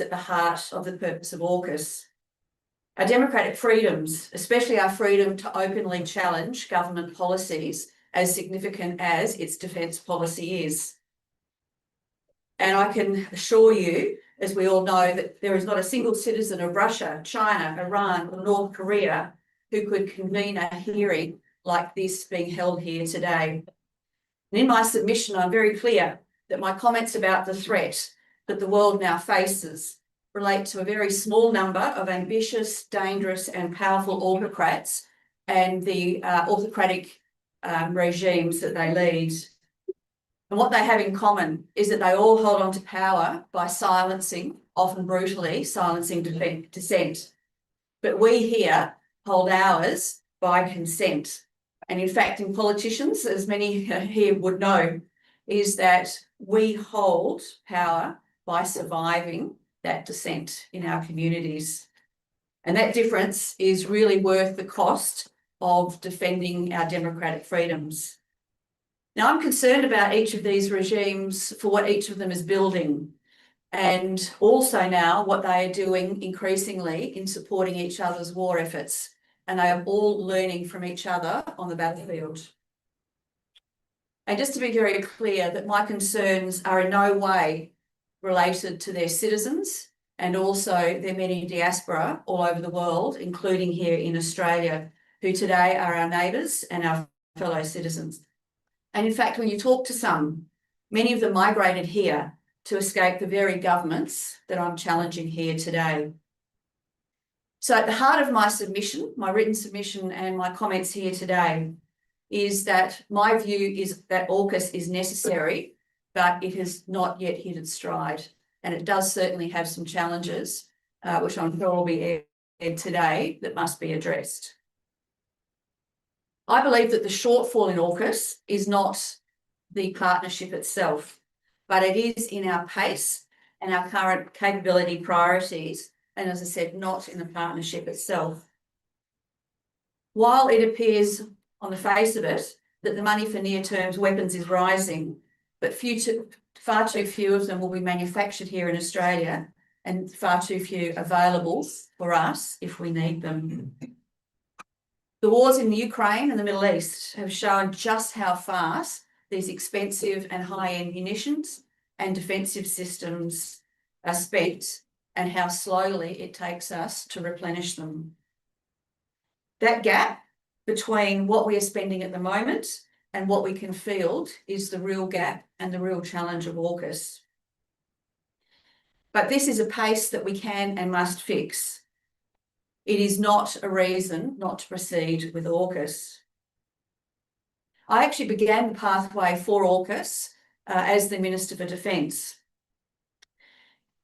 at the heart of the purpose of AUKUS. Our democratic freedoms, especially our freedom to openly challenge government policies, as significant as its defence policy is. And I can assure you, as we all know, that there is not a single citizen of Russia, China, Iran, or North Korea who could convene a hearing like this being held here today. And in my submission, I'm very clear that my comments about the threat that the world now faces relate to a very small number of ambitious, dangerous, and powerful autocrats and the autocratic regimes that they lead. And what they have in common is that they all hold on to power by silencing, often brutally, silencing dissent. But we here hold ours by consent. And in fact, in politicians, as many here would know, is that we hold power by surviving that dissent in our communities. And that difference is really worth the cost of defending our democratic freedoms. Now, I'm concerned about each of these regimes for what each of them is building, and also now what they are doing increasingly in supporting each other's war efforts. And they are all learning from each other on the battlefield. And just to be very clear, that my concerns are in no way related to their citizens and also their many diaspora all over the world, including here in Australia, who today are our neighbours and our fellow citizens. And in fact, when you talk to some, many of them migrated here to escape the very governments that I'm challenging here today. So at the heart of my submission, my written submission and my comments here today, is that my view is that AUKUS is necessary, but it has not yet hit its stride. And it does certainly have some challenges, which I'm sure will be aired today, that must be addressed. I believe that the shortfall in AUKUS is not the partnership itself, but it is in our pace and our current capability priorities, and as I said, not in the partnership itself. While it appears on the face of it that the money for near-term weapons is rising, but far too few of them will be manufactured here in Australia and far too few available for us if we need them. The wars in the Ukraine and the Middle East have shown just how fast these expensive and high-end munitions and defensive systems are spent and how slowly it takes us to replenish them. That gap between what we are spending at the moment and what we can field is the real gap and the real challenge of AUKUS. But this is a pace that we can and must fix. It is not a reason not to proceed with AUKUS. I actually began the pathway for AUKUS as the Minister for Defence.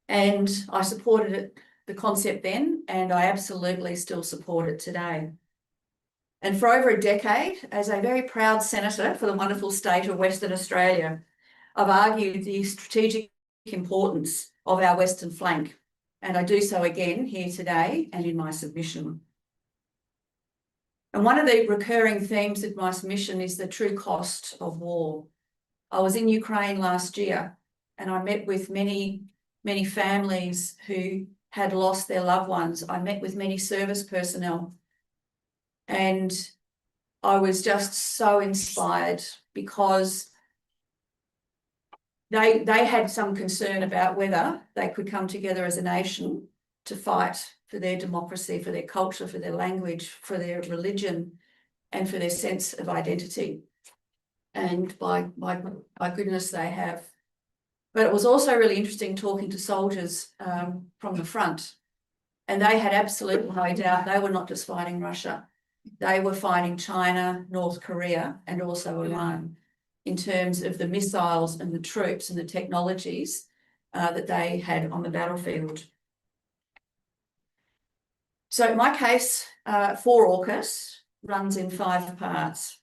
And I supported the concept then, and I absolutely still support it today. And for over a decade, as a very proud senator for the wonderful state of Western Australia, I've argued the strategic importance of our western flank. And I do so again here today and in my submission. And one of the recurring themes of my submission is the true cost of war. I was in Ukraine last year and I met with many families who had lost their loved ones. I met with many service personnel. And I was just so inspired because they had some concern about whether they could come together as a nation to fight for their democracy, for their culture, for their language, for their religion, and for their sense of identity. And by goodness, they have. But it was also really interesting talking to soldiers from the front. And they had absolutely no doubt they were not just fighting Russia. They were fighting China, North Korea, and also Iran in terms of the missiles and the troops and the technologies that they had on the battlefield. So my case for AUKUS runs in 5 parts.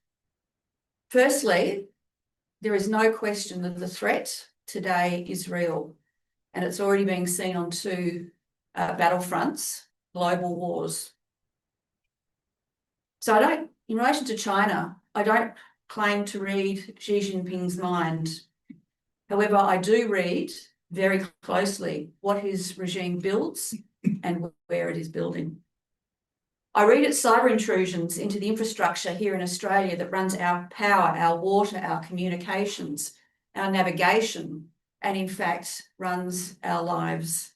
Firstly, there is no question that the threat today is real, and it's already being seen on 2 battlefronts, global wars. So in relation to China, I don't claim to read Xi Jinping's mind. However, I do read very closely what his regime builds and where it is building. I read its cyber intrusions into the infrastructure here in Australia that runs our power, our water, our communications, our navigation, and in fact runs our lives.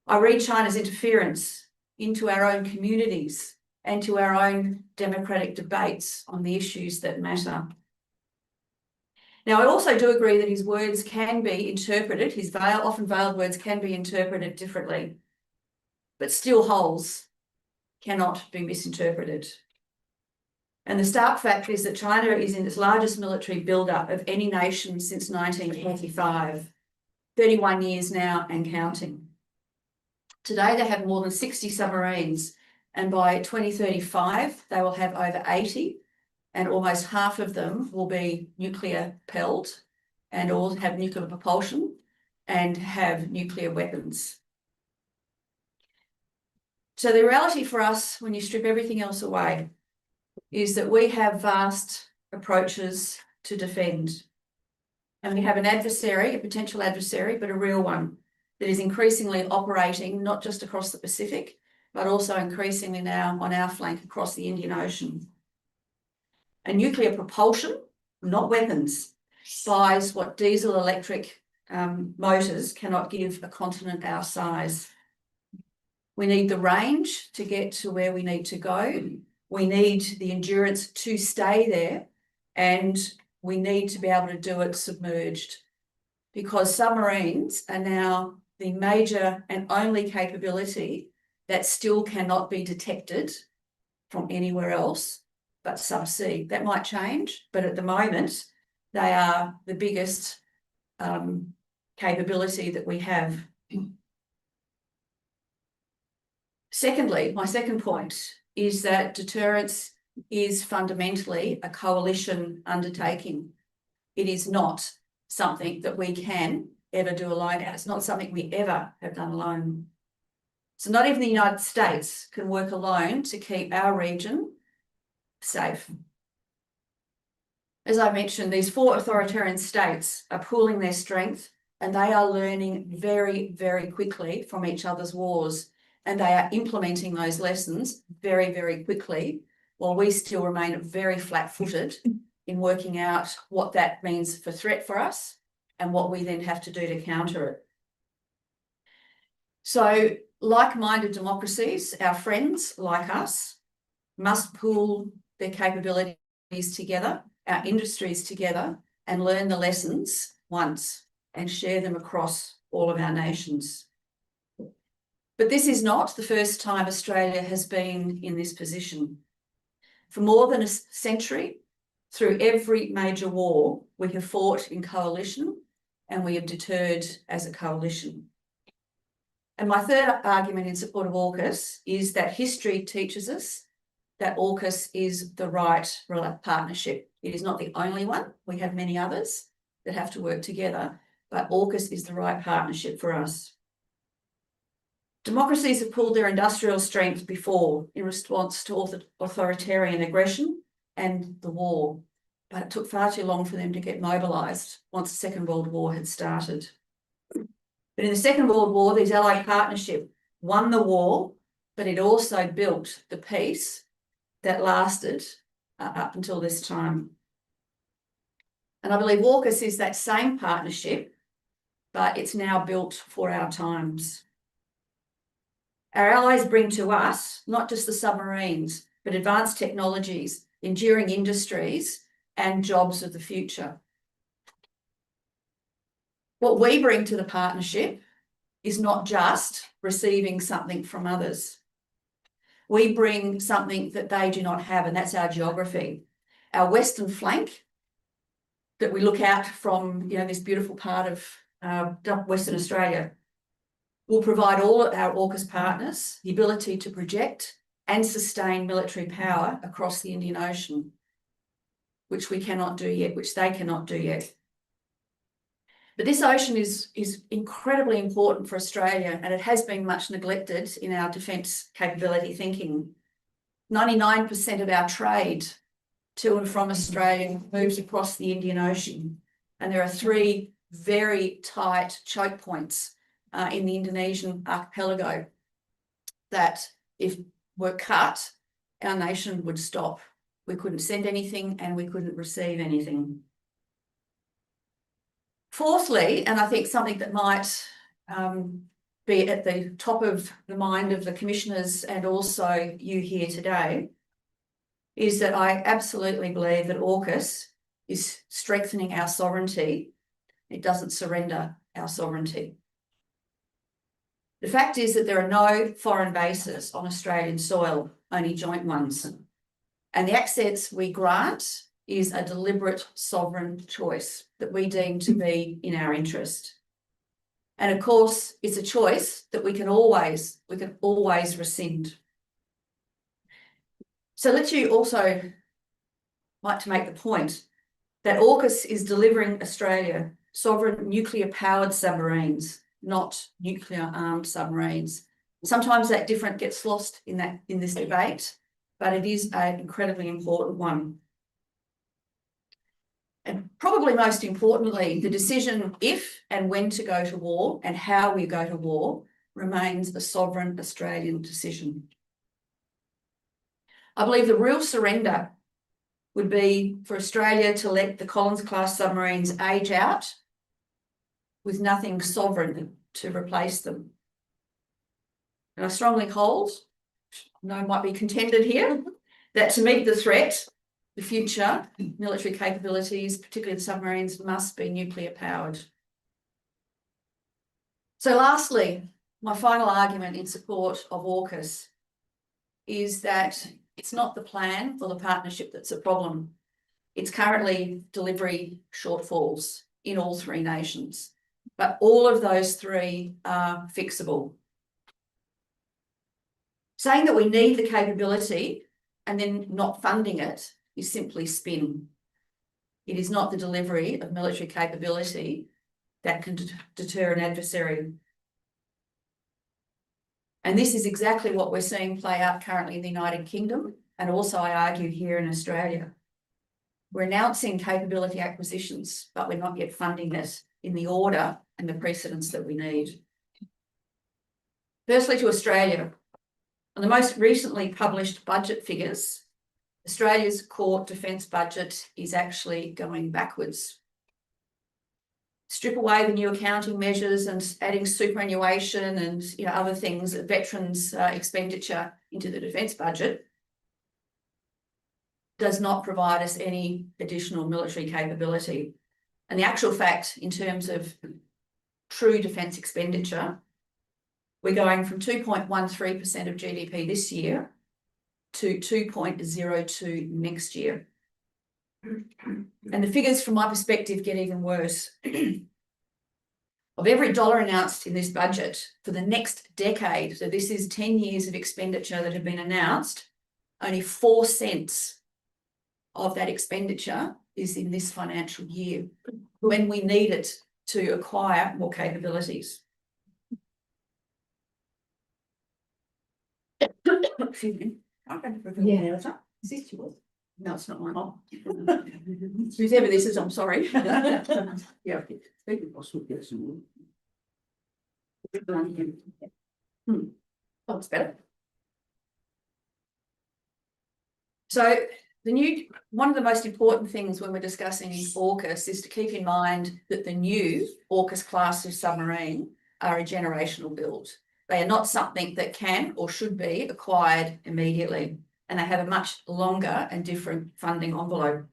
I read China's interference into our own communities and to our own democratic debates on the issues that matter. Now, I also do agree that his words can be interpreted, his often veiled words can be interpreted differently, but still wholes cannot be misinterpreted. And the stark fact is that China is in its largest military build-up of any nation since 1945, 31 years now and counting. Today, they have more than 60 submarines, and by 2035, they will have over 80, and almost half of them will be nuclear-propelled and all have nuclear propulsion and have nuclear weapons. So the reality for us, when you strip everything else away, is that we have vast approaches to defend. And we have an adversary, a potential adversary, but a real one, that is increasingly operating not just across the Pacific, but also increasingly now on our flank across the Indian Ocean. And nuclear propulsion, not weapons, buys what diesel electric motors cannot give a continent our size. We need the range to get to where we need to go. We need the endurance to stay there, and we need to be able to do it submerged, because submarines are now the major and only capability that still cannot be detected from anywhere else but subsea. That might change, but at the moment, they are the biggest capability that we have. Secondly, my second point is that deterrence is fundamentally a coalition undertaking. It is not something that we can ever do alone. It's not something we ever have done alone. So not even the United States can work alone to keep our region safe. As I mentioned, these 4 authoritarian states are pooling their strength, and they are learning very, very quickly from each other's wars, and they are implementing those lessons very, very quickly, while we still remain very flat-footed in working out what that means for threat for us and what we then have to do to counter it. So like-minded democracies, our friends like us, must pool their capabilities together, our industries together, and learn the lessons once and share them across all of our nations. But this is not the first time Australia has been in this position. For more than a century, through every major war, we have fought in coalition and we have deterred as a coalition. And my third argument in support of AUKUS is that history teaches us that AUKUS is the right partnership. It is not the only one. We have many others that have to work together, but AUKUS is the right partnership for us. Democracies have pooled their industrial strength before in response to authoritarian aggression and the war, but it took far too long for them to get mobilised once the Second World War had started. But in the Second World War, these allied partnerships won the war, but it also built the peace that lasted up until this time. And I believe AUKUS is that same partnership, but it's now built for our times. Our allies bring to us not just the submarines, but advanced technologies, enduring industries, and jobs of the future. What we bring to the partnership is not just receiving something from others. We bring something that they do not have, and that's our geography. Our western flank that we look out from, this beautiful part of Western Australia, will provide all of our AUKUS partners the ability to project and sustain military power across the Indian Ocean, which we cannot do yet, which they cannot do yet. But this ocean is incredibly important for Australia, and it has been much neglected in our defence capability thinking. 99% of our trade to and from Australia moves across the Indian Ocean, and there are 3 very tight choke points in the Indonesian archipelago that if were cut, our nation would stop. We couldn't send anything and we couldn't receive anything. Fourthly, and I think something that might be at the top of the mind of the commissioners and also you here today, is that I absolutely believe that AUKUS is strengthening our sovereignty. It doesn't surrender our sovereignty. The fact is that there are no foreign bases on Australian soil, only joint ones. And the access we grant is a deliberate sovereign choice that we deem to be in our interest. And of course, it's a choice that we can always rescind. So let you also like to make the point that AUKUS is delivering Australia sovereign nuclear-powered submarines, not nuclear-armed submarines. Sometimes that difference gets lost in this debate, but it is an incredibly important one. And probably most importantly, the decision if and when to go to war and how we go to war remains a sovereign Australian decision. I believe the real surrender would be for Australia to let the Collins-class submarines age out with nothing sovereign to replace them. And I strongly hold, I know might be contended here, that to meet the threat, the future military capabilities, particularly the submarines, must be nuclear powered. So lastly, my final argument in support of AUKUS is that it's not the plan or the partnership that's a problem. It's currently delivery shortfalls in all three nations, but all of those three are fixable. Saying that we need the capability and then not funding it is simply spin. It is not the delivery of military capability that can deter an adversary. And this is exactly what we're seeing play out currently in the United Kingdom, and also I argue here in Australia. We're announcing capability acquisitions, but we're not yet funding it in the order and the precedence that we need. Firstly, to Australia. On the most recently published budget figures, Australia's core defence budget is actually going backwards. Strip away the new accounting measures and adding superannuation and other things, veterans' expenditure into the defence budget does not provide us any additional military capability. And the actual fact, in terms of true defence expenditure, we're going from 2.13% of GDP this year to 2.02% next year. And the figures from my perspective get even worse. Of every dollar announced in this budget for the next decade, so this is 10 years of expenditure that have been announced, only 4 cents of that expenditure is in this financial year, when we need it to acquire more capabilities. Excuse me. Yeah. Is this yours? No, it's not mine. Whoever this is, I'm sorry. Yeah. Oh, it's better. So one of the most important things when we're discussing AUKUS is to keep in mind that the new AUKUS class of submarine are a generational build. They are not something that can or should be acquired immediately, and they have a much longer and different funding envelope.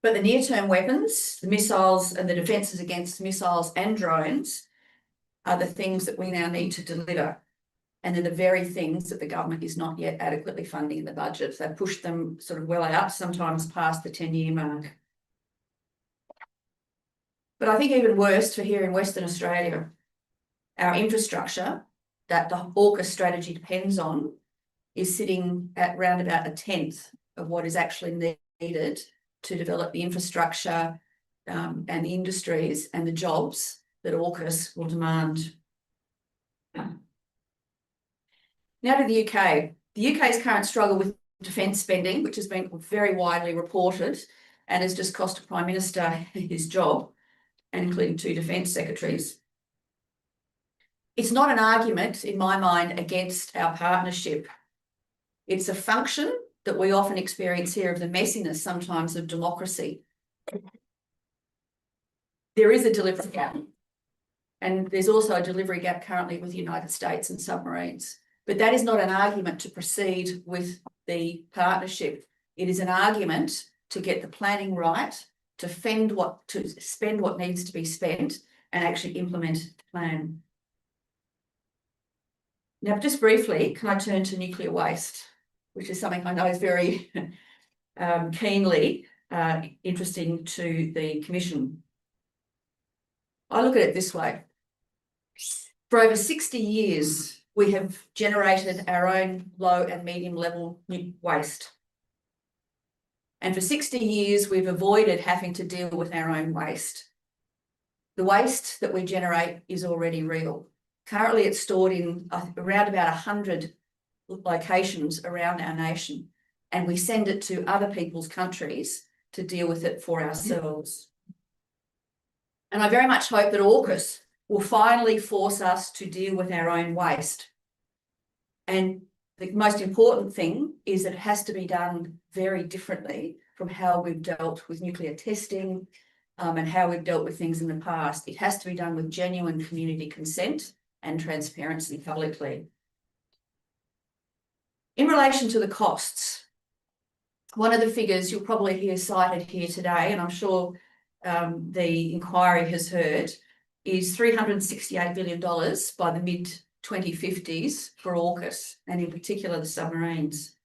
But the near-term weapons, the missiles and the defences against missiles and drones are the things that we now need to deliver. And they're the very things that the government is not yet adequately funding in the budget. They've pushed them sort of well out, sometimes past the 10-year mark. But I think even worse for here in Western Australia, our infrastructure that the AUKUS strategy depends on is sitting at around about 1/10 of what is actually needed to develop the infrastructure and the industries and the jobs that AUKUS will demand. Now to the UK. The UK's current struggle with defence spending, which has been very widely reported, and has just cost the Prime Minister his job, and including 2 Defence Secretaries. It's not an argument, in my mind, against our partnership. It's a function that we often experience here of the messiness sometimes of democracy. There is a delivery gap, and there's also a delivery gap currently with the United States and submarines. But that is not an argument to proceed with the partnership. It is an argument to get the planning right, to spend what needs to be spent, and actually implement the plan. Now, just briefly, can I turn to nuclear waste, which is something I know is very keenly interesting to the Commission. I look at it this way. For over 60 years, we have generated our own low and medium level waste. And for 60 years, we've avoided having to deal with our own waste. The waste that we generate is already real. Currently, it's stored in around about 100 locations around our nation, and we send it to other people's countries to deal with it for ourselves. And I very much hope that AUKUS will finally force us to deal with our own waste. And the most important thing is that it has to be done very differently from how we've dealt with nuclear testing and how we've dealt with things in the past. It has to be done with genuine community consent and transparency publicly. In relation to the costs, one of the figures you'll probably hear cited here today, and I'm sure the inquiry has heard, is $368 billion by the mid-2050s for AUKUS, and in particular the submarines.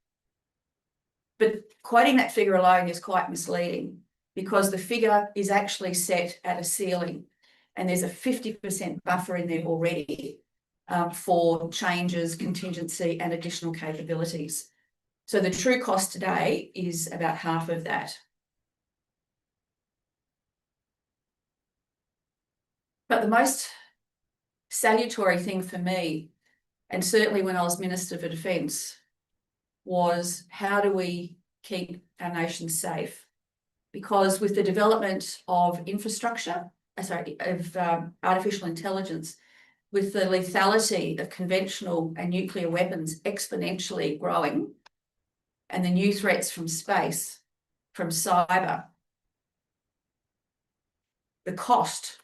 But quoting that figure alone is quite misleading, because the figure is actually set at a ceiling, and there's a 50% buffer in there already for changes, contingency, and additional capabilities. So the true cost today is about half of that. But the most salutary thing for me, and certainly when I was Minister for Defence, was how do we keep our nation safe? Because with the development of infrastructure, artificial intelligence, with the lethality of conventional and nuclear weapons exponentially growing, and the new threats from space, from cyber, the cost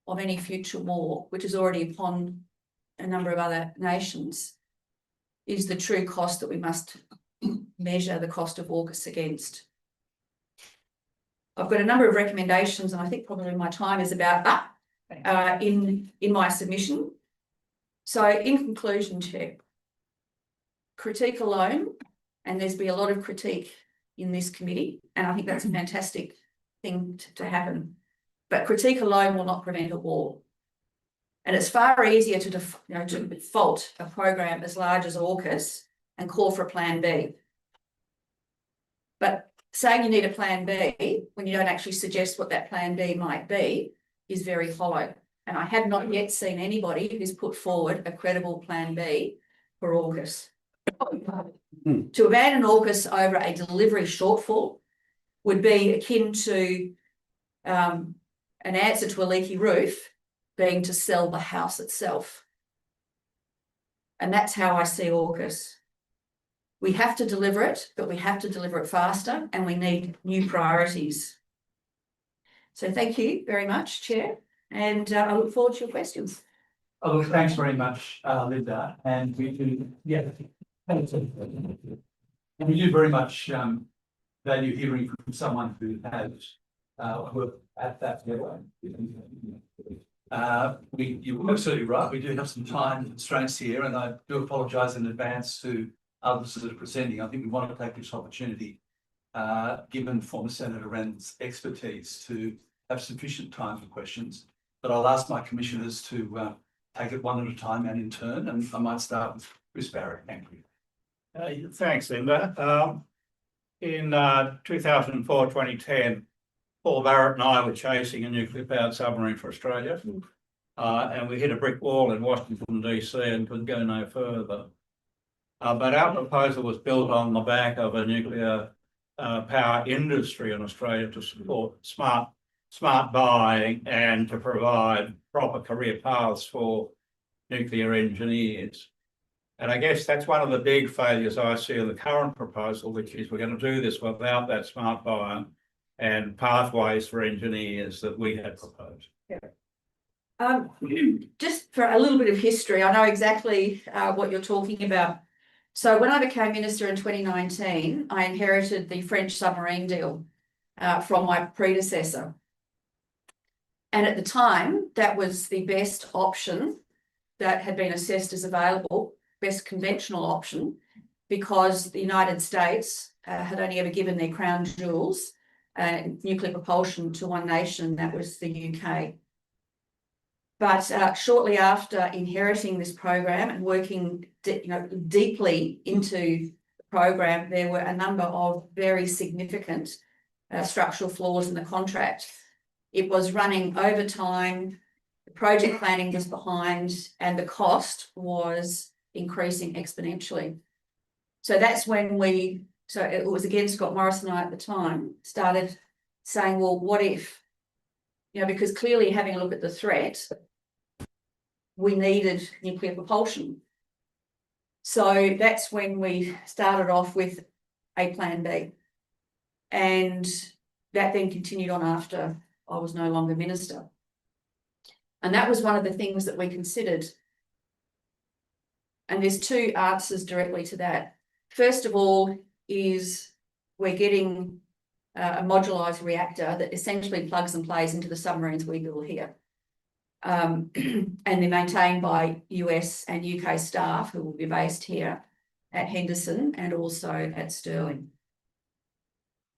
of any future war, which is already upon a number of other nations, is the true cost that we must measure the cost of AUKUS against. I've got a number of recommendations, and I think probably my time is about up in my submission. So in conclusion, Chair, critique alone, and there's been a lot of critique in this committee, and I think that's a fantastic thing to happen. But critique alone will not prevent a war. And it's far easier to default a program as large as AUKUS and call for a plan B. But saying you need a plan B when you don't actually suggest what that plan B might be is very hollow. And I have not yet seen anybody who's put forward a credible plan B for AUKUS. To abandon AUKUS over a delivery shortfall would be akin to an answer to a leaky roof being to sell the house itself. And that's how I see AUKUS. We have to deliver it, but we have to deliver it faster, and we need new priorities. So thank you very much, Chair, and I look forward to your questions. Oh, look, thanks very much, Linda. And we do, we do very much value hearing from someone who has worked at that level. You're absolutely right. We do have some time constraints here, and I do apologise in advance to others that are presenting. I think we want to take this opportunity, given former Senator Wren's expertise, to have sufficient time for questions. But I'll ask my commissioners to take it one at a time and in turn, and I might start with Chris Barrie. Thank you. Thanks, Linda. In 2004-2010, Paul Barrett and I were chasing a nuclear-powered submarine for Australia, and we hit a brick wall in Washington, DC, and could go no further. But our proposal was built on the back of a nuclear power industry in Australia to support smart buying and to provide proper career paths for nuclear engineers. And I guess that's one of the big failures I see in the current proposal, which is we're going to do this without that smart buying and pathways for engineers that we had proposed. Just for a little bit of history, I know exactly what you're talking about. So when I became minister in 2019, I inherited the French submarine deal from my predecessor. And at the time, that was the best option that had been assessed as available, best conventional option, because the United States had only ever given their crown jewels, nuclear propulsion, to one nation, that was the UK. But shortly after inheriting this program and working deeply into the program, there were a number of very significant structural flaws in the contract. It was running over time, the project planning was behind, and the cost was increasing exponentially. So that's when so it was again Scott Morrison and I at the time, started saying, well, what if? Because clearly having a look at the threat, we needed nuclear propulsion. So that's when we started off with a plan B. And that then continued on after I was no longer minister. And that was one of the things that we considered. And there's two answers directly to that. First of all is we're getting a modularised reactor that essentially plugs and plays into the submarines we build here. And they're maintained by US and UK staff who will be based here at Henderson and also at Stirling.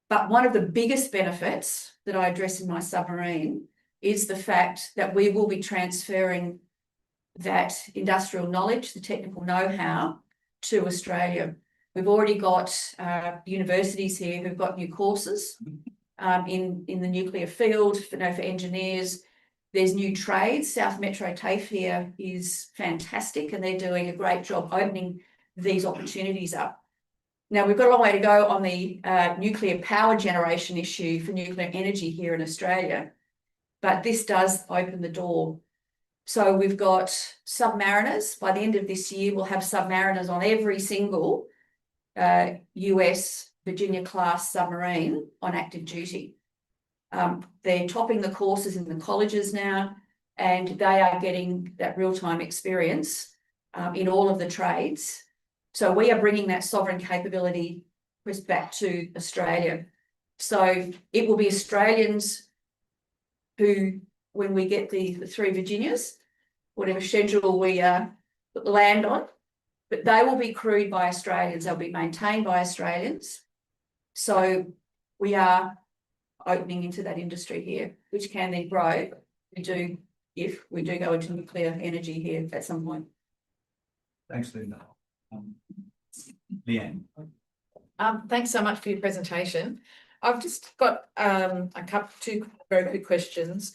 But one of the biggest benefits that I address in my submarine is the fact that we will be transferring that industrial knowledge, the technical know-how, to Australia. We've already got universities here who've got new courses in the nuclear field for engineers. There's new trades. South Metro TAFE here is fantastic, and they're doing a great job opening these opportunities up. Now, we've got a long way to go on the nuclear power generation issue for nuclear energy here in Australia, but this does open the door. So we've got submariners. By the end of this year, we'll have submariners on every single US Virginia-class submarine on active duty. They're topping the courses in the colleges now, and they are getting that real-time experience in all of the trades. So we are bringing that sovereign capability back to Australia. So it will be Australians who, when we get the 3 Virginias, whatever schedule we land on, but they will be crewed by Australians. They'll be maintained by Australians. So we are opening into that industry here, which can then grow. If we do go into nuclear energy here at some point. Thanks, Linda. Leanne. Thanks so much for your presentation. I've just got two very quick questions.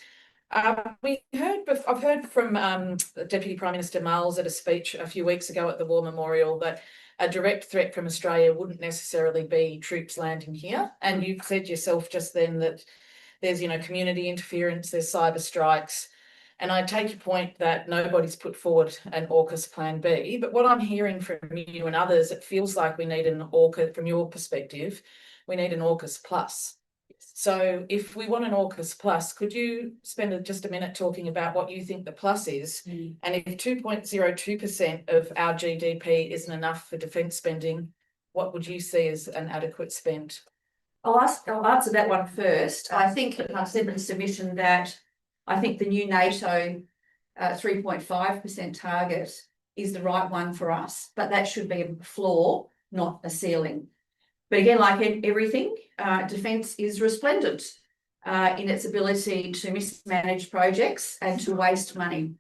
I've heard from Deputy Prime Minister Miles at a speech a few weeks ago at the War Memorial that a direct threat from Australia wouldn't necessarily be troops landing here. And you've said yourself just then that there's, community interference, there's cyber strikes. And I take your point that nobody's put forward an AUKUS plan B, but what I'm hearing from you and others, it feels like we need an AUKUS, from your perspective, we need an AUKUS plus. So if we want an AUKUS plus, could you spend just a minute talking about what you think the plus is? And if 2.02% of our GDP isn't enough for defence spending, what would you see as an adequate spend? I'll answer that one first. I think I said in the submission that I think the new NATO 3.5% target is the right one for us, but that should be a floor, not a ceiling. But again, like everything, defence is resplendent in its ability to mismanage projects and to waste money.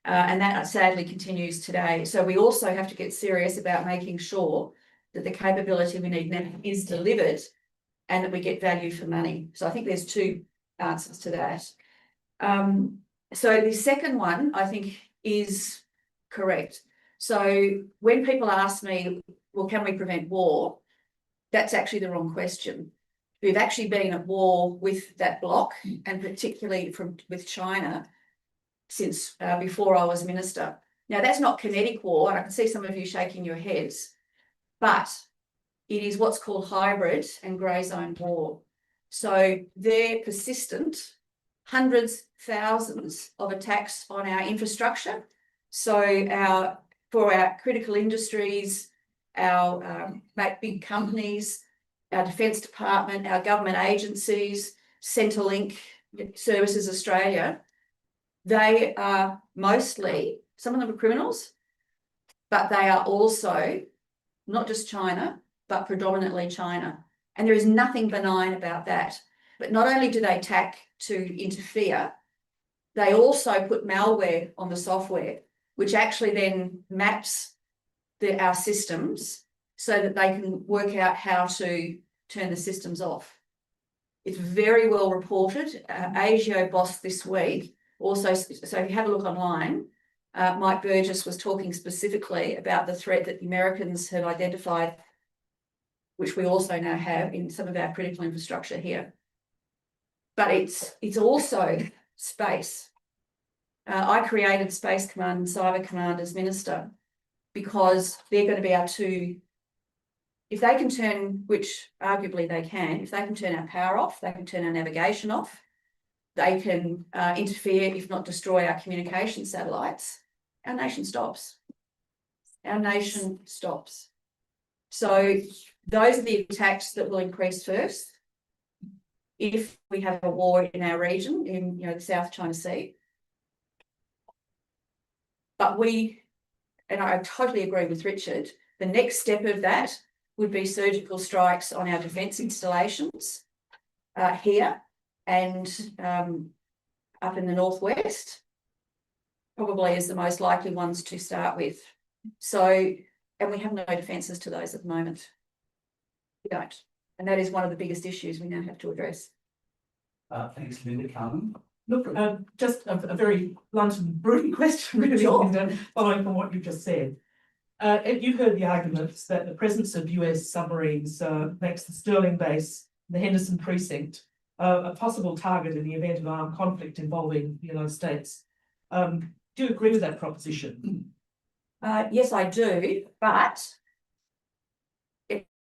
And that sadly continues today. So we also have to get serious about making sure that the capability we need now is delivered and that we get value for money. So I think there's two answers to that. So the second one, I think, is correct. So when people ask me, well, can we prevent war? That's actually the wrong question. we've actually been at war with that bloc, and particularly with China since before I was minister. Now, that's not kinetic war, and I can see some of you shaking your heads, but it is what's called hybrid and grey zone war. So they're persistent, hundreds, thousands of attacks on our infrastructure. So for our critical industries, our big companies, our Defence Department, our government agencies, Centrelink, Services Australia, they are mostly, some of them are criminals, but they are also not just China, but predominantly China. And there is nothing benign about that. But not only do they attack to interfere, they also put malware on the software, which actually then maps our systems so that they can work out how to turn the systems off. It's very well reported. ASIO boss this week also, so if you have a look online, Mike Burgess was talking specifically about the threat that the Americans have identified, which we also now have in some of our critical infrastructure here. But it's also space. I created Space Command and Cyber Command as minister because they're going to be our two, if they can turn, which arguably they can, if they can turn our power off, they can turn our navigation off, they can interfere, if not destroy, our communication satellites, our nation stops. Our nation stops. So those are the attacks that will increase first if we have a war in our region, in the South China Sea. But and I totally agree with Richard, the next step of that would be surgical strikes on our defence installations here and up in the northwest, probably is the most likely ones to start with. So, and we have no defences to those at the moment. We don't. And that is one of the biggest issues we now have to address. Thanks, Linda. Carmen. Look, just a very blunt and brutal question, really, Sure. following from what you just said. You heard the arguments that the presence of US submarines makes the Stirling base, the Henderson precinct, a possible target in the event of armed conflict involving the United States. Do you agree with that proposition? Yes, I do, but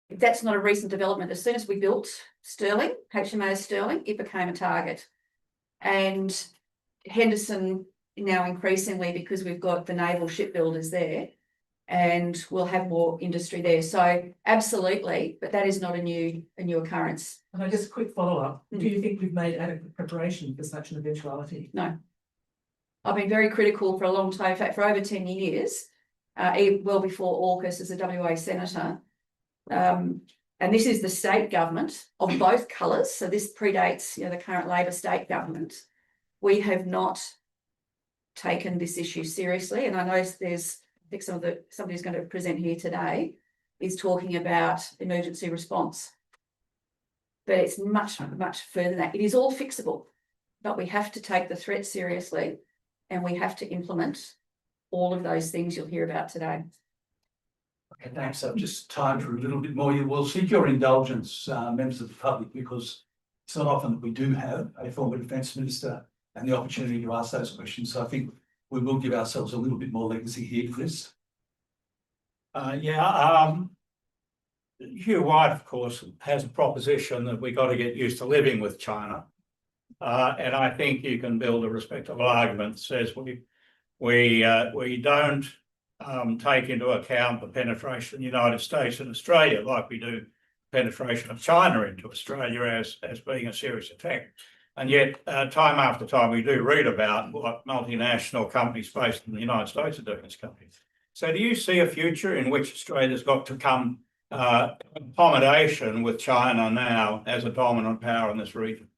that's not a recent development. As soon as we built Stirling, HMAS Stirling, it became a target. And Henderson now increasingly, because we've got the naval shipbuilders there, and we'll have more industry there. So absolutely, but that is not a new occurrence. And I just a quick follow-up. Do you think we've made adequate preparation for such an eventuality? No. I've been very critical for a long time, in fact, for over 10 years, well before AUKUS as a WA senator. And this is the state government of both colours. So this predates the current Labor state government. We have not taken this issue seriously. And I know there's, I think somebody who's going to present here today is talking about emergency response. But it's much, much further than that. It is all fixable, but we have to take the threat seriously and we have to implement all of those things you'll hear about today. Okay, thanks. So just time for a little bit more. You will seek your indulgence, members of the public, because it's not often that we do have a former Defence Minister and the opportunity to ask those questions. So I think we will give ourselves a little bit more legacy here, Chris. Hugh White, of course, has a proposition that we got to get used to living with China. And I think you can build a respectable argument that says we don't take into account the penetration of the United States and Australia like we do penetration of China into Australia as being a serious attack. And yet, time after time, we do read about what multinational companies based in the United States are doing as companies. So do you see a future in which Australia's got to come accommodation with China now as a dominant power in this region?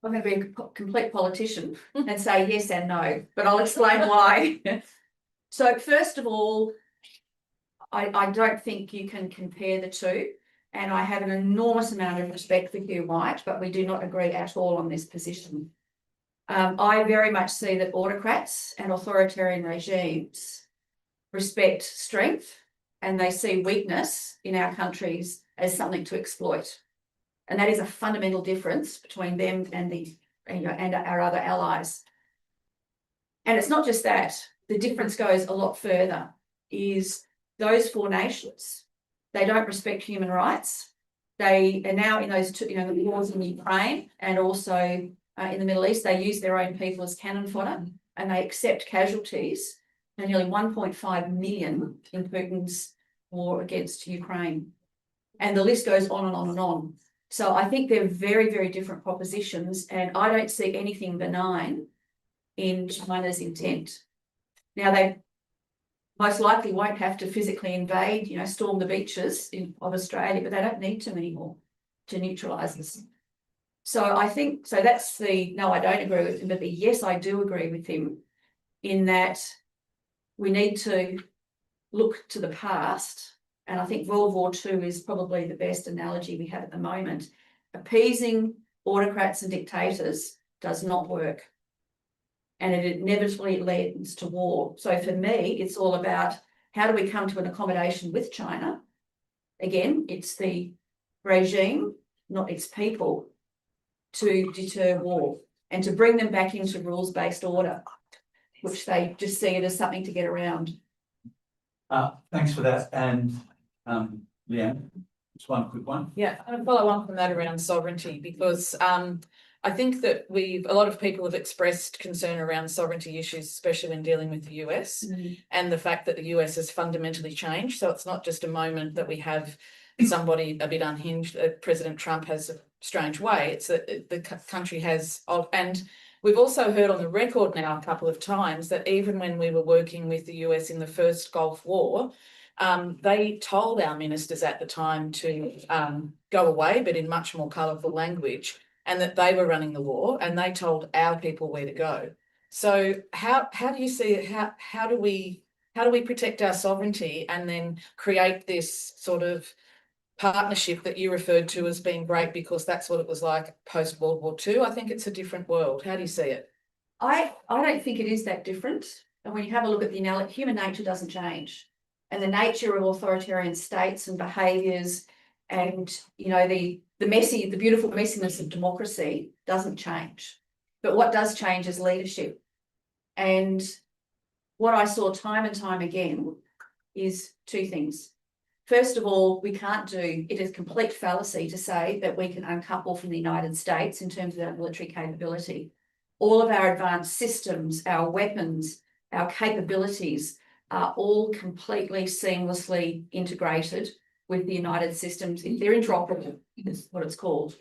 I'm going to be a complete politician and say yes and no, but I'll explain why. So first of all, I don't think you can compare the two. And I have an enormous amount of respect for Hugh White, but we do not agree at all on this position. I very much see that autocrats and authoritarian regimes respect strength and they see weakness in our countries as something to exploit. And that is a fundamental difference between them and and our other allies. And it's not just that, the difference goes a lot further, is those four nations, they don't respect human rights. They are now in those two, the wars in Ukraine and also in the Middle East, they use their own people as cannon fodder, and they accept casualties. And nearly 1.5 million in Putin's war against Ukraine. And the list goes on and on and on. So I think they're very, very different propositions, and I don't see anything benign in China's intent. Now, they most likely won't have to physically invade, storm the beaches of Australia, but they don't need to anymore to neutralise us. So I think, so that's the, no, I don't agree with him, but the yes, I do agree with him in that we need to look to the past. And I think World War II is probably the best analogy we have at the moment. Appeasing autocrats and dictators does not work. And it inevitably leads to war. So for me, it's all about how do we come to an accommodation with China? Again, it's the regime, not its people, to deter war and to bring them back into rules-based order, which they just see it as something to get around. Thanks for that. And Leanne, just one quick one. Yeah, I'll follow on from that around sovereignty, because I think that a lot of people have expressed concern around sovereignty issues, especially when dealing with the US and the fact that the US has fundamentally changed. So it's not just a moment that we have somebody a bit unhinged. President Trump has a strange way. It's that the country has, and we've also heard on the record now a couple of times that even when we were working with the US in the first Gulf War, they told our ministers at the time to go away, but in much more colourful language, and that they were running the war, and they told our people where to go. So how do you see it? How do we protect our sovereignty and then create this sort of partnership that you referred to as being great, because that's what it was like post World War II? I think it's a different world. How do you see it? I don't think it is that different. And when you have a look at the analogy, human nature doesn't change. And the nature of authoritarian states and behaviours and, the beautiful messiness of democracy doesn't change. But what does change is leadership. And what I saw time and time again is two things. First of all, it is complete fallacy to say that we can uncouple from the United States in terms of our military capability. All of our advanced systems, our weapons, our capabilities are all completely seamlessly integrated with the United systems. They're interoperable, is what it's called.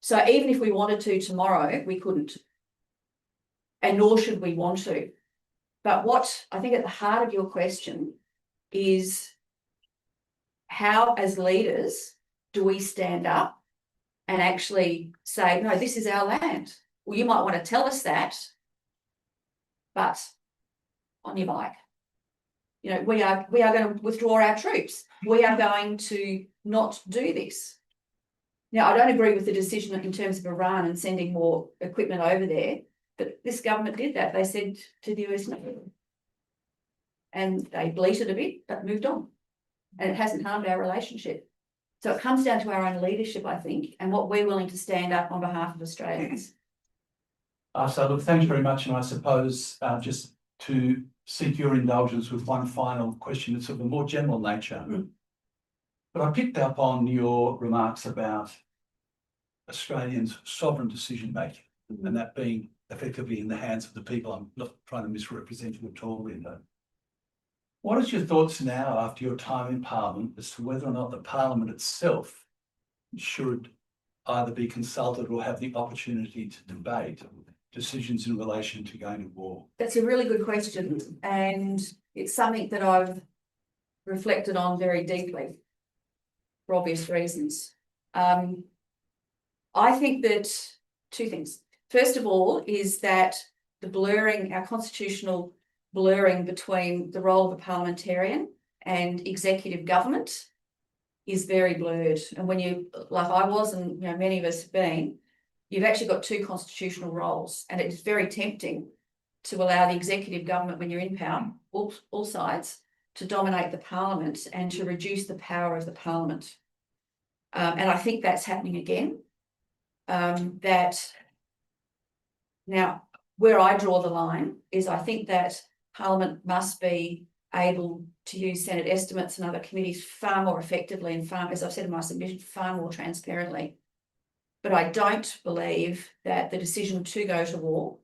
So even if we wanted to tomorrow, we couldn't. And nor should we want to. But what I think at the heart of your question is, how as leaders do we stand up and actually say, no, this is our land? Well, you might want to tell us that, but on your bike. We are going to withdraw our troops. We are going to not do this. Now, I don't agree with the decision in terms of Iran and sending more equipment over there, but this government did that. They said to the US, no. And they bleated a bit, but moved on. And it hasn't harmed our relationship. So it comes down to our own leadership, I think, and what we're willing to stand up on behalf of Australians. So look, thanks very much. And I suppose just to seek your indulgence with one final question that's of a more general nature. But I picked up on your remarks about Australians' sovereign decision-making and that being effectively in the hands of the people. I'm not trying to misrepresent you at all, Linda. What is your thoughts now after your time in Parliament as to whether or not the Parliament itself should either be consulted or have the opportunity to debate decisions in relation to going to war? That's a really good question, and it's something that I've reflected on very deeply for obvious reasons. I think that two things. First of all is that the blurring, our constitutional blurring between the role of a parliamentarian and executive government is very blurred. And when you, like I was, and many of us have been, you've actually got two constitutional roles, and it's very tempting to allow the executive government, when you're in power, all sides, to dominate the parliament and to reduce the power of the parliament. And I think that's happening again. That now, where I draw the line is I think that Parliament must be able to use Senate estimates and other committees far more effectively and far, as I've said in my submission, far more transparently. But I don't believe that the decision to go to war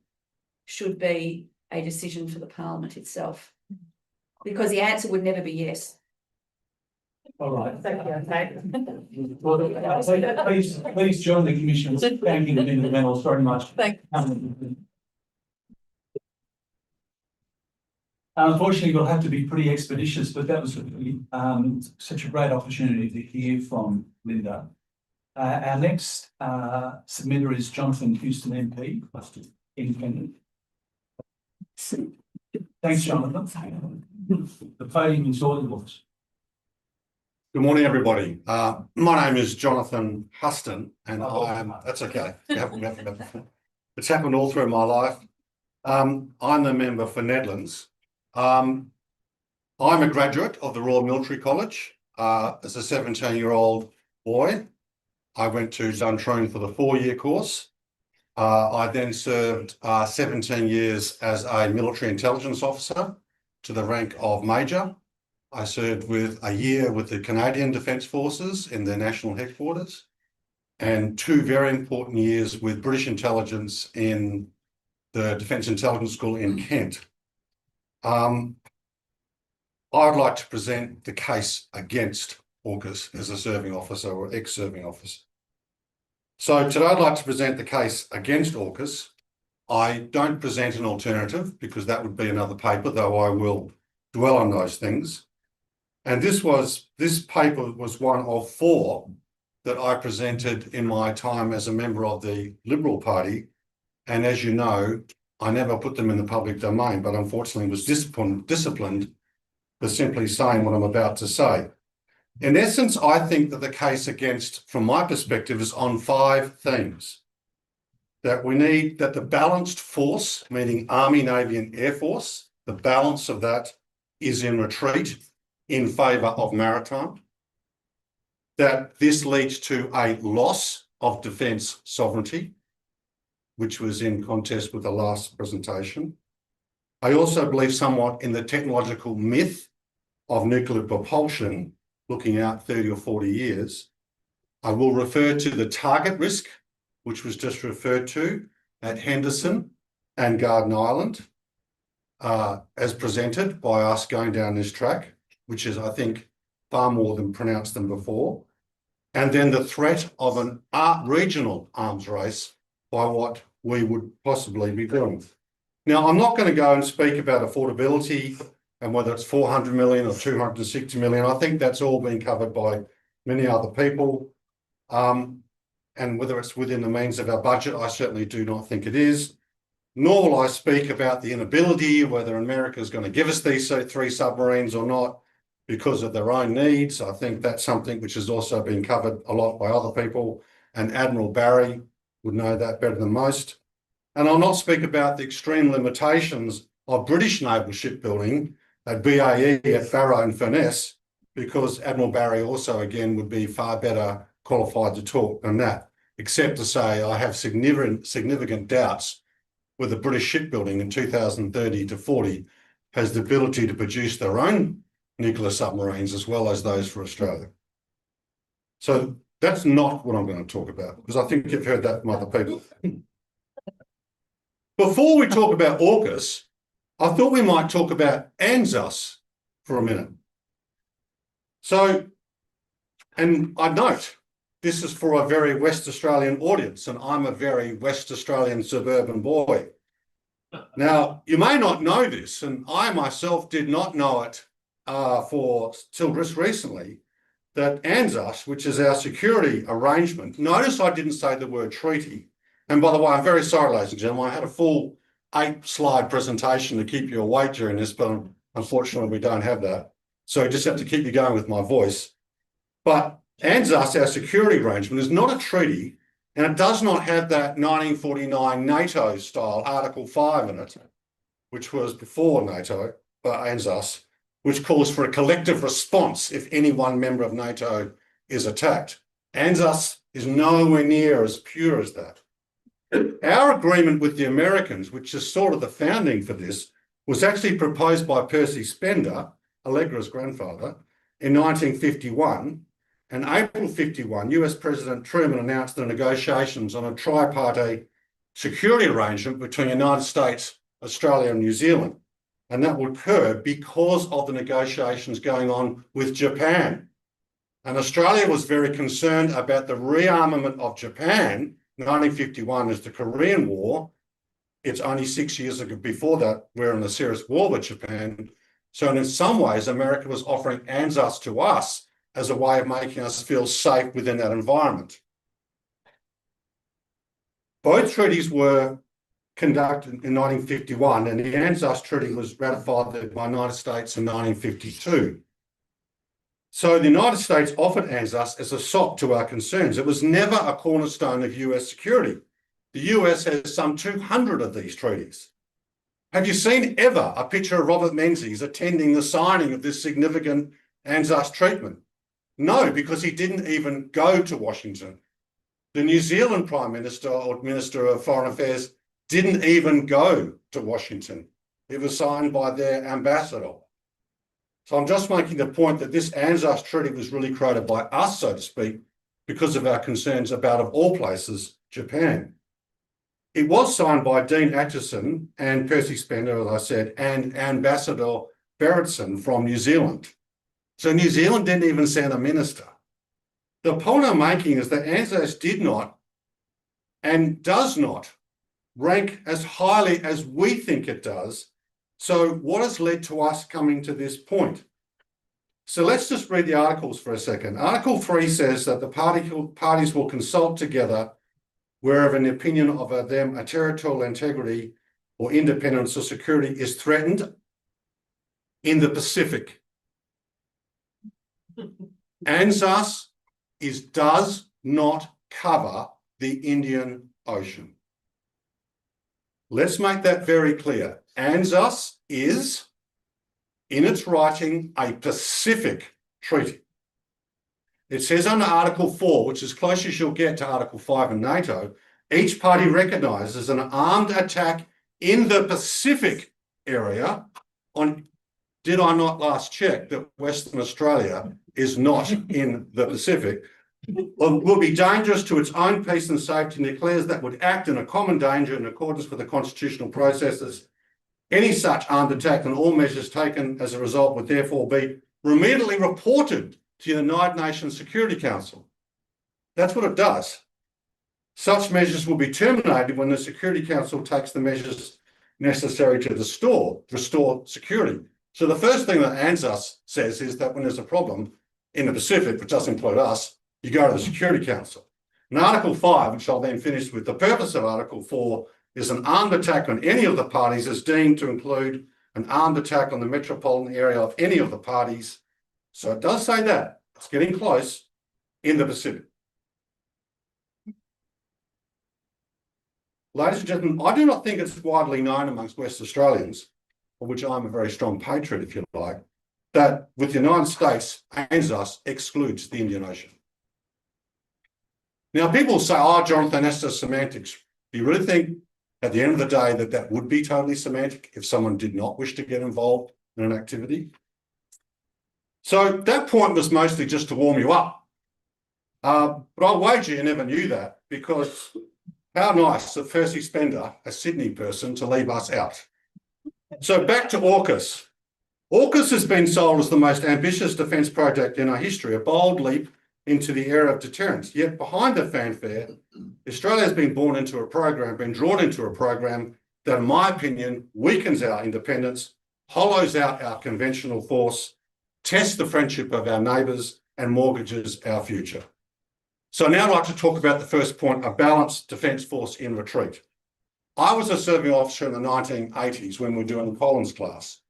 should be a decision for the Parliament itself, because the answer would never be yes. All right. Thank you. Well, please join the Commission in thanking Linda Reynolds very much. Thank Unfortunately, we'll have to be pretty expeditious, but that was such a great opportunity to hear from Linda. Our next submitter is Jonathan Houston MP, Independent. Thanks, Jonathan. The podium is all yours. Good morning, everybody. My name is Jonathan Huston, and that's okay. It's happened all through my life. I'm the member for Nedlands. I'm a graduate of the Royal Military College. As a 17-year-old boy, I went to Duntroon for the 4-year course. I then served 17 years as a military intelligence officer to the rank of Major. I served with a year with the Canadian Defence Forces in their national headquarters, and 2 very important years with British intelligence in the Defence Intelligence School in Kent. I'd like to present the case against AUKUS as a serving officer or ex-serving officer. So today I'd like to present the case against AUKUS. I don't present an alternative because that would be another paper, though I will dwell on those things. And this paper was one of 4 that I presented in my time as a member of the Liberal Party. And as you know, I never put them in the public domain, but unfortunately was disciplined for simply saying what I'm about to say. In essence, I think that the case against, from my perspective, is on 5 themes. That we need, that the balanced force, meaning Army, Navy and Air Force, the balance of that is in retreat in favour of maritime. That this leads to a loss of defence sovereignty, which was in contest with the last presentation. I also believe somewhat in the technological myth of nuclear propulsion, looking out 30 or 40 years. I will refer to the target risk, which was just referred to at Henderson and Garden Island, as presented by us going down this track, which is, I think, far more than pronounced than before. And then the threat of an regional arms race by what we would possibly be doing. Now, I'm not going to go and speak about affordability and whether it's 400 million or 260 million. I think that's all been covered by many other people. And whether it's within the means of our budget, I certainly do not think it is. Nor will I speak about the inability, whether America is going to give us these 3 submarines or not because of their own needs. I think that's something which has also been covered a lot by other people, and Admiral Barrie would know that better than most. And I'll not speak about the extreme limitations of British naval shipbuilding at BAE, at Barrow and Furness, because Admiral Barrie also, again, would be far better qualified to talk than that, except to say I have significant doubts whether British shipbuilding in 2030 to 40 has the ability to produce their own nuclear submarines as well as those for Australia. So that's not what I'm going to talk about, because I think you've heard that from other people. Before we talk about AUKUS, I thought we might talk about ANZUS for a minute. So, and I note, this is for a very West Australian audience, and I'm a very West Australian suburban boy. Now, you may not know this, and I myself did not know it till just recently, that ANZUS, which is our security arrangement, notice I didn't say the word treaty. And by the way, I'm very sorry, ladies and gentlemen, I had a full 8-slide presentation to keep you awake during this, but unfortunately we don't have that. So I just have to keep you going with my voice. But ANZUS, our security arrangement, is not a treaty, and it does not have that 1949 NATO style Article 5 in it, which was before NATO, but ANZUS, which calls for a collective response if any one member of NATO is attacked. ANZUS is nowhere near as pure as that. Our agreement with the Americans, which is sort of the founding for this, was actually proposed by Percy Spender, Allegra's grandfather, in 1951. In April 51, US President Truman announced the negotiations on a tripartite security arrangement between the United States, Australia and New Zealand. And that would occur because of the negotiations going on with Japan. And Australia was very concerned about the rearmament of Japan. 1951 is the Korean War. It's only 6 years ago before that, we're in a serious war with Japan. So in some ways, America was offering ANZUS to us as a way of making us feel safe within that environment. Both treaties were conducted in 1951, and the ANZUS Treaty was ratified by the United States in 1952. So the United States offered ANZUS as a sop to our concerns. It was never a cornerstone of US security. The US has some 200 of these treaties. Have you seen ever a picture of Robert Menzies attending the signing of this significant ANZUS treatment? No, because he didn't even go to Washington. The New Zealand Prime Minister or Minister of Foreign Affairs didn't even go to Washington. It was signed by their ambassador. So I'm just making the point that this ANZUS treaty was really created by us, so to speak, because of our concerns about, of all places, Japan. It was signed by Dean Acheson and Percy Spender, as I said, and Ambassador Barrett from New Zealand. So New Zealand didn't even send a minister. The point I'm making is that ANZUS did not and does not rank as highly as we think it does. So what has led to us coming to this point? So let's just read the articles for a second. Article 3 says that the parties will consult together wherever in the opinion of them a territorial integrity or independence or security is threatened in the Pacific. ANZUS does not cover the Indian Ocean. Let's make that very clear. ANZUS is, in its writing, a Pacific treaty. It says under Article 4, which is close as you'll get to Article 5 in NATO, each party recognises an armed attack in the Pacific area on, did I not last check that Western Australia is not in the Pacific, will be dangerous to its own peace and safety and declares that would act in a common danger in accordance with the constitutional processes. Any such armed attack and all measures taken as a result would therefore be immediately reported to the United Nations Security Council. That's what it does. Such measures will be terminated when the Security Council takes the measures necessary to restore security. So the first thing that ANZUS says is that when there's a problem in the Pacific, which does include us, you go to the Security Council. In Article 5, which I'll then finish with, the purpose of Article 4 is an armed attack on any of the parties is deemed to include an armed attack on the metropolitan area of any of the parties. So it does say that, it's getting close, in the Pacific. Ladies and gentlemen, I do not think it's widely known amongst West Australians, for which I'm a very strong patriot, if you like, that with the United States, ANZUS excludes the Indian Ocean. Now, people say, oh, Jonathan, that's just semantics. Do you really think at the end of the day that that would be totally semantic if someone did not wish to get involved in an activity? So that point was mostly just to warm you up. But I'll wager you never knew that, because how nice of Percy Spender, a Sydney person, to leave us out. So back to AUKUS. AUKUS has been sold as the most ambitious defence project in our history, a bold leap into the era of deterrence. Yet behind the fanfare, Australia has been drawn into a program that, in my opinion, weakens our independence, hollows out our conventional force, tests the friendship of our neighbours, and mortgages our future. So now I'd like to talk about the first point, a balanced defence force in retreat. I was a serving officer in the 1980s when we were doing the Collins class.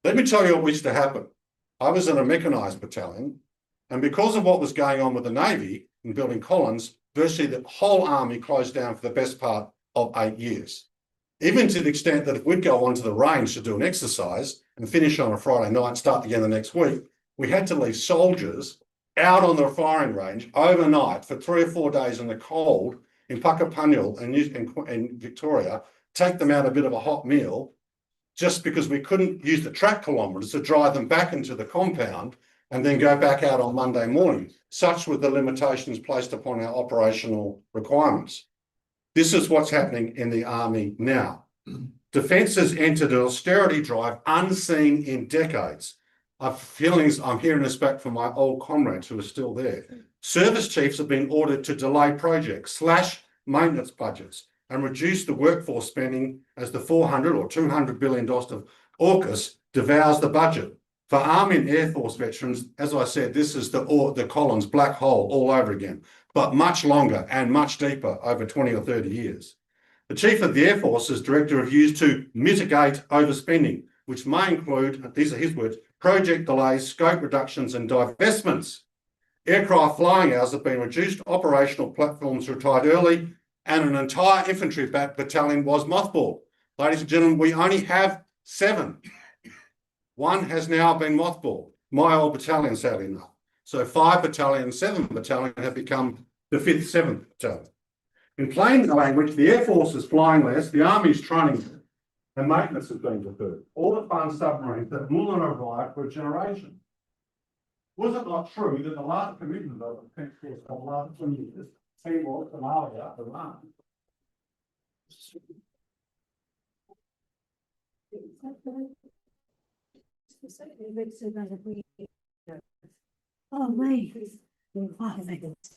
Let me tell you what used to happen. I was in a mechanised battalion, and because of what was going on with the Navy in building Collins, virtually the whole army closed down for the best part of 8 years. Even to the extent that if we'd go onto the range to do an exercise and finish on a Friday night and start again the next week, we had to leave soldiers out on the firing range overnight for 3 or 4 days in the cold in Puckapunyal and Victoria, take them out a bit of a hot meal, just because we couldn't use the track kilometres to drive them back into the compound and then go back out on Monday morning. Such were the limitations placed upon our operational requirements. This is what's happening in the army now. Defence has entered an austerity drive unseen in decades. I've feelings I'm hearing this back from my old comrades who are still there. Service chiefs have been ordered to delay projects, slash maintenance budgets, and reduce the workforce spending as the $400 or $200 billion of AUKUS devours the budget. For Army and Air Force veterans, as I said, this is the Collins black hole all over again, but much longer and much deeper over 20 or 30 years. The Chief of the Air Force is director reviews to mitigate overspending, which may include, these are his words, project delays, scope reductions and divestments. Aircraft flying hours have been reduced, operational platforms retired early, and an entire infantry battalion was mothballed. Ladies and gentlemen, we only have 7. One has now been mothballed, my old battalion, sadly enough. So 5 battalions, 7 battalion have become the 5th, 7th battalion. In plain language, the Air Force is flying less, the Army's training and maintenance has been deferred. All the fun submarines that will not arrive for a generation. Was it not true that the last commitment of the Defence Force for the last 20 years, Timor, Somalia, Iran? Oh, mate. Oh, thank goodness.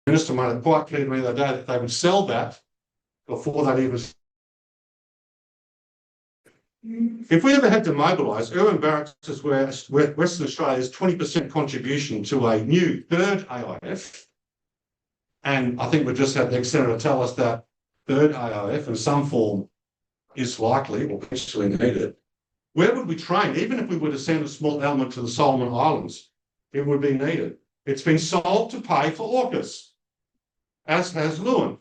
The Minister made it quite clear to me the other day that they would sell that before they'd even. If we ever had to mobilise, Irwin Barracks is where Western Australia's 20% contribution to a new 3rd AIF, and I think we just had the ex-senator tell us that 3rd AIF in some form is likely or potentially needed. Where would we train? Even if we were to send a small element to the Solomon Islands, it would be needed. It's been sold to pay for AUKUS, as has Lewin.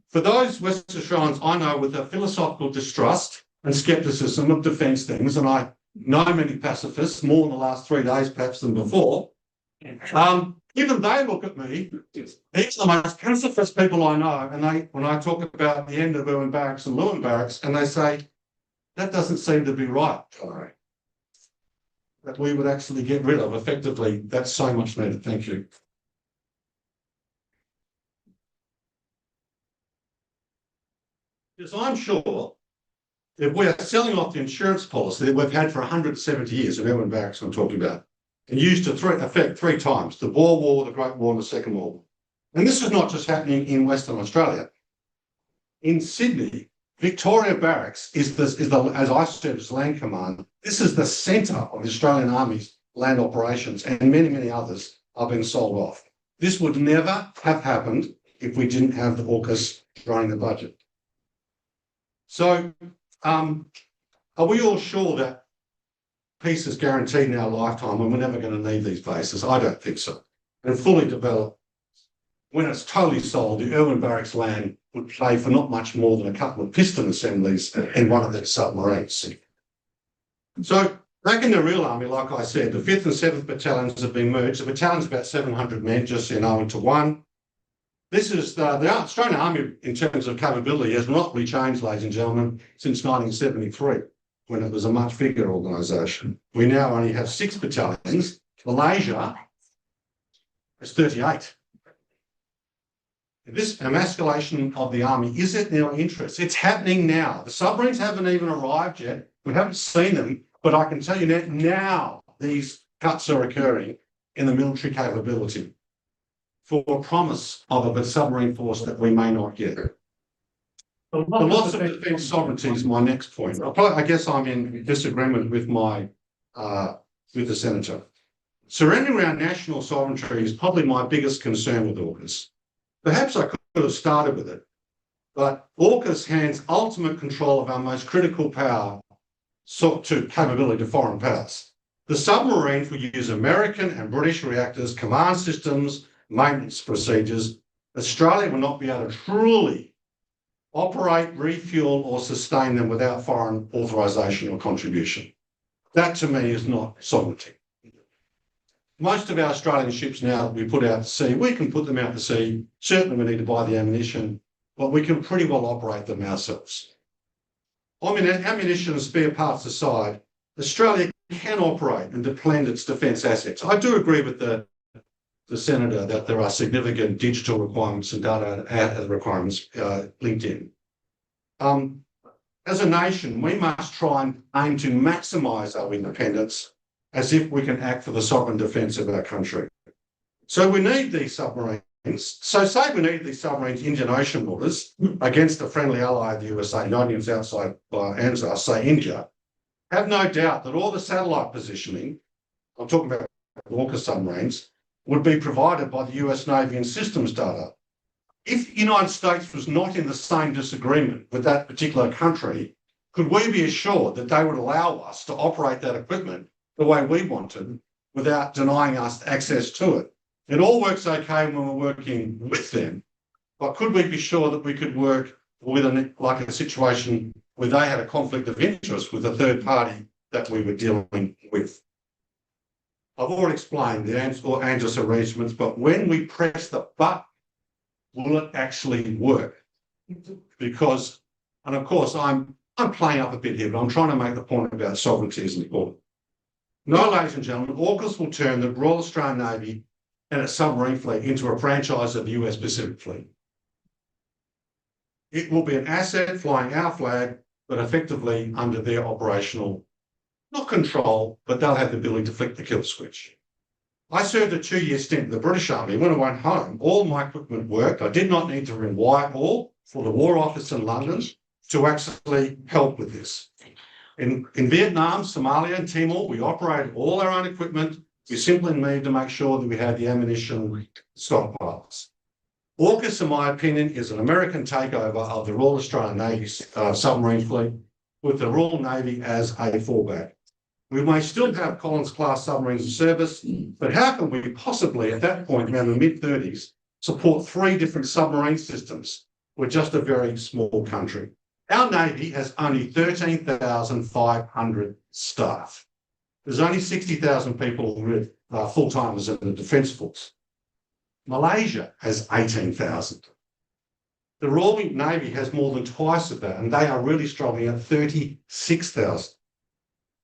For those West Australians I know with a philosophical distrust and scepticism of defence things, and I know many pacifists, more in the last 3 days perhaps than before, even they look at me, these are the most pacifist people I know, and when I talk about the end of Irwin Barracks and Lewin Barracks, and they say, that doesn't seem to be right. That we would actually get rid of effectively. That's so much needed. Thank you. Because I'm sure if we're selling off the insurance policy that we've had for 170 years in Irwin Barracks I'm talking about, and used to effect 3 times, the Boer War, the Great War and the Second World War. And this is not just happening in Western Australia. In Sydney, Victoria Barracks is as I said, as Land Command, this is the centre of the Australian Army's land operations, and many, many others are being sold off. This would never have happened if we didn't have the AUKUS running the budget. So, are we all sure that peace is guaranteed in our lifetime and we're never going to need these bases? I don't think so. And fully developed, when it's totally sold, the Irwin Barracks land would play for not much more than a couple of piston assemblies in one of their submarines. So back in the real army, like I said, the 5th and 7th battalions have been merged. The battalion's about 700 men, just so you know, into one. This is the Australian Army, in terms of capability, has not really changed, ladies and gentlemen, since 1973, when it was a much bigger organisation. We now only have 6 battalions. Malaysia is 38. This emasculation of the army is in our interest. It's happening now. The submarines haven't even arrived yet. We haven't seen them, but I can tell you now these cuts are occurring in the military capability. for a promise of a submarine force that we may not get. The Well, loss of defence sovereignty is my next point. I guess I'm in disagreement with with the senator. Surrendering our national sovereignty is probably my biggest concern with AUKUS. Perhaps I could have started with it, but AUKUS hands ultimate control of our most critical power to capability to foreign powers. The submarines will use American and British reactors, command systems, maintenance procedures. Australia will not be able to truly operate, refuel or sustain them without foreign authorisation or contribution. That to me is not sovereignty. Most of our Australian ships now that we put out to sea, we can put them out to sea. Certainly we need to buy the ammunition, but we can pretty well operate them ourselves. I mean, ammunition and spare parts aside, Australia can operate and deplete its defence assets. I do agree with the senator that there are significant digital requirements and data requirements linked in. As a nation, we must try and aim to maximise our independence as if we can act for the sovereign defence of our country. So we need these submarines. So say we need these submarines Indian Ocean waters against a friendly ally of the USA, 90 miles outside by ANZUS, say India. Have no doubt that all the satellite positioning, I'm talking about AUKUS submarines, would be provided by the US Navy and systems data. If the United States was not in the same disagreement with that particular country, could we be assured that they would allow us to operate that equipment the way we wanted without denying us access to it? It all works okay when we're working with them, but could we be sure that we could work with like a situation where they had a conflict of interest with a third party that we were dealing with? I've already explained the ANZUS arrangements, but when we press the button, will it actually work? Because, and of course, I'm playing up a bit here, but I'm trying to make the point about sovereignty is important. No, ladies and gentlemen, AUKUS will turn the Royal Australian Navy and its submarine fleet into a franchise of the US Pacific Fleet. It will be an asset flying our flag, but effectively under their operational, not control, but they'll have the ability to flick the kill switch. I served a 2-year stint in the British Army. When I went home, all my equipment worked. I did not need to ring Whitehall for the War Office in London to actually help with this. In Vietnam, Somalia and Timor, we operated all our own equipment. We simply needed to make sure that we had the ammunition stockpiles. AUKUS, in my opinion, is an American takeover of the Royal Australian Navy's submarine fleet with the Royal Navy as a fallback. We may still have Collins-class submarines in service, but how can we possibly, at that point, around the mid-30s, support 3 different submarine systems? We're just a very small country. Our Navy has only 13,500 staff. There's only 60,000 people with full-timers in the Defence Force. Malaysia has 18,000. The Royal Navy has more than twice of that, and they are really struggling at 36,000.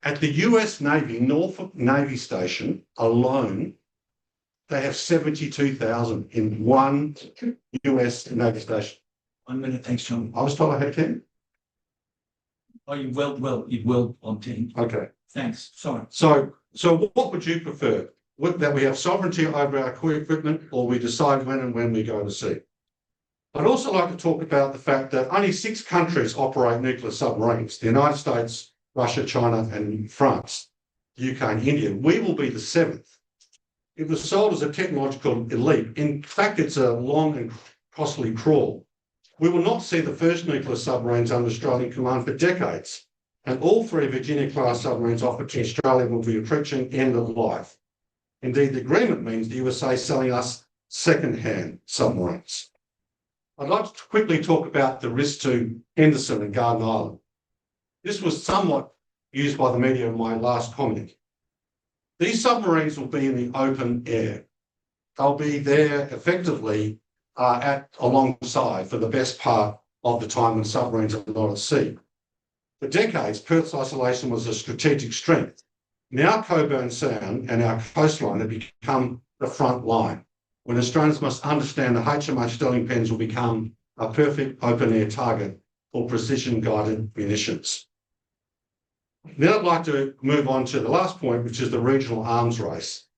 At the US Navy, Norfolk Navy Station alone, they have 72,000 in one US Navy station. 1 minute, thanks, John. I was told I had 10. Oh, you've well on 10. Okay. Thanks. Sorry. So what would you prefer? That we have sovereignty over our core equipment, or we decide when and when we go to sea? I'd also like to talk about the fact that only 6 countries operate nuclear submarines: the United States, Russia, China, and France, the UK and India. We will be the 7th. It was sold as a technological elite. In fact, it's a long and costly crawl. We will not see the first nuclear submarines under Australian command for decades, and all 3 Virginia-class submarines offered to Australia will be approaching end of life. Indeed, the agreement means the USA is selling us second-hand submarines. I'd like to quickly talk about the risk to Henderson and Garden Island. This was somewhat used by the media in my last comment. These submarines will be in the open air. They'll be there effectively alongside for the best part of the time when submarines are not at sea. For decades, Perth's isolation was a strategic strength. Now Coburn Sound and our coastline have become the front line, when Australians must understand the HMH Sterling Pens will become a perfect open-air target for precision-guided munitions. Now I'd like to move on to the last point, which is the regional arms race.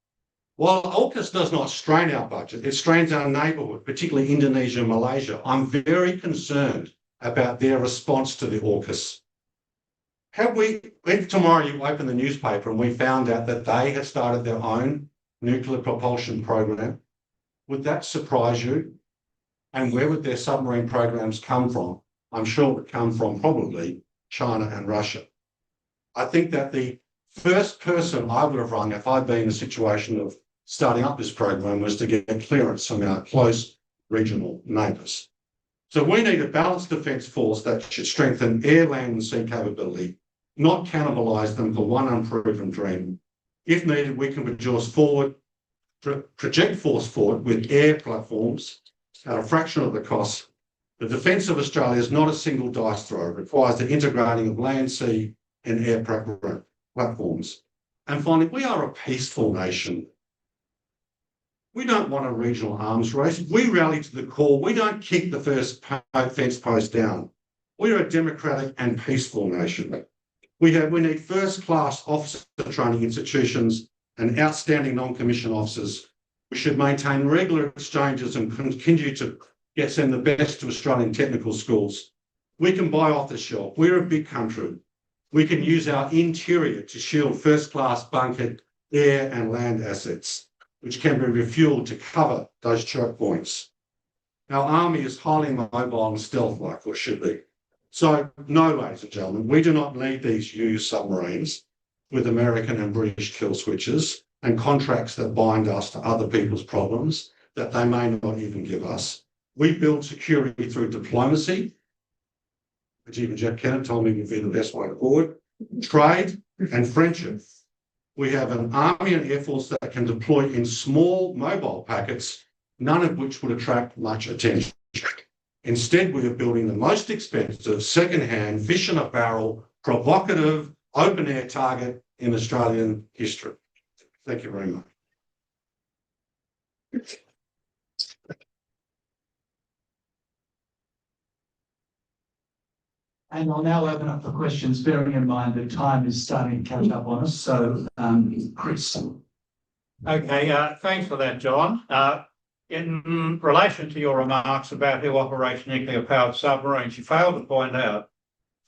While AUKUS does not strain our budget, it strains our neighbourhood, particularly Indonesia and Malaysia. I'm very concerned about their response to the AUKUS. If tomorrow you open the newspaper and we found out that they had started their own nuclear propulsion program, would that surprise you? And where would their submarine programs come from? I'm sure it would come from probably China and Russia. I think that the first person I would have rung if I'd been in a situation of starting up this program was to get clearance from our close regional neighbours. So we need a balanced defence force that should strengthen air, land and sea capability, not cannibalise them for one unproven dream. If needed, we can project force forward with air platforms at a fraction of the cost. The defence of Australia is not a single dice throw. It requires the integrating of land, sea and air platforms. And finally, we are a peaceful nation. We don't want a regional arms race. We rally to the call. We don't kick the first fence post down. We are a democratic and peaceful nation. We need first-class officer training institutions and outstanding non-commissioned officers. We should maintain regular exchanges and continue to send the best to Australian technical schools. We can buy off the shelf. We're a big country. We can use our interior to shield first-class bunkered air and land assets, which can be refuelled to cover those choke points. Our army is highly mobile and stealth-like, or should be. So, no, ladies and gentlemen, we do not need these used submarines with American and British kill switches and contracts that bind us to other people's problems that they may not even give us. We build security through diplomacy, which even Jeff Kennett told me would be the best way forward, trade and friendship. We have an army and air force that can deploy in small mobile packets, none of which would attract much attention. Instead, we are building the most expensive, second-hand, fish in a barrel, provocative, open-air target in Australian history. Thank you very much. And I'll now open up for questions, bearing in mind that time is starting to catch up on us. So, Chris. Okay, thanks for that, John. In relation to your remarks about who operates nuclear-powered submarines, you failed to point out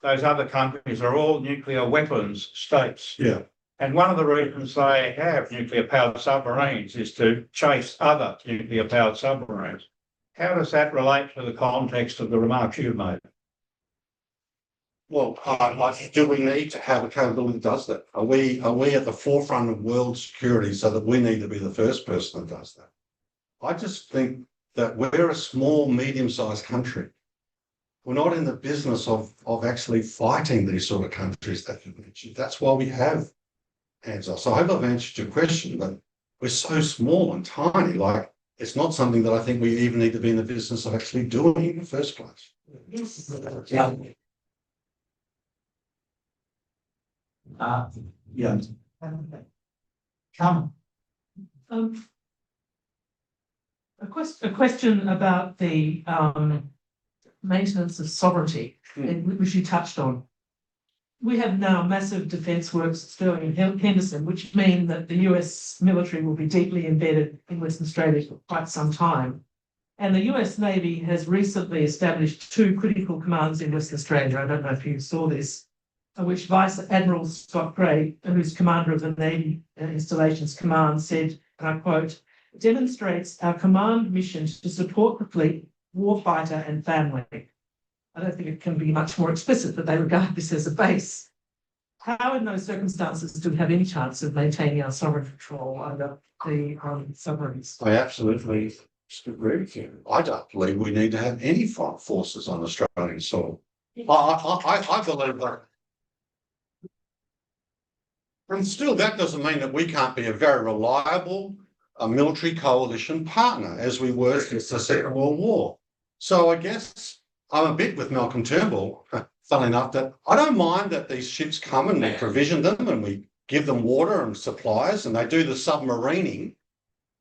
those other countries are all nuclear weapons states. Yeah. And one of the reasons they have nuclear-powered submarines is to chase other nuclear-powered submarines. How does that relate to the context of the remarks you've made? Well, do we need to have a capability that does that? Are we at the forefront of world security so that we need to be the first person that does that? I just think that we're a small, medium-sized country. We're not in the business of actually fighting these sort of countries that you mentioned. That's why we have hands off. So I hope I've answered your question, but we're so small and tiny, like it's not something that I think we even need to be in the business of actually doing in the first place. Yeah. Yeah. Carmen. A question about the maintenance of sovereignty, which you touched on. We have now massive defence works at Stirling and Henderson, which mean that the US military will be deeply embedded in Western Australia for quite some time. And the US Navy has recently established 2 critical commands in Western Australia. I don't know if you saw this, which Vice Admiral Scott Gray, who's commander of the Navy Installations Command, said, and I quote, "demonstrates our command mission to support the fleet, warfighter and family." I don't think it can be much more explicit that they regard this as a base. How in those circumstances do we have any chance of maintaining our sovereign control over the submarines? I absolutely agree with you. I don't believe we need to have any foreign forces on Australian soil. I believe that. And still, that doesn't mean that we can't be a very reliable military coalition partner, as we were since the Second World War. So I guess I'm a bit with Malcolm Turnbull, funnily enough, that I don't mind that these ships come and we provision them and we give them water and supplies and they do the submarining.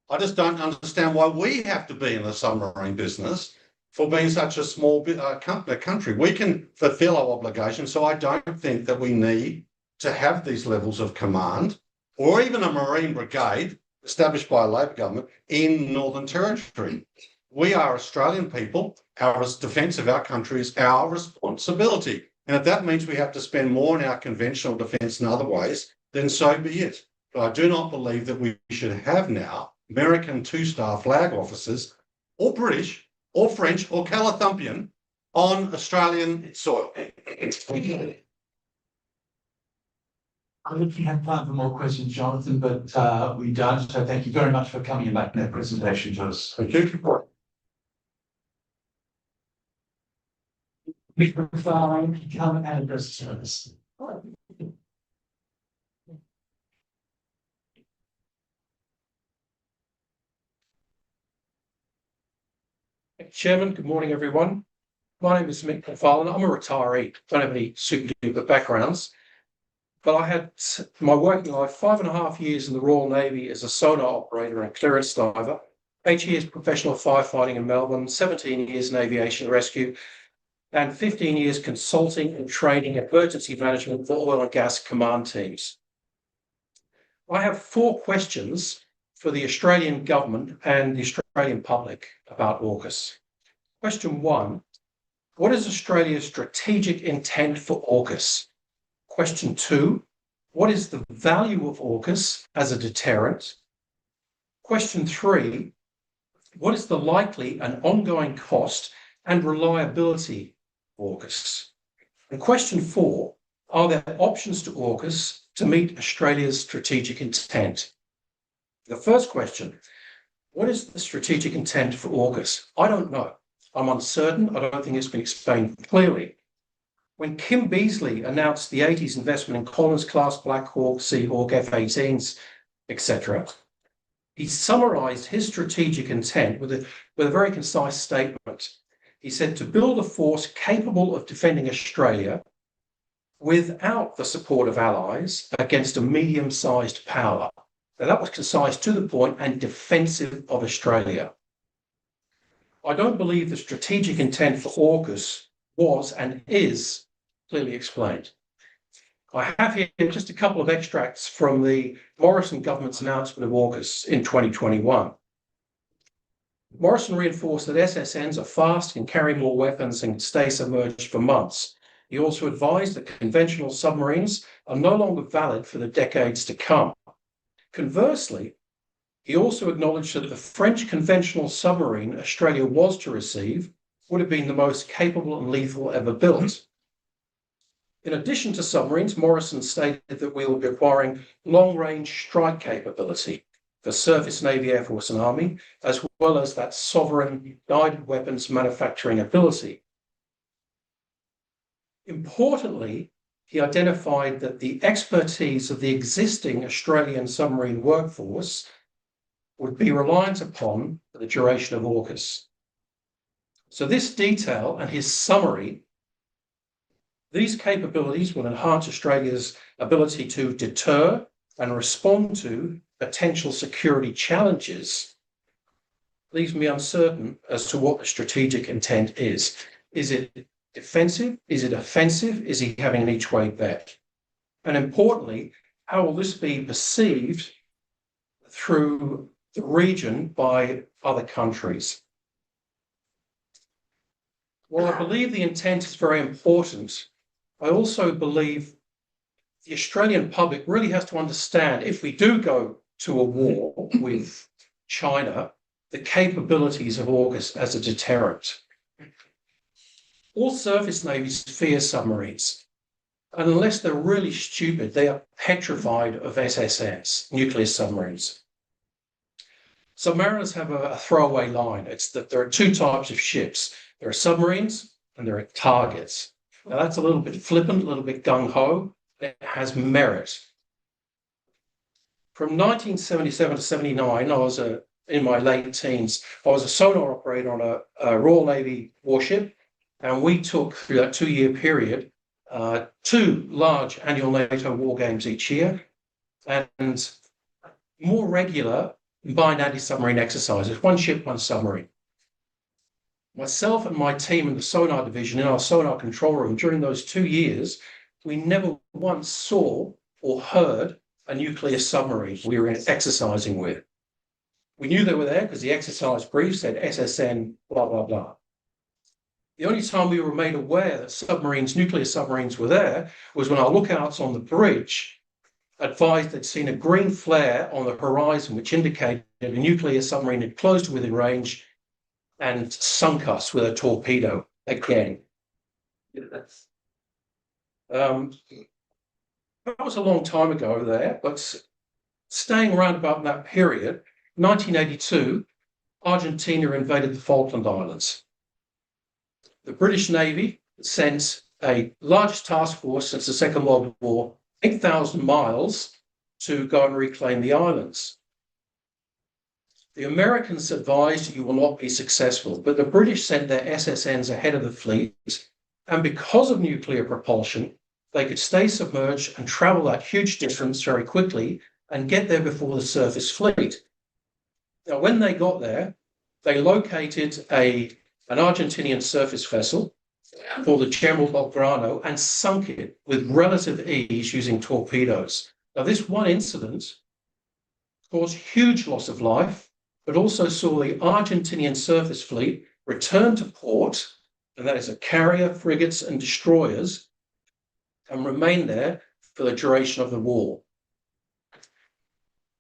I just don't understand why we have to be in the submarine business for being such a small country. We can fulfill our obligations, so I don't think that we need to have these levels of command or even a Marine brigade established by a Labor government in Northern Territory. We are Australian people. Our defence of our country is our responsibility. And if that means we have to spend more on our conventional defence in other ways, then so be it. But I do not believe that we should have now American two-star flag officers, or British, or French, or Calathumpian on Australian soil. I think we have time for more questions, Jonathan, but we don't. So thank you very much for coming and making that presentation to us. Thank you. Microphone, come and address the service. Chairman, good morning, everyone. My name is Mick McFarlane. I'm a retiree. Don't have any super duper backgrounds, but I had my working life 5.5 years in the Royal Navy as a sonar operator and clearance diver, 8 years professional firefighting in Melbourne, 17 years in aviation rescue, and 15 years consulting and training emergency management for oil and gas command teams. I have 4 questions for the Australian government and the Australian public about AUKUS. Question 1, what is Australia's strategic intent for AUKUS? Question 2, what is the value of AUKUS as a deterrent? Question 3, what is the likely and ongoing cost and reliability of AUKUS? And question 4, are there options to AUKUS to meet Australia's strategic intent? The first question, what is the strategic intent for AUKUS? I don't know. I'm uncertain. I don't think it's been explained clearly. When Kim Beazley announced the 80s investment in Collins-class Black Hawk, Seahawk, F-18s, etc., he summarised his strategic intent with a very concise statement. He said to build a force capable of defending Australia without the support of allies against a medium-sized power. Now, that was concise, to the point, and defensive of Australia. I don't believe the strategic intent for AUKUS was and is clearly explained. I have here just a couple of extracts from the Morrison government's announcement of AUKUS in 2021. Morrison reinforced that SSNs are fast, can carry more weapons, and can stay submerged for months. He also advised that conventional submarines are no longer valid for the decades to come. Conversely, he also acknowledged that the French conventional submarine Australia was to receive would have been the most capable and lethal ever built. In addition to submarines, Morrison stated that we will be acquiring long-range strike capability for Surface Navy, Air Force and Army, as well as that sovereign guided weapons manufacturing ability. Importantly, he identified that the expertise of the existing Australian submarine workforce would be reliant upon for the duration of AUKUS. So this detail and his summary, these capabilities will enhance Australia's ability to deter and respond to potential security challenges, leaves me uncertain as to what the strategic intent is. Is it defensive? Is it offensive? Is he having an each-way bet? And importantly, how will this be perceived through the region by other countries? While I believe the intent is very important, I also believe the Australian public really has to understand, if we do go to a war with China, the capabilities of AUKUS as a deterrent. All surface navies fear submarines, and unless they're really stupid, they are petrified of SSNs, nuclear submarines. Submariners have a throwaway line. It's that there are 2 types of ships. There are submarines and there are targets. Now that's a little bit flippant, a little bit gung-ho. It has merit. From 1977 to 79, I was in my late teens. I was a sonar operator on a Royal Navy warship, and we took, through that 2-year period, 2 large annual NATO war games each year, and more regular combined anti-submarine exercises, 1 ship, 1 submarine. Myself and my team in the sonar division in our sonar control room during those 2 years, we never once saw or heard a nuclear submarine we were exercising with. We knew they were there because the exercise brief said SSN, blah, blah, blah. The only time we were made aware that submarines, nuclear submarines were there was when our lookouts on the bridge advised they'd seen a green flare on the horizon, which indicated a nuclear submarine had closed within range and sunk us with a torpedo again. That was a long time ago there, but staying around about that period, 1982, Argentina invaded the Falkland Islands. The British Navy sent a large task force since the Second World War, 8,000 miles, to go and reclaim the islands. The Americans advised you will not be successful, but the British sent their SSNs ahead of the fleet, and because of nuclear propulsion, they could stay submerged and travel that huge distance very quickly and get there before the surface fleet. Now, when they got there, they located an Argentinian surface vessel called the General Belgrano and sunk it with relative ease using torpedoes. Now, this one incident caused huge loss of life, but also saw the Argentinian surface fleet return to port, and that is a carrier, frigates, and destroyers, and remain there for the duration of the war.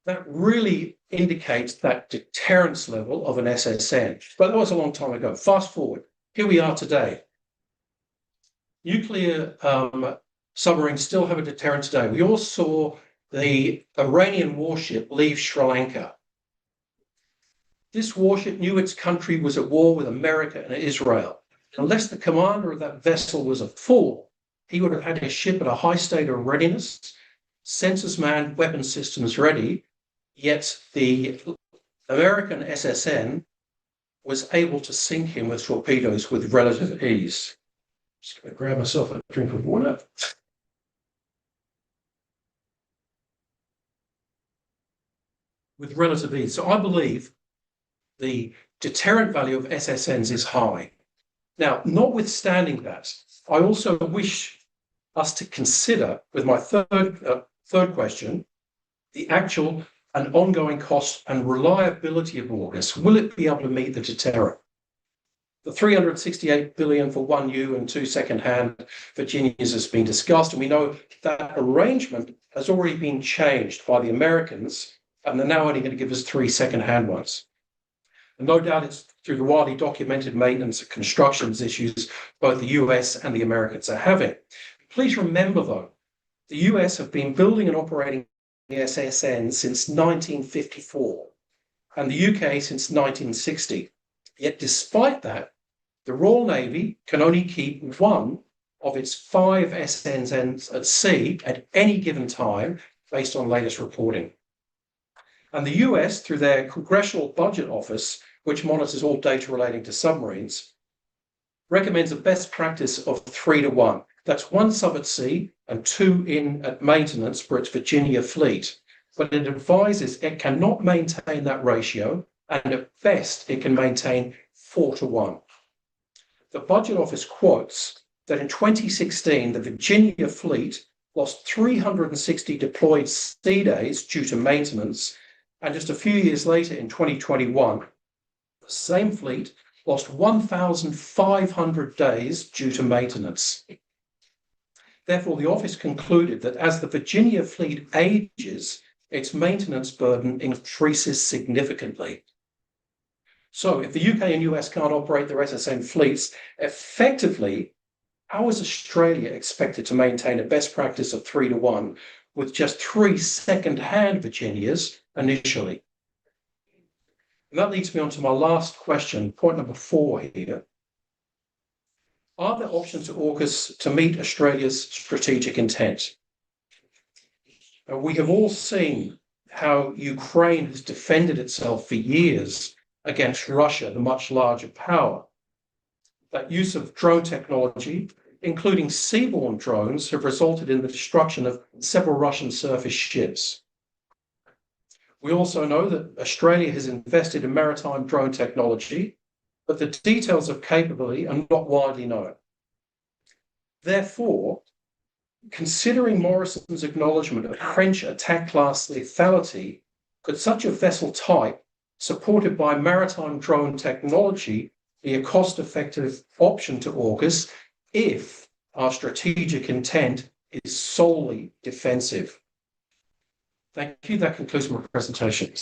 That really indicates that deterrence level of an SSN. But that was a long time ago. Fast forward, here we are today. Nuclear submarines still have a deterrent today. We all saw the Iranian warship leave Sri Lanka. This warship knew its country was at war with America and Israel. Unless the commander of that vessel was a fool, he would have had his ship at a high state of readiness, sensors manned, weapon systems ready, yet the American SSN was able to sink him with torpedoes with relative ease. Just going to grab myself a drink of water. With relative ease. So I believe the deterrent value of SSNs is high. Now, notwithstanding that, I also wish us to consider, with my third question, the actual and ongoing cost and reliability of AUKUS. Will it be able to meet the deterrent? The 368 billion for 1U and 2 second-hand Virginias has been discussed, and we know that arrangement has already been changed by the Americans, and they're now only going to give us 3 second-hand ones. And no doubt it's through the widely documented maintenance and constructions issues both the US and the Americans are having. Please remember, though, the US have been building and operating the SSN since 1954, and the UK since 1960. Yet despite that, the Royal Navy can only keep one of its 5 SSNs at sea at any given time, based on latest reporting. And the US, through their Congressional Budget Office, which monitors all data relating to submarines, recommends a best practice of 3 to 1. That's 1 sub at sea and 2 in at maintenance for its Virginia fleet. But it advises it cannot maintain that ratio, and at best it can maintain 4 to 1. The Budget Office quotes that in 2016, the Virginia fleet lost 360 deployed sea days due to maintenance, and just a few years later in 2021, the same fleet lost 1,500 days due to maintenance. Therefore, the office concluded that as the Virginia fleet ages, its maintenance burden increases significantly. So if the UK and US can't operate their SSN fleets effectively, how is Australia expected to maintain a best practice of 3 to 1 with just 3 second-hand Virginias initially? And that leads me on to my last question, point number 4 here. Are there options at AUKUS to meet Australia's strategic intent? We have all seen how Ukraine has defended itself for years against Russia, the much larger power. That use of drone technology, including seaborne drones, have resulted in the destruction of several Russian surface ships. We also know that Australia has invested in maritime drone technology, but the details of capability are not widely known. Therefore, considering Morrison's acknowledgement of French attack class lethality, could such a vessel type supported by maritime drone technology, be a cost-effective option to AUKUS if our strategic intent is solely defensive. Thank you. That concludes my presentation.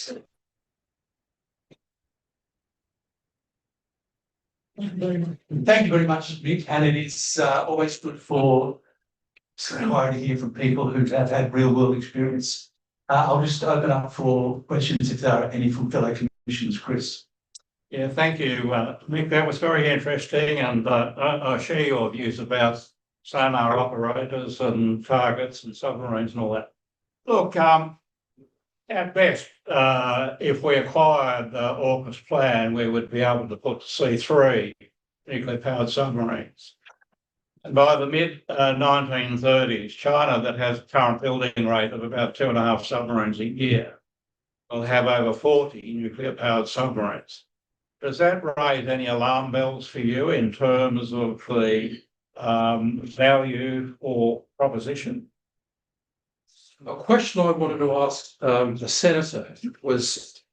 Thank you very much, Mick, and it is always good for clarity to hear from people who have had real world experience. I'll just open up for questions if there are any from fellow commissioners. Chris. Yeah, thank you, Mick. That was very interesting, and I share your views about sonar operators and targets and submarines and all that. Look, at best, if we acquired the AUKUS plan, we would be able to put C3 nuclear-powered submarines. And by the mid-1930s, China, that has a current building rate of about 2.5 submarines a year, will have over 40 nuclear-powered submarines. Does that raise any alarm bells for you in terms of the value or proposition? A question I wanted to ask the Senator was,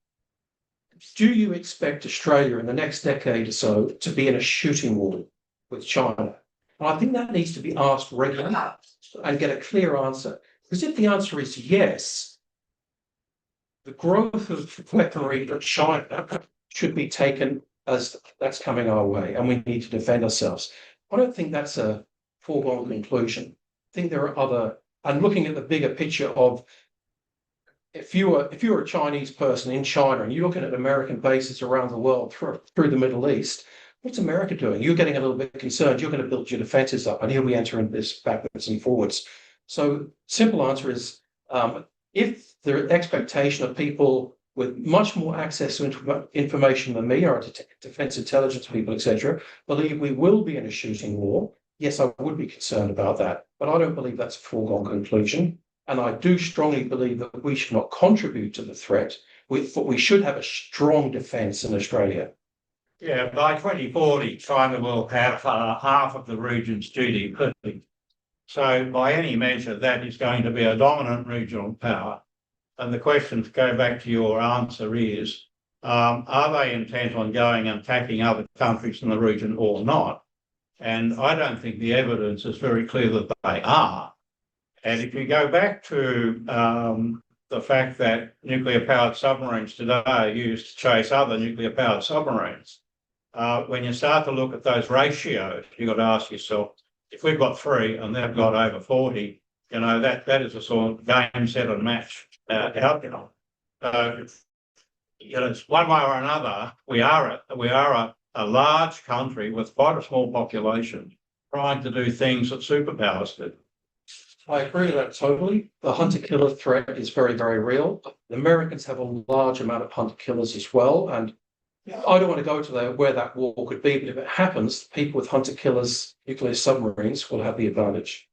do you expect Australia in the next decade or so to be in a shooting war with China? And I think that needs to be asked regularly and get a clear answer. Because if the answer is yes, the growth of weaponry in China should be taken as that's coming our way and we need to defend ourselves. I don't think that's a foregone conclusion. I think there are other, and looking at the bigger picture of if you're a Chinese person in China and you're looking at American bases around the world through the Middle East, what's America doing? You're getting a little bit concerned. You're going to build your defences up, and here we enter into this backwards and forwards. So, simple answer is, if the expectation of people with much more access to information than me, or defence intelligence people, etc., believe we will be in a shooting war, yes, I would be concerned about that. But I don't believe that's a foregone conclusion. And I do strongly believe that we should not contribute to the threat. We should have a strong defence in Australia. Yeah, by 2040, China will have half of the region's GDP. So by any measure, that is going to be a dominant regional power. And the question, to go back to your answer, is, are they intent on going and attacking other countries in the region or not? And I don't think the evidence is very clear that they are. And if you go back to the fact that nuclear-powered submarines today are used to chase other nuclear-powered submarines, when you start to look at those ratios, you've got to ask yourself, if we've got 3 and they've got over 40, you know, that is a sort of game, set and match outcome. So, you know, it's one way or another, we are a large country with quite a small population trying to do things that superpowers do. I agree with that totally. The hunter-killer threat is very, very real. The Americans have a large amount of hunter-killers as well, and I don't want to go to where that war could be, but if it happens, people with hunter-killers, nuclear submarines, will have the advantage.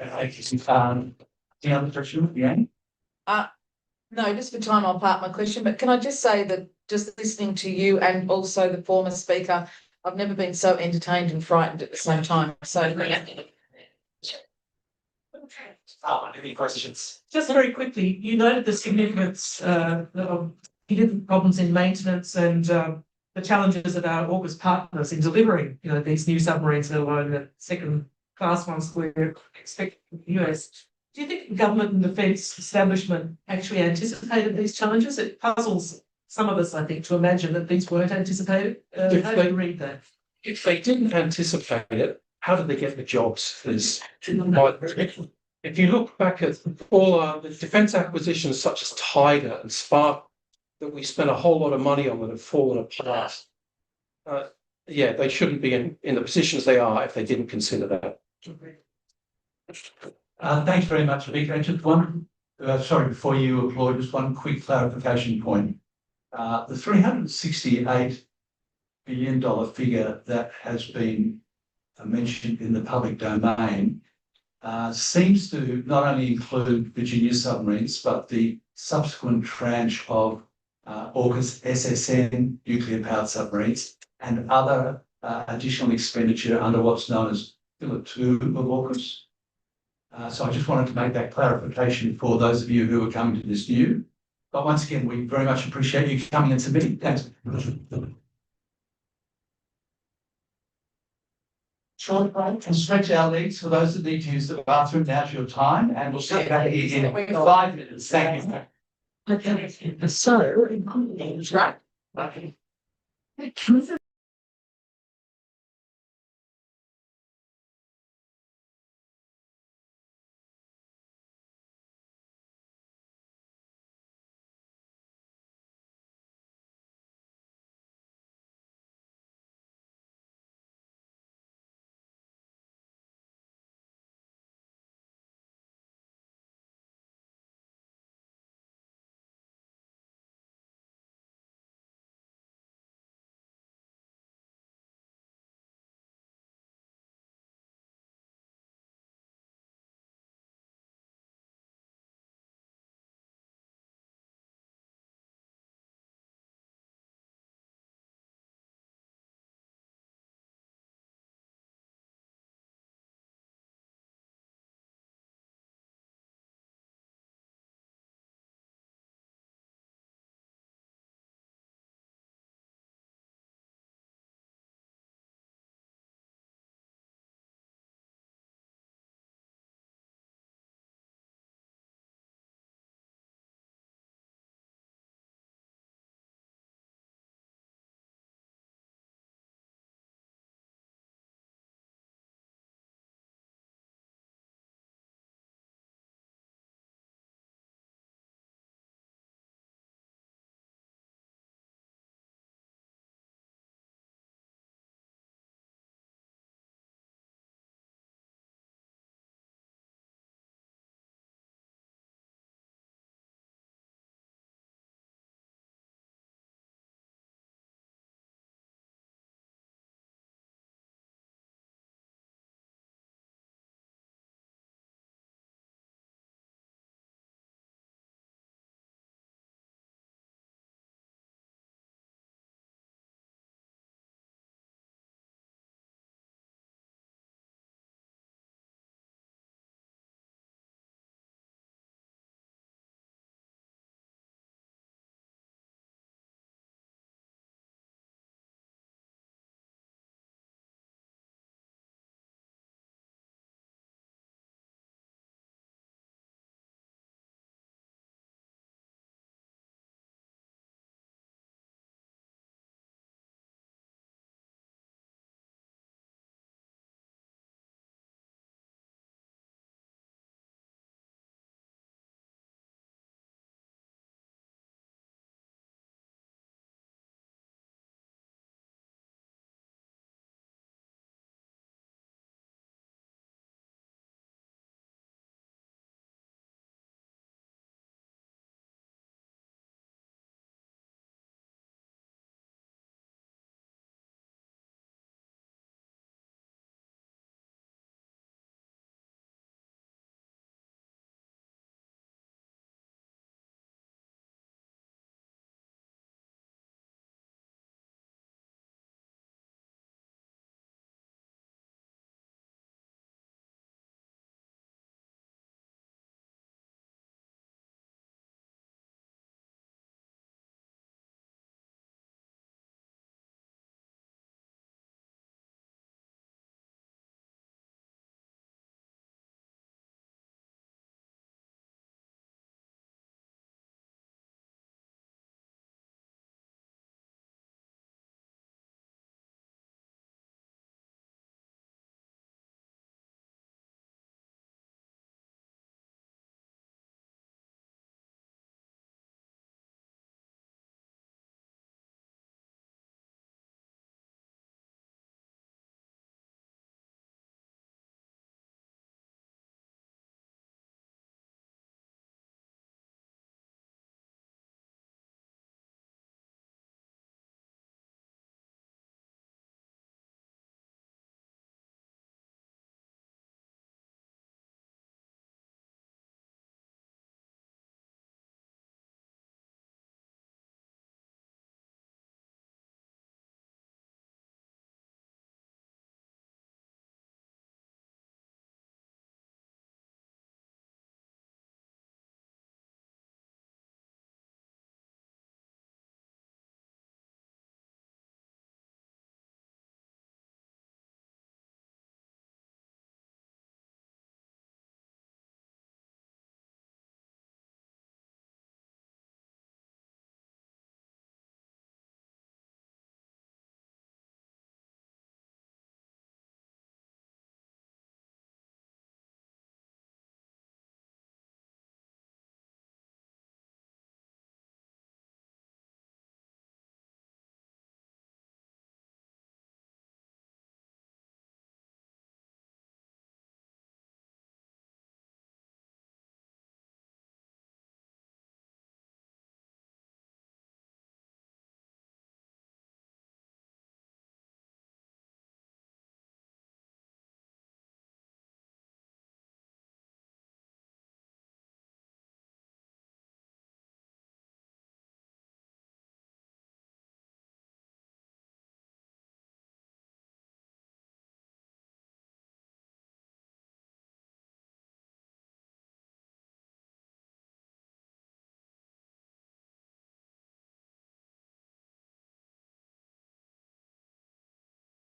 Any other question, Leanne? No, just for time, I'll park my question, but can I just say that just listening to you and also the former speaker, I've never been so entertained and frightened at the same time. So, Any questions? Just very quickly, you noted the significance of significant problems in maintenance and the challenges of our AUKUS partners in delivering, you know, these new submarines, let alone the second-class ones we're expecting from the US. Do you think the government and defence establishment actually anticipated these challenges? It puzzles some of us, I think, to imagine that these weren't anticipated. How do you read that? If they didn't anticipate it, how did they get the jobs? If you look back at all the defence acquisitions such as Tiger and Spark that we spent a whole lot of money on that have fallen apart, yeah, they shouldn't be in the positions they are if they didn't consider that. Thanks very much, Vic. Just one, sorry, before you applaud, just one quick clarification point. The $368 billion figure that has been mentioned in the public domain seems to not only include Virginia submarines, but the subsequent tranche of AUKUS SSN nuclear-powered submarines and other additional expenditure under what's known as Pillar 2 of AUKUS. So I just wanted to make that clarification for those of you who are coming to this new. But once again, we very much appreciate you coming and submitting. Thanks. Short break and stretch our legs for those that need to use the bathroom. Now's your time, and we'll see you back here in 5 minutes. Thank you. Okay, so, right. Okay.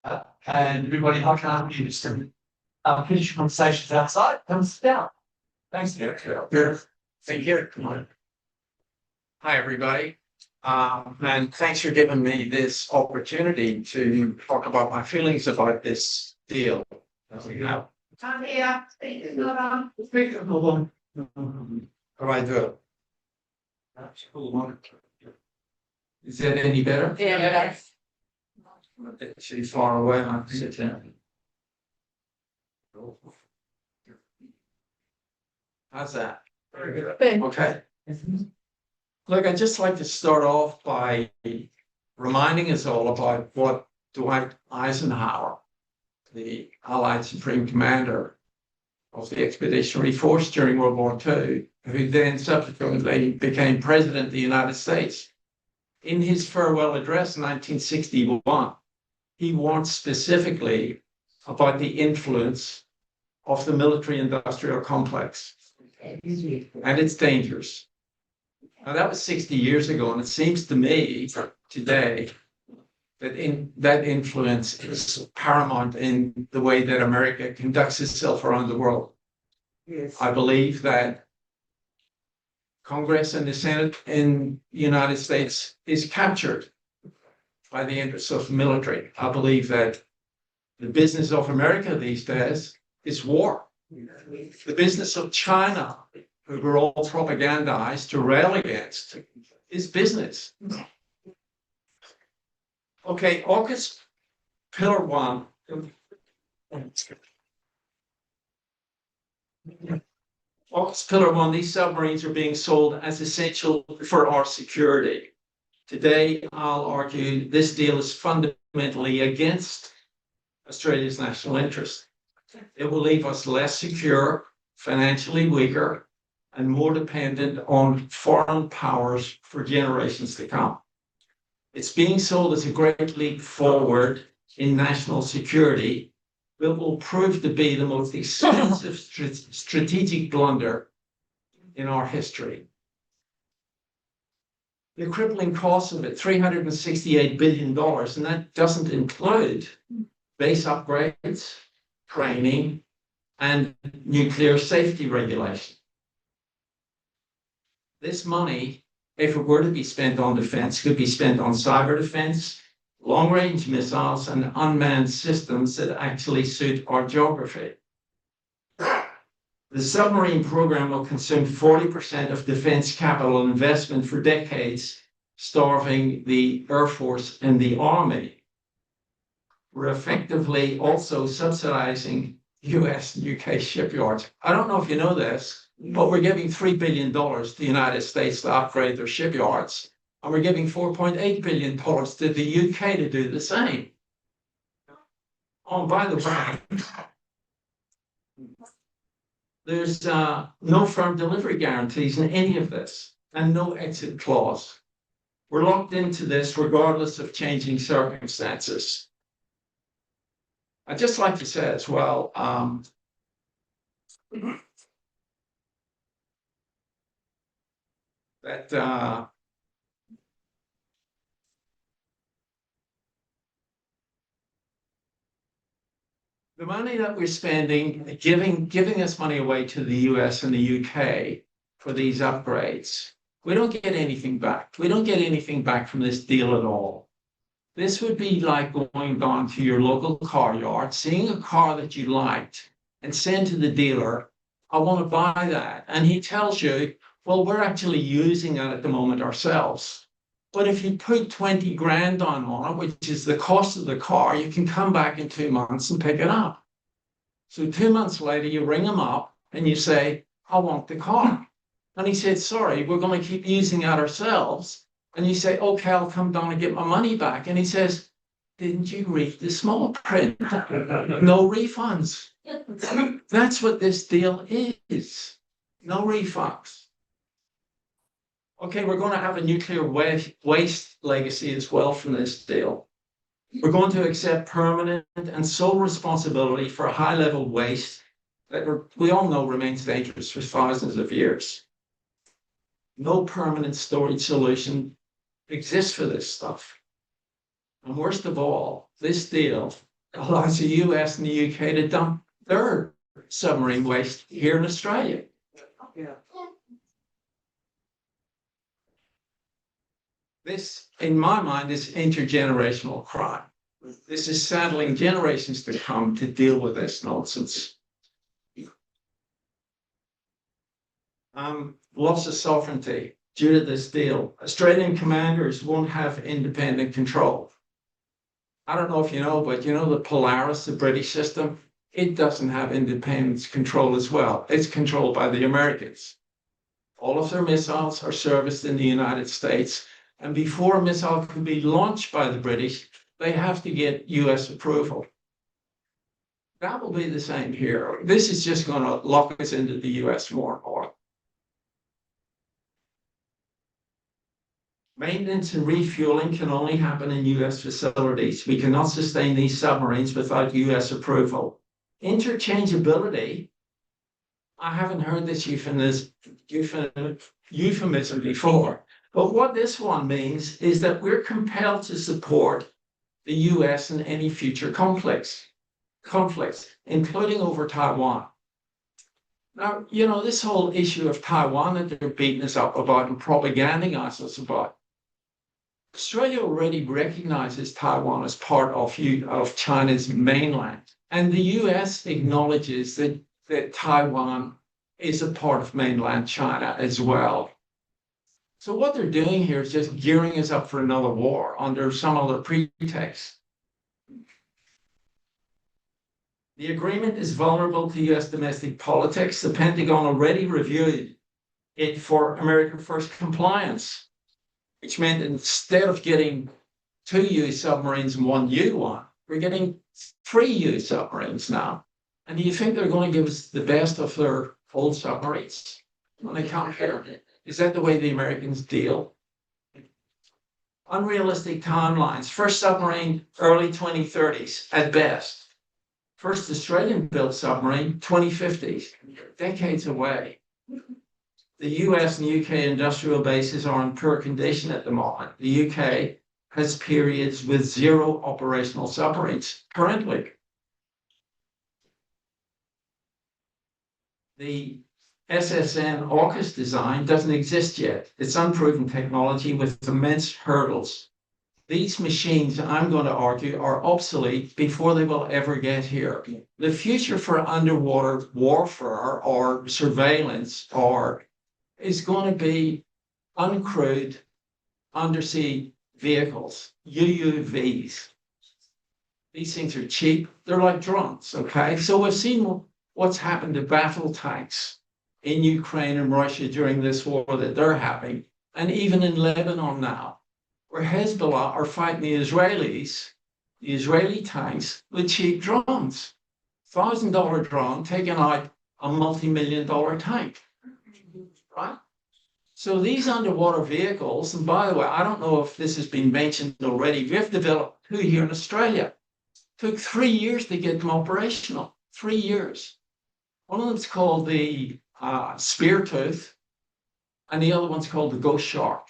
And everybody, I can't use them. Finish your conversations outside, come sit down. Thanks, Garrett. Thank you. Hi, everybody. And thanks for giving me this opportunity to talk about my feelings about this deal. How do I do it? Is that any better? Yeah. She's far away. I have to sit down. How's that? Very good. Okay. Look, I'd just like to start off by reminding us all about what Dwight Eisenhower, the Allied Supreme Commander of the Expeditionary Force during World War II, who then subsequently became President of the United States. In his farewell address in 1961, he warned specifically about the influence of the military-industrial complex and its dangers. Now, that was 60 years ago, and it seems to me today that that influence is paramount in the way that America conducts itself around the world. Yes. I believe that Congress and the Senate in the United States is captured by the interests of the military. I believe that the business of America these days is war. The business of China, who we're all propagandized to rail against, is business. Okay, AUKUS Pillar 1. AUKUS Pillar 1, these submarines are being sold as essential for our security. Today, I'll argue this deal is fundamentally against Australia's national interest. It will leave us less secure, financially weaker, and more dependent on foreign powers for generations to come. It's being sold as a great leap forward in national security, but will prove to be the most expensive strategic blunder in our history. The crippling cost of it, $368 billion, and that doesn't include base upgrades, training, and nuclear safety regulation. This money, if it were to be spent on defense, could be spent on cyber defense, long-range missiles, and unmanned systems that actually suit our geography. The submarine program will consume 40% of defense capital investment for decades, starving the Air Force and the Army. We're effectively also subsidizing US and UK shipyards. I don't know if you know this, but we're giving $3 billion to the United States to upgrade their shipyards, and we're giving $4.8 billion to the UK to do the same. Oh, by the way, there's no firm delivery guarantees in any of this, and no exit clause. We're locked into this regardless of changing circumstances. I'd just like to say as well, that the money that we're spending, giving this money away to the US and the UK for these upgrades, we don't get anything back. We don't get anything back from this deal at all. This would be like going down to your local car yard, seeing a car that you liked, and saying to the dealer, I want to buy that. And he tells you, well, we're actually using it at the moment ourselves. But if you put 20 grand on it, which is the cost of the car, you can come back in 2 months and pick it up. So 2 months later, you ring him up and you say, I want the car. And he said, sorry, we're going to keep using it ourselves. And you say, okay, I'll come down and get my money back. And he says, didn't you read the small print? No refunds. That's what this deal is. No refunds. Okay, we're going to have a nuclear waste legacy as well from this deal. We're going to accept permanent and sole responsibility for high-level waste that we all know remains dangerous for thousands of years. No permanent storage solution exists for this stuff. And worst of all, this deal allows the US and the UK to dump their submarine waste here in Australia. This, in my mind, is intergenerational crime. This is saddling generations to come to deal with this nonsense. Loss of sovereignty due to this deal. Australian commanders won't have independent control. I don't know if you know, but you know the Polaris, the British system, it doesn't have independent control as well. It's controlled by the Americans. All of their missiles are serviced in the United States. And before a missile can be launched by the British, they have to get US approval. That will be the same here. This is just going to lock us into the US more and more. Maintenance and refueling can only happen in US facilities. We cannot sustain these submarines without US approval. Interchangeability, I haven't heard this euphemism before, but what this one means is that we're compelled to support the US in any future conflicts, including over Taiwan. Now, you know, this whole issue of Taiwan that they're beating us up about and propagandizing us about, Australia already recognizes Taiwan as part of China's mainland. And the US acknowledges that Taiwan is a part of mainland China as well. So what they're doing here is just gearing us up for another war under some other pretext. The agreement is vulnerable to US domestic politics. The Pentagon already reviewed it for American First compliance, which meant instead of getting 2 U submarines and 1 U one, we're getting 3 U submarines now. And do you think they're going to give us the best of their old submarines when they come here? Is that the way the Americans deal? Unrealistic timelines. First submarine, early 2030s at best. First Australian-built submarine, 2050s, decades away. The US and UK industrial bases are in poor condition at the moment. The UK has periods with 0 operational submarines currently. The SSN AUKUS design doesn't exist yet. It's unproven technology with immense hurdles. These machines, I'm going to argue, are obsolete before they will ever get here. The future for underwater warfare or surveillance is going to be uncrewed undersea vehicles, UUVs. These things are cheap. They're like drones, okay? So we've seen what's happened to battle tanks in Ukraine and Russia during this war that they're having, and even in Lebanon now, where Hezbollah are fighting the Israeli tanks with cheap drones. $1,000 drone taking out a multi-million-dollar tank, right? So these underwater vehicles, and by the way, I don't know if this has been mentioned already, we've developed 2 here in Australia. Took 3 years to get them operational, 3 years. One of them's called the Spear Tooth, and the other one's called the Ghost Shark.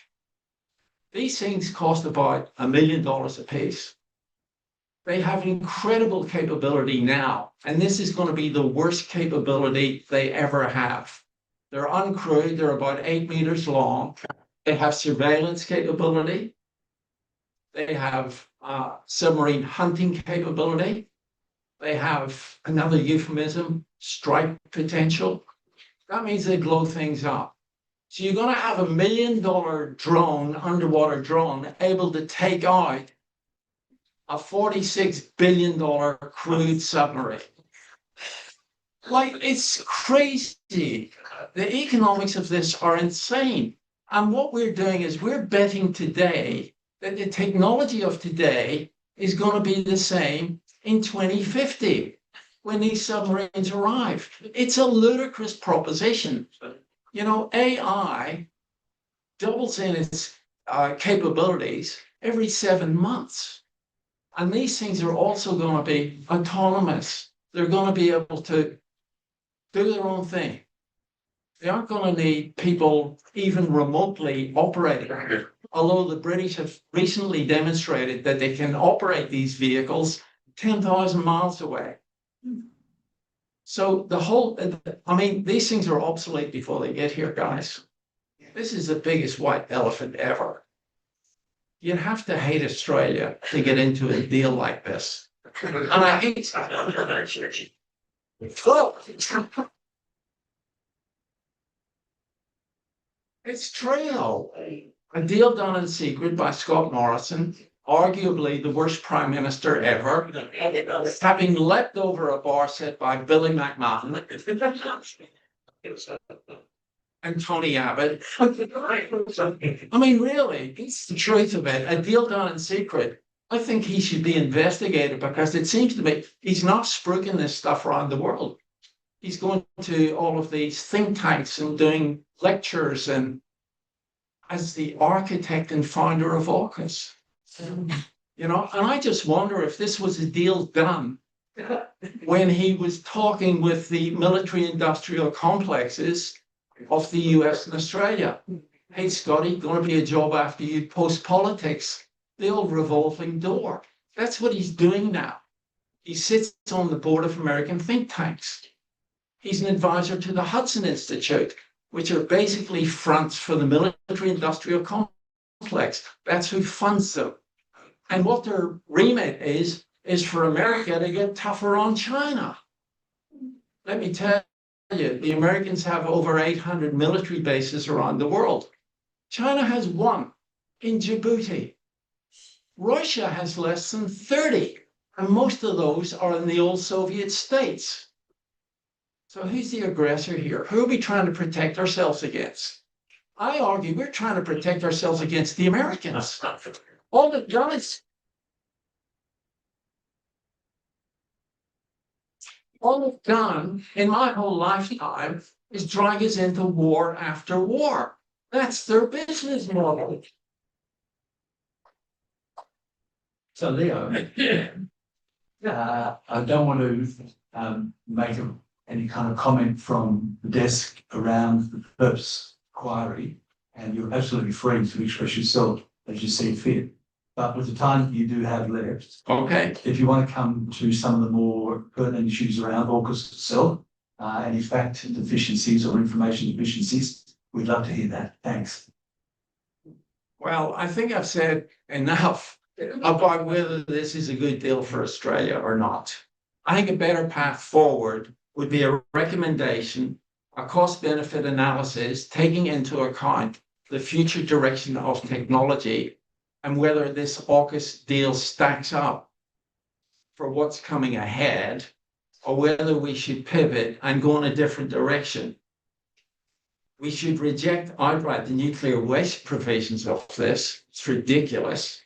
These things cost about $1 million a piece. They have incredible capability now, and this is going to be the worst capability they ever have. They're uncrewed, they're about 8 meters long. They have surveillance capability. They have submarine hunting capability. They have another euphemism, strike potential. That means they blow things up. So you're going to have $1 million drone, underwater drone, able to take out a $46 billion crewed submarine. Like, it's crazy. The economics of this are insane. And what we're doing is we're betting today that the technology of today is going to be the same in 2050 when these submarines arrive. It's a ludicrous proposition. You know, AI doubles in its capabilities every 7 months. And these things are also going to be autonomous. They're going to be able to do their own thing. They aren't going to need people even remotely operating. Although the British have recently demonstrated that they can operate these vehicles 10,000 miles away. So the whole, I mean, these things are obsolete before they get here, guys. This is the biggest white elephant ever. You'd have to hate Australia to get into a deal like this. And I hate it's true. A deal done in secret by Scott Morrison, arguably the worst prime minister ever, having leapt over a bar set by Billy McMahon and Tony Abbott. I mean, really, it's the truth of it. A deal done in secret. I think he should be investigated because it seems to me he's not spruiking this stuff around the world. He's going to all of these think tanks and doing lectures and as the architect and founder of AUKUS. You know, and I just wonder if this was a deal done when he was talking with the military industrial complexes of the US and Australia. Hey, Scotty, going to be a job after you post politics, the old revolving door. That's what he's doing now. He sits on the board of American think tanks. He's an advisor to the Hudson Institute, which are basically fronts for the military industrial complex. That's who funds them. And what their remit is for America to get tougher on China. Let me tell you, the Americans have over 800 military bases around the world. China has one in Djibouti. Russia has less than 30, and most of those are in the old Soviet states. So who's the aggressor here? Who are we trying to protect ourselves against? I argue we're trying to protect ourselves against the Americans. All they've done in my whole lifetime is drag us into war after war. That's their business model. So Leo, I don't want to make any kind of comment from the desk around the purpose inquiry, and you're absolutely free to express yourself as you see fit. But with the time you do have left, Okay. if you want to come to some of the more pertinent issues around AUKUS itself, and in fact deficiencies or information deficiencies, we'd love to hear that. Thanks. Well, I think I've said enough about whether this is a good deal for Australia or not. I think a better path forward would be a recommendation, a cost-benefit analysis, taking into account the future direction of technology and whether this AUKUS deal stacks up for what's coming ahead, or whether we should pivot and go in a different direction. We should reject outright the nuclear waste provisions of this. It's ridiculous.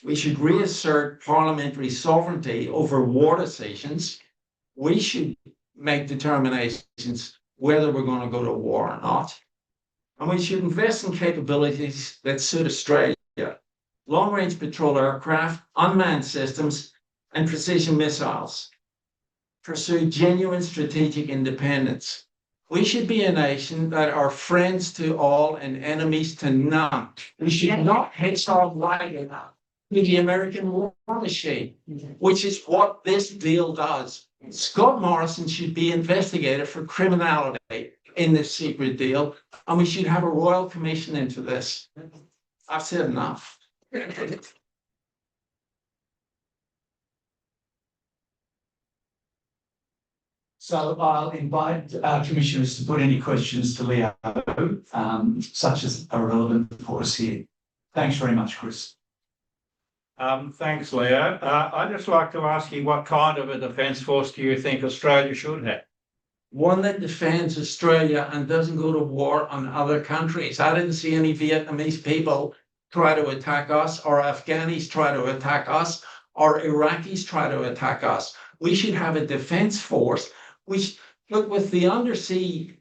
We should reassert parliamentary sovereignty over war decisions. We should make determinations whether we're going to go to war or not. And we should invest in capabilities that suit Australia. Long-range patrol aircraft, unmanned systems, and precision missiles. Pursue genuine strategic independence. We should be a nation that are friends to all and enemies to none. We should not hitch our wagon to the American war machine, which is what this deal does. Scott Morrison should be investigated for criminality in this secret deal, and we should have a royal commission into this. I've said enough. So I'll invite our commissioners to put any questions to Leo, such as are relevant for us here. Thanks very much, Chris. Thanks, Leo. I'd just like to ask you, what kind of a defence force do you think Australia should have? One that defends Australia and doesn't go to war on other countries. I didn't see any Vietnamese people try to attack us, or Afghanis try to attack us, or Iraqis try to attack us. We should have a defence force which, look, with the undersea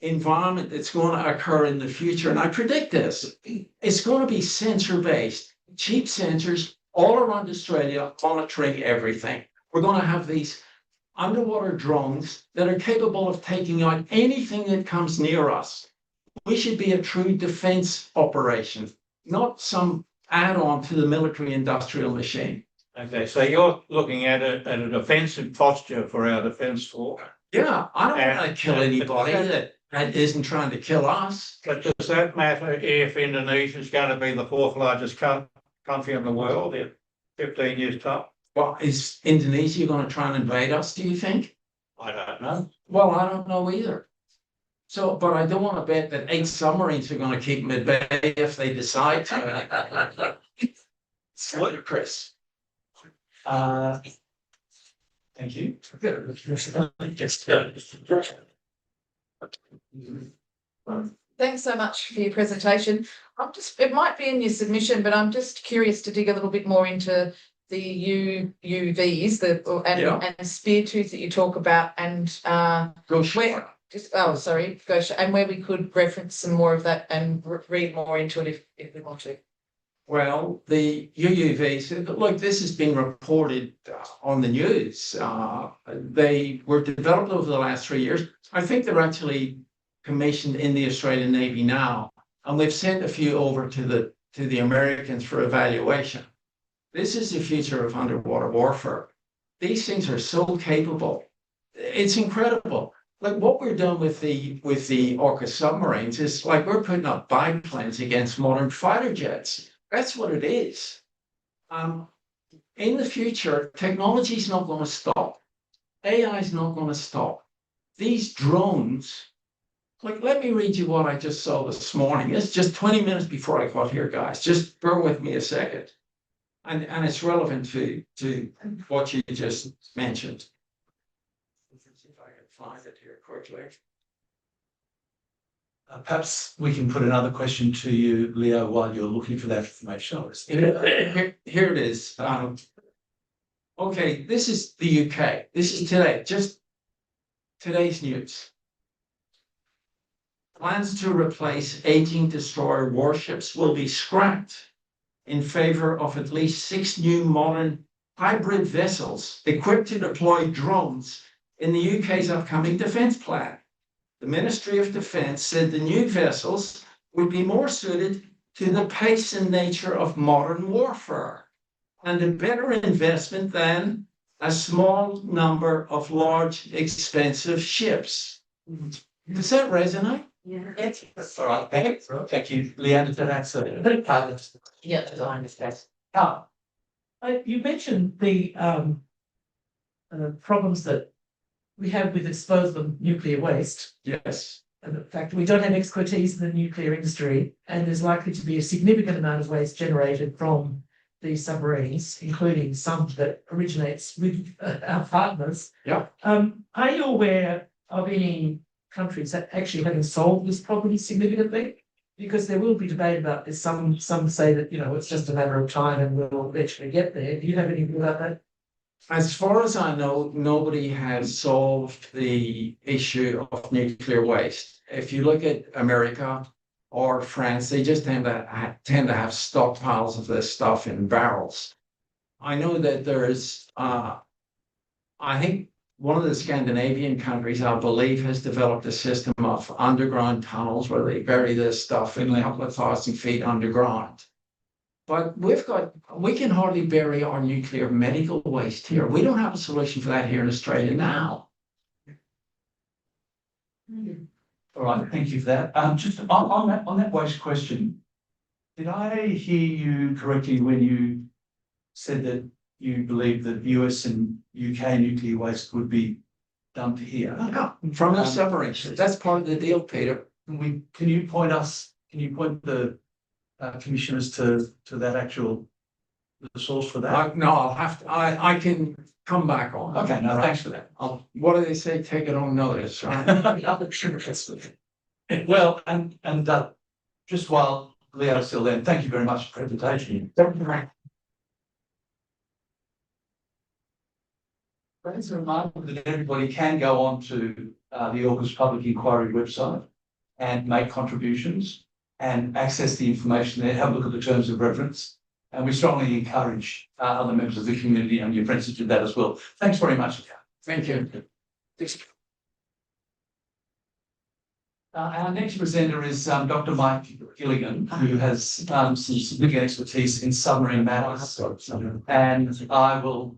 environment that's going to occur in the future, and I predict this, it's going to be sensor-based, cheap sensors all around Australia monitoring everything. We're going to have these underwater drones that are capable of taking out anything that comes near us. We should be a true defence operation, not some add-on to the military industrial machine. Okay, so you're looking at a defensive posture for our defence force. Yeah, I don't want to kill anybody that isn't trying to kill us. But does that matter if Indonesia is going to be the fourth largest country in the world in 15 years' time? Well, is Indonesia going to try and invade us, do you think? I don't know. Well, I don't know either. So, but I don't want to bet that 8 submarines are going to keep them at bay if they decide to. It's ludicrous. Thank you. Thanks so much for your presentation. It might be in your submission, but I'm just curious to dig a little bit more into the UUVs, and spear tooth that you talk about, and Go where, and where we could reference some more of that and read more into it if we want to. Well, the UUVs, look, this has been reported on the news. They were developed over the last 3 years. I think they're actually commissioned in the Australian Navy now, and we've sent a few over to the Americans for evaluation. This is the future of underwater warfare. These things are so capable. It's incredible. Like what we're doing with the AUKUS submarines is like we're putting up biplanes against modern fighter jets. That's what it is. In the future, technology is not going to stop. AI is not going to stop. These drones, like, let me read you what I just saw this morning. It's just 20 minutes before I got here, guys. Just bear with me a second. And it's relevant to what you just mentioned. Let's see if I can find it here quickly. Perhaps we can put another question to you, Leo, while you're looking for that information. Here it is. Okay, this is the UK. This is today, just today's news. Plans to replace aging destroyer warships will be scrapped in favor of at least 6 new modern hybrid vessels equipped to deploy drones in the UK's upcoming defence plan. The Ministry of Defence said the new vessels would be more suited to the pace and nature of modern warfare and a better investment than a small number of large, expensive ships. Does that resonate? Yeah. All right, thank you. Leanne, did that answer? Yeah, I understand. You mentioned the problems that we have with disposal of nuclear waste. Yes. And the fact that we don't have expertise in the nuclear industry, and there's likely to be a significant amount of waste generated from these submarines, including some that originates with our partners. Yeah. Are you aware of any countries that actually haven't solved this problem significantly? Because there will be debate about this. Some say that, it's just a matter of time and we'll eventually get there. Do you have any view about that? As far as I know, nobody has solved the issue of nuclear waste. If you look at America or France, they just tend to have stockpiles of this stuff in barrels. I know that there's, I think one of the Scandinavian countries, I believe, has developed a system of underground tunnels where they bury this stuff in a couple of 1,000 feet underground. But we can hardly bury our nuclear medical waste here. We don't have a solution for that here in Australia now. All right, thank you for that. Just on that waste question, did I hear you correctly when you said that you believe that US and UK nuclear waste would be dumped here? Yeah, from the submarines. That's part of the deal, Peter. Can you point the commissioners to that actual source for that? No, I'll have to. I can come back on. Okay, no, thanks for that. What do they say? Take it on notice, right? Well, and just while Leo's still there, thank you very much for the presentation. It's a reminder that everybody can go on to the AUKUS public inquiry website and make contributions and access the information there, have a look at the terms of reference. And we strongly encourage other members of the community and your friends to do that as well. Thanks very much. Thank you. Our next presenter is Dr. Mike Gilligan, who has some significant expertise in submarine matters. And I will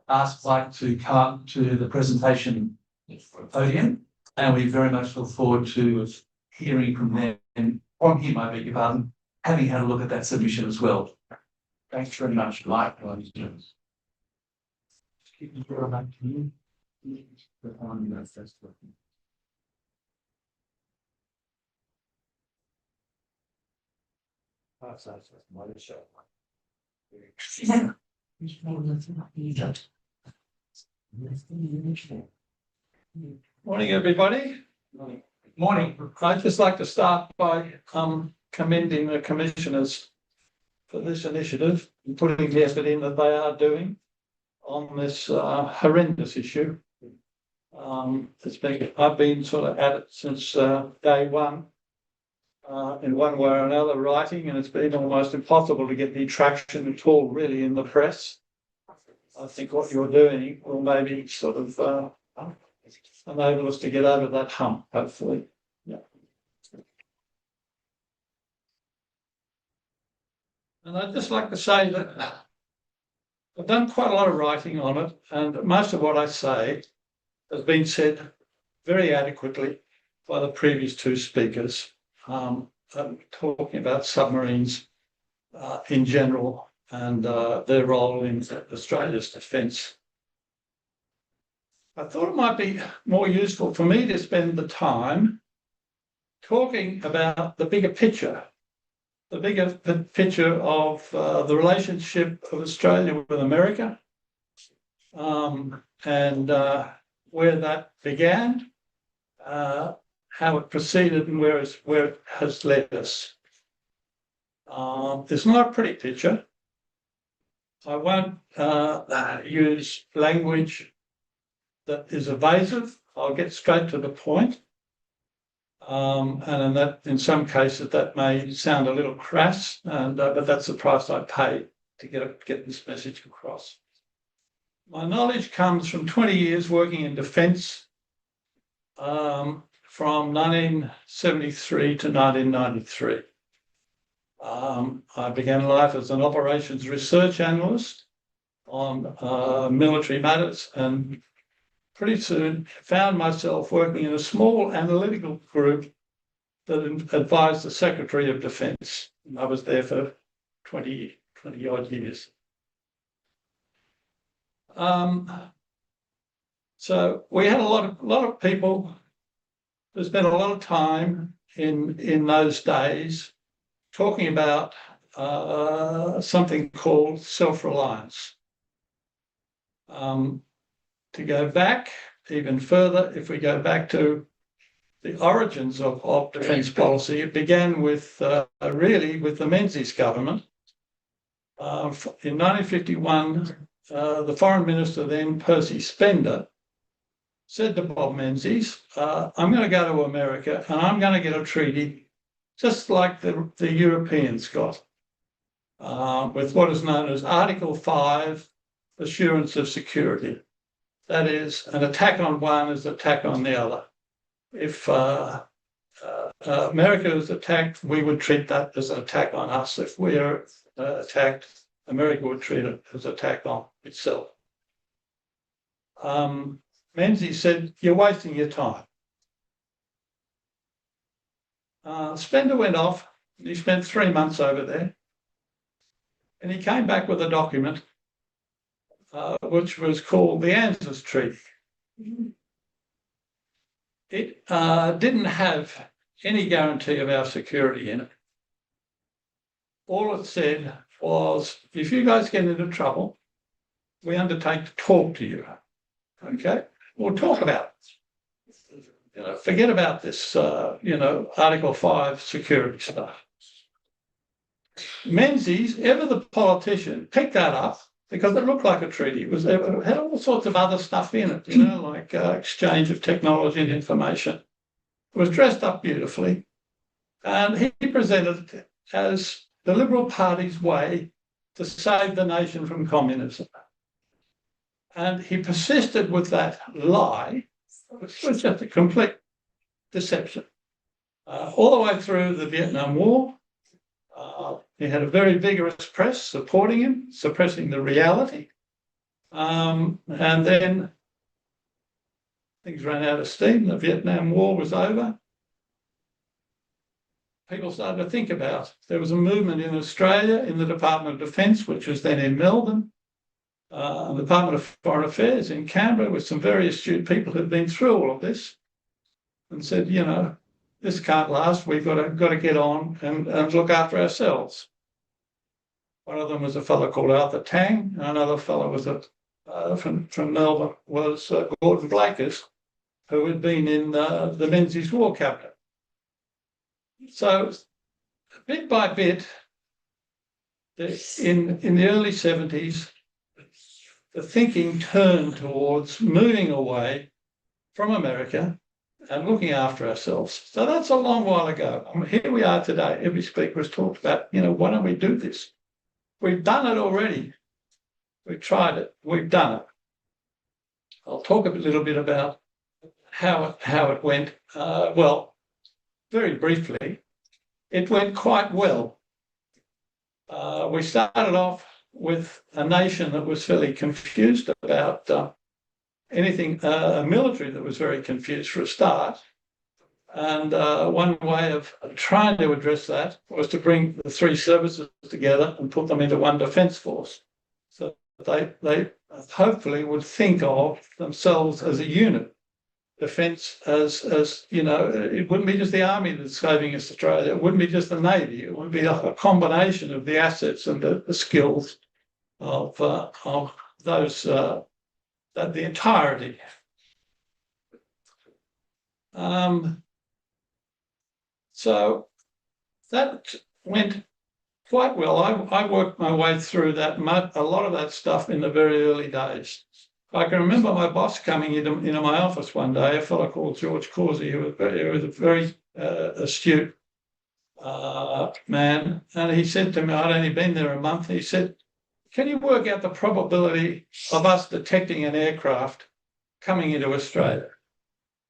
ask Mike to come up to the presentation podium, and we very much look forward to hearing from him, I beg your pardon, having had a look at that submission as well. Thanks very much, Mike. Morning, everybody. Morning. I'd just like to start by commending the commissioners for this initiative and putting the effort in that they are doing on this horrendous issue. I've been sort of at it since day one, in one way or another, writing, and it's been almost impossible to get any traction at all, really, in the press. I think what you're doing will maybe sort of enable us to get over that hump, hopefully. Yeah. And I'd just like to say that I've done quite a lot of writing on it, and most of what I say has been said very adequately by the previous two speakers, talking about submarines in general and their role in Australia's defence. I thought it might be more useful for me to spend the time talking about the bigger picture of the relationship of Australia with America, and where that began, how it proceeded, and where it has led us. It's not a pretty picture. I won't use language that is evasive. I'll get straight to the point. And in some cases that may sound a little crass, but that's the price I pay to get this message across. My knowledge comes from 20 years working in defence, from 1973 to 1993. I began life as an operations research analyst on military matters, and pretty soon found myself working in a small analytical group that advised the Secretary of Defence. I was there for 20 odd years. So we had a lot of people who spent a lot of time in those days talking about something called self-reliance. To go back even further, if we go back to the origins of defence policy, it began with really with the Menzies government. In 1951, the Foreign Minister then, Percy Spender, said to Bob Menzies, I'm going to go to America and I'm going to get a treaty just like the Europeans got, with what is known as Article 5, Assurance of Security. That is, an attack on one is an attack on the other. If America is attacked, we would treat that as an attack on us. If we are attacked, America would treat it as an attack on itself. Menzies said, you're wasting your time. Spender went off. He spent 3 months over there. And he came back with a document which was called the ANZUS Treaty. It didn't have any guarantee of our security in it. All it said was, if you guys get into trouble, we undertake to talk to you. Okay? We'll talk about it. Forget about this, Article 5 security stuff. Menzies, ever the politician, picked that up because it looked like a treaty. It had all sorts of other stuff in it, like exchange of technology and information. It was dressed up beautifully. And he presented it as the Liberal Party's way to save the nation from communism. And he persisted with that lie, which was just a complete deception. all the way through the Vietnam War. He had a very vigorous press supporting him, suppressing the reality. And then things ran out of steam. The Vietnam War was over. People started to think about. There was a movement in Australia in the Department of Defence, which was then in Melbourne, the Department of Foreign Affairs in Canberra, with some very astute people who'd been through all of this, and said, you know, this can't last. We've got to get on and look after ourselves. One of them was a fellow called Arthur Tang, and another fellow was from Melbourne was Gordon Blakers, who had been in the Menzies War Cabinet. So, bit by bit, in the early 70s, the thinking turned towards moving away from America and looking after ourselves. So that's a long while ago. I mean, here we are today. Every speaker has talked about, you know, why don't we do this? We've done it already. We've tried it. We've done it. I'll talk a little bit about how it went. Well, very briefly, it went quite well. We started off with a nation that was fairly confused about anything, a military that was very confused for a start. And one way of trying to address that was to bring the three services together and put them into one defence force. So they hopefully would think of themselves as a unit. Defence as you know, it wouldn't be just the army that's saving us Australia. It wouldn't be just the navy. It would be a combination of the assets and the skills of those the entirety. So that went quite well. I worked my way through that, a lot of that stuff in the very early days. I can remember my boss coming into my office one day, a fellow called George Causey, who was a very astute man. And he said to me, I'd only been there a month, he said, can you work out the probability of us detecting an aircraft coming into Australia?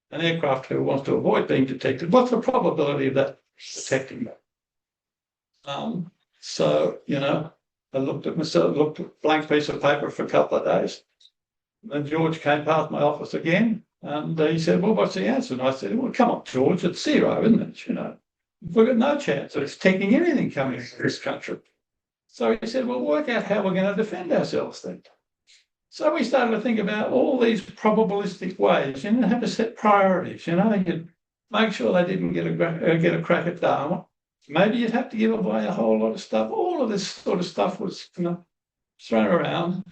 An aircraft who wants to avoid being detected. What's the probability of that detecting them? So, you know, I looked at myself, looked at a blank piece of paper for a couple of days. Then George came past my office again and he said, well, what's the answer? And I said, well, come on, George, it's zero, isn't it? You know, we've got no chance of detecting anything coming into this country. So he said, well, work out how we're going to defend ourselves then. So we started to think about all these probabilistic ways. You know, have to set priorities. You know, you'd make sure they didn't get a crack at Darwin. Maybe you'd have to give away a whole lot of stuff. All of this sort of stuff was, you know, thrown around.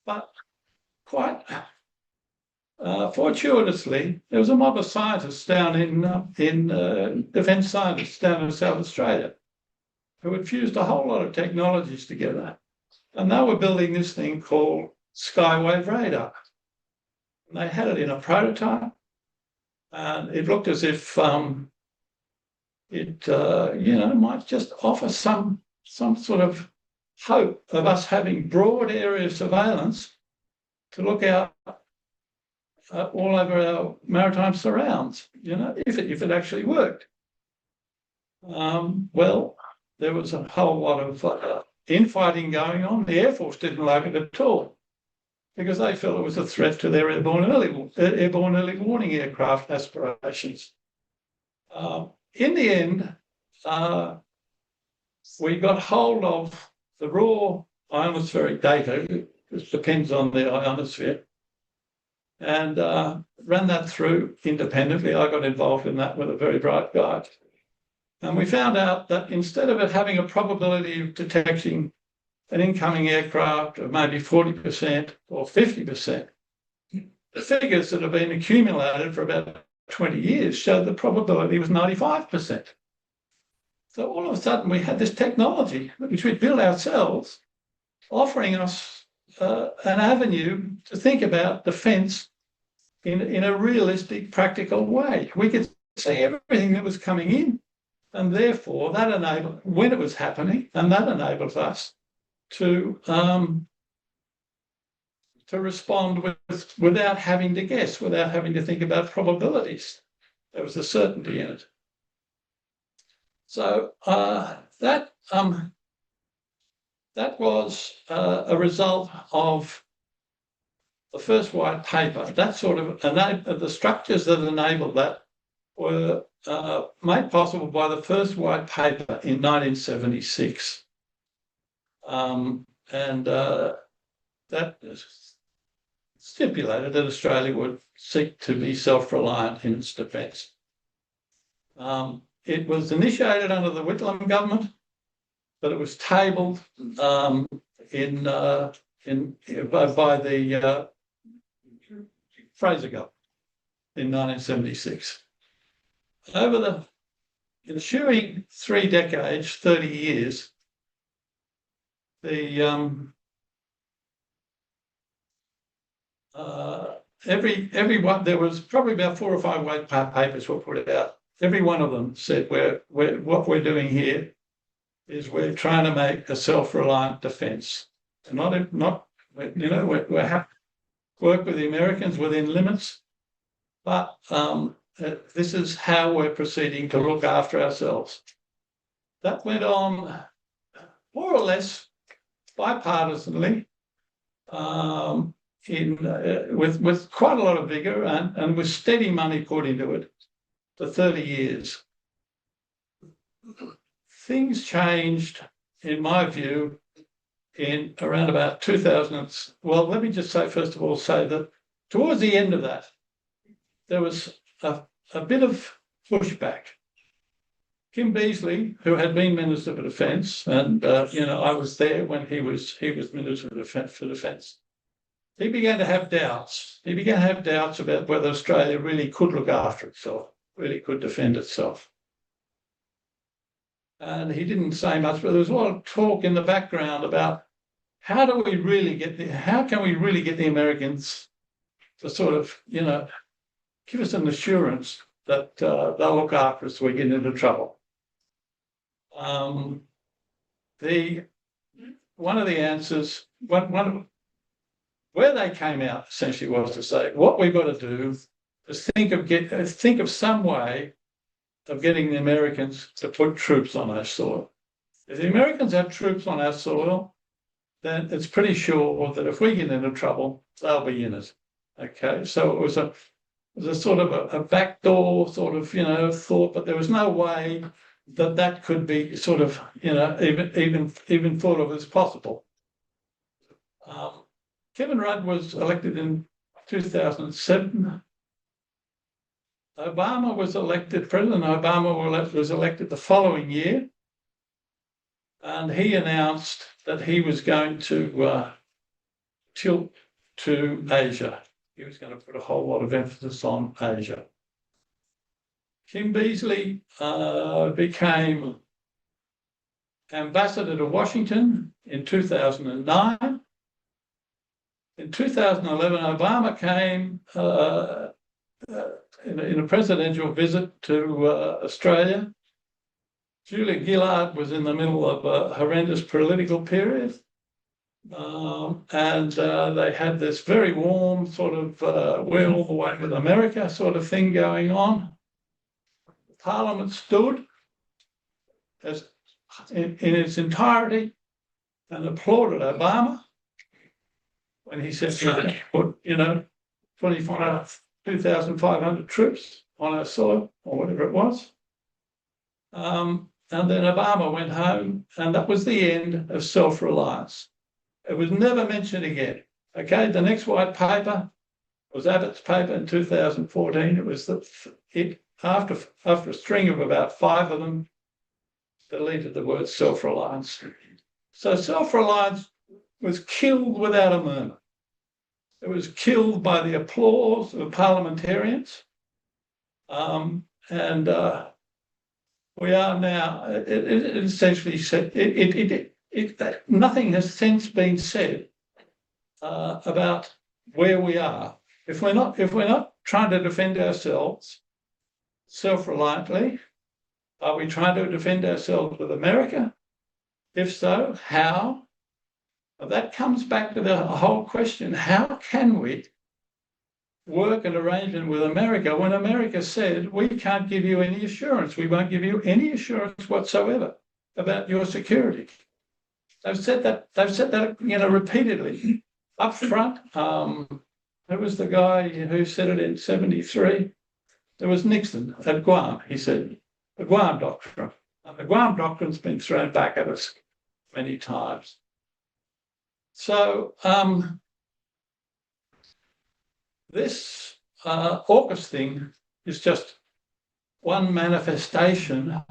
But quite fortuitously, there was a mob of scientists down in defence scientists down in South Australia who had fused a whole lot of technologies together. And they were building this thing called skywave radar. And they had it in a prototype. And it looked as if it you know, might just offer some sort of hope of us having broad area surveillance to look out all over our maritime surrounds, you know, if it actually worked. Well, there was a whole lot of infighting going on. The Air Force didn't like it at all because they felt it was a threat to their airborne early warning aircraft aspirations. In the end, we got hold of the raw ionospheric data, which depends on the ionosphere, and ran that through independently. I got involved in that with a very bright guy. And we found out that instead of it having a probability of detecting an incoming aircraft of maybe 40% or 50%, the figures that have been accumulated for about 20 years showed the probability was 95%. So all of a sudden we had this technology, which we built ourselves, offering us an avenue to think about defence in a realistic, practical way. We could see everything that was coming in. And therefore, that enabled, when it was happening, and that enables us to respond without having to guess, without having to think about probabilities. There was a certainty in it. So that was a result of the first white paper. That sort of the structures that enabled that were made possible by the first white paper in 1976. That stipulated that Australia would seek to be self-reliant in its defence. It was initiated under the Whitlam government, but it was tabled by the Fraser government in 1976. Over the ensuing 3 decades, 30 years, the everyone, there was probably about 4 or 5 white papers were put out. Every one of them said what we're doing here is we're trying to make a self-reliant defence. We're happy to work with the Americans within limits, but this is how we're proceeding to look after ourselves. That went on more or less bipartisanly, with quite a lot of vigour and with steady money put into it for 30 years. Things changed, in my view, in around about 2000. Well, let me just say, first of all, that towards the end of that, there was a bit of pushback. Kim Beazley, who had been Minister for Defence, and I was there when he was Minister for Defence. He began to have doubts. He began to have doubts about whether Australia really could look after itself, really could defend itself. And he didn't say much, but there was a lot of talk in the background about how can we really get the Americans to sort of, give us an assurance that they'll look after us when we get into trouble. One of the answers, where they came out essentially was to say, what we've got to do is think of some way of getting the Americans to put troops on our soil. If the Americans have troops on our soil, then it's pretty sure that if we get into trouble, they'll be in it. Okay, so it was a sort of a backdoor sort of thought, but there was no way that could be sort of even thought of as possible. Kevin Rudd was elected in 2007. President Obama was elected the following year, and he announced that he was going to tilt to Asia. He was going to put a whole lot of emphasis on Asia. Kim Beazley became ambassador to Washington in 2009. In 2011, Obama came in a presidential visit to Australia. Julia Gillard was in the middle of a horrendous political period. And they had this very warm sort of we're all the way with America sort of thing going on. Parliament stood in its entirety and applauded Obama when he said he put 2,500 troops on our soil or whatever it was. And then Obama went home, and that was the end of self-reliance. It was never mentioned again. Okay, the next white paper was Abbott's paper in 2014. It was after a string of about 5 of them, deleted the word self-reliance. So self-reliance was killed without a murmur. It was killed by the applause of parliamentarians, and we are now. It essentially said nothing has since been said about where we are. If we're not trying to defend ourselves self-reliantly, are we trying to defend ourselves with America? If so, how? Well, that comes back to the whole question: how can we work an arrangement with America when America said, we can't give you any assurance. We won't give you any assurance whatsoever about your security. They've said that, repeatedly up front. Who was the guy who said it in 73? There was Nixon at Guam. He said, the Guam Doctrine. And the Guam Doctrine's been thrown back at us many times. So this AUKUS thing is just one manifestation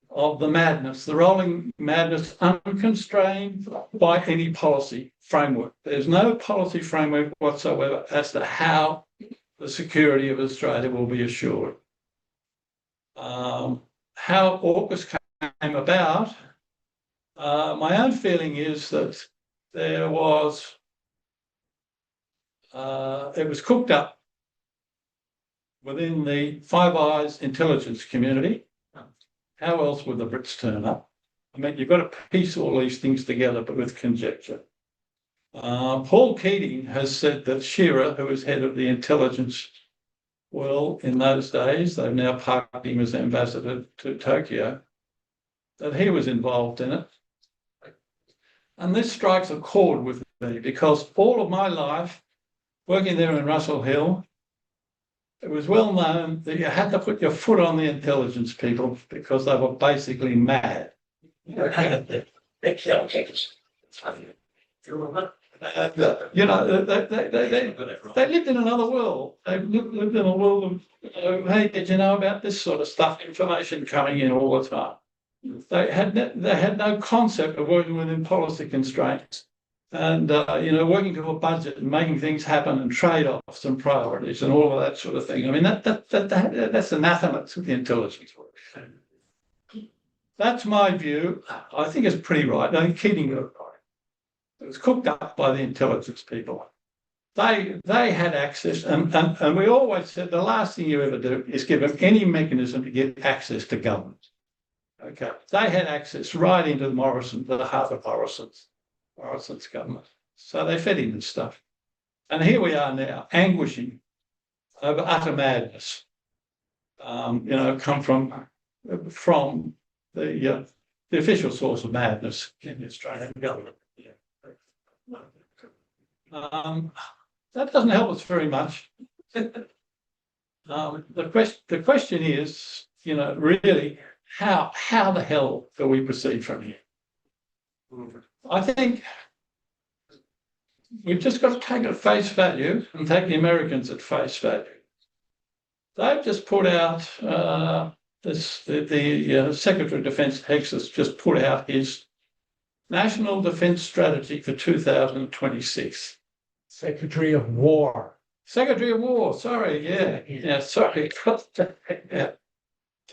of the madness, the rolling madness, unconstrained by any policy framework. There's no policy framework whatsoever as to how the security of Australia will be assured. How AUKUS came about, my own feeling is that there was, it was cooked up within the Five Eyes intelligence community. How else would the Brits turn up? I mean, you've got to piece all these things together, but with conjecture. Paul Keating has said that Shearer, who was head of the intelligence, well, in those days, they've now parked him as ambassador to Tokyo, that he was involved in it. And this strikes a chord with me because all of my life, working there in Russell Hill, it was well known that you had to put your foot on the intelligence people because they were basically mad. They lived in another world. They lived in a world of, hey, did you know about this sort of stuff? Information coming in all the time. They had no concept of working within policy constraints and working to a budget and making things happen and trade-offs and priorities and all of that sort of thing. I mean that's anathema to the intelligence work. That's my view. I think it's pretty right. I think Keating got it right. It was cooked up by the intelligence people. They had access, and we always said the last thing you ever do is give them any mechanism to get access to government. Okay, they had access right into the heart of Morrison's government. So they fed him this stuff. And here we are now, anguishing over utter madness. Come from the official source of madness in the Australian government. That doesn't help us very much. The question is, really, how the hell do we proceed from here? I think we've just got to take it at face value and take the Americans at face value. They've just put out the Secretary of Defence Texas just put out his National Defence Strategy for 2026. Secretary of War. Secretary of War, sorry, yeah, sorry.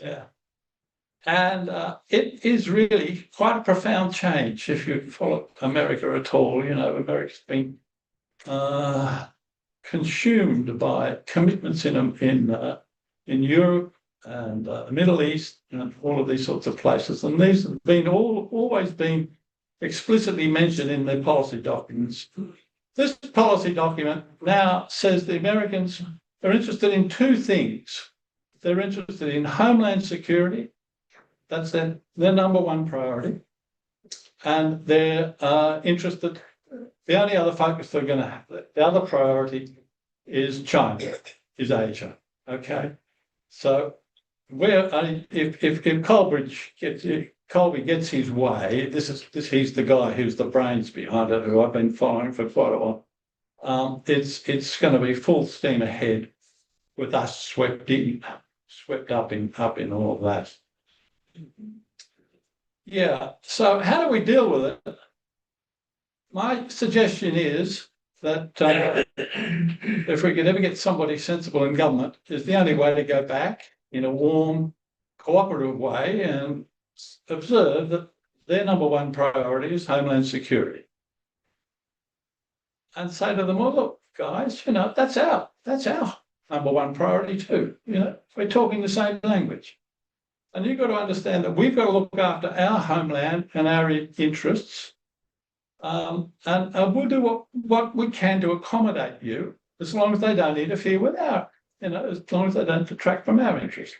Yeah. And it is really quite a profound change if you follow America at all. America's been consumed by commitments in Europe and the Middle East and all of these sorts of places. And these have been always been explicitly mentioned in their policy documents. This policy document now says the Americans are interested in two things. They're interested in homeland security. That's their number one priority. And they're interested, the only other focus they're going to have, the other priority is China, is Asia. Okay. So if Colby gets his way, he's the guy who's the brains behind it, who I've been following for quite a while. It's going to be full steam ahead with us swept up in all of that. Yeah. So how do we deal with it? My suggestion is that if we could ever get somebody sensible in government, is the only way to go back in a warm, cooperative way and observe that their number one priority is homeland security. And say to them, well, look, guys, that's our number one priority too. We're talking the same language. And you've got to understand that we've got to look after our homeland and our interests. And we'll do what we can to accommodate you as long as they don't interfere with our, as long as they don't detract from our interests.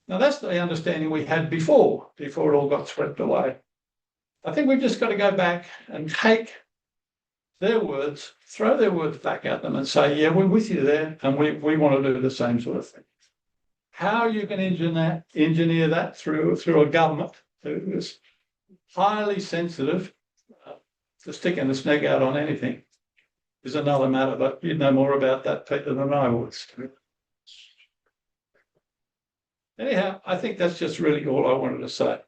Now, that's the understanding we had before it all got swept away. I think we've just got to go back and take their words, throw their words back at them and say, yeah, we're with you there, and we want to do the same sort of thing. How you can engineer that through a government who is highly sensitive to sticking the snag out on anything is another matter, but you'd know more about that, Peter, than I would. Anyhow, I think that's just really all I wanted to say.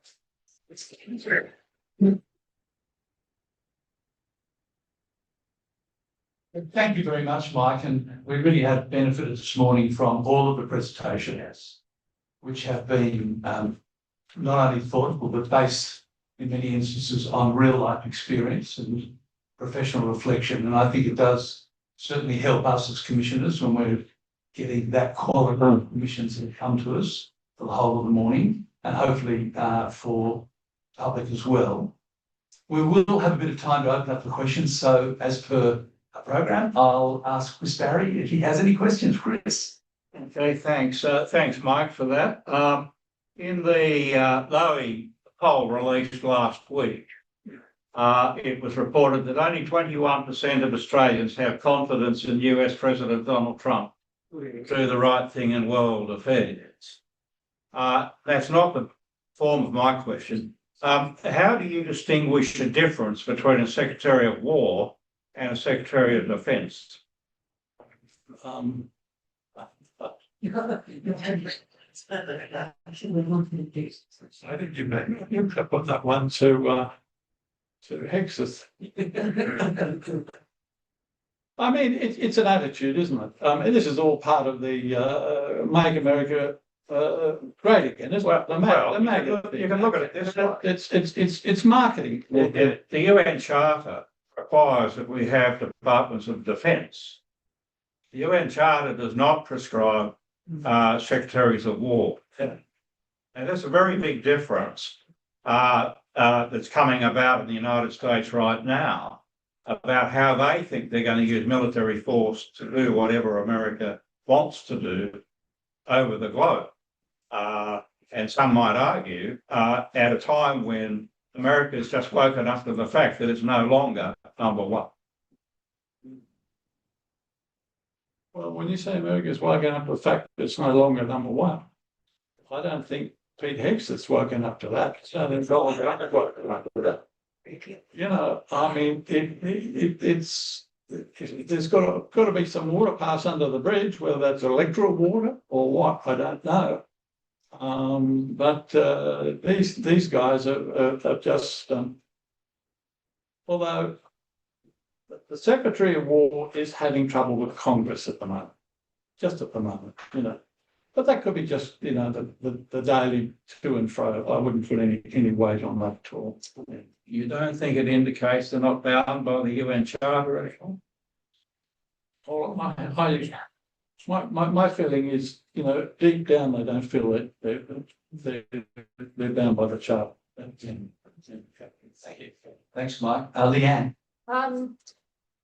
Thank you very much, Mike, and we really have benefited this morning from all of the presentations, which have been not only thoughtful, but based in many instances on real life experience and professional reflection. And I think it does certainly help us as commissioners when we're getting that quality of commissions that come to us for the whole of the morning, and hopefully for public as well. We will have a bit of time to open up for questions. So as per our program, I'll ask Chris Barrie if he has any questions. Chris. Okay, thanks. Thanks, Mike, for that. In the Lowy poll released last week, it was reported that only 21% of Australians have confidence in US President Donald Trump to do the right thing in world affairs. That's not the form of my question. How do you distinguish the difference between a Secretary of War and a Secretary of Defence? I think you could put that one to Hexus. I mean, it's an attitude, isn't it? And this is all part of the Make America Great Again, isn't it? You can look at it this way. It's marketing. The UN Charter requires that we have departments of defence. The UN Charter does not prescribe secretaries of war. And there's a very big difference that's coming about in the United States right now about how they think they're going to use military force to do whatever America wants to do over the globe. And some might argue at a time when America has just woken up to the fact that it's no longer number one. Well, when you say America's woken up to the fact that it's no longer number one, I don't think Pete Hext's woken up to that. So they've woken up to that. You know, I mean, there's got to be some water pass under the bridge, whether that's electoral water or what, I don't know. But these guys are just, although the Secretary of War is having trouble with Congress at the moment, just at the moment, you know. But that could be just, you know, the daily to and fro. I wouldn't put any weight on that at all. You don't think it indicates they're not bound by the UN Charter anymore? Well, my feeling is, you know, deep down they don't feel that they're bound by the Charter. Thank you. Thanks, Mike. Leanne.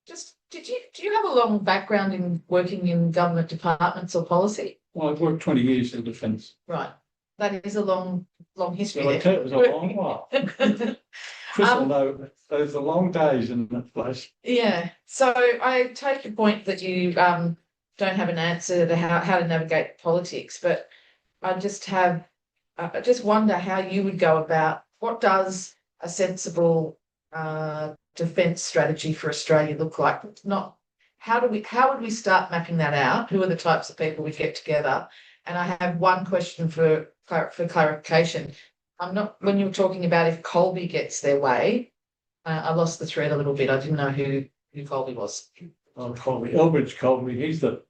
Just do you have a long background in working in government departments or policy? Well, I've worked 20 years in defence. Right, that is a long history. Well, I tell you, it was a long while. Chris will know those are long days in that place. Yeah, so I take your point that you don't have an answer to how to navigate politics, but I just wonder how you would go about what does a sensible defence strategy for Australia look like? Not how would we start mapping that out? Who are the types of people we get together? And I have one question for clarification. When you were talking about if Colby gets their way, I lost the thread a little bit. I didn't know who Colby was. Oh, Colby, Elbridge Colby, he's the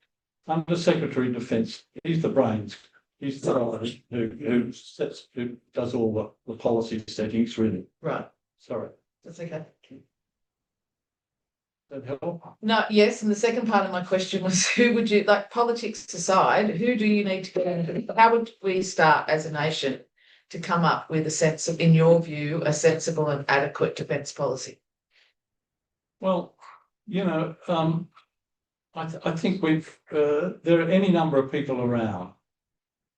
Under Secretary of Defence. He's the brains. He's the guy who does all the policy settings, really. Right. Sorry. That's okay. That help? No, yes, and the second part of my question was who would you, like politics aside, who do you need to get in? How would we start as a nation to come up with in your view, a sensible and adequate defence policy? Well, you know, I think there are any number of people around.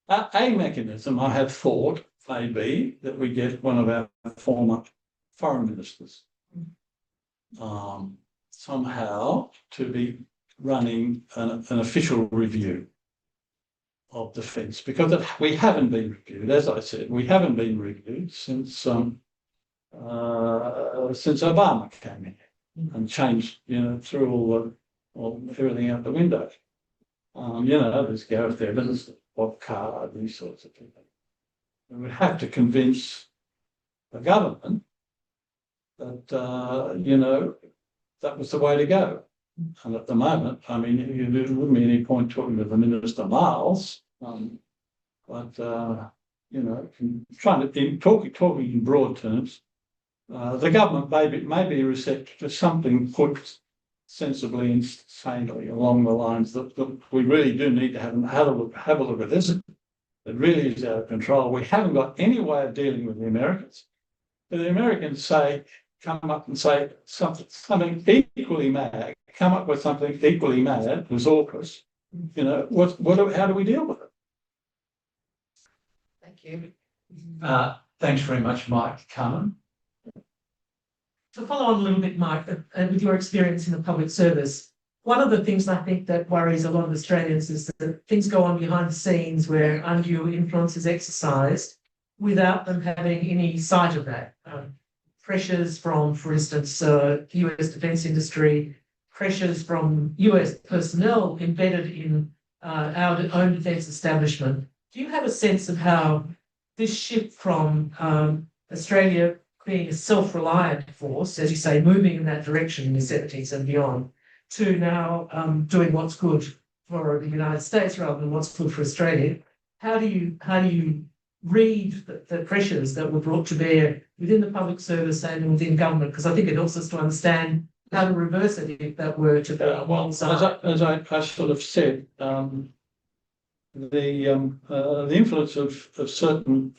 A mechanism I have thought may be that we get one of our former foreign ministers somehow to be running an official review of defence, because we haven't been reviewed. As I said, we haven't been reviewed since Obama came in and changed, threw everything out the window. There's Garrett there, there's Bob Carr, these sorts of people. We would have to convince the government that that was the way to go. And at the moment, I mean, there wouldn't be any point talking to the Minister Miles, trying to talking in broad terms. The government may be receptive to something put sensibly and sanely along the lines that we really do need to have a look at this. It really is out of control. We haven't got any way of dealing with the Americans. But the Americans come up and say something equally mad, come up with something equally mad as AUKUS. How do we deal with it? Thank you. Thanks very much, Mike. Carmen? To follow on a little bit, Mike, with your experience in the public service, one of the things I think that worries a lot of Australians is that things go on behind the scenes where undue influence is exercised without them having any sight of that. Pressures from, for instance, US defence industry, pressures from US personnel embedded in our own defence establishment. Do you have a sense of how this shift from Australia being a self-reliant force, as you say, moving in that direction in the 70s and beyond, to now doing what's good for the United States rather than what's good for Australia? How do you read the pressures that were brought to bear within the public service and within government? Because I think it helps us to understand how to reverse it if that were to be one side. As I sort of said, the influence of certain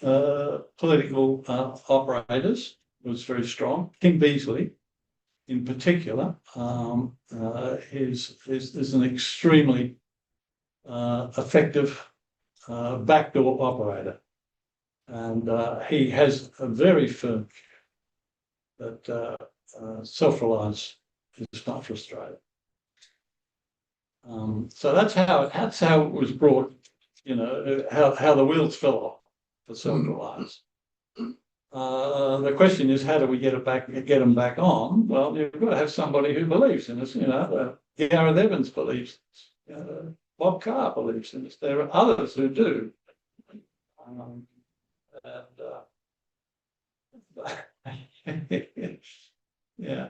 political operators was very strong. King Beazley, in particular, is an extremely effective backdoor operator, and he has a very firm view that self-reliance is not for Australia. So that's how it was brought. How the wheels fell off for self-reliance. The question is, how do we get them back on? Well, you've got to have somebody who believes in us. Gareth Evans believes in us. Bob Carr believes in us. There are others who do. Yeah.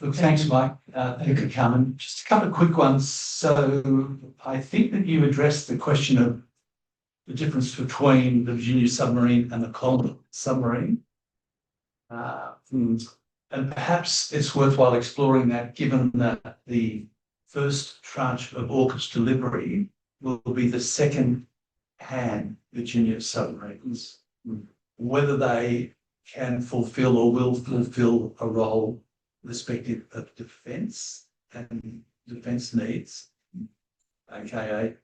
Look, thanks, Mike. Thank you, Carmen. Just a couple of quick ones. So I think that you addressed the question of the difference between the Virginia submarine and the Colonial submarine. And perhaps it's worthwhile exploring that, given that the first tranche of AUKUS delivery will be the second-hand Virginia submarines, whether they can fulfill or will fulfill a role respective of defence and defence needs, aka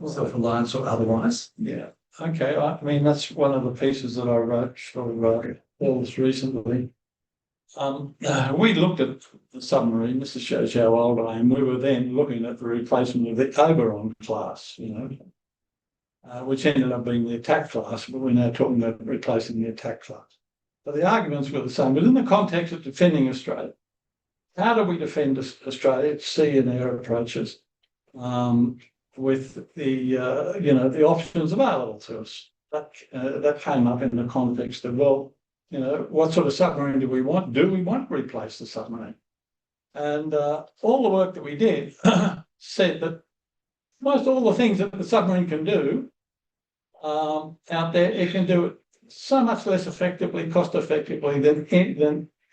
self-reliance or otherwise. Yeah. Okay. I mean, that's one of the pieces that I wrote all this recently. We looked at the submarine. This shows how old I am. We were then looking at the replacement of the Oberon class, which ended up being the attack class, but we're now talking about replacing the attack class. So the arguments were the same, but in the context of defending Australia. How do we defend Australia at sea and air approaches with the options available to us? That came up in the context of, what sort of submarine do we want? Do we want to replace the submarine? And all the work that we did said that most all the things that the submarine can do out there, it can do it so much less effectively, cost effectively than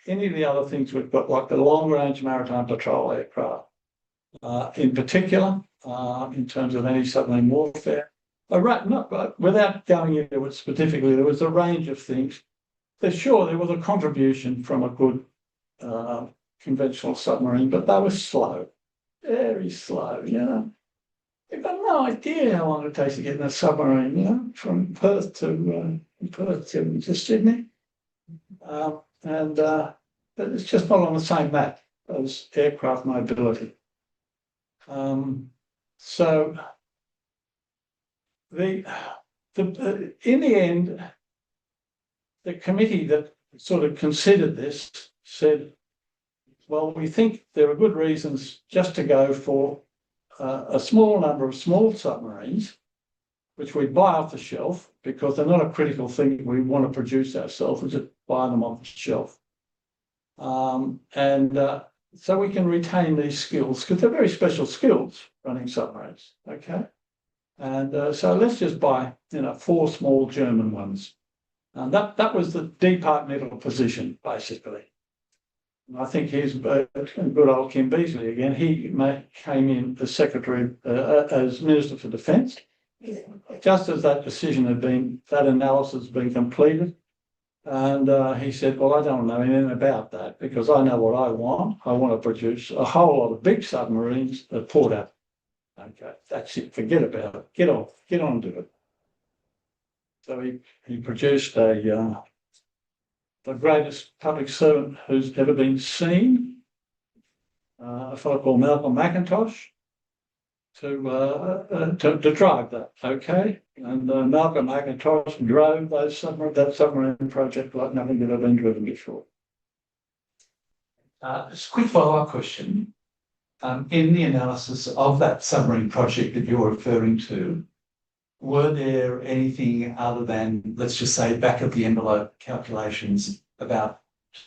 any of the other things we've got, like the long-range maritime patrol aircraft, in particular, in terms of anti-submarine warfare. Without going into it specifically, there was a range of things. For sure, there was a contribution from a good conventional submarine, but they were slow, very slow, you know. They've got no idea how long it takes to get in a submarine, you know, from Perth to Sydney. But it's just not on the same map as aircraft mobility. So in the end, the committee that sort of considered this said, well, we think there are good reasons just to go for a small number of small submarines, which we buy off the shelf because they're not a critical thing we want to produce ourselves, we just buy them off the shelf. So we can retain these skills because they're very special skills running submarines, okay? And so let's just buy, 4 small German ones. And that was the departmental position, basically. And I think here's good old Kim Beazley again. He came in as Secretary, as Minister for Defence, just as that decision had been, that analysis had been completed. And he said, well, I don't know anything about that because I know what I want. I want to produce a whole lot of big submarines at Port Out. Okay, that's it. Forget about it. Get on to it. So he produced the greatest public servant who's ever been seen, a fellow called Malcolm McIntosh, to drive that. Okay, and Malcolm McIntosh drove that submarine project like nothing had ever been driven before. Just a quick follow-up question. In the analysis of that submarine project that you're referring to, were there anything other than, let's just say, back of the envelope calculations about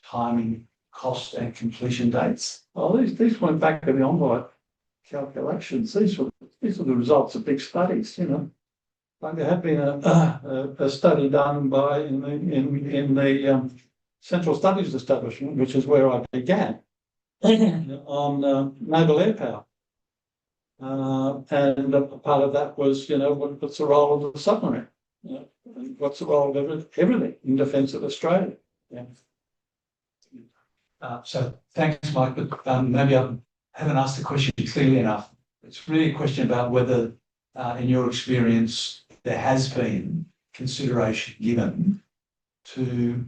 timing, cost and completion dates? Well, these went back of the envelope calculations. These were the results of big studies, Like there had been a study done in the Central Studies Establishment, which is where I began, on naval air power. And part of that was, what's the role of the submarine? What's the role of everything in defence of Australia? Yeah. So thanks, Mike, but maybe I haven't asked the question clearly enough. It's really a question about whether, in your experience, there has been consideration given to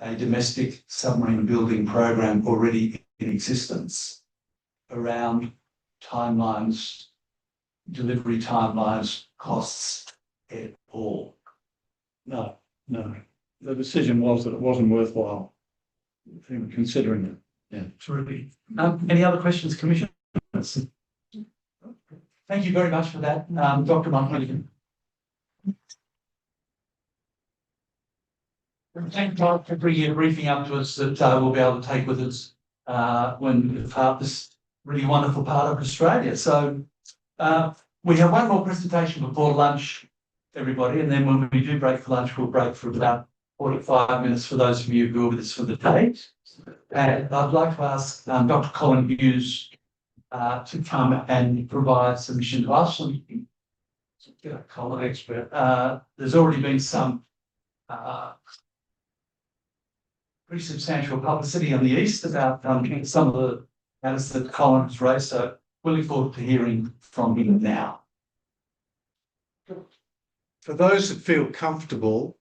a domestic submarine building program already in existence around timelines, delivery timelines, costs at all. No. The decision was that it wasn't worthwhile considering it. Yeah, terrific. Any other questions, Commissioner? Thank you very much for that, Dr. Montgomery. Thank you for bringing a briefing up to us that we'll be able to take with us when we're part of this really wonderful part of Australia. So we have one more presentation before lunch, everybody, and then when we do break for lunch, we'll break for about 45 minutes for those of you who are with us for the day. And I'd like to ask Dr. Colin Hughes to come and provide submission to us. Get a Colin expert. There's already been some pretty substantial publicity on the East about some of the matters that Colin has raised, so we look forward to hearing from him now. For those that feel comfortable,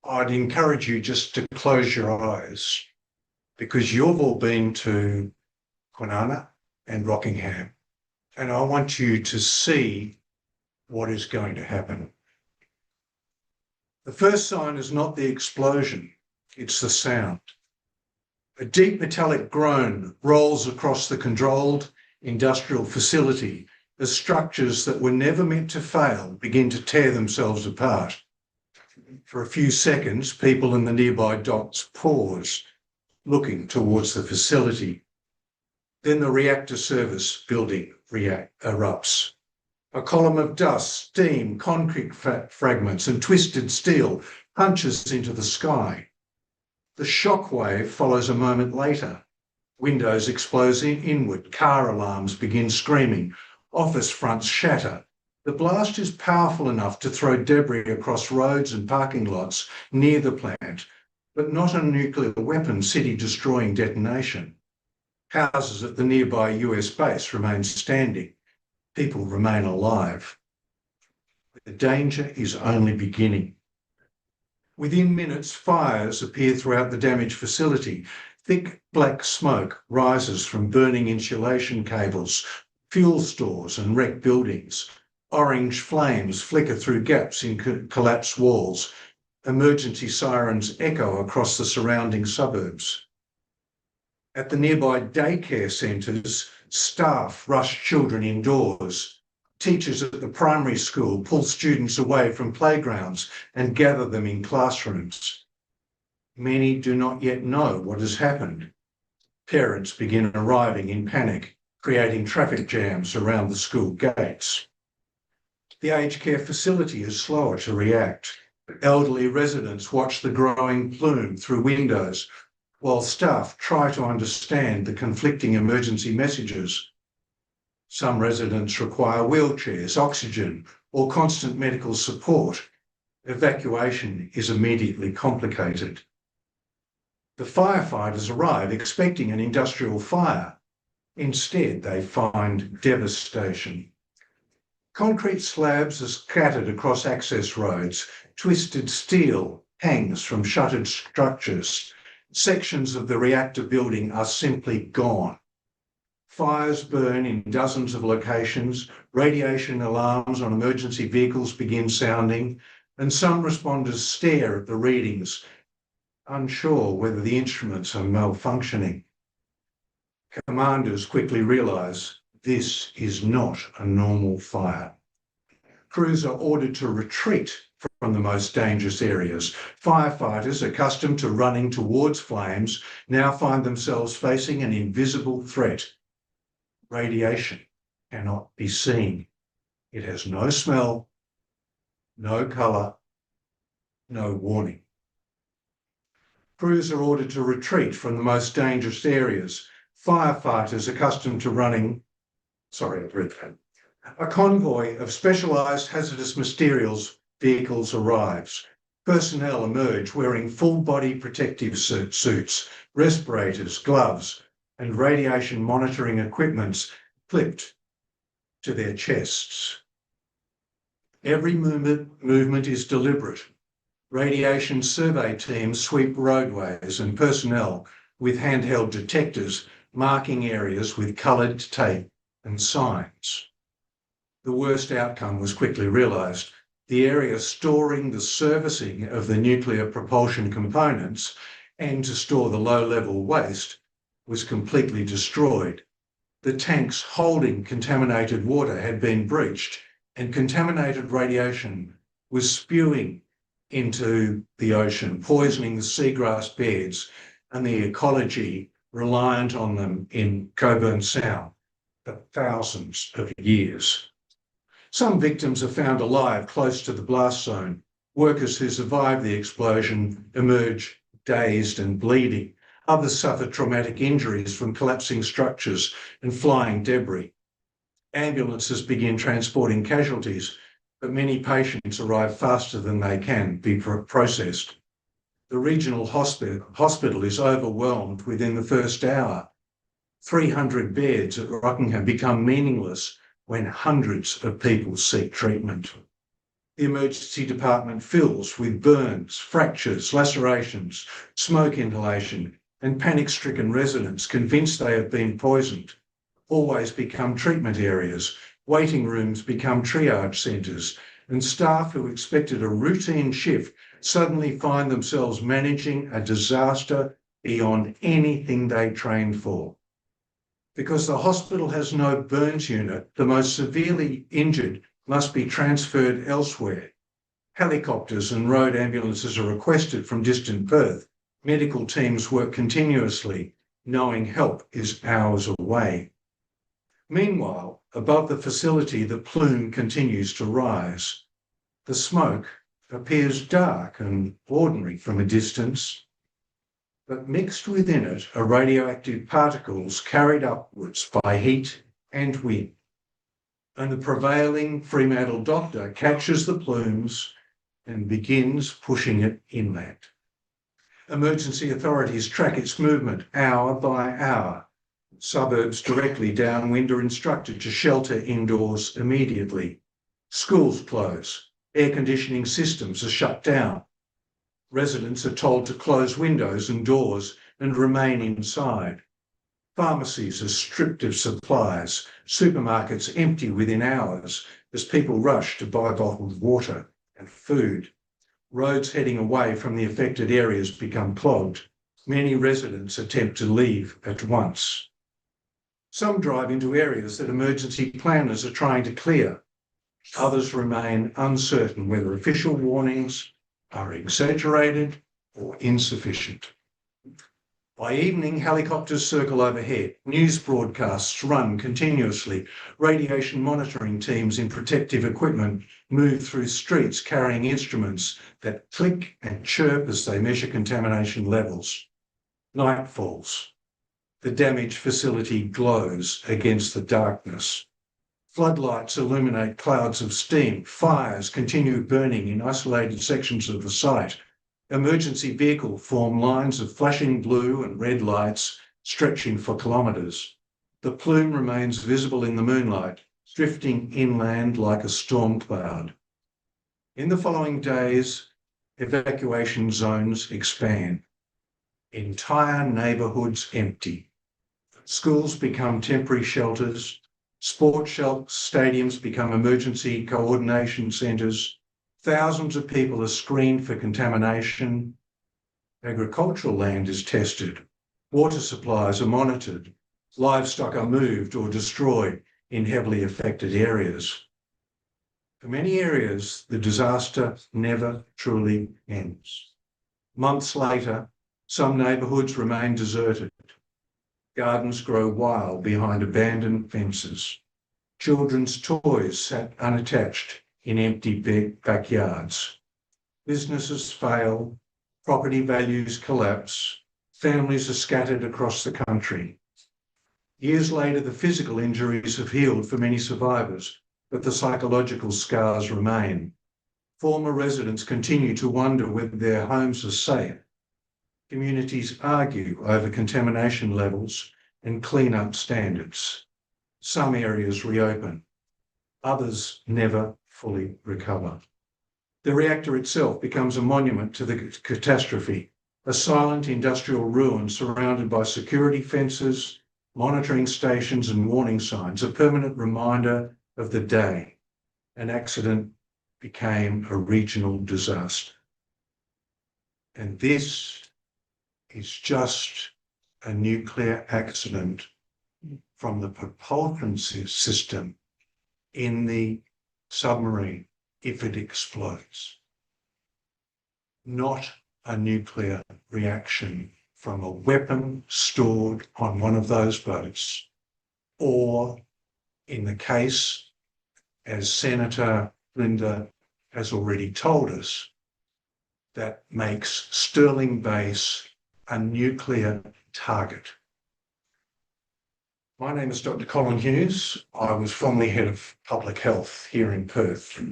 I'd encourage you just to close your eyes because you've all been to Kwinana and Rockingham, and I want you to see what is going to happen. The first sign is not the explosion, it's the sound. A deep metallic groan rolls across the controlled industrial facility as structures that were never meant to fail begin to tear themselves apart. For a few seconds, people in the nearby docks pause, looking towards the facility. Then the reactor service building erupts. A column of dust, steam, concrete fragments and twisted steel punches into the sky. The shockwave follows a moment later. Windows explode inward, car alarms begin screaming, office fronts shatter. The blast is powerful enough to throw debris across roads and parking lots near the plant, but not a nuclear weapon city-destroying detonation. Houses at the nearby US base remain standing. People remain alive. The danger is only beginning. Within minutes, fires appear throughout the damaged facility. Thick black smoke rises from burning insulation cables, fuel stores and wrecked buildings. Orange flames flicker through gaps in collapsed walls. Emergency sirens echo across the surrounding suburbs. At the nearby daycare centres, staff rush children indoors. Teachers at the primary school pull students away from playgrounds and gather them in classrooms. Many do not yet know what has happened. Parents begin arriving in panic, creating traffic jams around the school gates. The aged care facility is slower to react. Elderly residents watch the growing plume through windows, while staff try to understand the conflicting emergency messages. Some residents require wheelchairs, oxygen, or constant medical support. Evacuation is immediately complicated. The firefighters arrive expecting an industrial fire. Instead, they find devastation. Concrete slabs are scattered across access roads. Twisted steel hangs from shuttered structures. Sections of the reactor building are simply gone. Fires burn in dozens of locations. Radiation alarms on emergency vehicles begin sounding, and some responders stare at the readings, unsure whether the instruments are malfunctioning. Commanders quickly realise this is not a normal fire. Crews are ordered to retreat from the most dangerous areas. Firefighters, accustomed to running towards flames, now find themselves facing an invisible threat. Radiation cannot be seen. It has no smell, no colour, no warning. Crews are ordered to retreat from the most dangerous areas. Firefighters accustomed to running, a convoy of specialised hazardous materials vehicles arrives. Personnel emerge wearing full-body protective suits, respirators, gloves, and radiation monitoring equipment clipped to their chests. Every movement is deliberate. Radiation survey teams sweep roadways and personnel with handheld detectors marking areas with coloured tape and signs. The worst outcome was quickly realised. The area storing the servicing of the nuclear propulsion components and to store the low-level waste was completely destroyed. The tanks holding contaminated water had been breached, and contaminated radiation was spewing into the ocean, poisoning the seagrass beds and the ecology reliant on them in Cockburn Sound for thousands of years. Some victims are found alive close to the blast zone. Workers who survived the explosion emerge dazed and bleeding. Others suffer traumatic injuries from collapsing structures and flying debris. Ambulances begin transporting casualties, but many patients arrive faster than they can be processed. The regional hospital is overwhelmed within the first hour. 300 beds at Rockingham become meaningless when hundreds of people seek treatment. The emergency department fills with burns, fractures, lacerations, smoke inhalation, and panic-stricken residents convinced they have been poisoned. Always become treatment areas. Waiting rooms become triage centres, and staff who expected a routine shift suddenly find themselves managing a disaster beyond anything they trained for. Because the hospital has no burns unit, the most severely injured must be transferred elsewhere. Helicopters and road ambulances are requested from distant Perth. Medical teams work continuously, knowing help is hours away. Meanwhile, above the facility, the plume continues to rise. The smoke appears dark and ordinary from a distance, but mixed within it are radioactive particles carried upwards by heat and wind. And the prevailing Fremantle doctor catches the plumes and begins pushing it inland. Emergency authorities track its movement hour by hour. Suburbs directly downwind are instructed to shelter indoors immediately. Schools close. Air conditioning systems are shut down. Residents are told to close windows and doors and remain inside. Pharmacies are stripped of supplies. Supermarkets empty within hours as people rush to buy bottled water and food. Roads heading away from the affected areas become clogged. Many residents attempt to leave at once. Some drive into areas that emergency planners are trying to clear. Others remain uncertain whether official warnings are exaggerated or insufficient. By evening, helicopters circle overhead. News broadcasts run continuously. Radiation monitoring teams in protective equipment move through streets carrying instruments that click and chirp as they measure contamination levels. Night falls. The damaged facility glows against the darkness. Floodlights illuminate clouds of steam. Fires continue burning in isolated sections of the site. Emergency vehicles form lines of flashing blue and red lights stretching for kilometres. The plume remains visible in the moonlight, drifting inland like a storm cloud. In the following days, evacuation zones expand. Entire neighbourhoods empty. Schools become temporary shelters. Sports stadiums become emergency coordination centres. Thousands of people are screened for contamination. Agricultural land is tested. Water supplies are monitored. Livestock are moved or destroyed in heavily affected areas. For many areas, the disaster never truly ends. Months later, some neighbourhoods remain deserted. Gardens grow wild behind abandoned fences. Children's toys sat unattached in empty backyards. Businesses fail, property values collapse, families are scattered across the country. Years later, the physical injuries have healed for many survivors, but the psychological scars remain. Former residents continue to wonder whether their homes are safe. Communities argue over contamination levels and clean-up standards. Some areas reopen, others never fully recover. The reactor itself becomes a monument to the catastrophe, a silent industrial ruin surrounded by security fences, monitoring stations and warning signs, a permanent reminder of the day an accident became a regional disaster. And this is just a nuclear accident from the propulsion system in the submarine if it explodes. Not a nuclear reaction from a weapon stored on one of those boats, or in the case, as Senator Linda has already told us, that makes Stirling Base a nuclear target. My name is Dr. Colin Hughes. I was formerly head of public health here in Perth.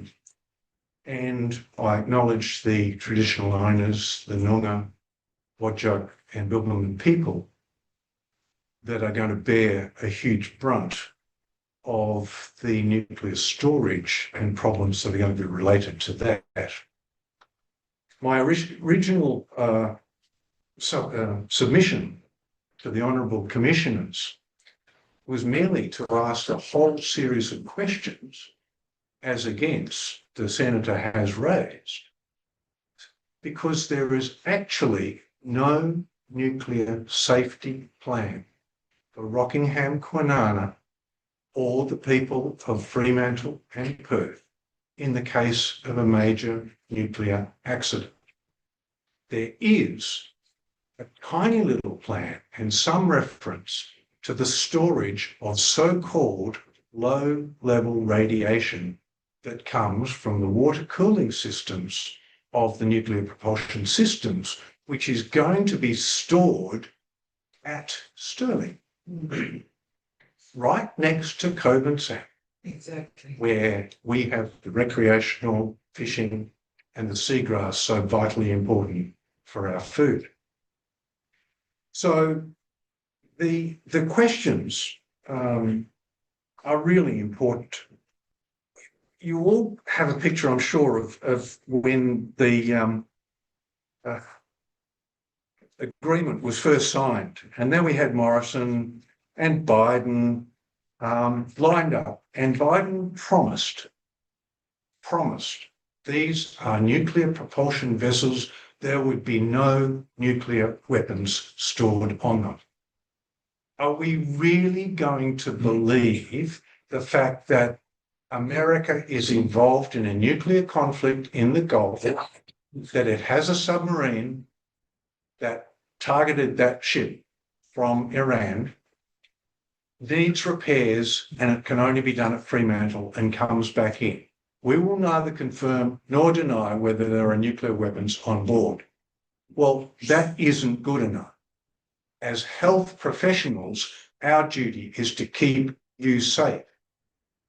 And I acknowledge the traditional owners, the Noongar, Whadjuk and Bilberman people that are going to bear a huge brunt of the nuclear storage and problems that are going to be related to that. My original submission to the Honourable Commissioners was merely to ask a whole series of questions as against the Senator has raised, because there is actually no nuclear safety plan for Rockingham, Kwinana, or the people of Fremantle and Perth in the case of a major nuclear accident. There is a tiny little plan and some reference to the storage of so-called low-level radiation that comes from the water cooling systems of the nuclear propulsion systems, which is going to be stored at Stirling, right next to Coburn Sound. Exactly. Where we have the recreational fishing and the seagrass so vitally important for our food. So the questions are really important. You all have a picture, I'm sure, of when the agreement was first signed, and then we had Morrison and Biden lined up, and Biden promised these are nuclear propulsion vessels. There would be no nuclear weapons stored on them. Are we really going to believe the fact that America is involved in a nuclear conflict in the Gulf, that it has a submarine that targeted that ship from Iran, needs repairs, and it can only be done at Fremantle and comes back in? We will neither confirm nor deny whether there are nuclear weapons on board. Well, that isn't good enough. As health professionals, our duty is to keep you safe.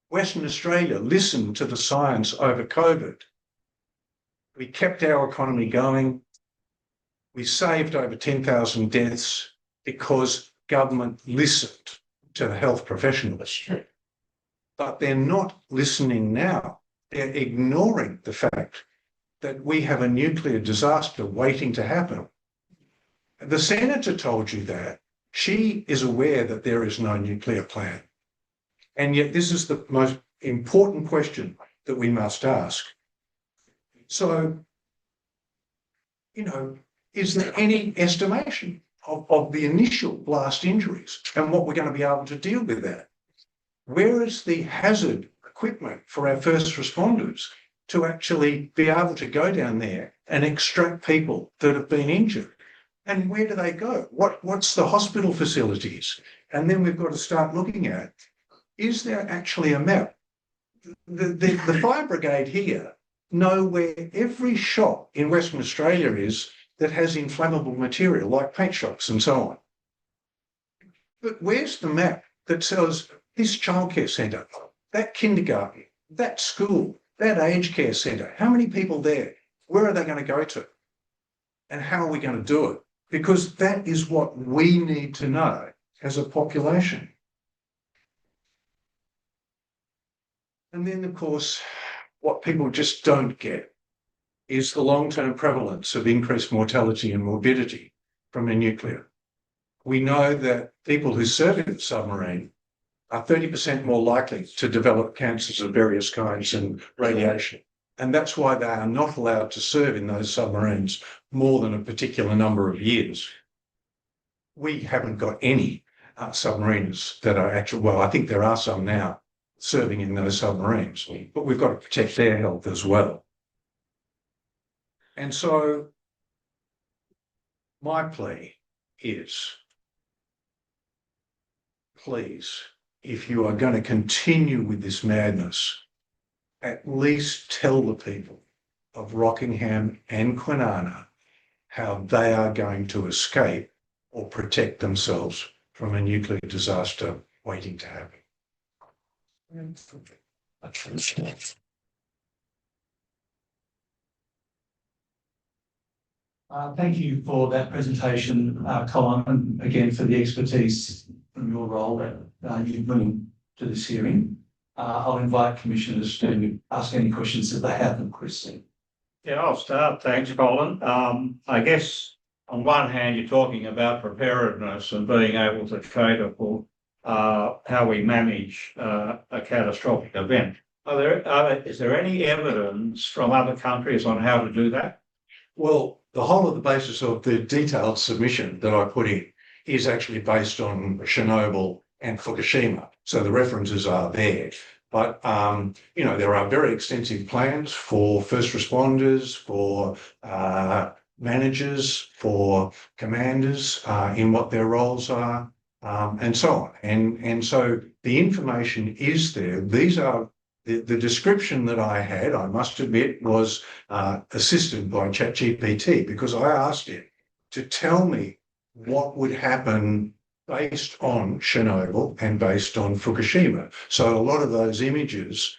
Western Australia listened to the science over COVID. We kept our economy going. We saved over 10,000 deaths because government listened to the health professionals. But they're not listening now. They're ignoring the fact that we have a nuclear disaster waiting to happen. The senator told you that. She is aware that there is no nuclear plant. And yet this is the most important question that we must ask. So, you know, is there any estimation of the initial blast injuries and what we're going to be able to deal with that? Where is the hazard equipment for our first responders to actually be able to go down there and extract people that have been injured? And where do they go? What's the hospital facilities? And then we've got to start looking at, is there actually a map? The fire brigade here know where every shop in Western Australia is that has inflammable material like paint shops and so on. But where's the map that says this childcare centre, that kindergarten, that school, that aged care centre, how many people there? Where are they going to go to? And how are we going to do it? Because that is what we need to know as a population. And then, of course, what people just don't get is the long-term prevalence of increased mortality and morbidity from a nuclear. We know that people who serve in a submarine are 30% more likely to develop cancers of various kinds and radiation. And that's why they are not allowed to serve in those submarines more than a particular number of years. We haven't got any submariners that are actually, well, I think there are some now serving in those submarines, but we've got to protect their health as well. And so my plea is, please, if you are going to continue with this madness, at least tell the people of Rockingham and Kwinana how they are going to escape or protect themselves from a nuclear disaster waiting to happen. Thank you for that presentation, Colin, and again for the expertise from your role that you bring to this hearing. I'll invite commissioners to ask any questions that they have of Chris. Yeah, I'll start. Thanks, Colin. I guess on one hand, you're talking about preparedness and being able to cater for how we manage a catastrophic event. Is there any evidence from other countries on how to do that? Well, the whole of the basis of the detailed submission that I put in is actually based on Chernobyl and Fukushima. So the references are there. But, you know, there are very extensive plans for first responders, for managers, for commanders in what their roles are, and so on. And so the information is there. These are the description that I had, I must admit, was assisted by ChatGPT, because I asked it to tell me what would happen based on Chernobyl and based on Fukushima. So a lot of those images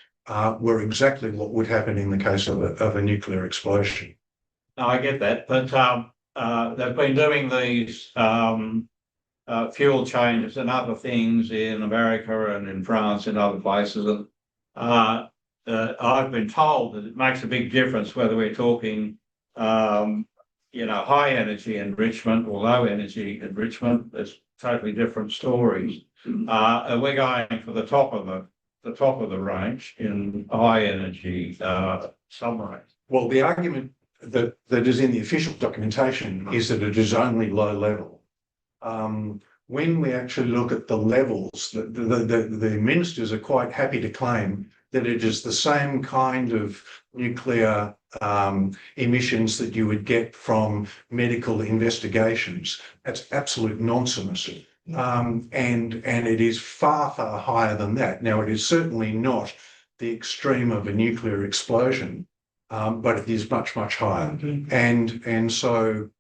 were exactly what would happen in the case of a nuclear explosion. No, I get that, but they've been doing these fuel changes and other things in America and in France and other places. And I've been told that it makes a big difference whether we're talking, high energy enrichment or low energy enrichment. There's totally different stories. And we're going for the top of the range in high energy submarines. Well, the argument that is in the official documentation is that it is only low level. When we actually look at the levels, the ministers are quite happy to claim that it is the same kind of nuclear emissions that you would get from medical investigations. That's absolute nonsense. And it is far, far higher than that. Now, it is certainly not the extreme of a nuclear explosion, but it is much, much higher. And so,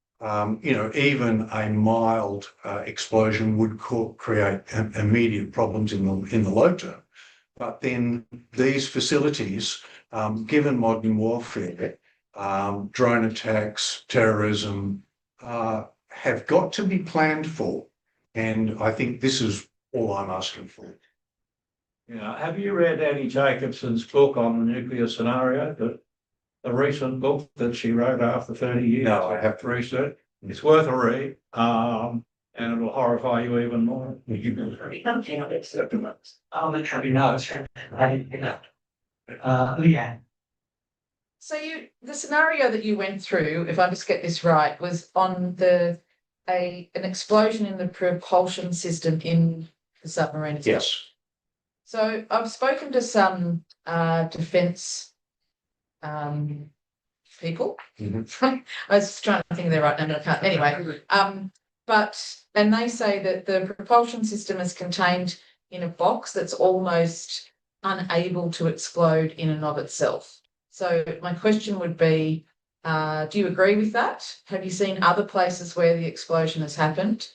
even a mild explosion would create immediate problems in the low term. But then these facilities, given modern warfare, drone attacks, terrorism, have got to be planned for. And I think this is all I'm asking for. Yeah. Have you read Annie Jacobson's book on the nuclear scenario? The recent book that she wrote after 30 years. No, I haven't. Research. It's worth a read, and it will horrify you even more. Leanne. So the scenario that you went through, if I just get this right, was on an explosion in the propulsion system in the submarine itself. Yes. So I've spoken to some defence people. I was trying to think of their right name, but I can't. Anyway, and they say that the propulsion system is contained in a box that's almost unable to explode in and of itself. So my question would be, do you agree with that? Have you seen other places where the explosion has happened?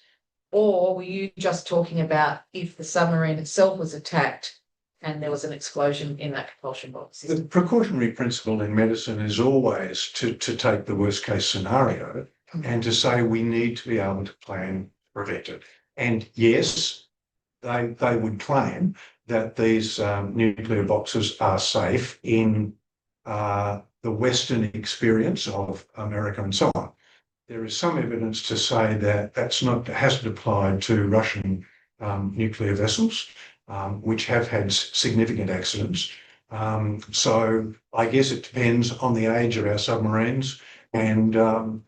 Or were you just talking about if the submarine itself was attacked and there was an explosion in that propulsion box? The precautionary principle in medicine is always to take the worst case scenario and to say we need to be able to plan to prevent it. And yes, they would claim that these nuclear boxes are safe in the Western experience of America and so on. There is some evidence to say that hasn't applied to Russian nuclear vessels, which have had significant accidents. So I guess it depends on the age of our submarines and also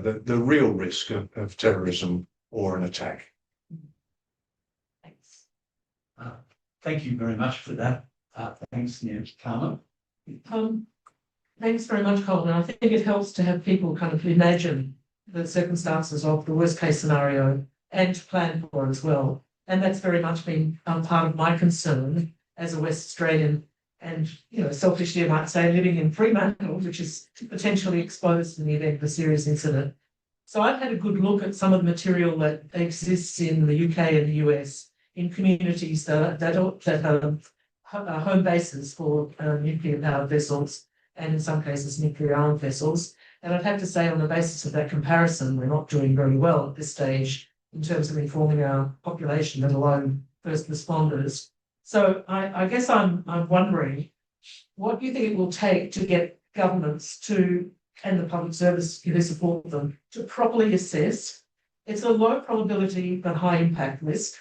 the real risk of terrorism or an attack. Thanks. Thank you very much for that. Thanks, Carmen. Thanks very much, Colin. I think it helps to have people kind of imagine the circumstances of the worst case scenario and to plan for it as well. And that's very much been part of my concern as a West Australian and, selfishly I might say, living in Fremantle, which is potentially exposed in the event of a serious incident. So I've had a good look at some of the material that exists in the UK and the US in communities that are home bases for nuclear powered vessels and in some cases nuclear armed vessels. And I'd have to say on the basis of that comparison, we're not doing very well at this stage in terms of informing our population, let alone first responders. So I guess I'm wondering, what do you think it will take to get governments and the public service who support them to properly assess? It's a low probability but high impact risk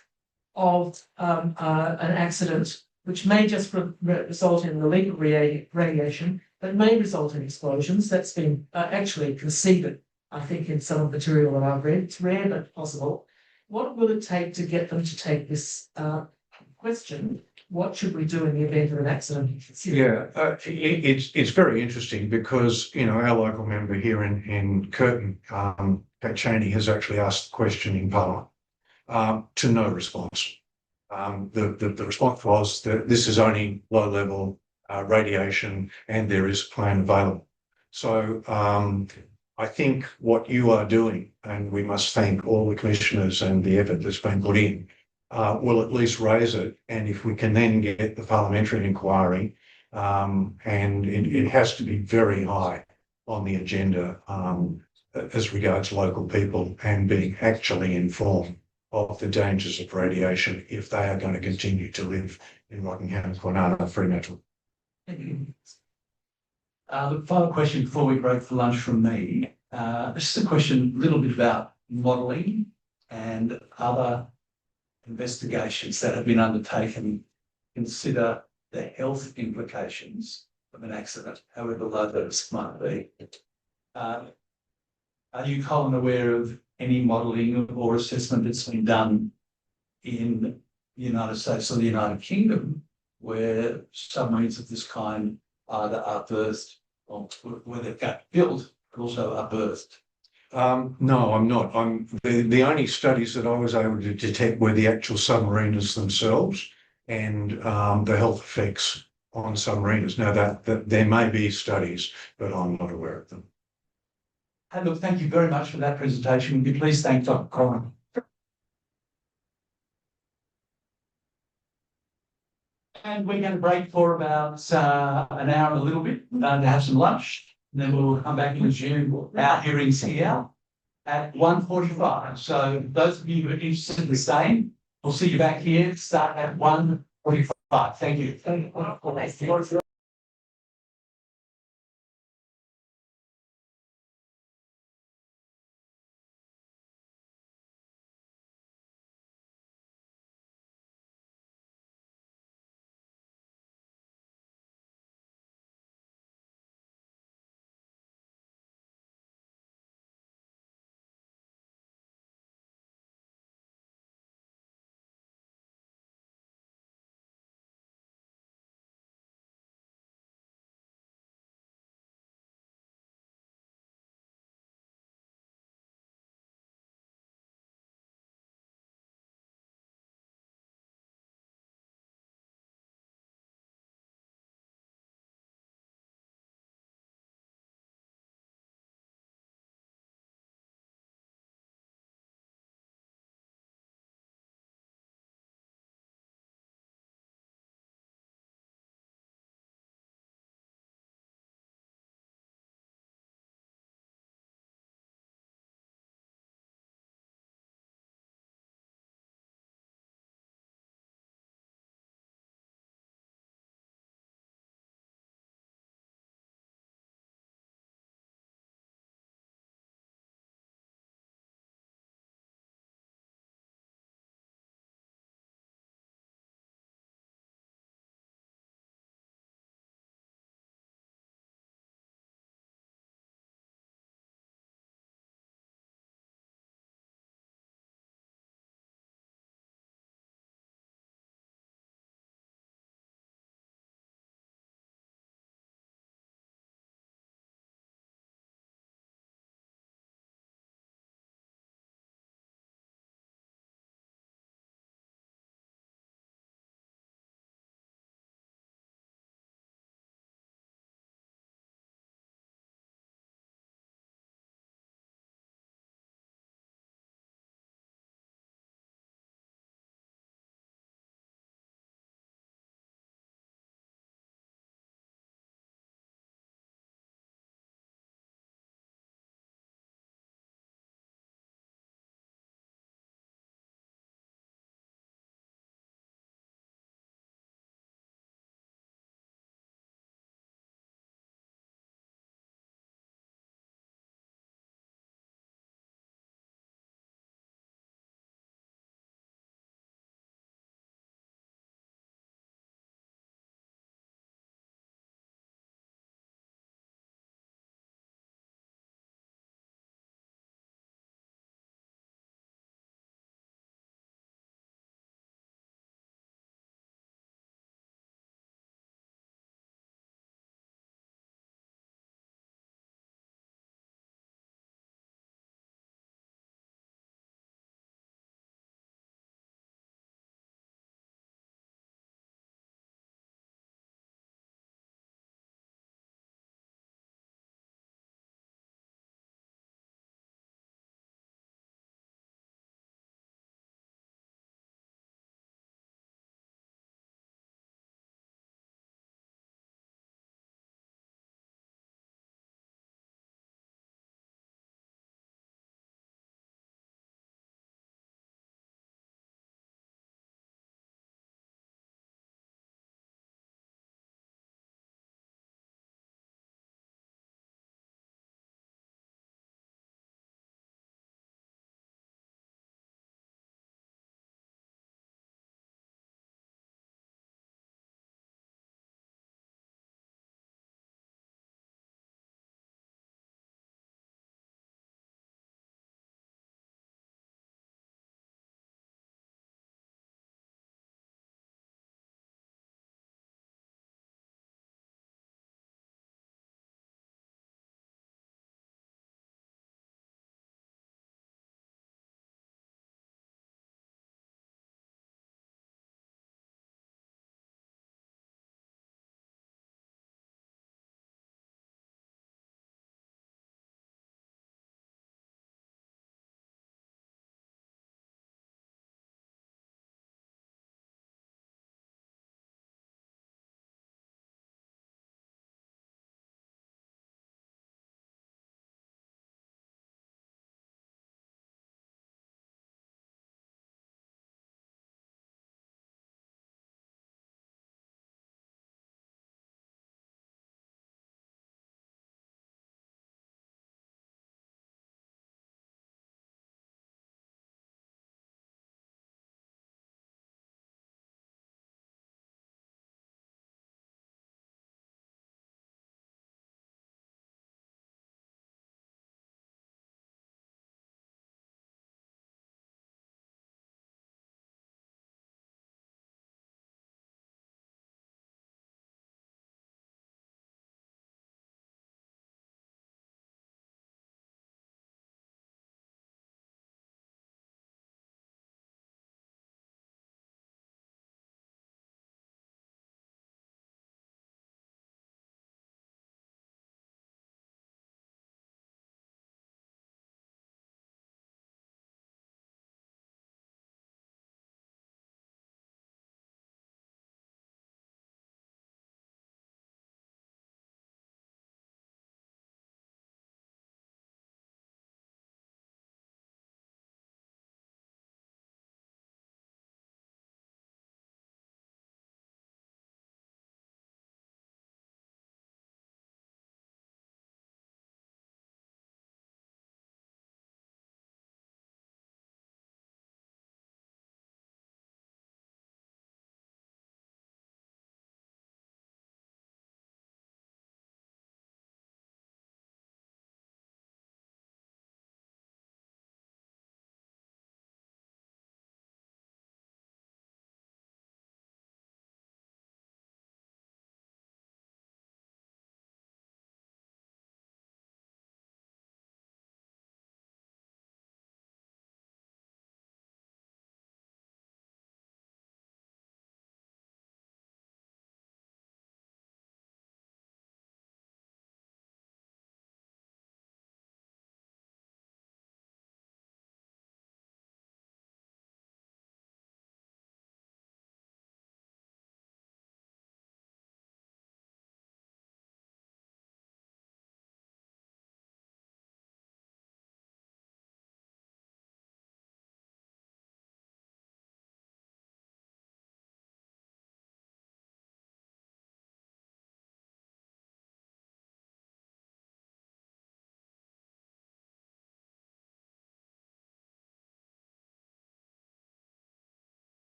of an accident which may just result in the leak of radiation, but may result in explosions. That's been actually conceded, I think, in some of the material that I've read. It's rare but possible. What will it take to get them to take this question? What should we do in the event of an accident? Yeah, it's very interesting because, our local member here in Curtin, Pat Cheney, has actually asked the question in Parliament to no response. The response was that this is only low level radiation and there is a plan available. So I think what you are doing, and we must thank all the commissioners and the effort that's been put in, will at least raise it. And if we can then get the parliamentary inquiry, and it has to be very high, on the agenda as regards local people and being actually informed of the dangers of radiation if they are going to continue to live in Rockingham, Kwinana, Fremantle. The final question before we break for lunch from me. This is a question a little bit about modelling and other investigations that have been undertaken. Consider the health implications of an accident, however low those might be. Are you, Colin, aware of any modelling or assessment that's been done in the United States or the United Kingdom where submarines of this kind either are berthed or where they've got built, but also are berthed? No, I'm not. The only studies that I was able to detect were the actual submariners themselves and the health effects on submariners. Now that there may be studies, but I'm not aware of them. Hey, look, thank you very much for that presentation. Would you please thank Dr. Carmen? And we're going to break for about an hour and a little bit to have some lunch. And then we'll come back and resume our hearings here at 1:45. So those of you who are interested in staying, we'll see you back here, start at 1:45. Thank you.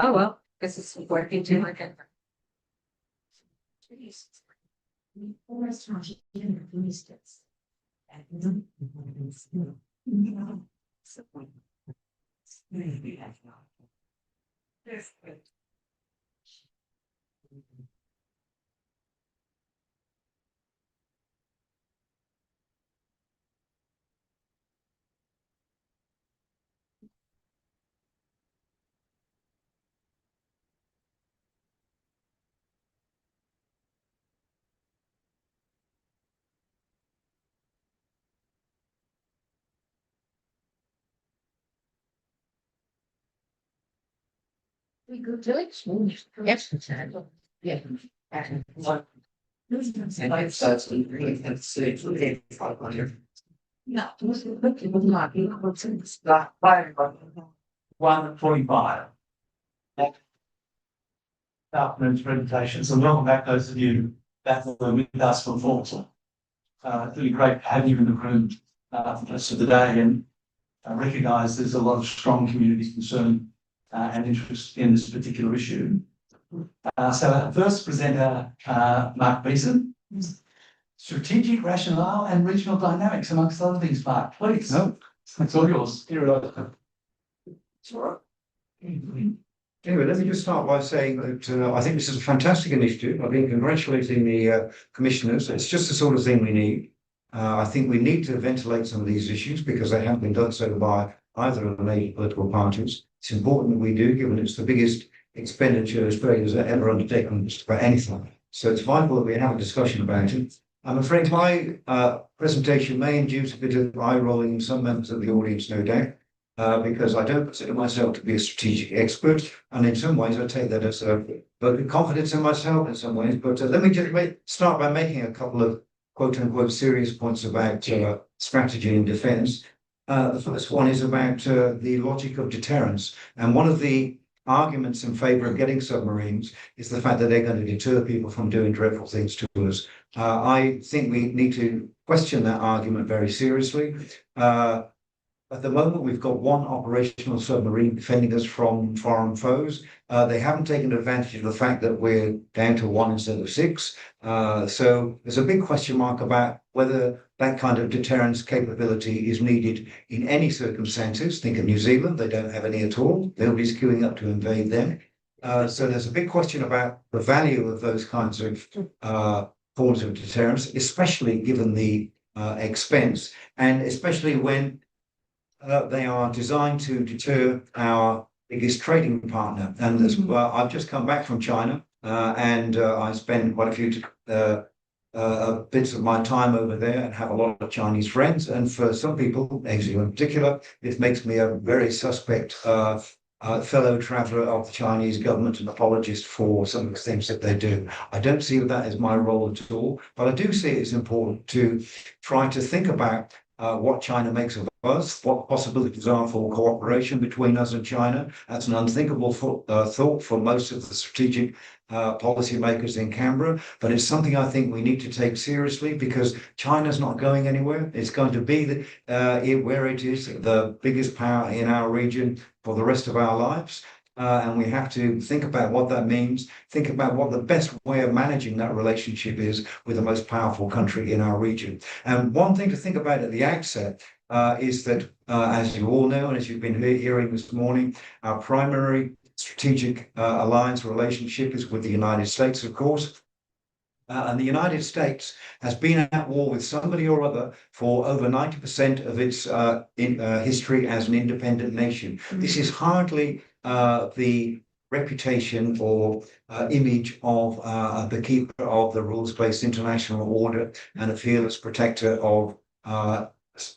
Oh, well, this is working too. Okay. $1.45. Afternoon's presentation. So welcome back those of you that were with us from Fremantle. It's really great to have you in the room for the rest of the day, and I recognise there's a lot of strong community concern and interest in this particular issue. So our first presenter, Mark Beeson, strategic rationale and regional dynamics, amongst other things. Mark, please. No. It's all yours. It's all right. Anyway, let me just start by saying that I think this is a fantastic initiative. I've been congratulating the commissioners. It's just the sort of thing we need. I think we need to ventilate some of these issues because they haven't been done so by either of the major political parties. It's important that we do, given it's the biggest expenditure Australia's ever undertaken for anything. So it's vital that we have a discussion about it. I'm afraid my presentation may induce a bit of eye rolling in some members of the audience, no doubt. Because I don't consider myself to be a strategic expert, and in some ways I take that as a vote of confidence in myself in some ways. But let me just start by making a couple of quote-unquote serious points about strategy and defence. The first one is about the logic of deterrence, and one of the arguments in favour of getting submarines is the fact that they're going to deter people from doing dreadful things to us. I think we need to question that argument very seriously. At the moment, we've got one operational submarine defending us from foreign foes. They haven't taken advantage of the fact that we're down to one instead of six. So there's a big question mark about whether that kind of deterrence capability is needed in any circumstances. Think of New Zealand, they don't have any at all. Nobody's queuing up to invade them. So there's a big question about the value of those kinds of forms of deterrence, especially given the expense, and especially when they are designed to deter our biggest trading partner. And as well, I've just come back from China, and I spend quite a few bits of my time over there and have a lot of Chinese friends. And for some people, Asia in particular, it makes me a very suspect fellow traveller of the Chinese government and apologist for some of the things that they do. I don't see that as my role at all, but I do see it's important to try to think about what China makes of us, what possibilities are for cooperation between us and China. That's an unthinkable thought for most of the strategic policymakers in Canberra, but it's something I think we need to take seriously because China's not going anywhere. It's going to be where it is, the biggest power in our region for the rest of our lives. And we have to think about what that means, think about what the best way of managing that relationship is with the most powerful country in our region. And one thing to think about at the outset is that, as you all know, and as you've been hearing this morning, our primary strategic alliance relationship is with the United States, of course. And the United States has been at war with somebody or other for over 90% of its history as an independent nation. This is hardly the reputation or image of the keeper of the rules-based international order and a fearless protector of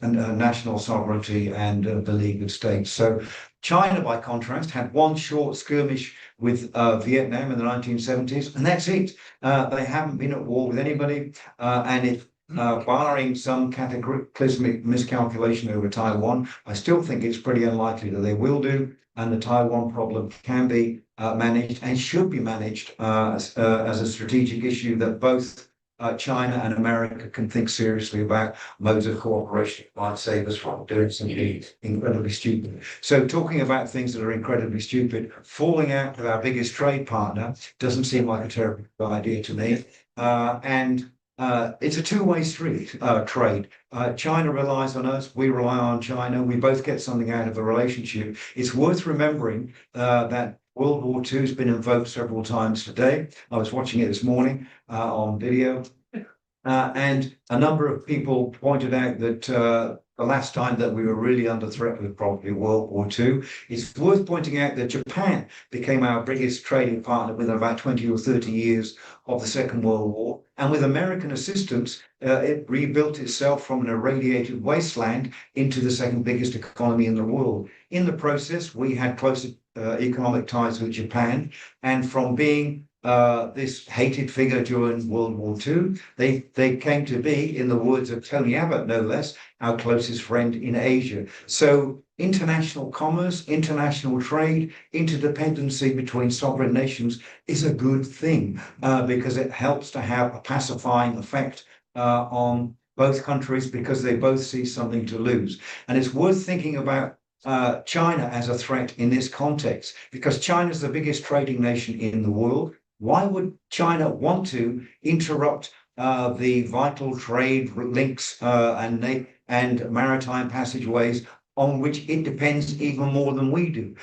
national sovereignty and the League of States. So China, by contrast, had one short skirmish with Vietnam in the 1970s, and that's it. They haven't been at war with anybody, and if barring some cataclysmic miscalculation over Taiwan, I still think it's pretty unlikely that they will do, and the Taiwan problem can be managed and should be managed as a strategic issue that both China and America can think seriously about modes of cooperation that might save us from doing something incredibly stupid. So talking about things that are incredibly stupid, falling out with our biggest trade partner doesn't seem like a terrible idea to me. It's a two-way street, trade. China relies on us, we rely on China, we both get something out of the relationship. It's worth remembering that World War II has been invoked several times today. I was watching it this morning on video. And a number of people pointed out that the last time that we were really under threat was probably World War II. It's worth pointing out that Japan became our biggest trading partner within about 20 or 30 years of the Second World War. And with American assistance, it rebuilt itself from an irradiated wasteland into the second biggest economy in the world. In the process, we had closer economic ties with Japan, and from being this hated figure during World War II, they came to be, in the words of Tony Abbott, no less, our closest friend in Asia. So international commerce, international trade, interdependency between sovereign nations is a good thing because it helps to have a pacifying effect on both countries because they both see something to lose. And it's worth thinking about China as a threat in this context, because China is the biggest trading nation in the world. Why would China want to interrupt the vital trade links and maritime passageways on which it depends even more than we do?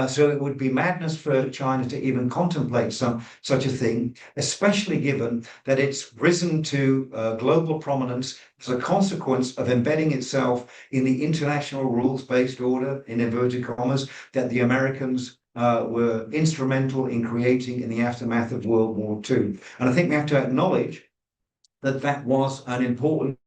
So it would be madness for China to even contemplate such a thing, especially given that it's risen to global prominence as a consequence of embedding itself in the international rules-based order, in inverted commas, that the Americans were instrumental in creating in the aftermath of World War II. And I think we have to acknowledge that that was an important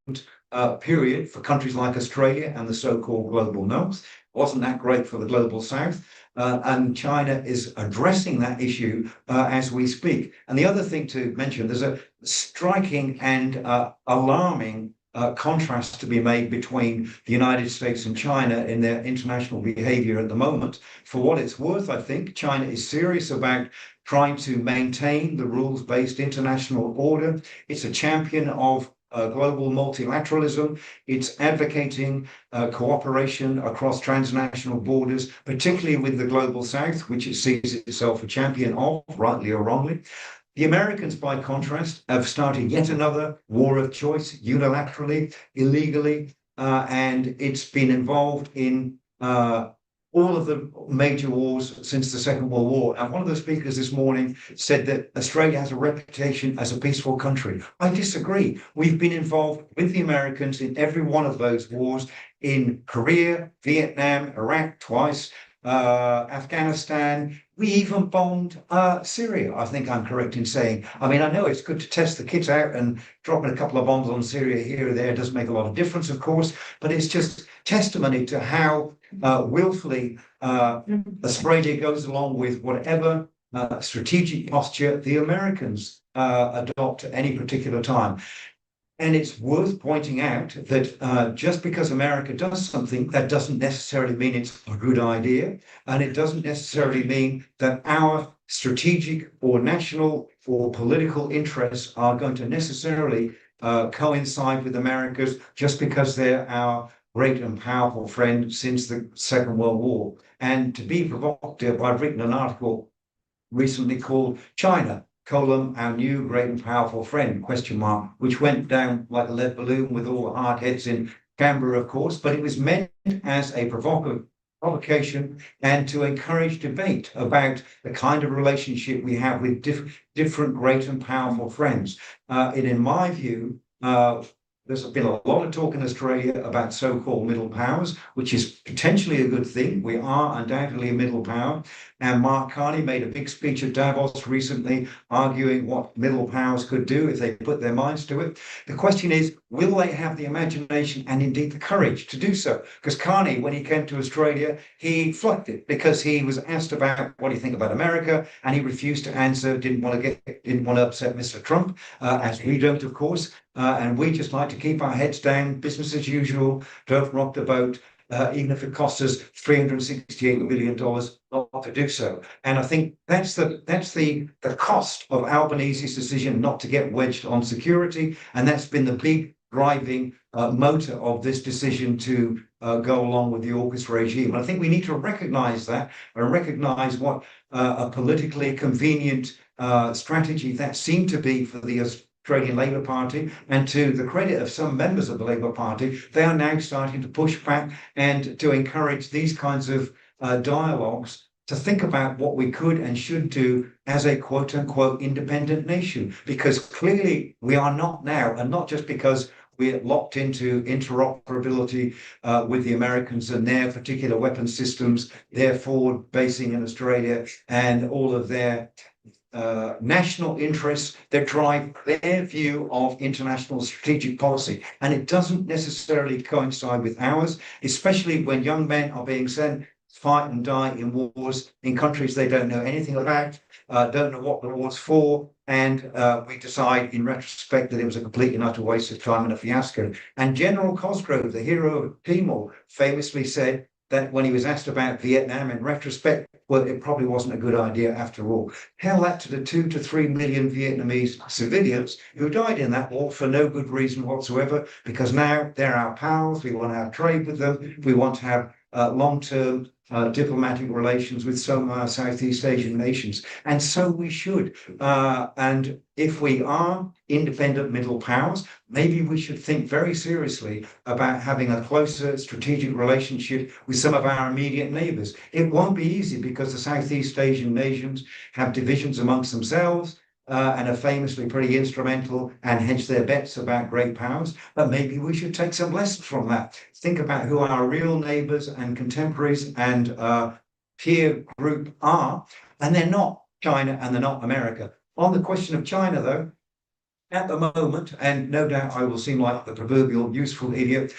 period for countries like Australia and the so-called global north. Wasn't that great for the global south? And China is addressing that issue as we speak. And the other thing to mention, there's a striking and alarming contrast to be made between the United States and China in their international behavior at the moment. For what it's worth, I think China is serious about trying to maintain the rules-based international order. It's a champion of global multilateralism. It's advocating cooperation across transnational borders, particularly with the global south, which it sees itself a champion of, rightly or wrongly. The Americans, by contrast, have started yet another war of choice unilaterally, illegally, and it's been involved in all of the major wars since the Second World War. And one of the speakers this morning said that Australia has a reputation as a peaceful country. I disagree. We've been involved with the Americans in every one of those wars, in Korea, Vietnam, Iraq twice, Afghanistan. We even bombed Syria, I think I'm correct in saying. I mean, I know it's good to test the kit out, and dropping a couple of bombs on Syria here or there doesn't make a lot of difference, of course, but it's just testimony to how willfully Australia goes along with whatever strategic posture the Americans adopt at any particular time. And it's worth pointing out that just because America does something, that doesn't necessarily mean it's a good idea. And it doesn't necessarily mean that our strategic or national or political interests are going to necessarily coincide with America's just because they're our great and powerful friend since the Second World War. And to be provocative, I've written an article recently called China, our new great and powerful friend, which went down like a lead balloon with all the hard heads in Canberra, of course, but it was meant as a provocation and to encourage debate about the kind of relationship we have with different great and powerful friends. And in my view, there's been a lot of talk in Australia about so-called middle powers, which is potentially a good thing. We are undoubtedly a middle power. And Mark Carney made a big speech at Davos recently, arguing what middle powers could do if they put their minds to it. The question is, will they have the imagination and indeed the courage to do so? Because Carney, when he came to Australia, he flunked it because he was asked about what do you think about America, and he refused to answer, didn't want to upset Mr. Trump, as we don't, of course. And we just like to keep our heads down, business as usual, don't rock the boat. Even if it costs us $368 million, not not to do so. And I think that's the cost of Albanese's decision not to get wedged on security, and that's been the big driving motor of this decision to go along with the AUKUS regime. And I think we need to recognise that and recognise what a politically convenient strategy that seemed to be for the Australian Labor Party. And to the credit of some members of the Labor Party, they are now starting to push back and to encourage these kinds of dialogues to think about what we could and should do as a quote unquote independent nation, because clearly we are not now, and not just because we're locked into interoperability with the Americans and their particular weapon systems, their forward basing in Australia, and all of their national interests that drive their view of international strategic policy. And it doesn't necessarily coincide with ours, especially when young men are being sent to fight and die in wars in countries they don't know anything about, don't know what the war's for, and we decide in retrospect that it was a complete and utter waste of time and a fiasco. And General Cosgrove, the hero of Timor, famously said that when he was asked about Vietnam in retrospect, well, it probably wasn't a good idea after all. Tell that to the 2 to 3 million Vietnamese civilians who died in that war for no good reason whatsoever, because now they're our pals, we want to have trade with them, we want to have long-term diplomatic relations with some Southeast Asian nations. And so we should. And if we are independent middle powers, maybe we should think very seriously about having a closer strategic relationship with some of our immediate neighbours. It won't be easy because the Southeast Asian nations have divisions amongst themselves and are famously pretty instrumental and hedge their bets about great powers. But maybe we should take some lessons from that. Think about who our real neighbours and contemporaries and peer group are, and they're not China and they're not America. On the question of China, though, at the moment, and no doubt I will seem like the proverbial useful idiot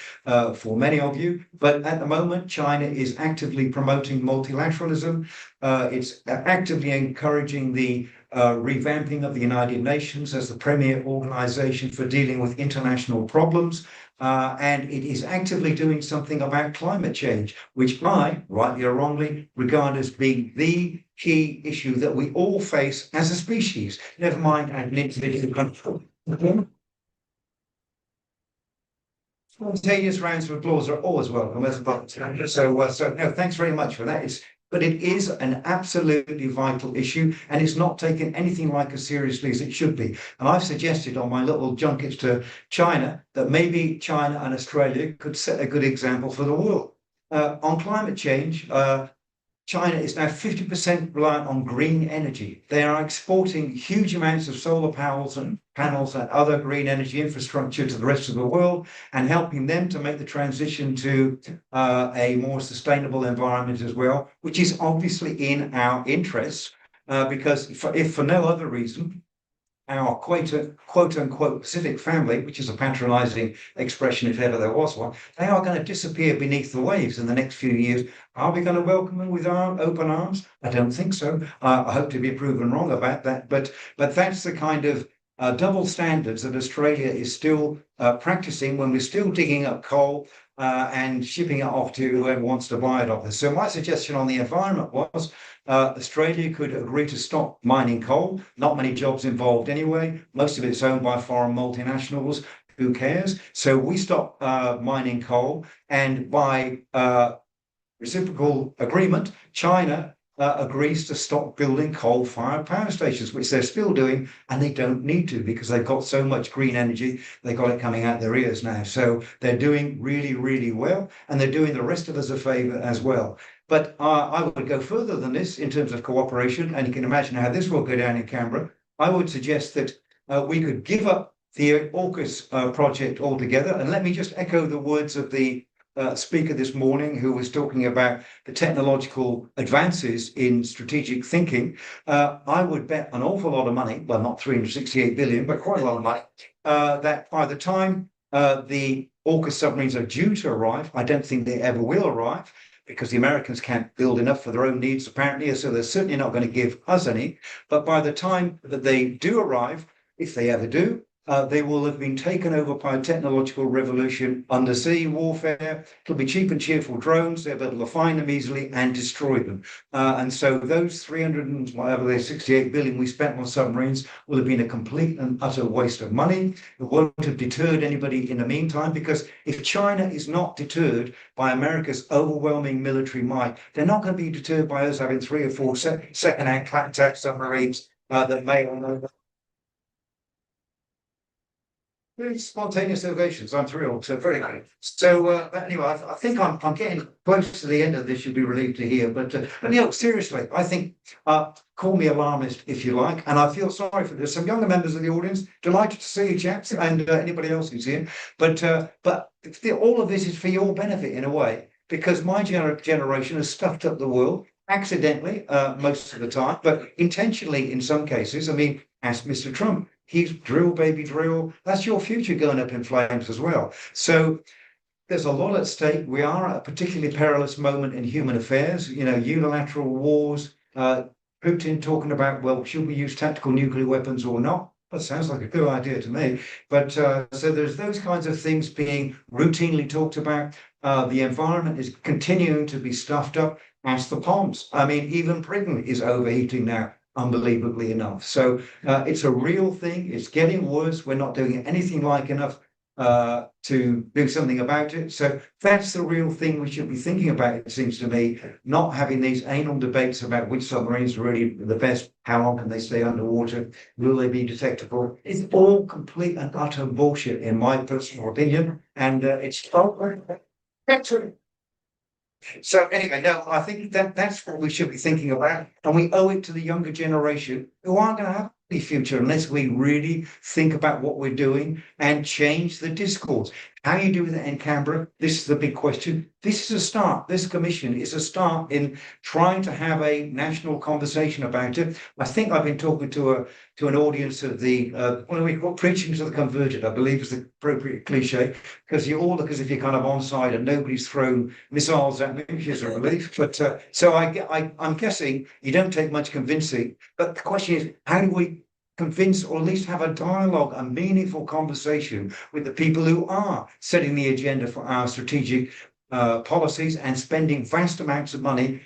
for many of you, but at the moment, China is actively promoting multilateralism. It's actively encouraging the revamping of the United Nations as the premier organization for dealing with international problems. And it is actively doing something about climate change, which I, rightly or wrongly, regard as being the key issue that we all face as a species, never mind an individual country. Spontaneous rounds of applause are always welcome as well. So no, thanks very much for that. But it is an absolutely vital issue, and it's not taken anything like as seriously as it should be. And I've suggested on my little junkets to China that maybe China and Australia could set a good example for the world. On climate change, China is now 50% reliant on green energy. They are exporting huge amounts of solar panels and other green energy infrastructure to the rest of the world, and helping them to make the transition to a more sustainable environment as well, which is obviously in our interests, because if for no other reason, our quote unquote Pacific family, which is a patronizing expression if ever there was one, they are going to disappear beneath the waves in the next few years. Are we going to welcome them with our open arms? I don't think so. I hope to be proven wrong about that. But that's the kind of double standards that Australia is still practicing when we're still digging up coal and shipping it off to whoever wants to buy it off us. So my suggestion on the environment was Australia could agree to stop mining coal. Not many jobs involved anyway. Most of it's owned by foreign multinationals. Who cares? So we stop mining coal, and by reciprocal agreement, China agrees to stop building coal-fired power stations, which they're still doing, and they don't need to because they've got so much green energy, they've got it coming out their ears now. So they're doing really, really well, and they're doing the rest of us a favour as well. But I would go further than this in terms of cooperation, and you can imagine how this will go down in Canberra. I would suggest that we could give up the AUKUS project altogether, and let me just echo the words of the speaker this morning who was talking about the technological advances in strategic thinking. I would bet an awful lot of money, well, not 368 billion, but quite a lot of money, that by the time the AUKUS submarines are due to arrive, I don't think they ever will arrive, because the Americans can't build enough for their own needs, apparently, so they're certainly not going to give us any. But by the time that they do arrive, if they ever do, They will have been taken over by a technological revolution, undersea warfare. It'll be cheap and cheerful drones. They'll be able to find them easily and destroy them. And so those 300 and whatever they 68 billion we spent on submarines will have been a complete and utter waste of money. It won't have deterred anybody in the meantime, because if China is not deterred by America's overwhelming military might, they're not going to be deterred by us having 3 or 4 second-hand attack submarines that may or may not. Very spontaneous ovations. I'm thrilled. So very good. So but anyway, I think I'm getting close to the end of this. You'll be relieved to hear. But seriously, I think call me alarmist if you like. And I feel sorry for there's some younger members of the audience. Delighted to see you, chaps, and anybody else who's here. But all of this is for your benefit in a way, because my generation has stuffed up the world accidentally most of the time, but intentionally in some cases. I mean, ask Mr. Trump. He's drill, baby, drill. That's your future going up in flames as well. So there's a lot at stake. We are at a particularly perilous moment in human affairs, unilateral wars, Putin talking about, well, should we use tactical nuclear weapons or not? That sounds like a good idea to me. But so there's those kinds of things being routinely talked about. The environment is continuing to be stuffed up. Ask the Palms. I mean, even Britain is overheating now, unbelievably enough. So it's a real thing. It's getting worse. We're not doing anything like enough to do something about it. So that's the real thing we should be thinking about, it seems to me, not having these anal debates about which submarines are really the best, how long can they stay underwater, will they be detectable. It's all complete and utter bullshit, in my personal opinion. And it's so anyway, no, I think that's what we should be thinking about. And we owe it to the younger generation who aren't going to have any future unless we really think about what we're doing and change the discourse. How you do that in Canberra, this is the big question. This is a start. This commission is a start in trying to have a national conversation about it. I think I've been talking to an audience of the what do we call preaching to the converted, I believe is the appropriate cliche, because you all look as if you're kind of on side and nobody's thrown missiles at me, which is a relief. But so I'm guessing you don't take much convincing. But the question is, how do we convince, or at least have a dialogue, a meaningful conversation with the people who are setting the agenda for our strategic policies and spending vast amounts of money,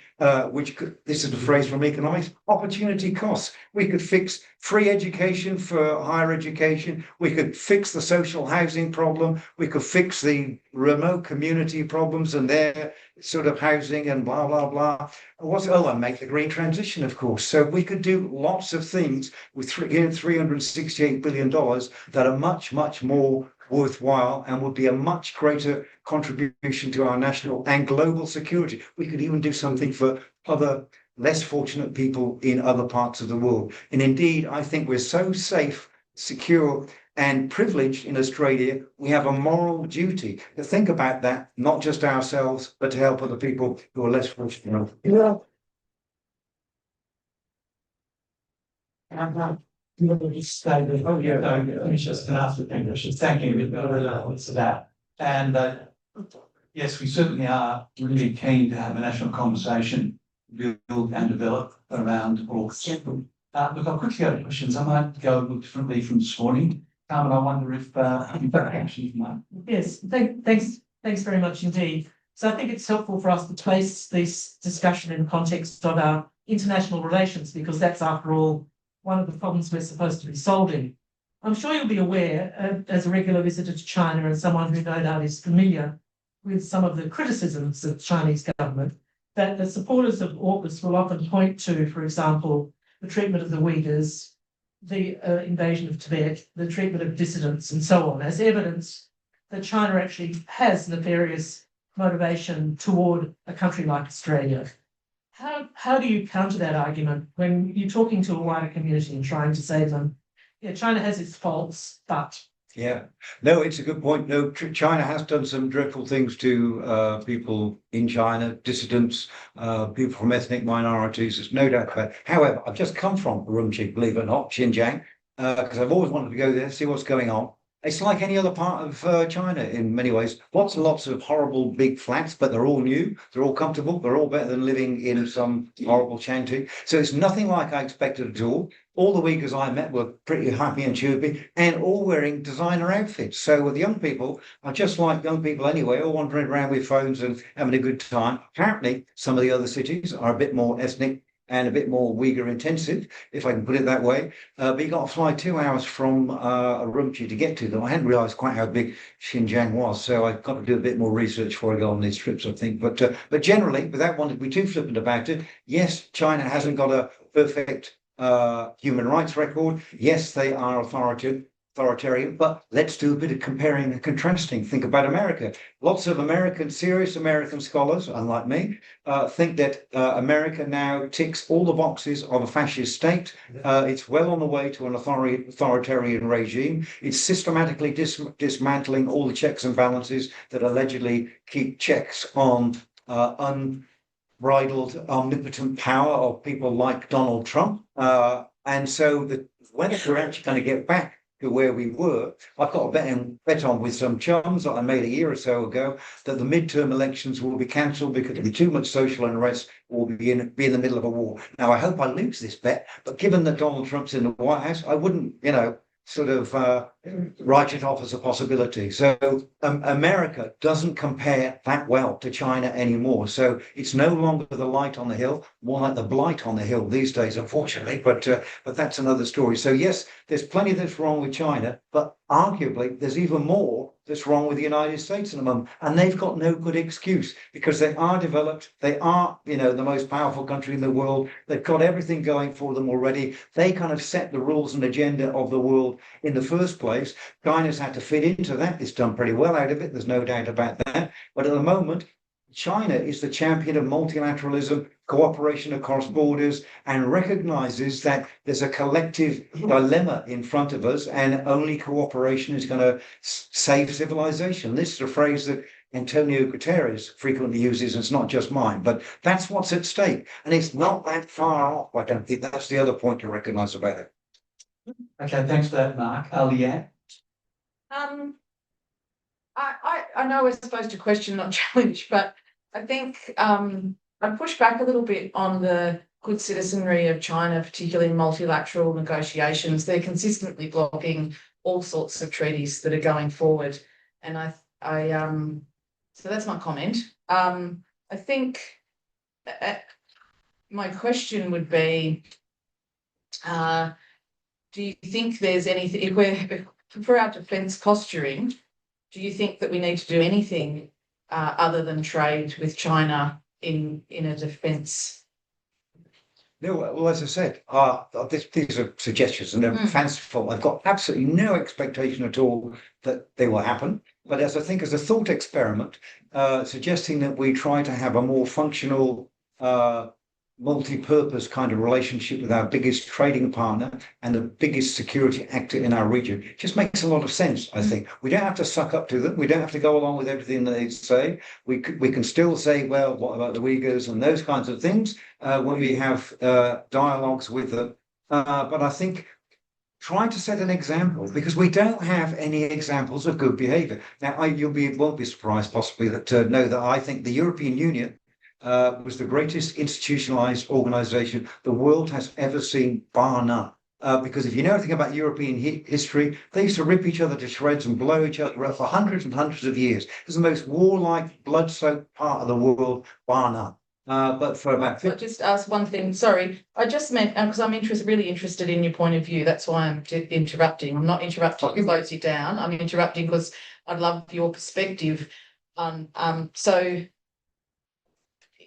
which could, this is the phrase from economics, opportunity costs. We could fix free education for higher education. We could fix the social housing problem. We could fix the remote community problems and their sort of housing and blah, blah, blah. And make the green transition, of course. So we could do lots of things with $368 billion that are much, much more worthwhile and would be a much greater contribution to our national and global security. We could even do something for other less fortunate people in other parts of the world. And indeed, I think we're so safe, secure, and privileged in Australia, we have a moral duty to think about that, not just ourselves, but to help other people who are less fortunate. Yeah. Just say that, oh yeah, no, it's just an answer to English. Thank you for that. And Yes, we certainly are really keen to have a national conversation, build and develop around AUKUS. Look, I'll quickly go to questions. I might go a little differently from this morning. Carmen, I wonder if actually you might. Yes, thanks very much indeed. So I think it's helpful for us to place this discussion in the context of our international relations, because that's, after all, one of the problems we're supposed to be solving. I'm sure you'll be aware, as a regular visitor to China and someone who no doubt is familiar with some of the criticisms of the Chinese government, that the supporters of AUKUS will often point to, for example, the treatment of the Uyghurs, the invasion of Tibet, the treatment of dissidents, and so on, as evidence that China actually has nefarious motivation toward a country like Australia. How do you counter that argument when you're talking to a wider community and trying to say to them, yeah, China has its faults, but... Yeah, no, it's a good point. No, China has done some dreadful things to people in China, dissidents, people from ethnic minorities. There's no doubt about it. However, I've just come from Urumqi, believe it or not, Xinjiang, because I've always wanted to go there, see what's going on. It's like any other part of China in many ways. Lots and lots of horrible big flats, but they're all new. They're all comfortable. They're all better than living in some horrible shanty. So it's nothing like I expected at all. All the Uyghurs I met were pretty happy and chirpy and all wearing designer outfits. So the young people are just like young people anyway, all wandering around with phones and having a good time. Apparently, some of the other cities are a bit more ethnic and a bit more Uyghur intensive, if I can put it that way. But you got to fly 2 hours from Urumqi to get to them. I hadn't realised quite how big Xinjiang was, so I've got to do a bit more research before I go on these trips, I think. But generally, without wanting to be too flippant about it, yes, China hasn't got a perfect human rights record. Yes, they are authoritarian, but let's do a bit of comparing and contrasting. Think about America. Lots of serious American scholars, unlike me, think that America now ticks all the boxes of a fascist state. It's well on the way to an authoritarian regime. It's systematically dismantling all the checks and balances that allegedly keep checks on unbridled, omnipotent power of people like Donald Trump. And so when we're actually going to get back to where we were, I've got a bet on with some chums that I made a year or so ago that the midterm elections will be cancelled because there'll be too much social unrest. We'll be in the middle of a war. Now, I hope I lose this bet, but given that Donald Trump's in the White House, I wouldn't, sort of write it off as a possibility. So America doesn't compare that well to China anymore. So it's no longer the light on the hill, more like the blight on the hill these days, unfortunately. But that's another story. So yes, there's plenty that's wrong with China, but arguably there's even more that's wrong with the United States at the moment. And they've got no good excuse because they are developed. They are, the most powerful country in the world. They've got everything going for them already. They kind of set the rules and agenda of the world in the first place. China's had to fit into that. It's done pretty well out of it. There's no doubt about that. But at the moment, China is the champion of multilateralism, cooperation across borders, and recognizes that there's a collective dilemma in front of us, and only cooperation is going to save civilization. This is a phrase that Antonio Guterres frequently uses, and it's not just mine, but that's what's at stake. And it's not that far off. I don't think that's the other point to recognize about it. Okay, thanks for that, Mark. Leanne? I know we're supposed to question, not challenge, but I think I push back a little bit on the good citizenry of China, particularly in multilateral negotiations. They're consistently blocking all sorts of treaties that are going forward. And so that's my comment. I think my question would be, do you think there's anything, for our defence posturing, do you think that we need to do anything other than trade with China in a defence? No, well, as I said, these are suggestions and they're fanciful. I've got absolutely no expectation at all that they will happen. But as a thought experiment, suggesting that we try to have a more functional, multi-purpose kind of relationship with our biggest trading partner and the biggest security actor in our region just makes a lot of sense. I think we don't have to suck up to them. We don't have to go along with everything they say. We can still say, well, what about the Uyghurs and those kinds of things when we have dialogues with them. But I think try to set an example because we don't have any examples of good behavior. Now, won't be surprised possibly that know that I think the European Union was the greatest institutionalized organization the world has ever seen, bar none. Because if you know anything about European history, they used to rip each other to shreds and blow each other up for hundreds and hundreds of years. It's the most warlike, blood-soaked part of the world, bar none. But for about I'll just ask one thing. Sorry, I just meant because I'm really interested in your point of view. That's why I'm interrupting. I'm not interrupting to close you down. I'm interrupting because I'd love your perspective. So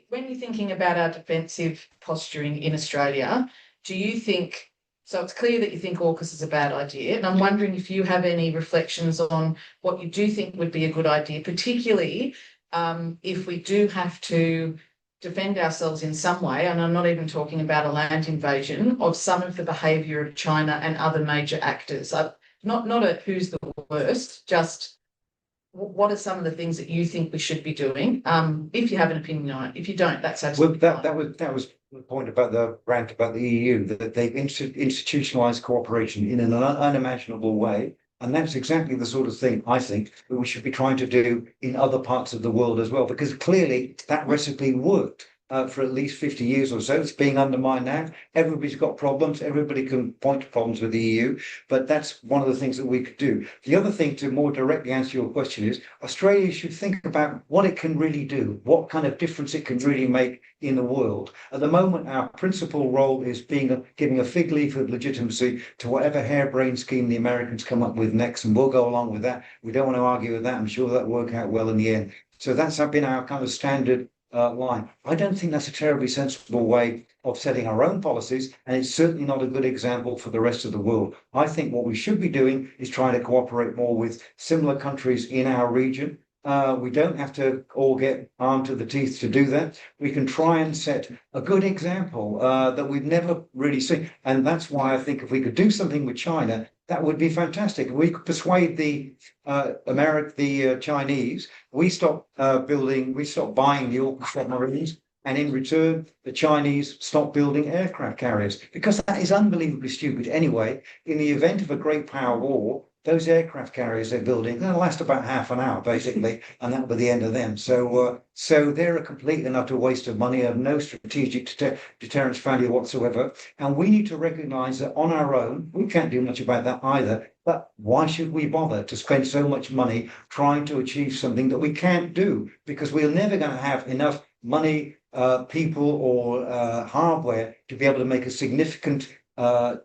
when you're thinking about our defensive posturing in Australia, do you think, so it's clear that you think AUKUS is a bad idea, and I'm wondering if you have any reflections on what you do think would be a good idea, particularly if we do have to defend ourselves in some way, and I'm not even talking about a land invasion, of some of the behaviour of China and other major actors. Not a who's the worst, just what are some of the things that you think we should be doing? If you have an opinion on it, if you don't, that's absolutely fine. That was the point about the rant about the EU, that they've institutionalized cooperation in an unimaginable way. And that's exactly the sort of thing I think that we should be trying to do in other parts of the world as well, because clearly that recipe worked. For at least 50 years or so. It's being undermined now. Everybody's got problems. Everybody can point to problems with the EU, but that's one of the things that we could do. The other thing, to more directly answer your question, is Australia should think about what it can really do, what kind of difference it can really make in the world. At the moment, our principal role is giving a fig leaf of legitimacy to whatever harebrained scheme the Americans come up with next, and we'll go along with that. We don't want to argue with that. I'm sure that'll work out well in the end. So that's been our kind of standard line. I don't think that's a terribly sensible way of setting our own policies, and it's certainly not a good example for the rest of the world. I think what we should be doing is trying to cooperate more with similar countries in our region. We don't have to all get armed to the teeth to do that. We can try and set a good example that we've never really seen. And that's why I think if we could do something with China, that would be fantastic. We could persuade the Chinese, we stop buying the AUKUS submarines, and in return, the Chinese stop building aircraft carriers, because that is unbelievably stupid anyway. In the event of a great power war, those aircraft carriers they're building, they'll last about half an hour, basically, and that'll be the end of them. So they're a complete and utter waste of money, have no strategic deterrence value whatsoever. And we need to recognise that on our own, we can't do much about that either. But why should we bother to spend so much money trying to achieve something that we can't do? Because we're never going to have enough money, people, or hardware to be able to make a significant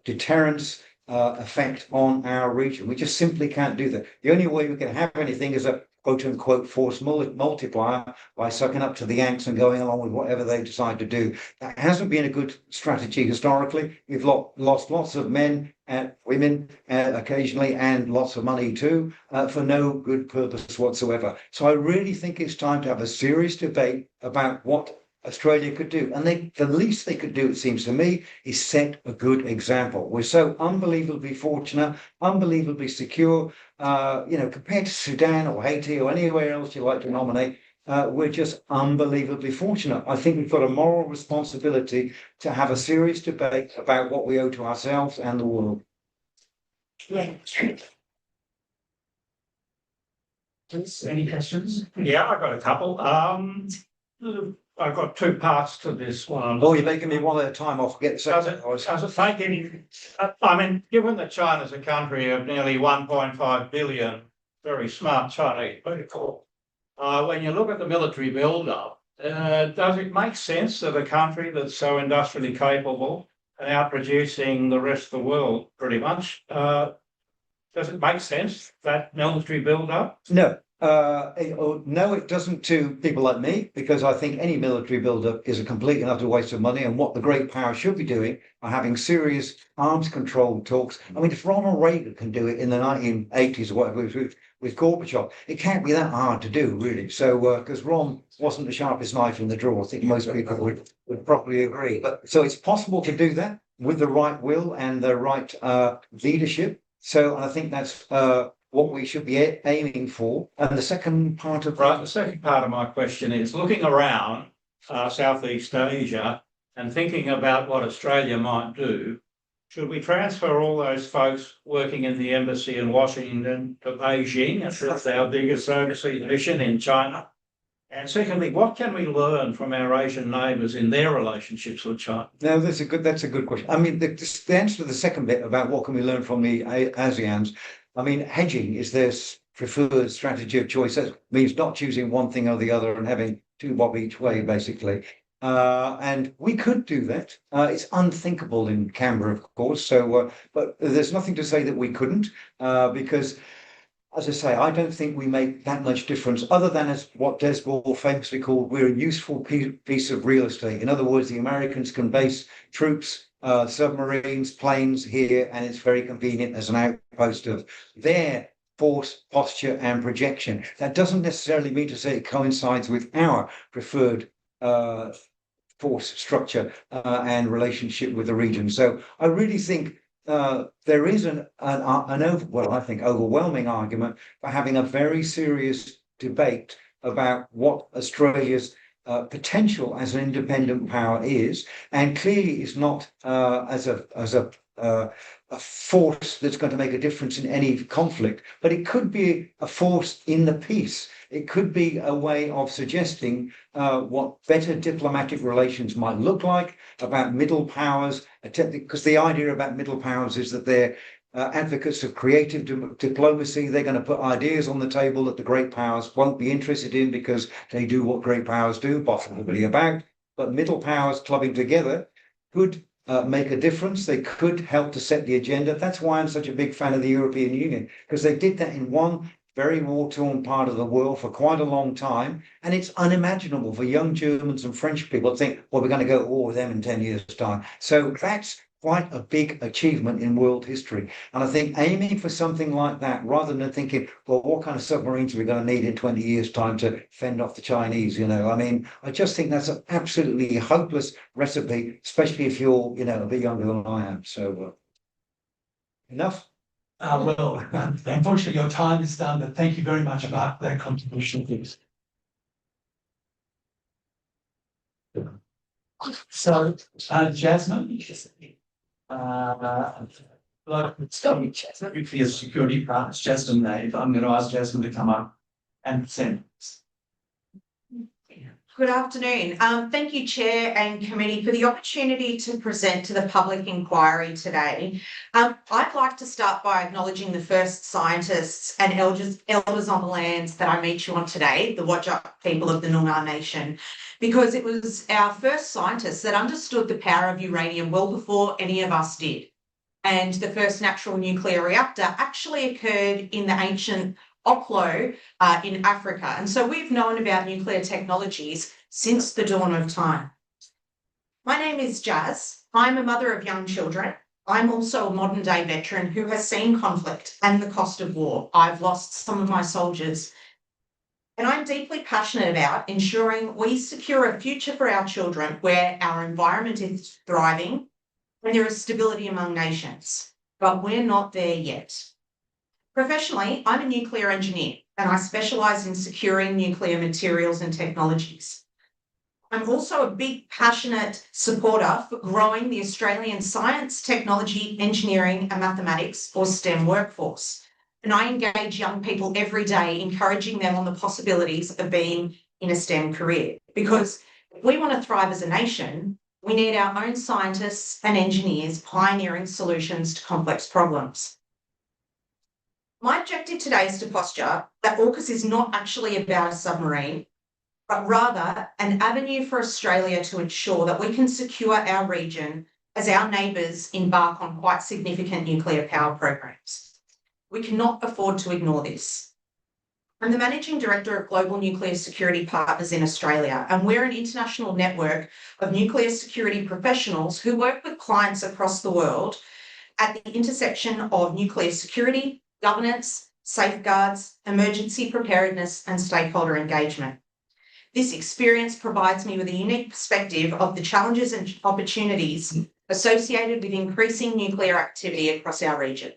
deterrence effect on our region. We just simply can't do that. The only way we can have anything is a quote unquote force multiplier by sucking up to the Yanks and going along with whatever they decide to do. That hasn't been a good strategy historically. We've lost lots of men and women occasionally, and lots of money too, for no good purpose whatsoever. So I really think it's time to have a serious debate about what Australia could do. And the least they could do, it seems to me, is set a good example. We're so unbelievably fortunate, unbelievably secure, compared to Sudan or Haiti or anywhere else you like to nominate. We're just unbelievably fortunate. I think we've got a moral responsibility to have a serious debate about what we owe to ourselves and the world. Yeah. Please, any questions? Yeah, I got a couple. I've got two parts to this one. Oh, you're making me one at a time. I'll forget the second. Does it take any? I mean, given that China's a country of nearly 1.5 billion, very smart Chinese people, when you look at the military build-up, does it make sense that a country that's so industrially capable and outproducing the rest of the world pretty much, does it make sense, that military build-up? No. No, it doesn't to people like me, because I think any military build-up is a complete and utter waste of money. And what the great powers should be doing are having serious arms control talks. I mean, if Ronald Reagan can do it in the 1980s or whatever with Gorbachev, it can't be that hard to do, really. So, because Ron wasn't the sharpest knife in the drawer, I think most people would probably agree. But so it's possible to do that with the right will and the right leadership. So I think that's what we should be aiming for. And the second part of the second part of my question is looking around Southeast Asia and thinking about what Australia might do. Should we transfer all those folks working in the embassy in Washington to Beijing? That's our biggest overseas mission in China. And secondly, what can we learn from our Asian neighbours in their relationships with China? No, that's a good question. I mean, the answer to the second bit about what can we learn from the ASEANs, I mean, hedging is their preferred strategy of choice. That means not choosing one thing or the other and having two bob each way, basically. And we could do that. It's unthinkable in Canberra, of course. So, but there's nothing to say that we couldn't, because, as I say, I don't think we make that much difference, other than as what Des Moore famously called, we're a useful piece of real estate. In other words, the Americans can base troops, submarines, planes here, and it's very convenient as an outpost of their force, posture, and projection. That doesn't necessarily mean to say it coincides with our preferred force structure and relationship with the region. So I really think there is an overwhelming argument for having a very serious debate about what Australia's potential as an independent power is, and clearly is not as a a force that's going to make a difference in any conflict, but it could be a force in the peace. It could be a way of suggesting what better diplomatic relations might look like, about middle powers, because the idea about middle powers is that they're advocates of creative diplomacy. They're going to put ideas on the table that the great powers won't be interested in because they do what great powers do, possibly about. But middle powers clubbing together could make a difference. They could help to set the agenda. That's why I'm such a big fan of the European Union, because they did that in one very war-torn part of the world for quite a long time. And it's unimaginable for young Germans and French people to think, well, we're going to go to war with them in 10 years' time. So that's quite a big achievement in world history. And I think aiming for something like that, rather than thinking, well, what kind of submarines are we going to need in 20 years' time to fend off the Chinese? I mean, I just think that's an absolutely hopeless recipe, especially if you're, a bit younger than I am. So enough. Well, unfortunately, your time is done, but thank you very much for that contribution, please. So, Jasmine, nuclear security partners, Jasmine Nave. I'm going to ask Jasmine to come up and present. Good afternoon. Thank you, Chair and Committee, for the opportunity to present to the public inquiry today. I'd like to start by acknowledging the first scientists and elders on the lands that I meet you on today, the Whadjuk people of the Noongar Nation, because it was our first scientists that understood the power of uranium well before any of us did. And the first natural nuclear reactor actually occurred in the ancient Oklo in Africa. And so we've known about nuclear technologies since the dawn of time. My name is Jazz. I'm a mother of young children. I'm also a modern day veteran who has seen conflict and the cost of war. I've lost some of my soldiers. And I'm deeply passionate about ensuring we secure a future for our children where our environment is thriving and there is stability among nations. But we're not there yet. Professionally, I'm a nuclear engineer and I specialise in securing nuclear materials and technologies. I'm also a big, passionate supporter for growing the Australian science, technology, engineering and mathematics, or STEM workforce. And I engage young people every day, encouraging them on the possibilities of being in a STEM career. Because if we want to thrive as a nation, we need our own scientists and engineers pioneering solutions to complex problems. My objective today is to posture that AUKUS is not actually about a submarine, but rather an avenue for Australia to ensure that we can secure our region as our neighbours embark on quite significant nuclear power programs. We cannot afford to ignore this. I'm the Managing Director of Global Nuclear Security Partners in Australia, and we're an international network of nuclear security professionals who work with clients across the world at the intersection of nuclear security, governance, safeguards, emergency preparedness, and stakeholder engagement. This experience provides me with a unique perspective of the challenges and opportunities associated with increasing nuclear activity across our region.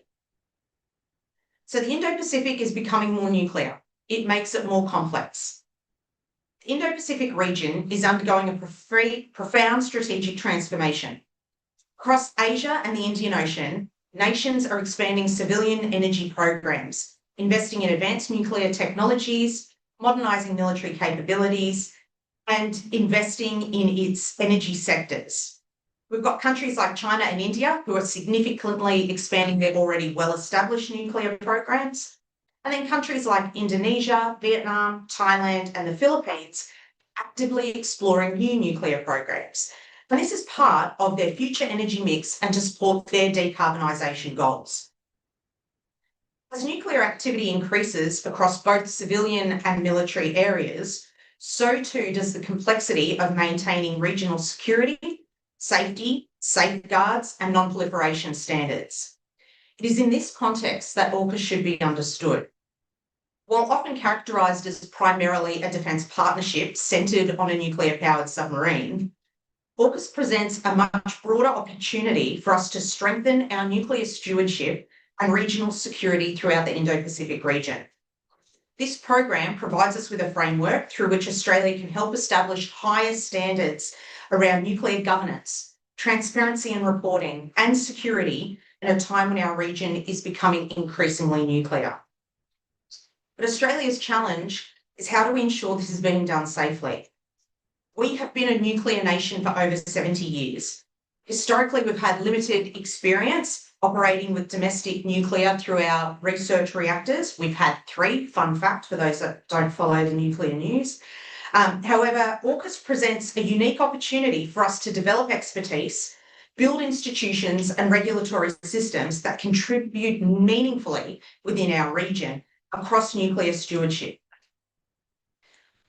So the Indo-Pacific is becoming more nuclear. It makes it more complex. The Indo-Pacific region is undergoing a profound strategic transformation. Across Asia and the Indian Ocean, nations are expanding civilian energy programs, investing in advanced nuclear technologies, modernising military capabilities, and investing in its energy sectors. We've got countries like China and India who are significantly expanding their already well-established nuclear programs, and then countries like Indonesia, Vietnam, Thailand, and the Philippines actively exploring new nuclear programs. And this is part of their future energy mix and to support their decarbonisation goals. As nuclear activity increases across both civilian and military areas, so too does the complexity of maintaining regional security, safety, safeguards, and non-proliferation standards. It is in this context that AUKUS should be understood. While often characterised as primarily a defence partnership centred on a nuclear-powered submarine, AUKUS presents a much broader opportunity for us to strengthen our nuclear stewardship and regional security throughout the Indo-Pacific region. This program provides us with a framework through which Australia can help establish higher standards around nuclear governance, transparency and reporting, and security at a time when our region is becoming increasingly nuclear. But Australia's challenge is how do we ensure this is being done safely? We have been a nuclear nation for over 70 years. Historically, we've had limited experience operating with domestic nuclear through our research reactors. We've had 3, fun fact for those that don't follow the nuclear news. However, AUKUS presents a unique opportunity for us to develop expertise, build institutions and regulatory systems that contribute meaningfully within our region across nuclear stewardship.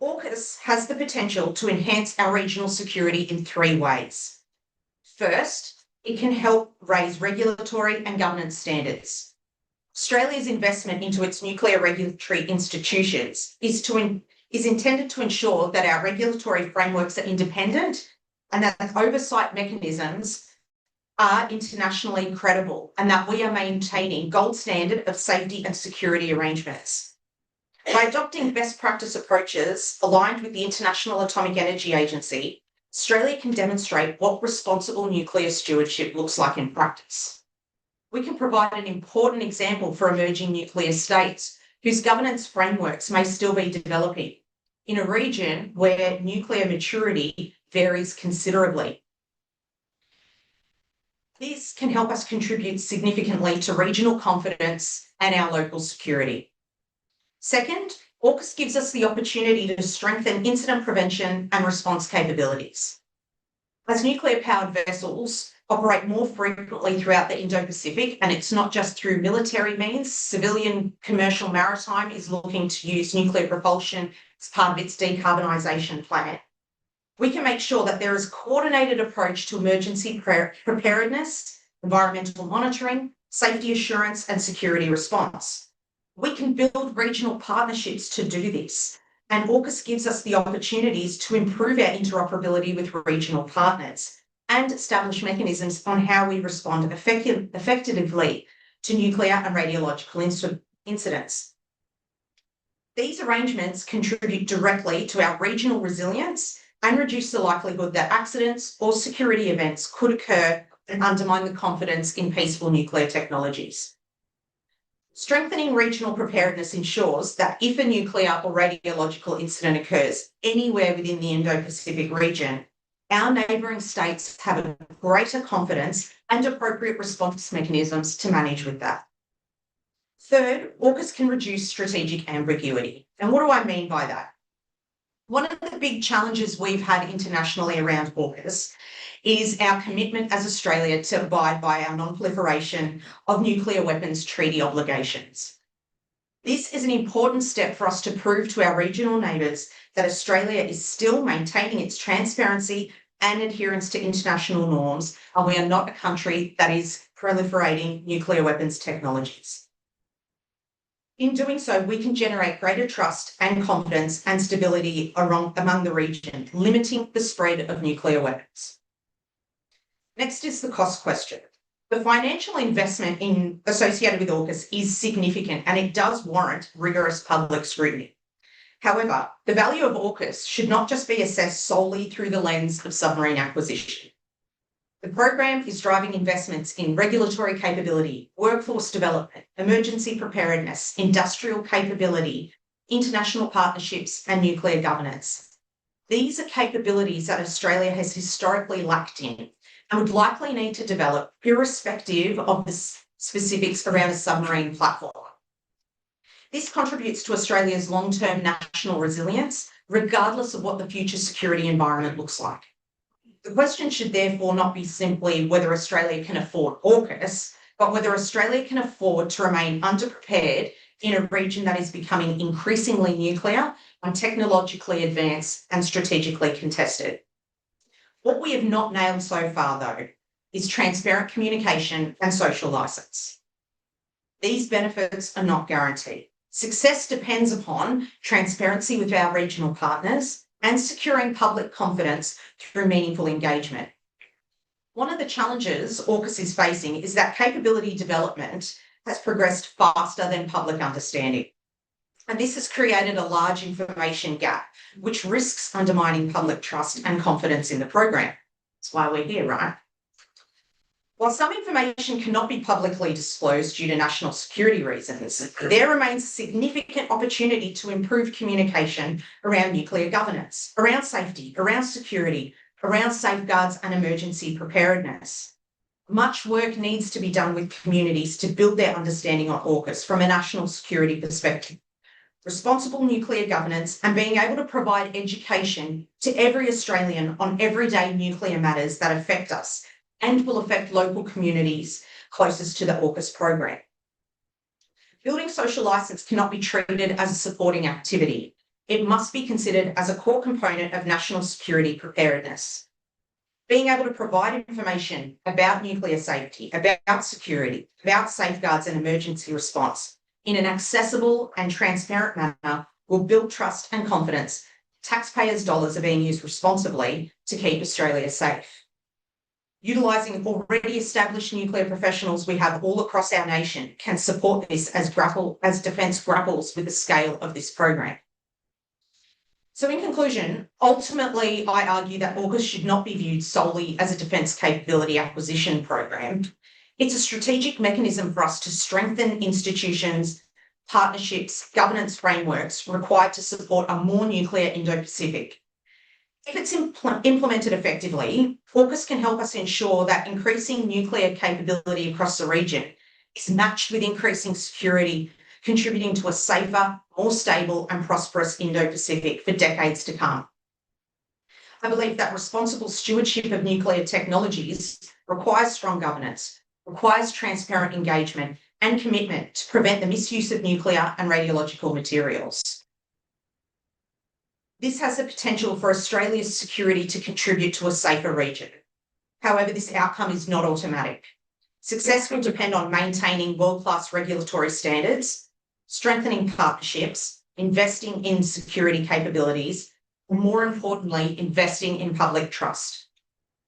AUKUS has the potential to enhance our regional security in 3 ways. First, it can help raise regulatory and governance standards. Australia's investment into its nuclear regulatory institutions is intended to ensure that our regulatory frameworks are independent and that oversight mechanisms are internationally credible and that we are maintaining gold standard of safety and security arrangements. By adopting best practice approaches aligned with the International Atomic Energy Agency, Australia can demonstrate what responsible nuclear stewardship looks like in practice. We can provide an important example for emerging nuclear states whose governance frameworks may still be developing in a region where nuclear maturity varies considerably. This can help us contribute significantly to regional confidence and our local security. Second, AUKUS gives us the opportunity to strengthen incident prevention and response capabilities. As nuclear-powered vessels operate more frequently throughout the Indo-Pacific, and it's not just through military means, civilian commercial maritime is looking to use nuclear propulsion as part of its decarbonisation plan. We can make sure that there is a coordinated approach to emergency preparedness, environmental monitoring, safety assurance, and security response. We can build regional partnerships to do this, and AUKUS gives us the opportunities to improve our interoperability with regional partners and establish mechanisms on how we respond effectively to nuclear and radiological incidents. These arrangements contribute directly to our regional resilience and reduce the likelihood that accidents or security events could occur and undermine the confidence in peaceful nuclear technologies. Strengthening regional preparedness ensures that if a nuclear or radiological incident occurs anywhere within the Indo-Pacific region, our neighbouring states have a greater confidence and appropriate response mechanisms to manage with that. Third, AUKUS can reduce strategic ambiguity. And what do I mean by that? One of the big challenges we've had internationally around AUKUS is our commitment as Australia to abide by our non-proliferation of nuclear weapons treaty obligations. This is an important step for us to prove to our regional neighbours that Australia is still maintaining its transparency and adherence to international norms, and we are not a country that is proliferating nuclear weapons technologies. In doing so, we can generate greater trust and confidence and stability among the region, limiting the spread of nuclear weapons. Next is the cost question. The financial investment associated with AUKUS is significant and it does warrant rigorous public scrutiny. However, the value of AUKUS should not just be assessed solely through the lens of submarine acquisition. The program is driving investments in regulatory capability, workforce development, emergency preparedness, industrial capability, international partnerships, and nuclear governance. These are capabilities that Australia has historically lacked in and would likely need to develop irrespective of the specifics around a submarine platform. This contributes to Australia's long-term national resilience, regardless of what the future security environment looks like. The question should therefore not be simply whether Australia can afford AUKUS, but whether Australia can afford to remain underprepared in a region that is becoming increasingly nuclear and technologically advanced and strategically contested. What we have not nailed so far, though, is transparent communication and social licence. These benefits are not guaranteed. Success depends upon transparency with our regional partners and securing public confidence through meaningful engagement. One of the challenges AUKUS is facing is that capability development has progressed faster than public understanding. And this has created a large information gap, which risks undermining public trust and confidence in the program. That's why we're here, right? While some information cannot be publicly disclosed due to national security reasons, there remains a significant opportunity to improve communication around nuclear governance, around safety, around security, around safeguards and emergency preparedness. Much work needs to be done with communities to build their understanding on AUKUS from a national security perspective. Responsible nuclear governance and being able to provide education to every Australian on everyday nuclear matters that affect us and will affect local communities closest to the AUKUS program. Building social licence cannot be treated as a supporting activity. It must be considered as a core component of national security preparedness. Being able to provide information about nuclear safety, about security, about safeguards and emergency response in an accessible and transparent manner will build trust and confidence. Taxpayers' dollars are being used responsibly to keep Australia safe. Utilising already established nuclear professionals we have all across our nation can support this as Defence grapples with the scale of this program. So in conclusion, ultimately, I argue that AUKUS should not be viewed solely as a defence capability acquisition program. It's a strategic mechanism for us to strengthen institutions, partnerships, governance frameworks required to support a more nuclear Indo-Pacific. If it's implemented effectively, AUKUS can help us ensure that increasing nuclear capability across the region is matched with increasing security, contributing to a safer, more stable and prosperous Indo-Pacific for decades to come. I believe that responsible stewardship of nuclear technologies requires strong governance, requires transparent engagement and commitment to prevent the misuse of nuclear and radiological materials. This has the potential for Australia's security to contribute to a safer region. However, this outcome is not automatic. Success will depend on maintaining world-class regulatory standards, strengthening partnerships, investing in security capabilities, and more importantly, investing in public trust.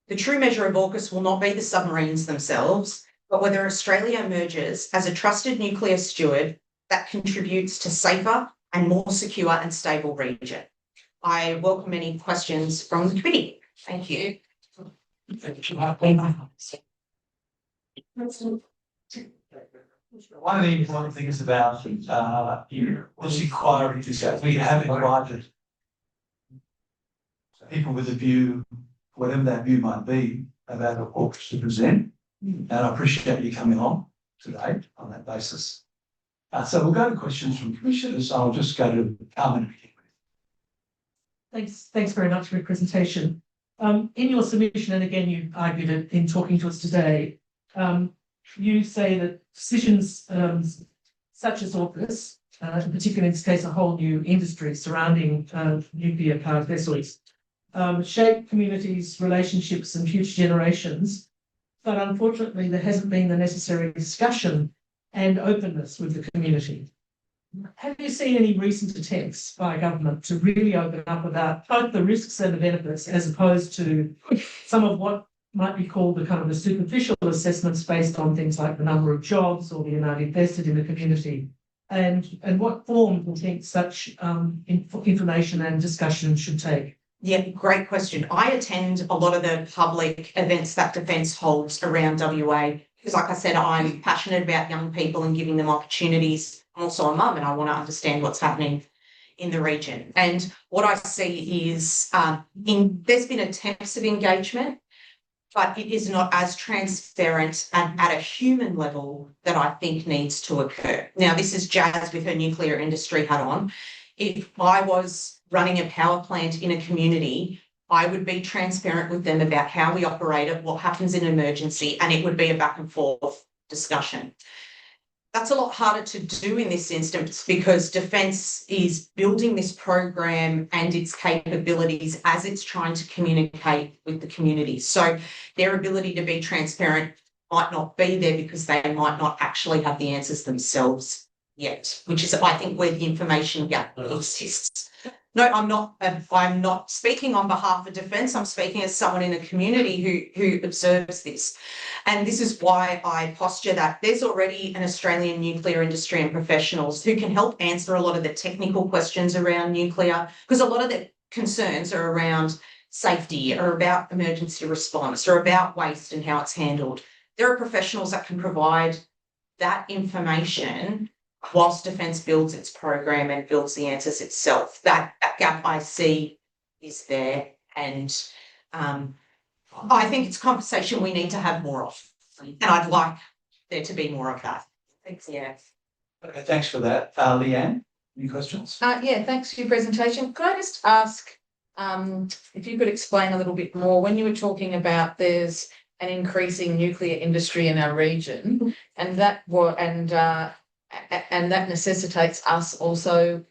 The true measure of AUKUS will not be the submarines themselves, but whether Australia emerges as a trusted nuclear steward that contributes to safer and more secure and stable region. I welcome any questions from the committee. Thank you. One of the important things about this inquiry is that we have invited people with a view, whatever that view might be, about what AUKUS to present. And I appreciate you coming on today on that basis. So we'll go to questions from commissioners. I'll just go to Carmen to begin with. Thanks very much for your presentation. In your submission, and again, you argued it in talking to us today, you say that decisions such as AUKUS, in particular in this case, a whole new industry surrounding nuclear powered vessels, shape communities, relationships and future generations. But unfortunately, there hasn't been the necessary discussion and openness with the community. Have you seen any recent attempts by government to really open up about both the risks and the benefits, as opposed to some of what might be called the kind of the superficial assessments based on things like the number of jobs or the amount invested in the community? And what form do you think such information and discussion should take? Yeah, great question. I attend a lot of the public events that Defence holds around WA because, like I said, I'm passionate about young people and giving them opportunities. I'm also a mum and I want to understand what's happening in the region. And what I see is there's been attempts of engagement, but it is not as transparent and at a human level that I think needs to occur. Now, this is Jazz with her nuclear industry hat on. If I was running a power plant in a community, I would be transparent with them about how we operate it, what happens in an emergency, and it would be a back and forth discussion. That's a lot harder to do in this instance because Defence is building this program and its capabilities as it's trying to communicate with the community. So their ability to be transparent might not be there because they might not actually have the answers themselves yet, which is, I think, where the information gap exists. No, I'm not speaking on behalf of Defence. I'm speaking as someone in a community who observes this. And this is why I posture that there's already an Australian nuclear industry and professionals who can help answer a lot of the technical questions around nuclear, because a lot of the concerns are around safety or about emergency response or about waste and how it's handled. there are professionals that can provide that information whilst Defence builds its program and builds the answers itself. That gap I see is there, and I think it's a conversation we need to have more of, and I'd like there to be more of that. Thanks, yeah. Okay, thanks for that. Leanne, any questions? Yeah, thanks for your presentation. Could I just ask if you could explain a little bit more when you were talking about there's an increasing nuclear industry in our region, and that necessitates us also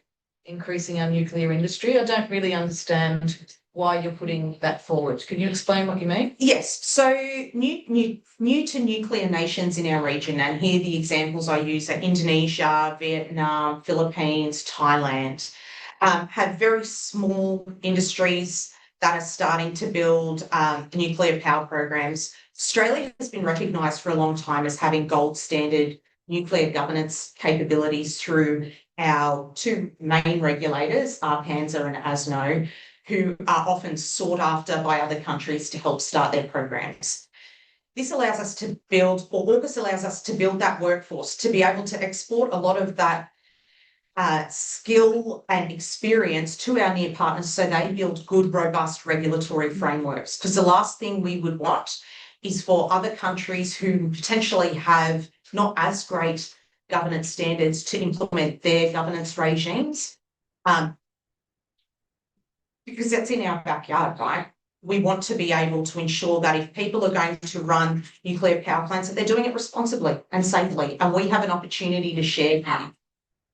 increasing our nuclear industry. I don't really understand why you're putting that forward. Can you explain what you mean? Yes, so new to nuclear nations in our region, and here the examples I use are Indonesia, Vietnam, Philippines, Thailand, have very small industries that are starting to build nuclear power programs. Australia has been recognised for a long time as having gold standard nuclear governance capabilities through our two main regulators, ARPANSA and ASNO, who are often sought after by other countries to help start their programs. This allows us to build, or AUKUS allows us to build that workforce, to be able to export a lot of that skill and experience to our near partners so they build good, robust regulatory frameworks. Because the last thing we would want is for other countries who potentially have not as great governance standards to implement their governance regimes. Because that's in our backyard, right? We want to be able to ensure that if people are going to run nuclear power plants, that they're doing it responsibly and safely. And we have an opportunity to share that.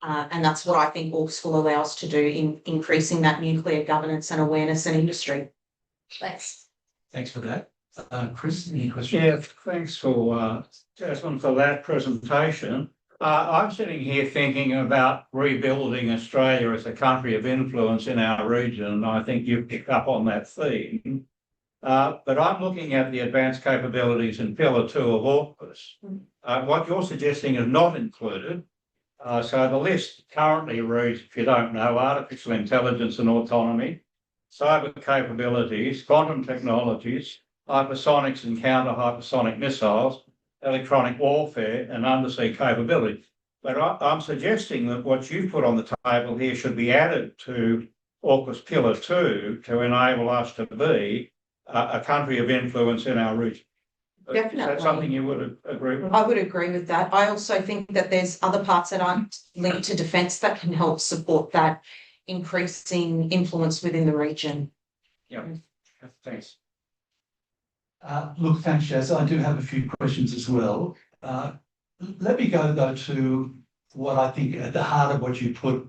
And that's what I think AUKUS will allow us to do in increasing that nuclear governance and awareness and industry. Thanks. Thanks for that. Chris, any questions? Yeah, thanks for Jasmine for that presentation. I'm sitting here thinking about rebuilding Australia as a country of influence in our region, and I think you've picked up on that theme. But I'm looking at the advanced capabilities in Pillar 2 of AUKUS. What you're suggesting is not included. So the list currently reads, if you don't know, artificial intelligence and autonomy, cyber capabilities, quantum technologies, hypersonics and counter-hypersonic missiles, electronic warfare and undersea capability. But I'm suggesting that what you've put on the table here should be added to AUKUS Pillar 2 to enable us to be a country of influence in our region. Definitely. Is that something you would agree with? I would agree with that. I also think that there's other parts that aren't linked to defence that can help support that increasing influence within the region. Yeah, thanks. Look, thanks, Jazz. I do have a few questions as well. Let me go, though, to what I think at the heart of what you put.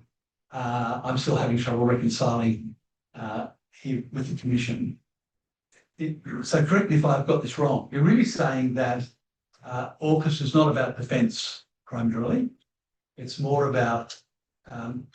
I'm still having trouble reconciling here with the Commission. So correct me if I've got this wrong. You're really saying that AUKUS is not about defence primarily. It's more about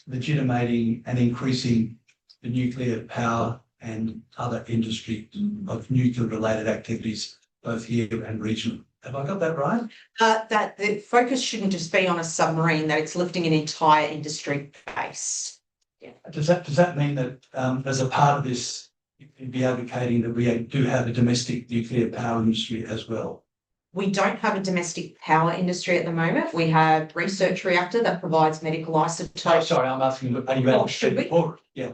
legitimating and increasing the nuclear power and other industry of nuclear-related activities, both here and regional. Have I got that right? That the focus shouldn't just be on a submarine, that it's lifting an entire industry base. Yeah. Does that mean that as a part of this, you'd be advocating that we do have a domestic nuclear power industry as well? We don't have a domestic power industry at the moment. We have research reactor that provides medical isotopes. Oh, sorry, I'm asking, are you able to should we? Yeah.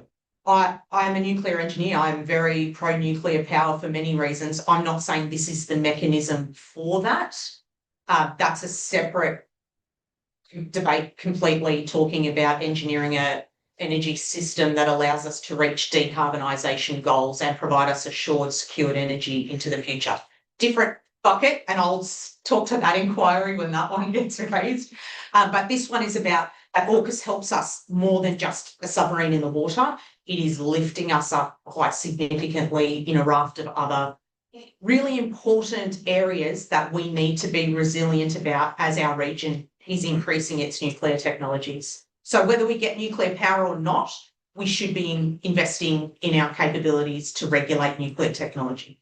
I'm a nuclear engineer. I'm very pro-nuclear power for many reasons. I'm not saying this is the mechanism for that. That's a separate debate completely, talking about engineering an energy system that allows us to reach decarbonisation goals and provide us assured, secured energy into the future. Different bucket, and I'll talk to that inquiry when that one gets raised. But this one is about that AUKUS helps us more than just a submarine in the water. It is lifting us up quite significantly in a raft of other really important areas that we need to be resilient about as our region is increasing its nuclear technologies. So whether we get nuclear power or not, we should be investing in our capabilities to regulate nuclear technology.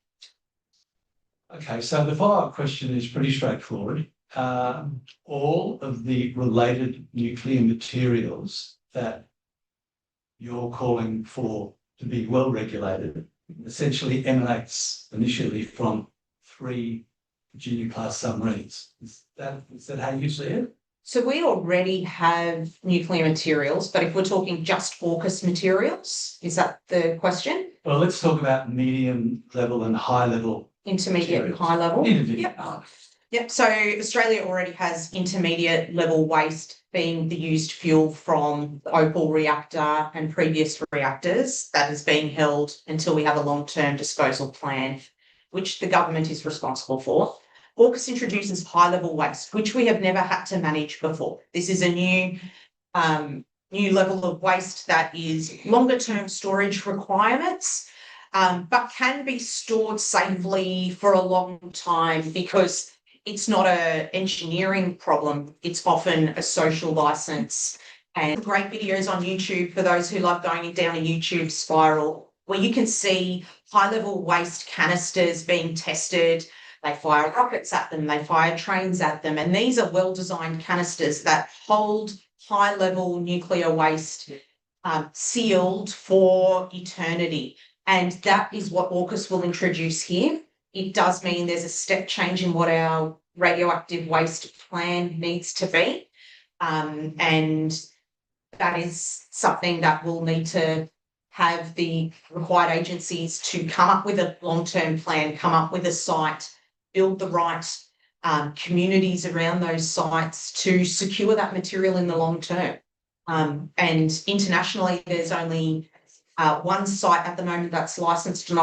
Okay, so the follow-up question is pretty straightforward. All of the related nuclear materials that you're calling for to be well regulated essentially emanates initially from three junior-class submarines. Is that how you see it? So we already have nuclear materials, but if we're talking just AUKUS materials, is that the question? Well, let's talk about medium level and high level. Intermediate and high level? Intermediate. Yep, so Australia already has intermediate level waste being the used fuel from the Opal reactor and previous reactors that is being held until we have a long-term disposal plan, which the government is responsible for. AUKUS introduces high-level waste, which we have never had to manage before. This is a new level of waste that is longer-term storage requirements, but can be stored safely for a long time because it's not an engineering problem. It's often a social license. And great videos on YouTube for those who love going down a YouTube spiral where you can see high-level waste canisters being tested. They fire rockets at them, they fire trains at them, and these are well-designed canisters that hold high-level nuclear waste sealed for eternity. And that is what AUKUS will introduce here. It does mean there's a step change in what our radioactive waste plan needs to be. And that is something that we'll need to have the required agencies to come up with a long-term plan, come up with a site, build the right communities around those sites to secure that material in the long term. And internationally, there's only one site at the moment that's licensed and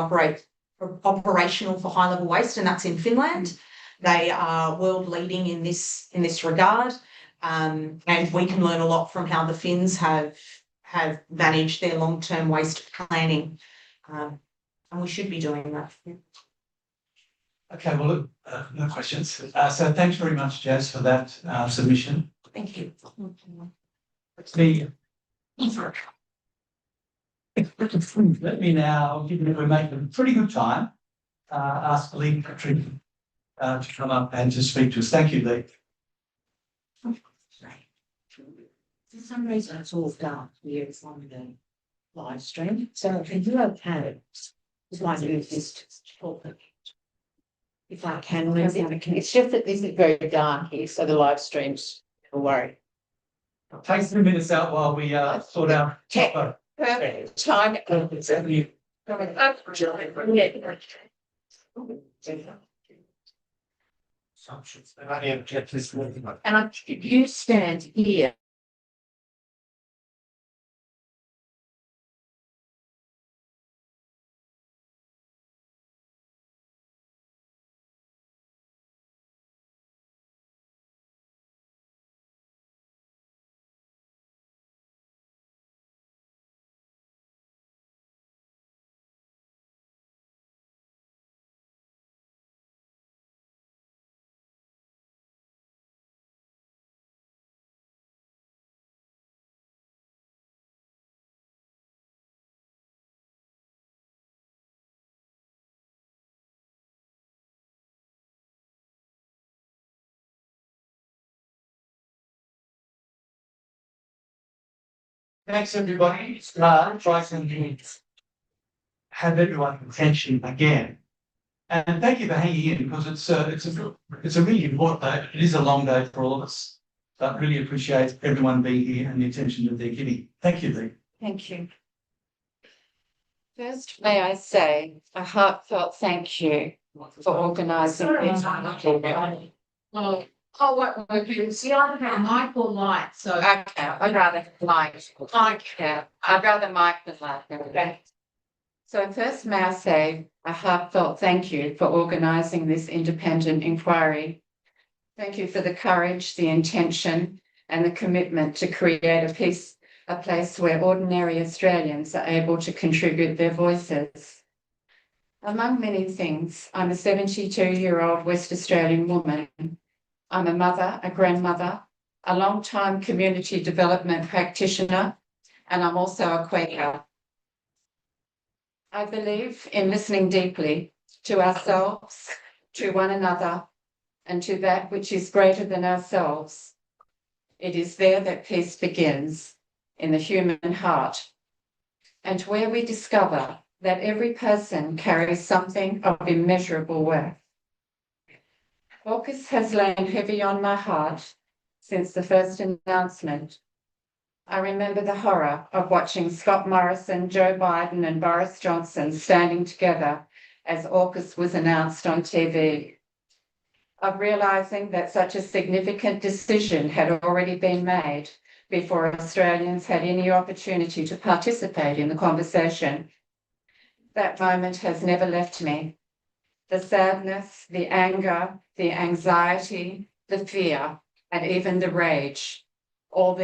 operational for high-level waste, and that's in Finland. They are world leading in this regard, and we can learn a lot from how the Finns have managed their long-term waste planning, and we should be doing that. Okay, well, look, no questions. So thanks very much, Jazz, for that submission. Thank you. Let me now, given that we're making pretty good time, ask the lead secretary to come up and to speak to us. Thank you, Lee. For some reason, it's all dark here on the live stream. So can you okay? It's like this talking. If I can move it, it's just that this is very dark here, so the live stream's a worry. Take 3 minutes out while we sort out. Perfect time. And you stand here. Thanks, everybody. Try to have everyone's attention again. And thank you for hanging in because it's a really important day. It is a long day for all of us. But really appreciate everyone being here and the attention that they're giving. Thank you, Lee. Thank you. First, may I say a heartfelt thank you for organising this. Oh, what would you see? I have Mike or light, so okay, I'd rather Mike. Yeah, I'd rather Mike than light. Okay. So first, may I say a heartfelt thank you for organising this independent inquiry. Thank you for the courage, the intention, and the commitment to create a place where ordinary Australians are able to contribute their voices. Among many things, I'm a 72-year-old West Australian woman. I'm a mother, a grandmother, a long-time community development practitioner, and I'm also a Quaker. I believe in listening deeply to ourselves, to one another, and to that which is greater than ourselves. It is there that peace begins, in the human heart, and where we discover that every person carries something of immeasurable worth. AUKUS has lain heavy on my heart since the first announcement. I remember the horror of watching Scott Morrison, Joe Biden and Boris Johnson standing together as AUKUS was announced on TV. Of realising that such a significant decision had already been made before Australians had any opportunity to participate in the conversation. That moment has never left me. The sadness, the anger, the anxiety, the fear, and even the rage, all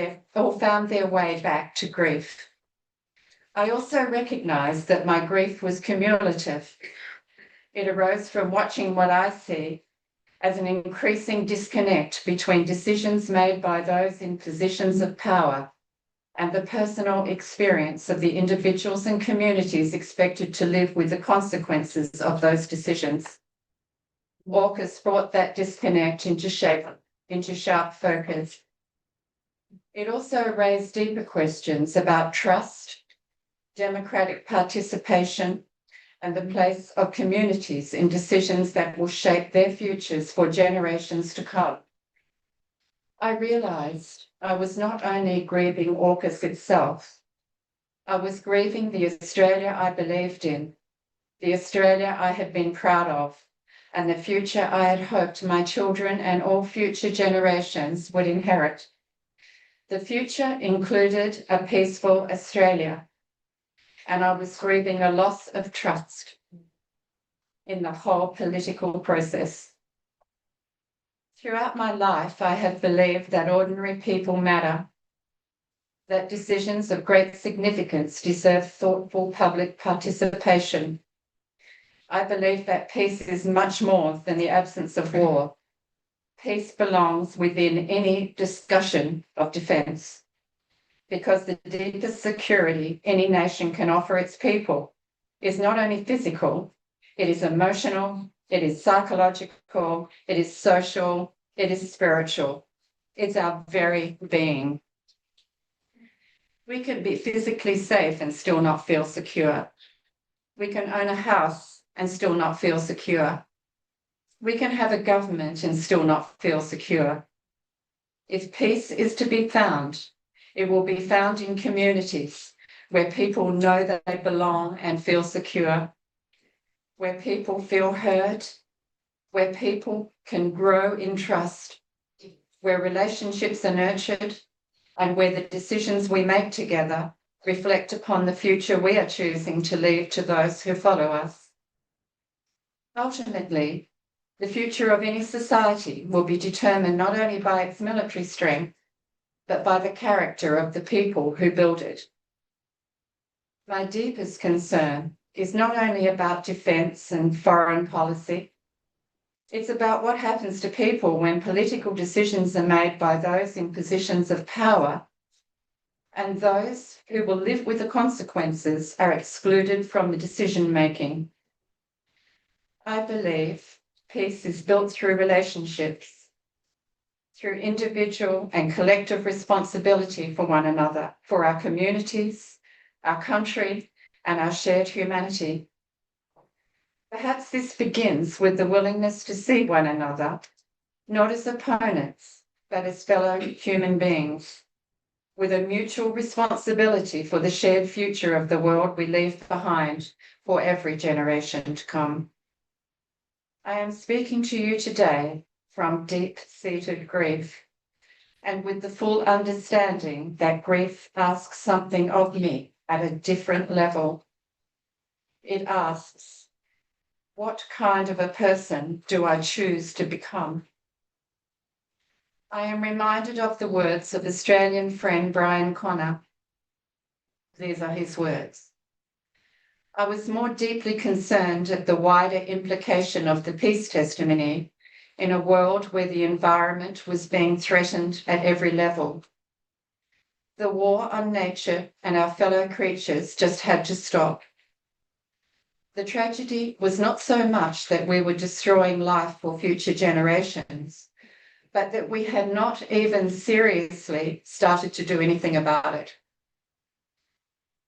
found their way back to grief. I also recognised that my grief was cumulative. It arose from watching what I see as an increasing disconnect between decisions made by those in positions of power and the personal experience of the individuals and communities expected to live with the consequences of those decisions. AUKUS brought that disconnect into sharp focus. It also raised deeper questions about trust, democratic participation, and the place of communities in decisions that will shape their futures for generations to come. I realised I was not only grieving AUKUS itself, I was grieving the Australia I believed in, the Australia I had been proud of, and the future I had hoped my children and all future generations would inherit. The future included a peaceful Australia, and I was grieving a loss of trust in the whole political process. Throughout my life, I have believed that ordinary people matter, that decisions of great significance deserve thoughtful public participation. I believe that peace is much more than the absence of war. Peace belongs within any discussion of defence, because the deepest security any nation can offer its people is not only physical, it is emotional, it is psychological, it is social, it is spiritual. It's our very being. We can be physically safe and still not feel secure. We can own a house and still not feel secure. We can have a government and still not feel secure. If peace is to be found, it will be found in communities where people know that they belong and feel secure, where people feel heard, where people can grow in trust, where relationships are nurtured, and where the decisions we make together reflect upon the future we are choosing to leave to those who follow us. Ultimately, the future of any society will be determined not only by its military strength, but by the character of the people who build it. My deepest concern is not only about defence and foreign policy. It's about what happens to people when political decisions are made by those in positions of power, and those who will live with the consequences are excluded from the decision-making. I believe peace is built through relationships, through individual and collective responsibility for one another, for our communities, our country, and our shared humanity. Perhaps this begins with the willingness to see one another, not as opponents, but as fellow human beings, with a mutual responsibility for the shared future of the world we leave behind for every generation to come. I am speaking to you today from deep-seated grief, and with the full understanding that grief asks something of me at a different level. It asks, what kind of a person do I choose to become? I am reminded of the words of Australian friend Brian Connor. These are his words. I was more deeply concerned at the wider implication of the peace testimony in a world where the environment was being threatened at every level. The war on nature and our fellow creatures just had to stop. The tragedy was not so much that we were destroying life for future generations, but that we had not even seriously started to do anything about it.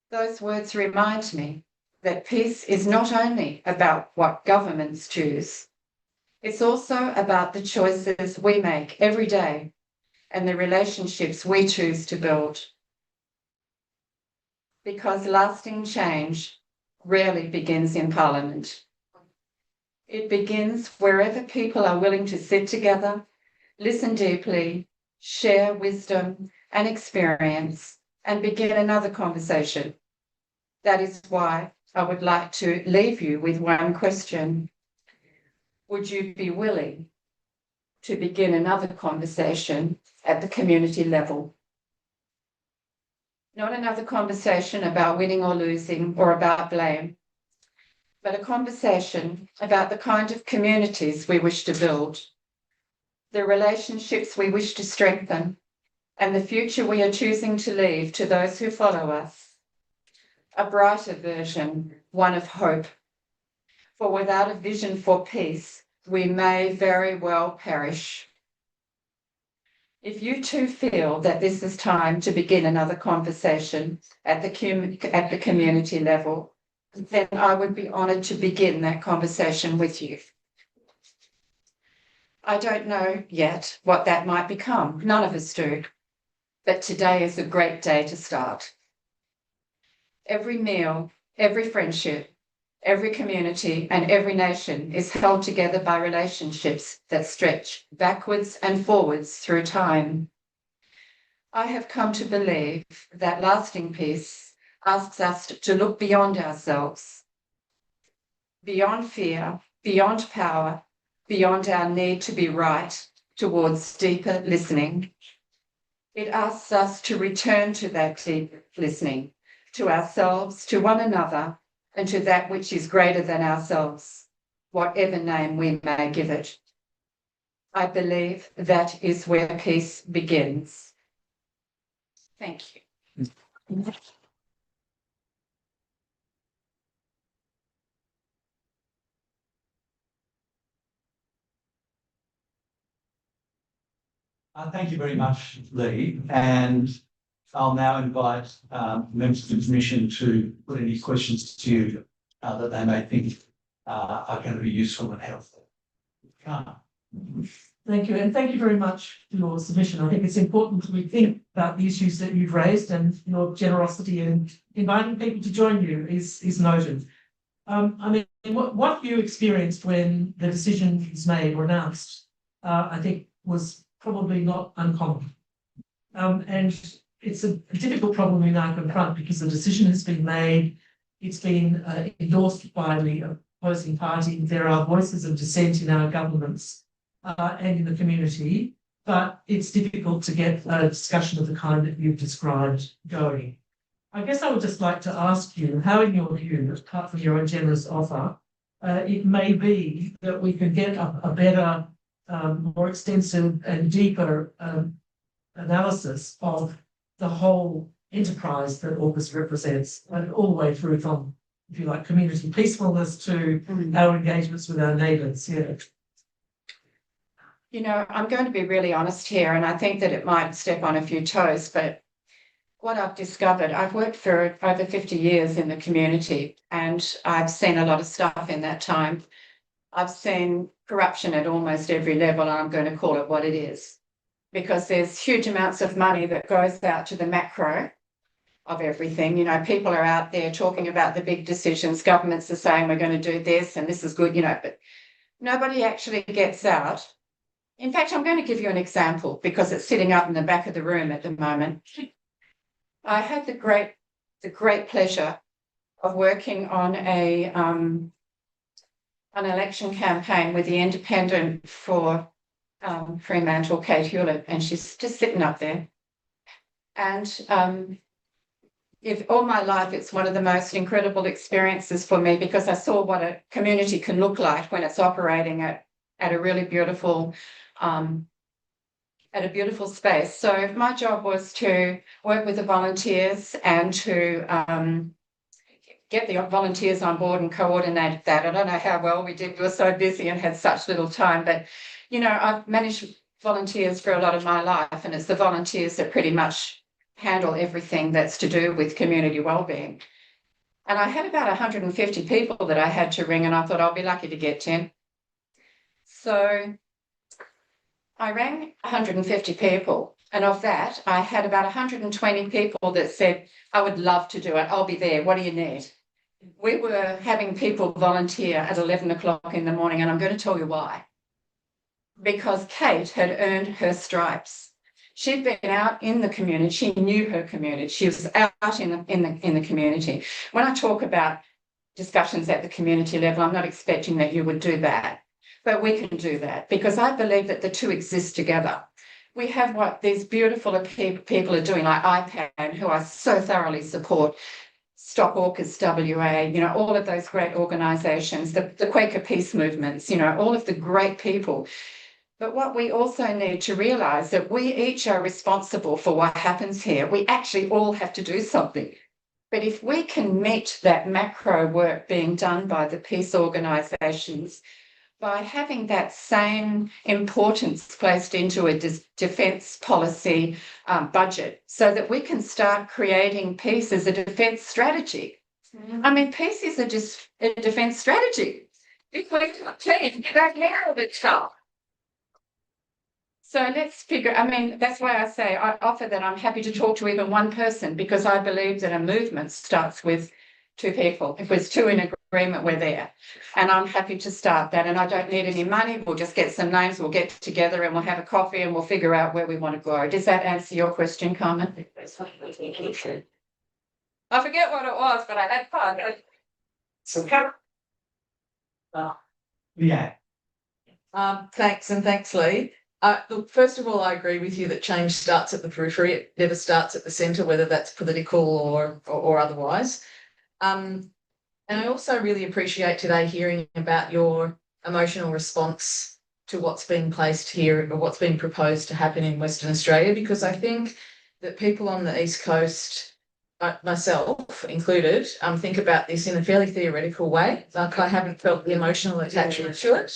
Those words remind me that peace is not only about what governments choose, It's also about the choices we make every day and the relationships we choose to build. Because lasting change rarely begins in Parliament. It begins wherever people are willing to sit together, listen deeply, share wisdom and experience, and begin another conversation. That is why I would like to leave you with one question. Would you be willing to begin another conversation at the community level? Not another conversation about winning or losing or about blame, but a conversation about the kind of communities we wish to build, the relationships we wish to strengthen, and the future we are choosing to leave to those who follow us. A brighter version, one of hope. For without a vision for peace, we may very well perish. If you too feel that this is time to begin another conversation at the community level, then I would be honoured to begin that conversation with you. I don't know yet what that might become. None of us do. But today is a great day to start. Every meal, every friendship, every community and every nation is held together by relationships that stretch backwards and forwards through time. I have come to believe that lasting peace asks us to look beyond ourselves, beyond fear, beyond power, beyond our need to be right, towards deeper listening. It asks us to return to that deep listening, to ourselves, to one another, and to that which is greater than ourselves, whatever name we may give it. I believe that is where peace begins. Thank you. Thank you very much, Lee, and I'll now invite members of the Commission to put any questions to you that they may think are going to be useful and helpful. Thank you, and thank you very much for your submission. I think it's important that we think about the issues that you've raised, and your generosity in inviting people to join you is noted. I mean, what you experienced when the decision was made or announced, I think was probably not uncommon. And it's a difficult problem we now confront because the decision has been made, it's been endorsed by the opposing party. There are voices of dissent in our governments and in the community, but it's difficult to get a discussion of the kind that you've described going. I guess I would just like to ask you how, in your view, apart from your own generous offer, it may be that we could get a better, more extensive and deeper analysis of the whole enterprise that AUKUS represents, and all the way through from, if you like, community peacefulness to our engagements with our neighbours. Yeah. You know, I'm going to be really honest here, and I think that it might step on a few toes, but what I've discovered, I've worked for over 50 years in the community, and I've seen a lot of stuff in that time. I've seen corruption at almost every level, and I'm going to call it what it is, because there's huge amounts of money that goes out to the macro of everything. You know, people are out there talking about the big decisions. Governments are saying we're going to do this and this is good, you know, but nobody actually gets out. In fact, I'm going to give you an example because it's sitting up in the back of the room at the moment. I had the great pleasure of working on an election campaign with the independent for Fremantle, Kate Hewlett, and she's just sitting up there. And if all my life, it's one of the most incredible experiences for me because I saw what a community can look like when it's operating at a really beautiful space. So my job was to work with the volunteers and to get the volunteers on board and coordinate that. I don't know how well we did. We were so busy and had such little time, but you know, I've managed volunteers for a lot of my life, and it's the volunteers that pretty much handle everything that's to do with community wellbeing. And I had about 150 people that I had to ring, and I thought I'll be lucky to get 10. So I rang 150 people, and of that, I had about 120 people that said, I would love to do it. I'll be there. What do you need? We were having people volunteer at 11 o'clock in the morning, and I'm going to tell you why. Because Kate had earned her stripes. She'd been out in the community. She knew her community. She was out in the community. When I talk about discussions at the community level, I'm not expecting that you would do that, but we can do that because I believe that the two exist together. We have what these beautiful people are doing, like IPAN, who I so thoroughly support, Stop AUKUS WA, you know, all of those great organisations, the Quaker peace movements, you know, all of the great people. But what we also need to realise that we each are responsible for what happens here. We actually all have to do something. But if we can meet that macro work being done by the peace organisations, by having that same importance placed into a defence policy budget so that we can start creating peace as a defence strategy. I mean, peace is a defence strategy. If we change, you don't know the stuff. So let's figure, I mean, that's why I say I offer that I'm happy to talk to even one person because I believe that a movement starts with two people. If there's two in agreement, we're there. And I'm happy to start that. And I don't need any money. We'll just get some names. We'll get together and we'll have a coffee and we'll figure out where we want to go. Does that answer your question, Carmen? I forget what it was, but I had fun. So, Yeah. Thanks, and thanks, Lee. Look, first of all, I agree with you that change starts at the periphery. It never starts at the centre, whether that's political or otherwise. And I also really appreciate today hearing about your emotional response to what's being placed here or what's being proposed to happen in Western Australia, because I think that people on the East Coast, myself included, think about this in a fairly theoretical way. Like I haven't felt the emotional attachment to it.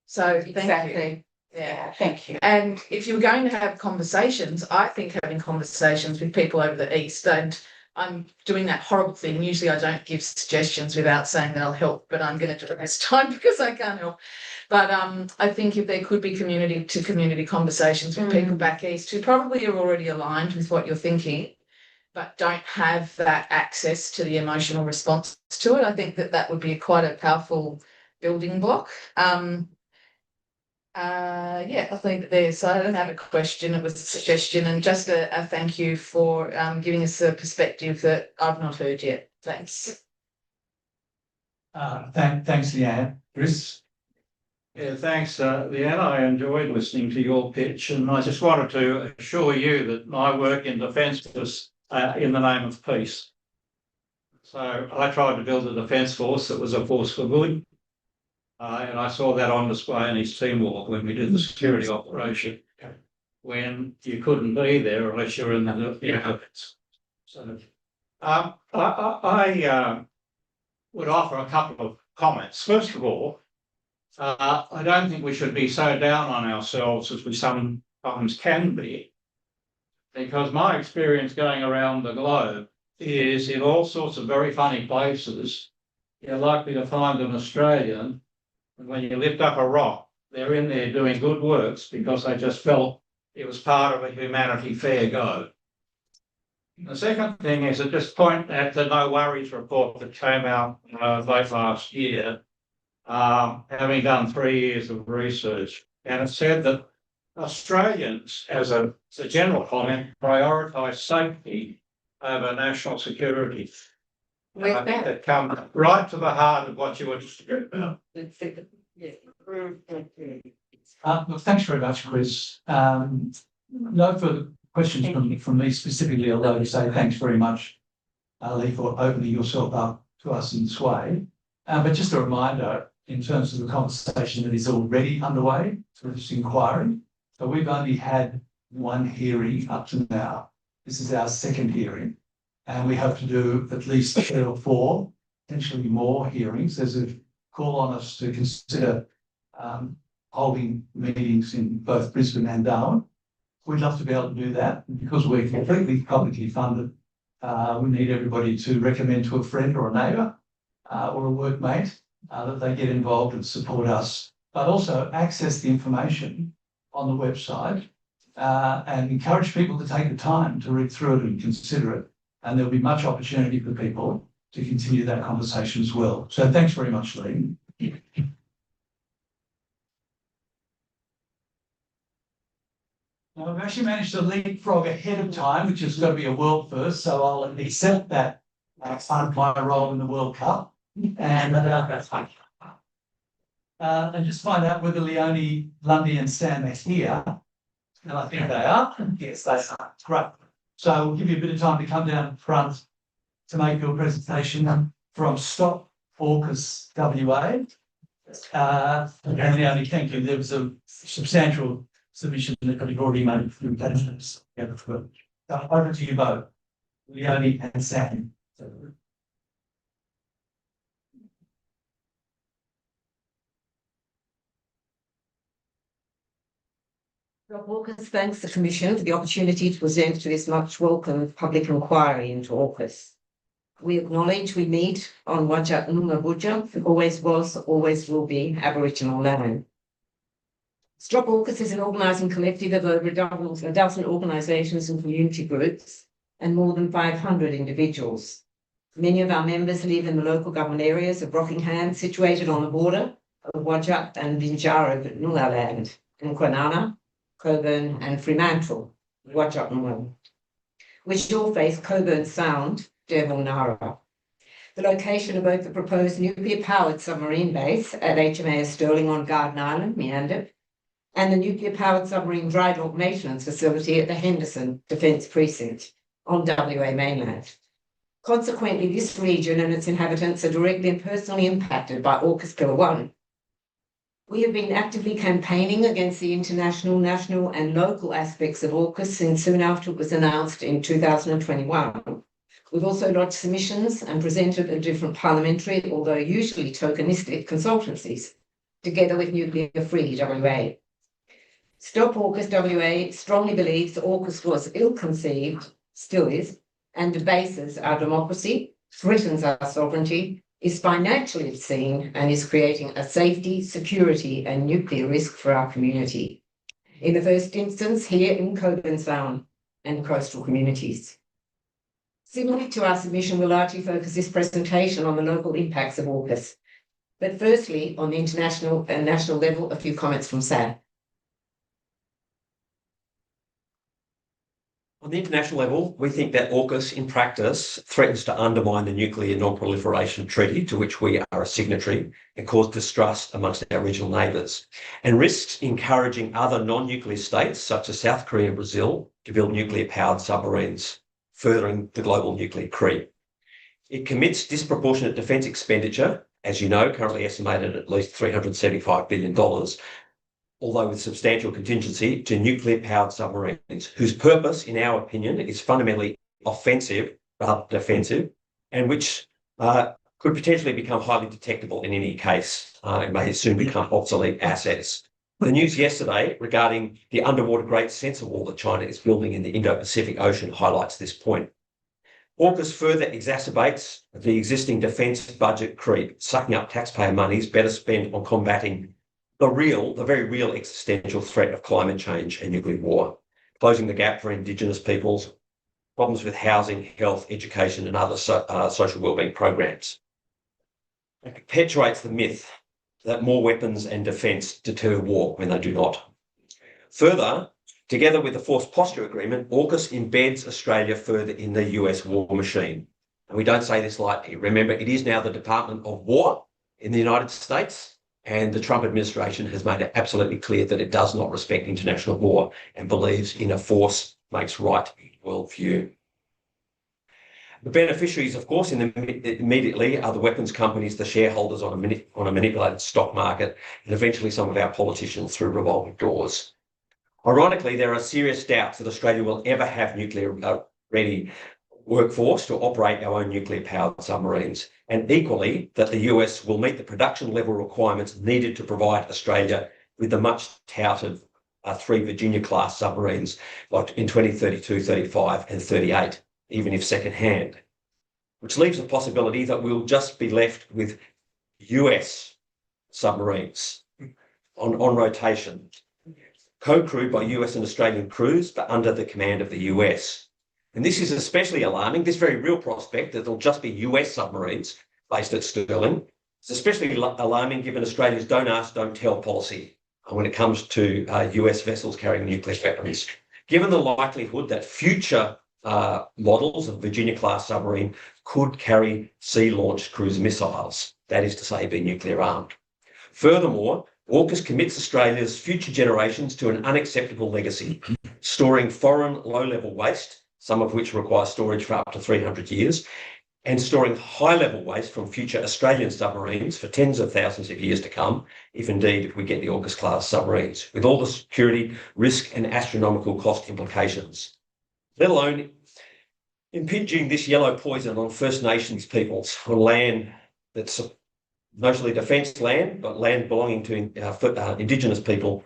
So thank you. Yeah, thank you. And if you're going to have conversations, I think having conversations with people over the East, and I'm doing that horrible thing. Usually I don't give suggestions without saying that I'll help, but I'm going to do it this time because I can't help. But I think if there could be community to community conversations with people back East who probably are already aligned with what you're thinking, but don't have that access to the emotional response to it, I think that that would be quite a powerful building block. Yeah, I'll leave it there. So I don't have a question, it was a suggestion, and just a thank you for giving us a perspective that I've not heard yet. Thanks. Thanks, Leanne. Chris? Yeah, thanks, Leanne. I enjoyed listening to your pitch, and I just wanted to assure you that my work in defence was in the name of peace. So I tried to build a defence force that was a force for good. And I saw that on display in East Timor when we did the security operation, when you couldn't be there unless you're in the defence. So I would offer a couple of comments. First of all, I don't think we should be so down on ourselves as we sometimes can be, because my experience going around the globe is in all sorts of very funny places, you're likely to find an Australian. When you lift up a rock, they're in there doing good works because they just felt it was part of a humanity fair go. The second thing is to just point at the No Worries report that came out late last year, having done 3 years of research, and it said that Australians, as a general comment, prioritise safety over national security. I think that comes right to the heart of what you were talking about. Look, thanks very much, Chris. No further questions from me specifically, although to say thanks very much, Lee, for opening yourself up to us in this way. But just a reminder, in terms of the conversation that is already underway through this inquiry, so we've only had one hearing up to now. This is our second hearing. And we hope to do at least 3 or 4, potentially more hearings. There's a call on us to consider holding meetings in both Brisbane and Darwin. We'd love to be able to do that. And because we're completely publicly funded, we need everybody to recommend to a friend or a neighbour or a workmate that they get involved and support us but also access the information on the website and encourage people to take the time to read through it and consider it. And there'll be much opportunity for people to continue that conversation as well. So thanks very much, Lee. Now, we've actually managed to leapfrog ahead of time, which has got to be a world first, so I'll accept that part of my role in the World Cup. And just find out whether Leonie, Lundy and Sam are here. And I think they are. Yes, they are. Great. So we'll give you a bit of time to come down front to make your presentation from Stop AUKUS WA. And Leonie, thank you. There was a substantial submission that we've already made through patients. Over to you both, Leonie and Sam. AUKUS thanks the Commission for the opportunity to present to this much welcome public inquiry into AUKUS. We acknowledge we meet on Wajak Noongar Budja, always was, always will be Aboriginal land. Stop AUKUS is an organising collective of over a dozen organisations and community groups and more than 500 individuals. Many of our members live in the local government areas of Rockingham, situated on the border of Wajak and Binjara Noongar land, and Kwinana, Coburn and Fremantle, Wajak Noongar, which all face Coburn Sound, Devonara. The location of both the proposed nuclear-powered submarine base at HMAS Stirling on Garden Island, Meander, and the nuclear-powered submarine dry dock maintenance facility at the Henderson Defence Precinct on WA mainland. Consequently, this region and its inhabitants are directly and personally impacted by AUKUS Pillar 1. We have been actively campaigning against the international, national and local aspects of AUKUS since soon after it was announced in 2021. We've also lodged submissions and presented at different parliamentary, although usually tokenistic, consultancies, together with Nuclear Free WA. Stop AUKUS WA strongly believes AUKUS was ill-conceived, still is, and debases our democracy, threatens our sovereignty, is financially obscene, and is creating a safety, security and nuclear risk for our community. In the first instance, here in Coburn Sound and coastal communities. Similarly to our submission, we'll largely focus this presentation on the local impacts of AUKUS. But firstly, on the international and national level, a few comments from Sam. On the international level, we think that AUKUS in practice threatens to undermine the Nuclear Non-Proliferation Treaty to which we are a signatory and cause distrust amongst our regional neighbours, and risks encouraging other non-nuclear states such as South Korea and Brazil to build nuclear-powered submarines, furthering the global nuclear creep. It commits disproportionate defence expenditure, as you know, currently estimated at least $375 billion, although with substantial contingency, to nuclear-powered submarines, whose purpose, in our opinion, is fundamentally offensive rather than defensive, and which could potentially become highly detectable in any case. It may soon become obsolete assets. The news yesterday regarding the underwater Great Sensor Wall that China is building in the Indo-Pacific Ocean highlights this point. AUKUS further exacerbates the existing defence budget creep, sucking up taxpayer monies better spent on combating the very real existential threat of climate change and nuclear war, closing the gap for Indigenous peoples, problems with housing, health, education and other social wellbeing programs. It perpetuates the myth that more weapons and defence deter war when they do not. Further, together with the Forced Posture Agreement, AUKUS embeds Australia further in the US war machine. And we don't say this lightly. Remember, it is now the Department of War in the United States, and the Trump administration has made it absolutely clear that it does not respect international law and believes in a force makes right worldview. The beneficiaries, of course, immediately are the weapons companies, the shareholders on a manipulated stock market, and eventually some of our politicians through revolving doors. Ironically, there are serious doubts that Australia will ever have nuclear-ready workforce to operate our own nuclear-powered submarines, and equally that the US will meet the production level requirements needed to provide Australia with the much-touted 3 Virginia-class submarines like in 2032, 35 and 38, even if second-hand, which leaves the possibility that we'll just be left with US submarines. on rotation, co-crewed by US and Australian crews, but under the command of the US. And this is especially alarming, this very real prospect that there'll just be US submarines based at Stirling. It's especially alarming given Australia's don't ask, don't tell policy when it comes to US vessels carrying nuclear weapons. Given the likelihood that future models of Virginia-class submarine could carry sea-launched cruise missiles, that is to say, be nuclear armed. Furthermore, AUKUS commits Australia's future generations to an unacceptable legacy, storing foreign low-level waste, some of which require storage for up to 300 years, and storing high-level waste from future Australian submarines for tens of thousands of years to come, if we get the AUKUS-class submarines, with all the security, risk and astronomical cost implications, let alone impinging this yellow poison on First Nations peoples on land that's mostly defence land, but land belonging to Indigenous people,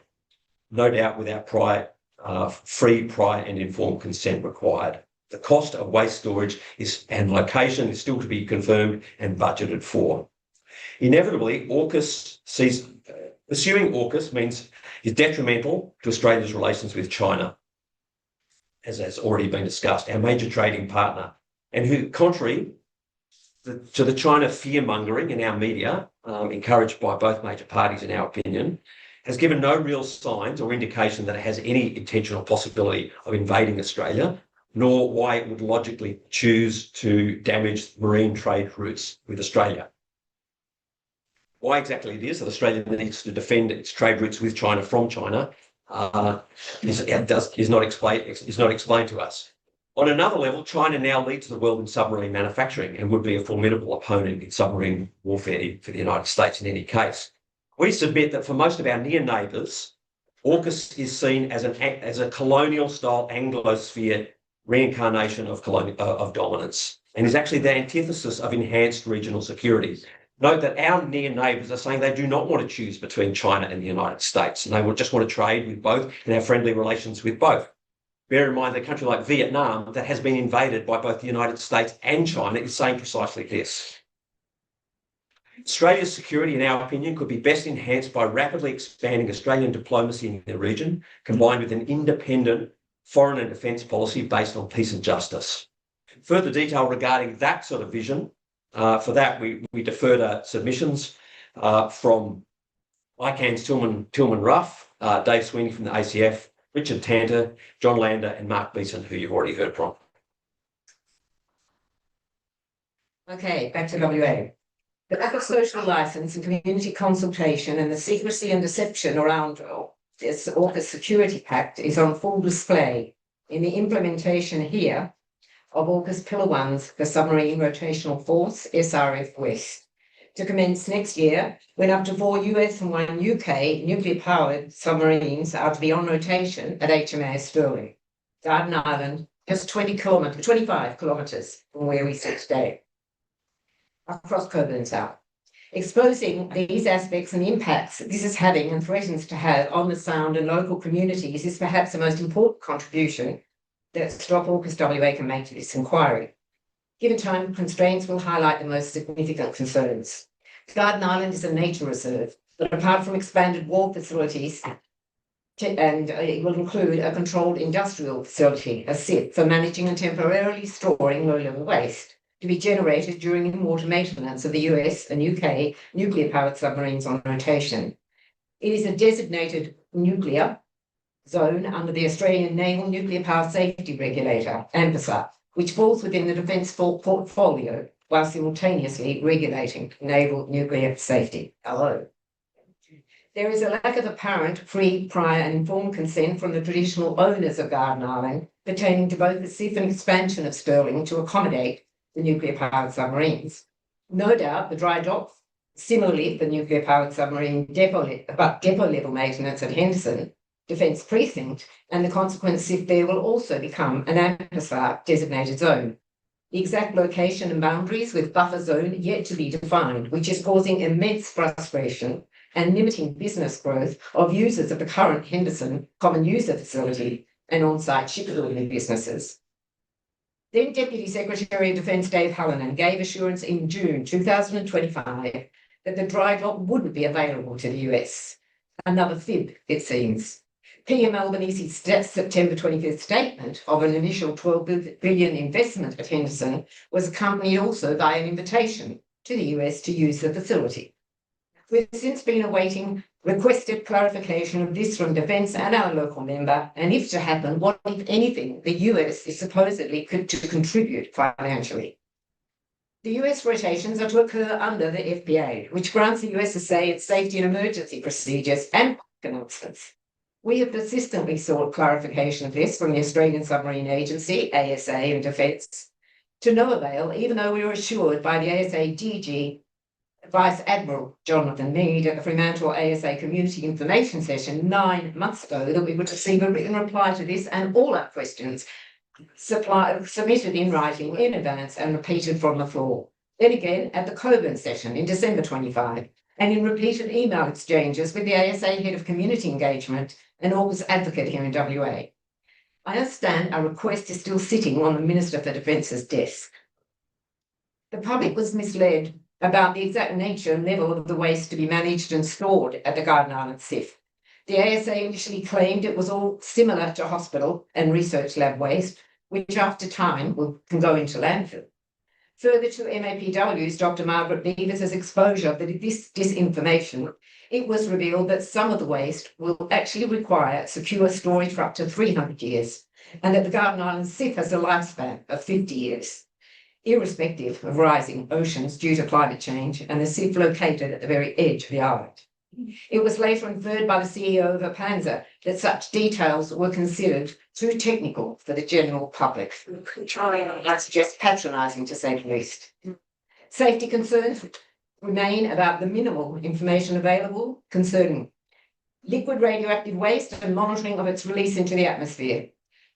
no doubt without free, prior and informed consent required. The cost of waste storage and location is still to be confirmed and budgeted for. Inevitably, pursuing AUKUS is detrimental to Australia's relations with China, as has already been discussed, our major trading partner, and who, contrary to the China fear-mongering in our media, encouraged by both major parties in our opinion, has given no real signs or indication that it has any intentional possibility of invading Australia, nor why it would logically choose to damage marine trade routes with Australia. Why exactly it is that Australia needs to defend its trade routes with China from China is not explained to us. On another level, China now leads the world in submarine manufacturing and would be a formidable opponent in submarine warfare for the United States in any case. We submit that for most of our near neighbours, AUKUS is seen as a colonial-style Anglosphere reincarnation of dominance, and is actually the antithesis of enhanced regional security. Note that our near neighbours are saying they do not want to choose between China and the United States, and they just want to trade with both and have friendly relations with both. Bear in mind that a country like Vietnam, that has been invaded by both the United States and China, is saying precisely this. Australia's security, in our opinion, could be best enhanced by rapidly expanding Australian diplomacy in the region, combined with an independent foreign and defence policy based on peace and justice. Further detail regarding that sort of vision, for that we defer to submissions from ICANN's Tillman Ruff, Dave Sweeney from the ACF, Richard Tanter, John Lander and Mark Beeson, who you've already heard from. Okay, back to WA. The lack of social licence and community consultation and the secrecy and deception around this AUKUS Security Pact is on full display in the implementation here of AUKUS Pillar 1's for Submarine Rotational Force, SRF West, to commence next year when up to 4 US and 1 UK nuclear-powered submarines are to be on rotation at HMAS Stirling, Garden Island, just 25 kilometres from where we sit today, across Coburn South. Exposing these aspects and impacts this is having and threatens to have on the Sound and local communities is perhaps the most important contribution that Stop AUKUS WA can make to this inquiry. Given time constraints, will highlight the most significant concerns. Garden Island is a nature reserve, but apart from expanded war facilities, and it will include a controlled industrial facility, a SIP, for managing and temporarily storing low-level waste to be generated during in-water maintenance of the US and UK nuclear-powered submarines on rotation. It is a designated nuclear zone under the Australian Naval Nuclear Power Safety Regulator, AMPSA, which falls within the Defence portfolio while simultaneously regulating naval nuclear safety. Hello. There is a lack of apparent free, prior and informed consent from the traditional owners of Garden Island pertaining to both the SIF and expansion of Stirling to accommodate the nuclear-powered submarines. No doubt the dry dock, similarly the nuclear-powered submarine depot level maintenance at Henderson Defence Precinct and the consequent SIF there will also become an AMPSA designated zone. The exact location and boundaries with buffer zone yet to be defined, which is causing immense frustration and limiting business growth of users of the current Henderson Common User Facility and on-site shipbuilding businesses. Then Deputy Secretary of Defence Dave Hallinan gave assurance in June 2025 that the dry dock wouldn't be available to the US. Another fib, it seems. PM Albanese's September 25th statement of an initial $12 billion investment at Henderson was accompanied also by an invitation to the US to use the facility. We've since been awaiting requested clarification of this from Defence and our local member, and if to happen, what, if anything, the US is supposedly to contribute financially. The US rotations are to occur under the FPA, which grants the USSA its safety and emergency procedures and announcements. We have persistently sought clarification of this from the Australian Submarine Agency, ASA, and Defence, to no avail, even though we were assured by the ASA DG Vice Admiral Jonathan Mead at the Fremantle ASA Community Information Session 9 months ago that we would receive a written reply to this and all our questions submitted in writing in advance and repeated from the floor. Then again at the Coburn session in December 25 and in repeated email exchanges with the ASA Head of Community Engagement and AUKUS advocate here in WA. I understand our request is still sitting on the Minister for Defence's desk. The public was misled about the exact nature and level of the waste to be managed and stored at the Garden Island SIF. The ASA initially claimed it was all similar to hospital and research lab waste, which after time can go into landfill. Further to MAPW's Dr. Margaret Beavis' exposure that this disinformation, it was revealed that some of the waste will actually require secure storage for up to 300 years, and that the Garden Island SIF has a lifespan of 50 years, irrespective of rising oceans due to climate change, and the SIF located at the very edge of the island. It was later inferred by the CEO of Apanza that such details were considered too technical for the general public. That's just patronising, to say the least. Safety concerns remain about the minimal information available concerning liquid radioactive waste and monitoring of its release into the atmosphere.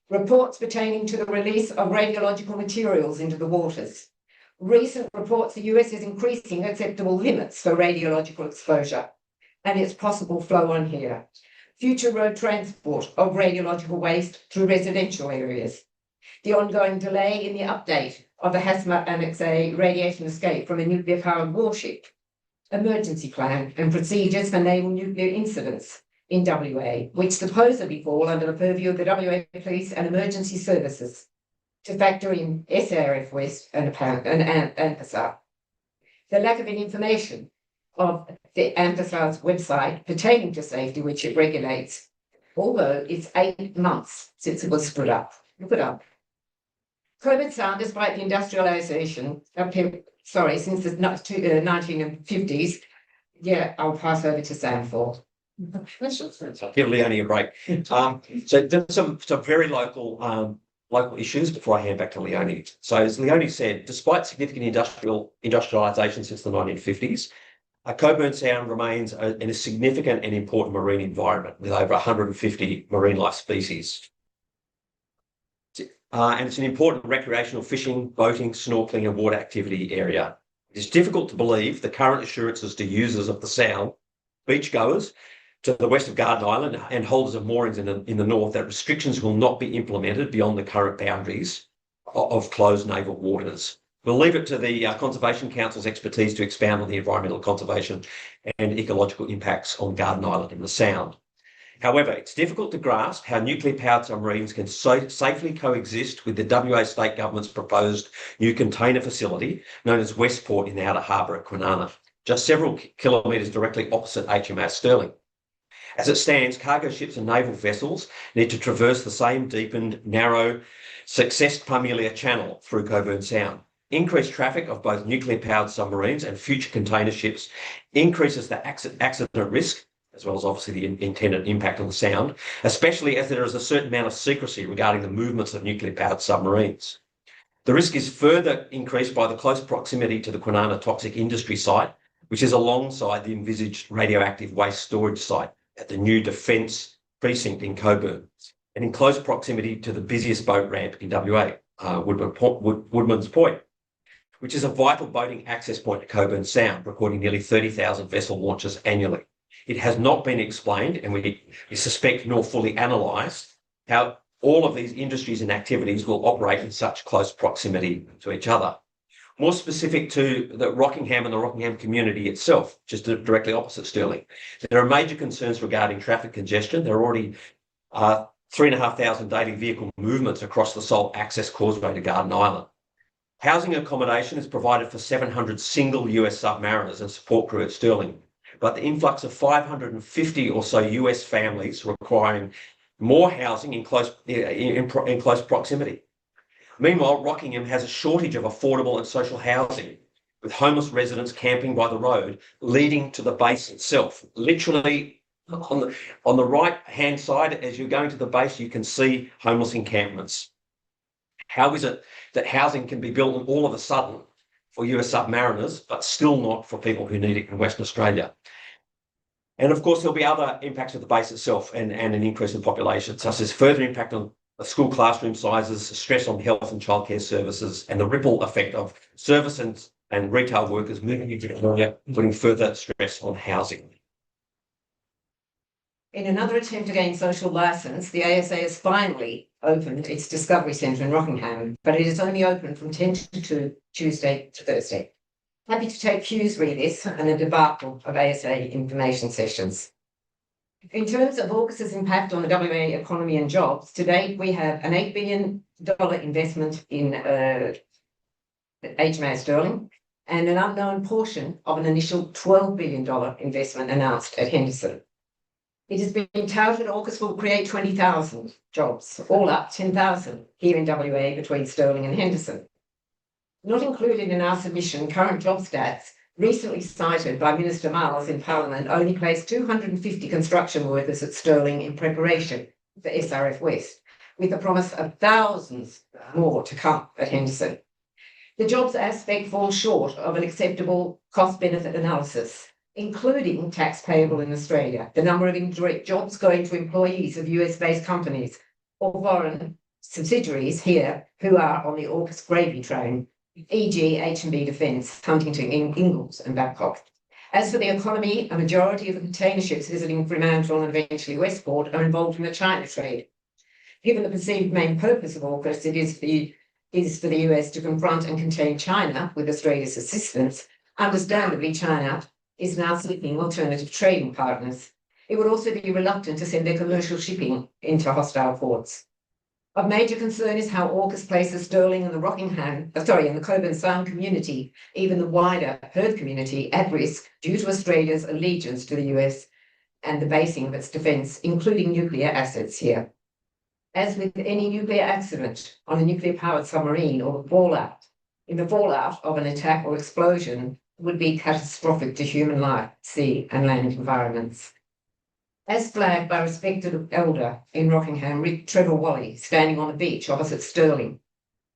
Reports pertaining to the release of radiological materials into the waters. Recent reports the US is increasing acceptable limits for radiological exposure and its possible flow on here. Future road transport of radiological waste through residential areas. The ongoing delay in the update of the HASMA Annex A radiation escape from a nuclear-powered warship. Emergency plan and procedures for naval nuclear incidents in WA, which supposedly fall under the purview of the WA Police and Emergency Services, to factor in SARF West and ANPSA. The lack of any information of the ANPSA's website pertaining to safety, which it regulates, although it's 8 months since it was put up. Look it up. COVID sound, despite the industrialisation, since the 1950s. Yeah, I'll pass over to Sam for. Give Leonie a break. So there's some very local issues before I hand back to Leonie. So as Leonie said, despite significant industrialisation since the 1950s, Coburn Sound remains in a significant and important marine environment with over 150 marine life species. And it's an important recreational fishing, boating, snorkelling and water activity area. It is difficult to believe the current assurances to users of the Sound, beachgoers to the west of Garden Island and holders of moorings in the north, that restrictions will not be implemented beyond the current boundaries of closed naval waters. We'll leave it to the Conservation Council's expertise to expound on the environmental conservation and ecological impacts on Garden Island and the Sound. However, it's difficult to grasp how nuclear-powered submarines can safely coexist with the WA State Government's proposed new container facility known as Westport in the Outer Harbour at Kwinana, just several kilometres directly opposite HMAS Stirling. As it stands, cargo ships and naval vessels need to traverse the same deepened, narrow, successed Parmelia Channel through Coburn Sound. Increased traffic of both nuclear-powered submarines and future container ships increases the accident risk, as well as obviously the intended impact on the Sound, especially as there is a certain amount of secrecy regarding the movements of nuclear-powered submarines. The risk is further increased by the close proximity to the Kwinana toxic industry site, which is alongside the envisaged radioactive waste storage site at the new Defence precinct in Coburn, and in close proximity to the busiest boat ramp in WA, Woodman's Point, which is a vital boating access point to Coburn Sound, recording nearly 30,000 vessel launches annually. It has not been explained, and we suspect nor fully analysed, how all of these industries and activities will operate in such close proximity to each other. More specific to the Rockingham and the Rockingham community itself, just directly opposite Stirling, there are major concerns regarding traffic congestion. There are already 3,500 daily vehicle movements across the sole access causeway to Garden Island. Housing accommodation is provided for 700 single US submariners and support crew at Stirling, but the influx of 550 or so US families requiring more housing in close proximity. Meanwhile, Rockingham has a shortage of affordable and social housing, with homeless residents camping by the road, leading to the base itself. Literally on the right-hand side, as you're going to the base, you can see homeless encampments. How is it that housing can be built all of a sudden for US submariners, but still not for people who need it in Western Australia? And of course, there'll be other impacts of the base itself and an increase in population, such as further impact on the school classroom sizes, stress on health and childcare services, and the ripple effect of service and retail workers moving into the area, putting further stress on housing. In another attempt to gain social licence, the ASA has finally opened its Discovery Centre in Rockingham, but it is only open from 10 to 2, Tuesday to Thursday. Happy to take cues re this and a debacle of ASA information sessions. In terms of AUKUS's impact on the WA economy and jobs, to date we have an $8 billion investment in HMAS Stirling and an unknown portion of an initial $12 billion investment announced at Henderson. It has been touted AUKUS will create 20,000 jobs, all up 10,000 here in WA between Stirling and Henderson. Not included in our submission, current job stats recently cited by Minister Miles in Parliament only placed 250 construction workers at Stirling in preparation for SRF West, with the promise of thousands more to come at Henderson. The jobs aspect falls short of an acceptable cost-benefit analysis, including tax payable in Australia, the number of indirect jobs going to employees of US-based companies or foreign subsidiaries here who are on the AUKUS gravy train, e.g. H&B Defence, Huntington, Ingalls and Babcock. As for the economy, a majority of the container ships visiting Fremantle and eventually Westport are involved in the China trade. Given the perceived main purpose of AUKUS, it is for the US to confront and contain China with Australia's assistance. Understandably, China is now seeking alternative trading partners. It would also be reluctant to send their commercial shipping into hostile ports. Of major concern is how AUKUS places Stirling and the the Cockburn Sound community, even the wider Perth community, at risk due to Australia's allegiance to the US and the basing of its defence, including nuclear assets here. As with any nuclear accident on a nuclear-powered submarine or the fallout of an attack or explosion would be catastrophic to human life, sea and land environments. As flagged by respected elder in Rockingham, Rick Trevor Wally, standing on the beach opposite Stirling,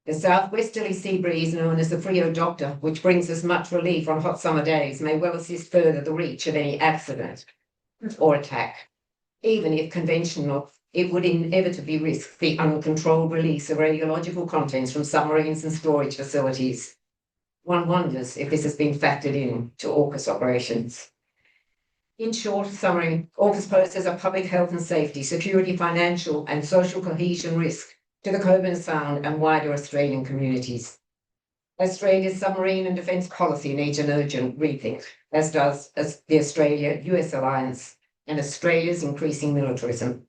the southwesterly sea breeze known as the Frio Doctor, which brings us much relief on hot summer days, may well assist further the reach of any accident or attack. Even if conventional, it would inevitably risk the uncontrolled release of radiological contents from submarines and storage facilities. One wonders if this has been factored in to AUKUS operations. In short, summary, AUKUS poses a public health and safety, security, financial and social cohesion risk to the Cockburn Sound and wider Australian communities. Australia's submarine and defence policy needs an urgent rethink, as does the Australia-US alliance and Australia's increasing militarism.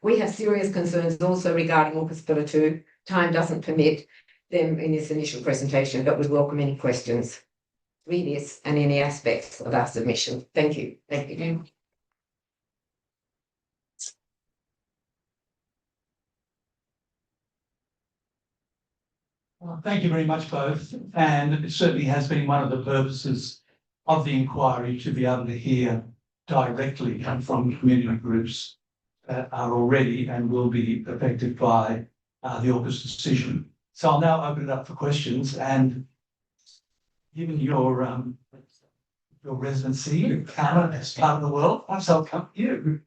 We have serious concerns also regarding AUKUS Pillar 2. Time doesn't permit them in this initial presentation, but would welcome any questions. Read this and any aspects of our submission. Thank you. Thank you. Well, thank you very much both. And it certainly has been one of the purposes of the inquiry to be able to hear directly from community groups that are already and will be affected by the AUKUS decision. So I'll now open it up for questions, and given your residency in Canada, as part of the world, I'll come to you.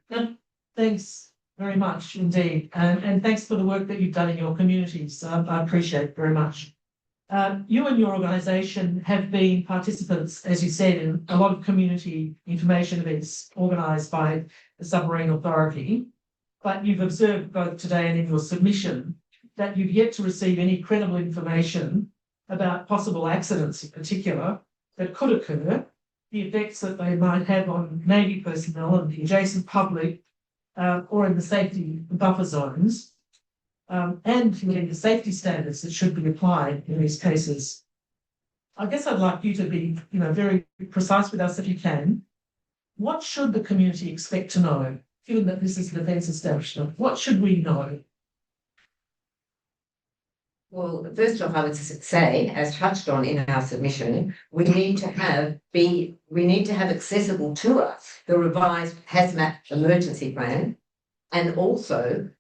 Thanks very much indeed. And thanks for the work that you've done in your communities. I appreciate it very much. You and your organisation have been participants, as you said, in a lot of community information events organised by the Submarine Authority, but you've observed both today and in your submission that you've yet to receive any credible information about possible accidents in particular that could occur, the effects that they might have on Navy personnel and the adjacent public, or in the safety buffer zones, and the safety standards that should be applied in these cases. I guess I'd like you to be, very precise with us if you can. What should the community expect to know, given that this is a defence establishment? What should we know? Well, first off, I would say, as touched on in our submission, we need to have accessible to us the revised hazmat emergency plan, and also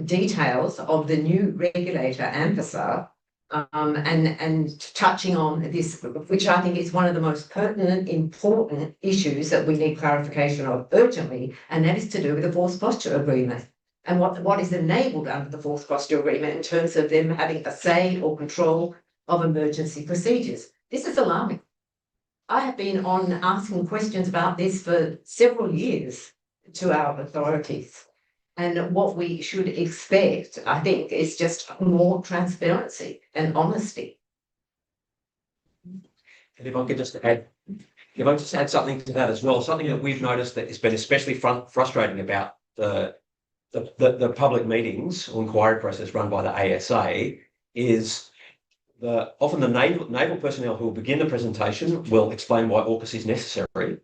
details of the new regulator, AMPSA, and touching on this, which I think is one of the most pertinent, important issues that we need clarification of urgently, and that is to do with the force posture agreement and what is enabled under the force posture agreement in terms of them having a say or control of emergency procedures. This is alarming. I have been on asking questions about this for several years to our authorities. And what we should expect, I think, is just more transparency and honesty. And if I could just add something to that as well, something that we've noticed that has been especially frustrating about the public meetings or inquiry process run by the ASA is often the naval personnel who will begin the presentation will explain why AUKUS is necessary.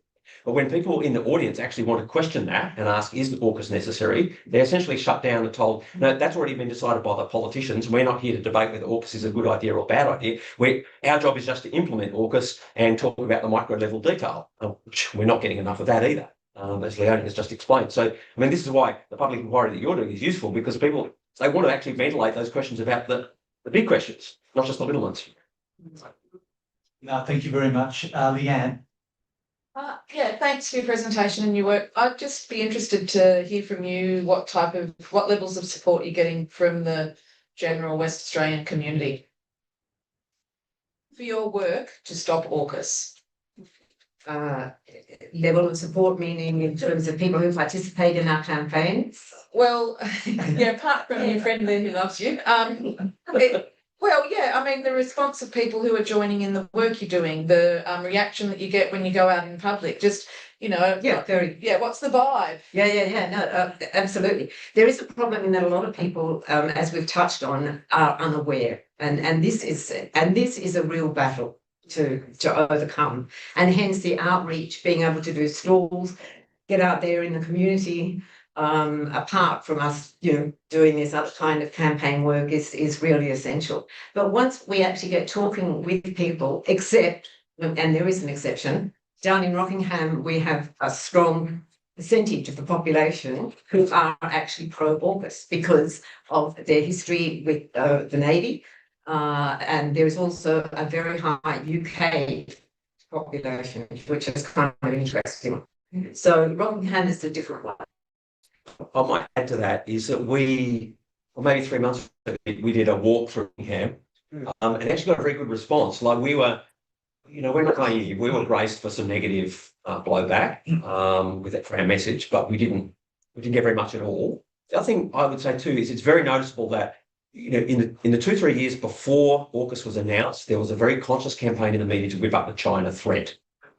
But when people in the audience actually want to question that and ask, is the AUKUS necessary? They're essentially shut down and told, no, that's already been decided by the politicians. We're not here to debate whether AUKUS is a good idea or a bad idea. Our job is just to implement AUKUS and talk about the micro level detail. We're not getting enough of that either, as Leanne has just explained. So, I mean, this is why the public inquiry that you're doing is useful, because they want to actually ventilate those questions about the big questions, not just the little ones. No, thank you very much. Leanne. Yeah, thanks for your presentation and your work. I'd just be interested to hear from you what levels of support you're getting from the general West Australian community for your work to stop AUKUS. Level of support meaning in terms of people who participate in our campaigns? Well, yeah, apart from your friend there who loves you, well, yeah, I mean, the response of people who are joining in the work you're doing, the reaction that you get when you go out in public, just, what's the vibe? No, absolutely. There is a problem in that a lot of people, as we've touched on, are unaware, and this is a real battle to overcome, and hence the outreach, being able to do stalls, get out there in the community. Apart from us, doing this other kind of campaign work is really essential. But once we actually get talking with people, except, and there is an exception, down in Rockingham, we have a strong percentage of the population who are actually pro-AUKUS because of their history with the Navy. And there is also a very high UK population, which is kind of interesting. So Rockingham is a different one. I might add to that is that maybe 3 months ago, we did a walk through Rockingham, and actually got a very good response. Like we're not naive. We were braced for some negative blowback with that for our message, but we didn't get very much at all. The other thing I would say too is it's very noticeable that in the 2-3 years before AUKUS was announced, there was a very conscious campaign in the media to whip up the China threat.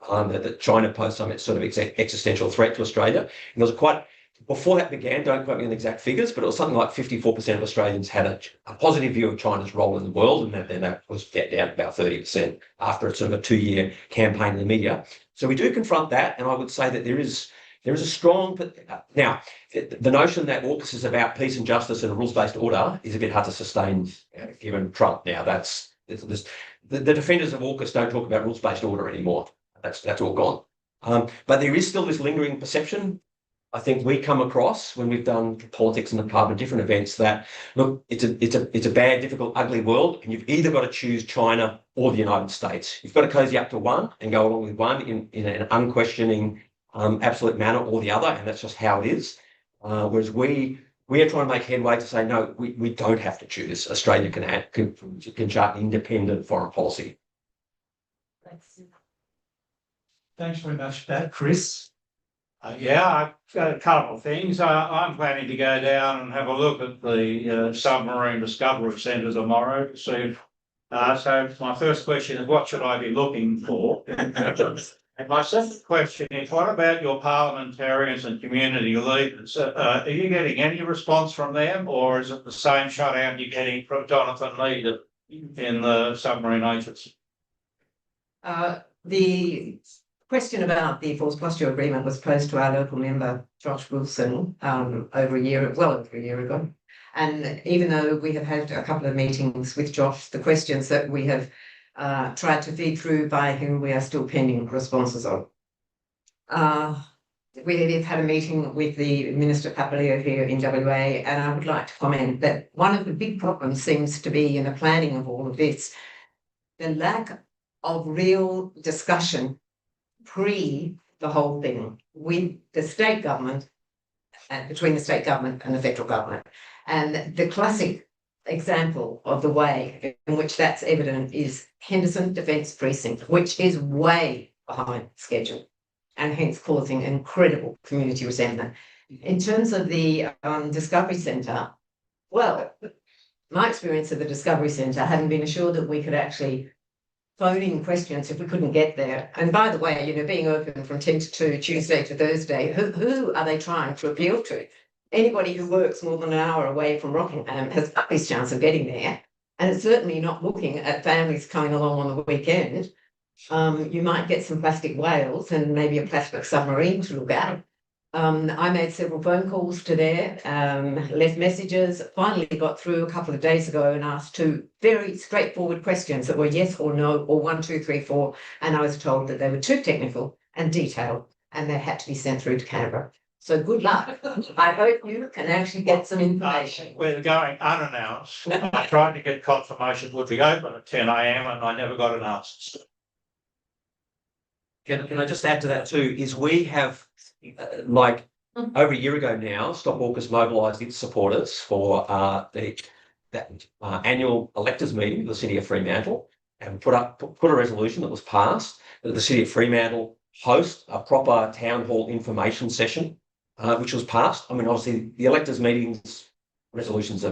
That China posed some sort of existential threat to Australia, and there was before that began, don't quote me on the exact figures, but it was something like 54% of Australians had a positive view of China's role in the world, and then that was down to about 30% after a sort of a 2-year campaign in the media. So we do confront that, and I would say that there is a strong... Now, the notion that AUKUS is about peace and justice and a rules-based order is a bit hard to sustain given Trump. Now, the defenders of AUKUS don't talk about rules-based order anymore. That's all gone. But there is still this lingering perception, I think we come across when we've done politics in the pub and different events, that look, it's a bad, difficult, ugly world, and you've either got to choose China or the United States. You've got to cozy up to one and go along with one in an unquestioning, absolute manner, or the other, and that's just how it is. Whereas we are trying to make headway to say no, we don't have to choose. Australia can chart independent foreign policy. Thanks very much for that, Chris. I've got a couple of things. I'm planning to go down and have a look at the submarine discovery centre tomorrow to see So my first question is, what should I be looking for? And my second question is, what about your parliamentarians and community leaders? Are you getting any response from them, or is it the same shutdown you're getting from Jonathan Lee in the submarine agency? The question about the force posture agreement was posed to our local member, Josh Wilson, well over a year ago. And even though we have had a couple of meetings with Josh, the questions that we have tried to feed through by him, we are still pending responses on. We've had a meeting with the Minister Papaleo here in WA, and I would like to comment that one of the big problems seems to be in the planning of all of this, the lack of real discussion pre the whole thing with the state government and between the state government and the federal government. And the classic example of the way in which that's evident is Henderson Defence Precinct, which is way behind schedule and hence causing incredible community resentment. In terms of the Discovery Centre, well, my experience of the Discovery Centre, having been assured that we could actually phone in questions if we couldn't get there. And by the way, you know, being open from 10 to 2, Tuesday to Thursday, who are they trying to appeal to? Anybody who works more than an hour away from Rockingham has the least chance of getting there. And it's certainly not looking at families coming along on the weekend. You might get some plastic whales and maybe a plastic submarine to look at. I made several phone calls to there, left messages, finally got through a couple of days ago and asked 2 very straightforward questions that were yes or no, or 1, 2, 3, 4. And I was told that they were too technical and detailed and they had to be sent through to Canberra. So good luck. I hope you can actually get some information. We're going unannounced. I tried to get confirmation would be open at 10 a.m. and I never got an answer. Can I just add to that too, is we have, like, over a year ago now, Stop AUKUS mobilised its supporters for that annual electors meeting with the City of Fremantle and put a resolution that was passed that the City of Fremantle host a proper town hall information session, which was passed. I mean, obviously, the electors meetings resolutions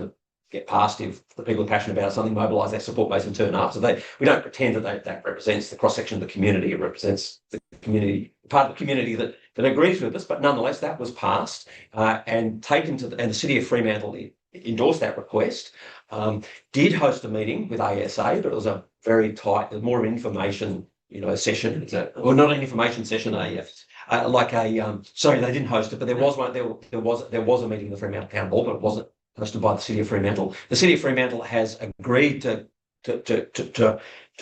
get passed if the people are passionate about something, mobilise their support base and turn up. So we don't pretend that that represents the cross-section of the community. It represents the community, part of the community that agrees with us. But nonetheless, that was passed and taken to and the City of Fremantle endorsed that request. Did host a meeting with ASA, but it was a very tight, more information, session. Well, not an information session, sorry, they didn't host it, but there was one. There was a meeting in the Fremantle Town Hall, but it wasn't hosted by the City of Fremantle. The City of Fremantle has agreed to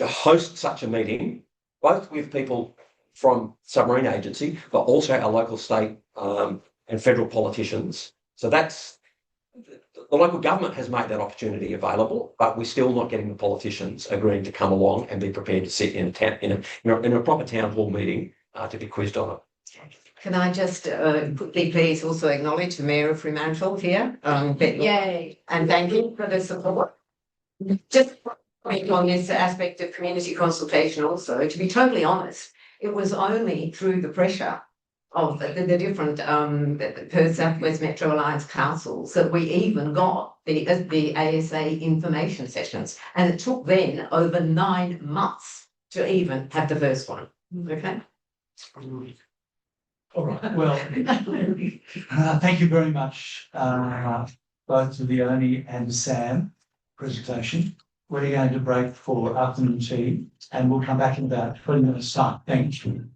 host such a meeting, both with people from submarine agency, but also our local, state, and federal politicians. So that's the local government has made that opportunity available, but we're still not getting the politicians agreeing to come along and be prepared to sit in a proper town hall meeting to be quizzed on it. Can I just quickly please also acknowledge the Mayor of Fremantle here? Yay. And thank you for the support. Just on this aspect of community consultation also, to be totally honest, it was only through the pressure of the different Perth South West Metro Alliance councils that we even got the ASA information sessions. And it took then over 9 months to even have the first one. Okay. All right, well, thank you very much, both to Leonie and Sam presentation. We're going to break for afternoon tea and we'll come back in about 20 minutes time. Thank you.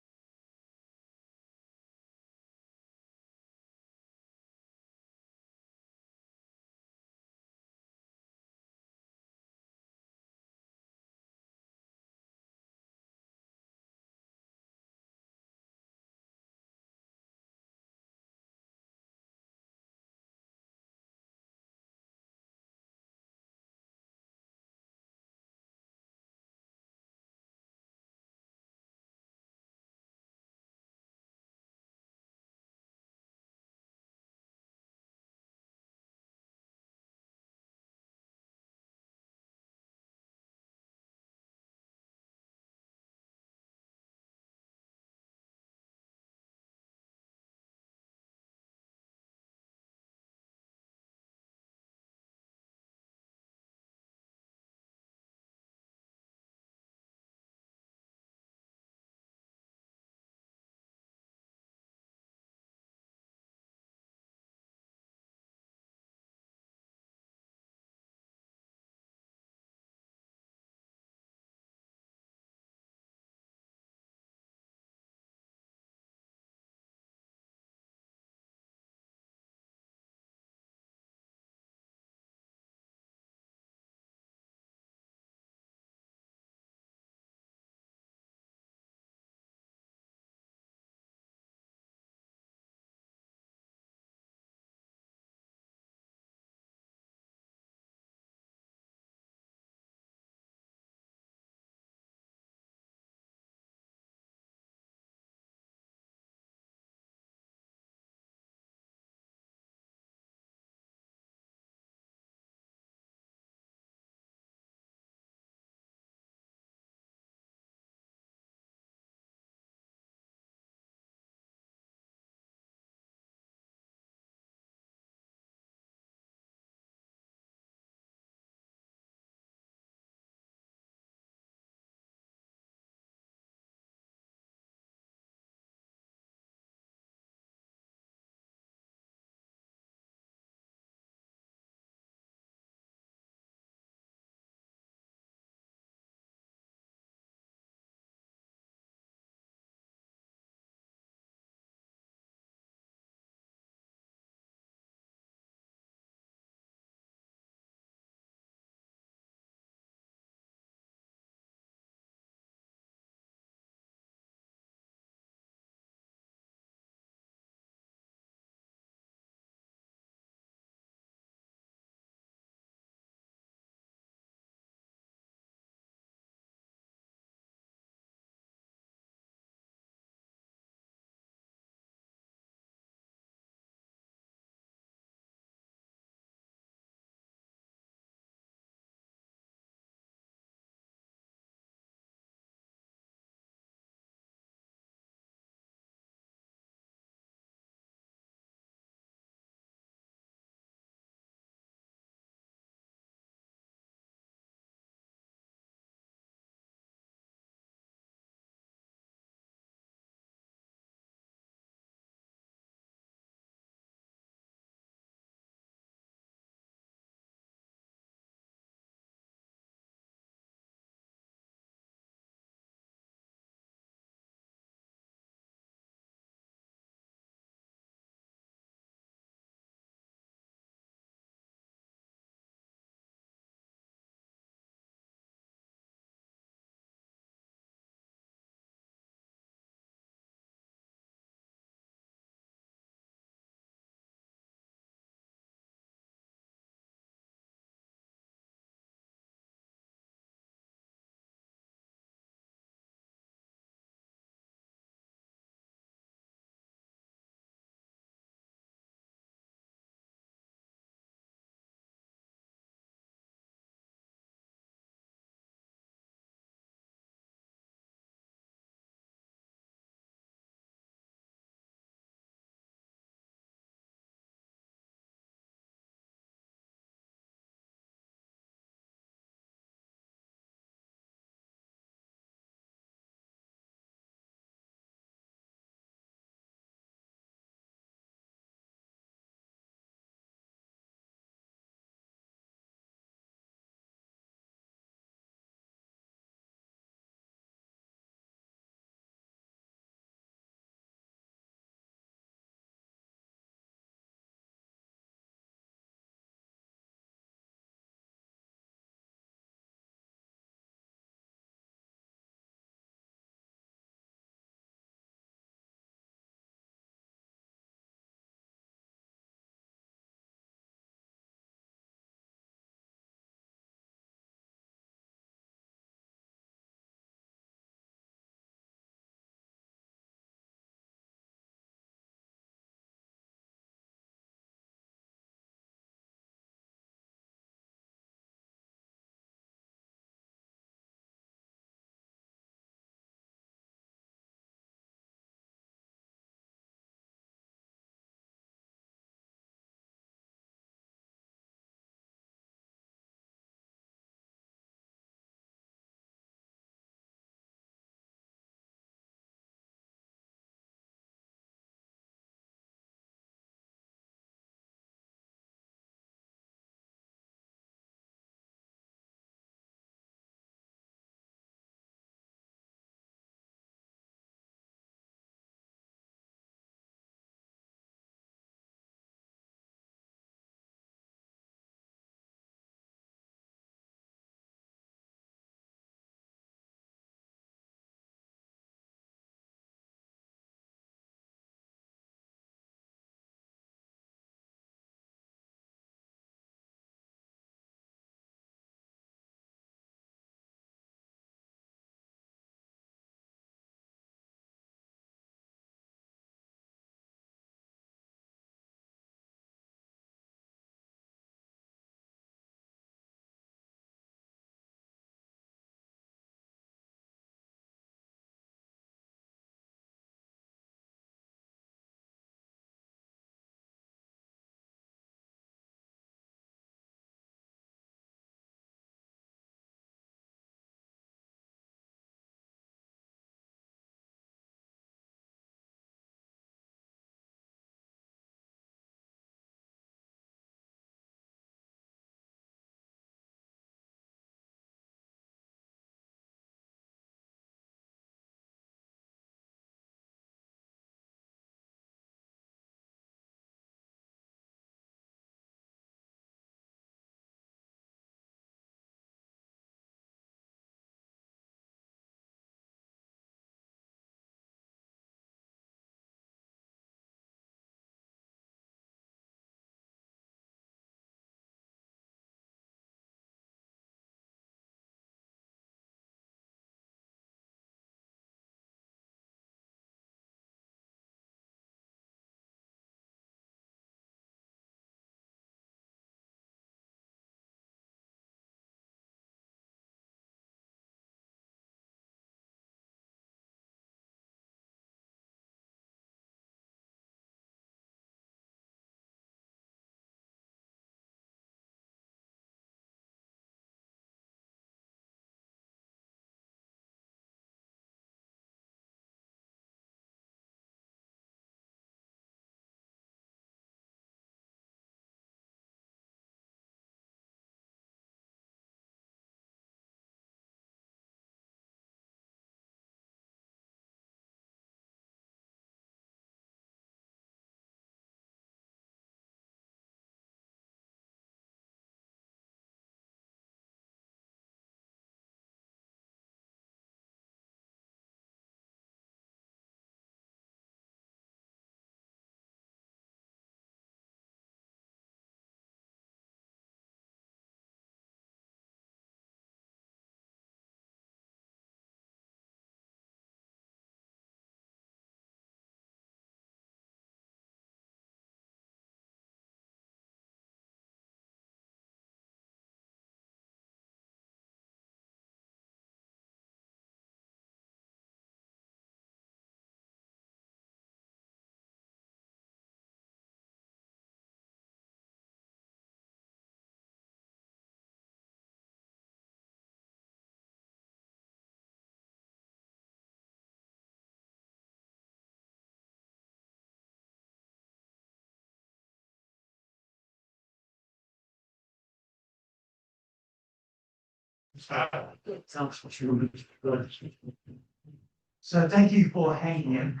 So thank you for hanging in.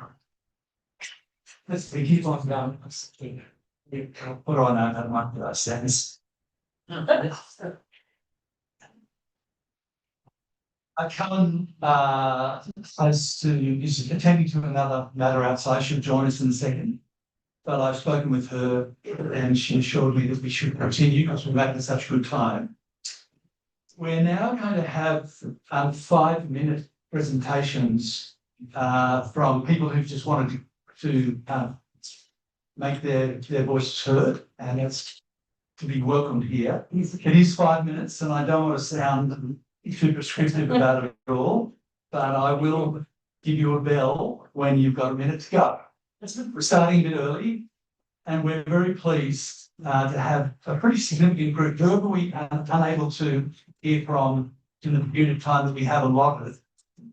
Let's see, keep on going. Put on that one sentence. I come close to is attending to another matter outside. She'll join us in a second. But I've spoken with her and she assured me that we should continue because we're making such good time. We're now going to have 5-minute presentations from people who've just wanted to make their voices heard, and that's to be welcomed here. It is 5 minutes, and I don't want to sound too prescriptive about it at all, but I will give you a bell when you've got a minute to go. We're starting a bit early, and we're very pleased to have a pretty significant group. Whoever we are unable to hear from in the period of time that we have allotted,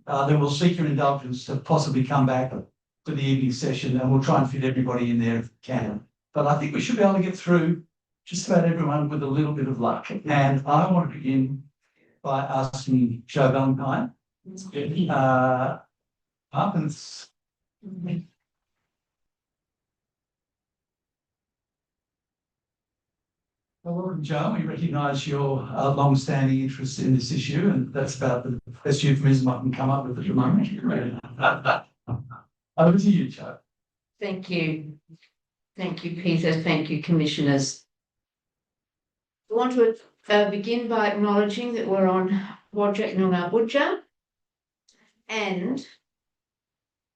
then we'll seek your indulgence to possibly come back for the evening session, and we'll try and fit everybody in there if we can. But I think we should be able to get through just about everyone with a little bit of luck. And I want to begin by asking Joe Valentine up and well, welcome, Joe. We recognise your long-standing interest in this issue, and that's about the best euphemism I can come up with at the moment. Over to you, Joe. Thank you. Thank you, Peter. Thank you, commissioners. I want to begin by acknowledging that we're on Whadjuk Noongar Budja, and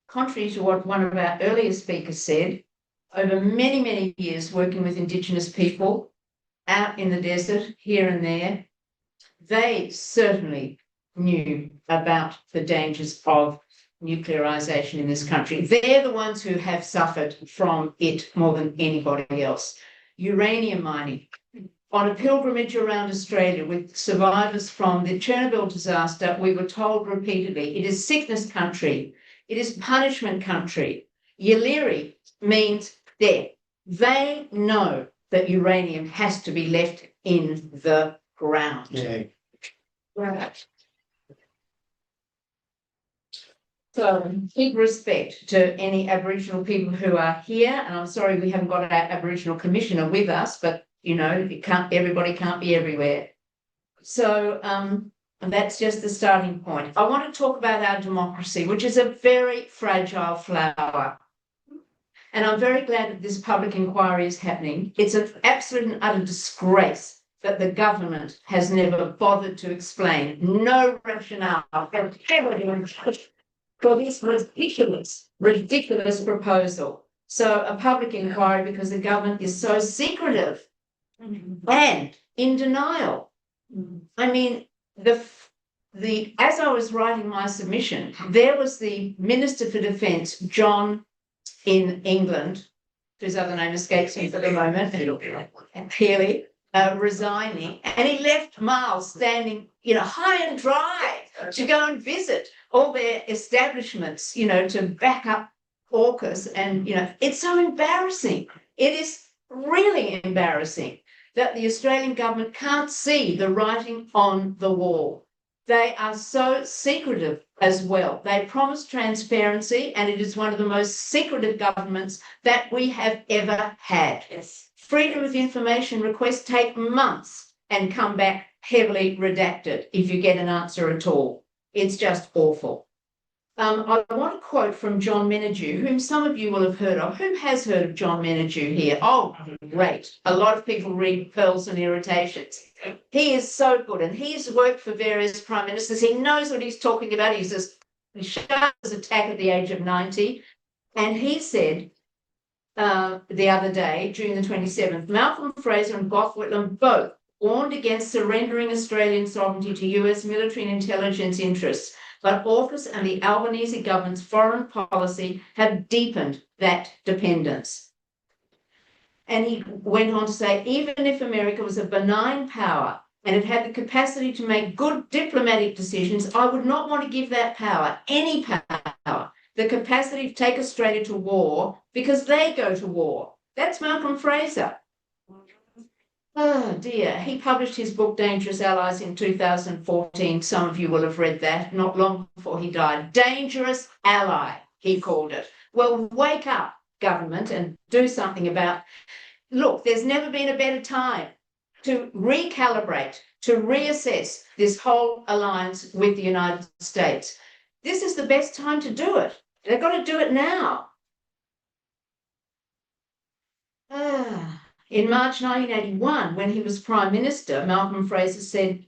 contrary to what one of our earlier speakers said, over many, many years working with Indigenous people out in the desert, here and there, they certainly knew about the dangers of nuclearisation in this country. They're the ones who have suffered from it more than anybody else. Uranium mining. On a pilgrimage around Australia with survivors from the Chernobyl disaster, we were told repeatedly, it is sickness country, it is punishment country. Yaliri means death. They know that uranium has to be left in the ground. Yeah. Right. So big respect to any Aboriginal people who are here, and I'm sorry we haven't got our Aboriginal Commissioner with us, but you know, everybody can't be everywhere. So and that's just the starting point. I want to talk about our democracy, which is a very fragile flower. And I'm very glad that this public inquiry is happening. It's an absolute and utter disgrace that the government has never bothered to explain. No rationale for this ridiculous proposal. So a public inquiry because the government is so secretive and in denial. I mean, as I was writing my submission, there was the Minister for Defence, John in England, whose other name escapes me for the moment, Healy, resigning, and he left Miles standing, you know, high and dry to go and visit all their establishments, you know, to back up AUKUS. And, you know, it's so embarrassing. It is really embarrassing that the Australian government can't see the writing on the wall. They are so secretive as well. They promise transparency, and it is one of the most secretive governments that we have ever had. Yes. Freedom of information requests take months and come back heavily redacted if you get an answer at all. It's just awful. I want to quote from John Menadue, whom some of you will have heard of. Who has heard of John Menadue here? Oh, great. A lot of people read Pearls and Irritations. He is so good, and he's worked for various prime ministers. He knows what he's talking about. He's as sharp as a tack at the age of 90. And he said the other day, June the 27th, Malcolm Fraser and Gough Whitlam both warned against surrendering Australian sovereignty to US military and intelligence interests. But AUKUS and the Albanese government's foreign policy have deepened that dependence. And he went on to say, even if America was a benign power and it had the capacity to make good diplomatic decisions, I would not want to give that power, any power, the capacity to take Australia to war because they go to war. That's Malcolm Fraser. Oh dear, he published his book Dangerous Allies in 2014. Some of you will have read that, not long before he died. Dangerous Ally, he called it. Well, wake up, government, and do something about. Look, there's never been a better time to recalibrate, to reassess this whole alliance with the United States. This is the best time to do it. They've got to do it now. In March 1981, when he was Prime Minister, Malcolm Fraser said,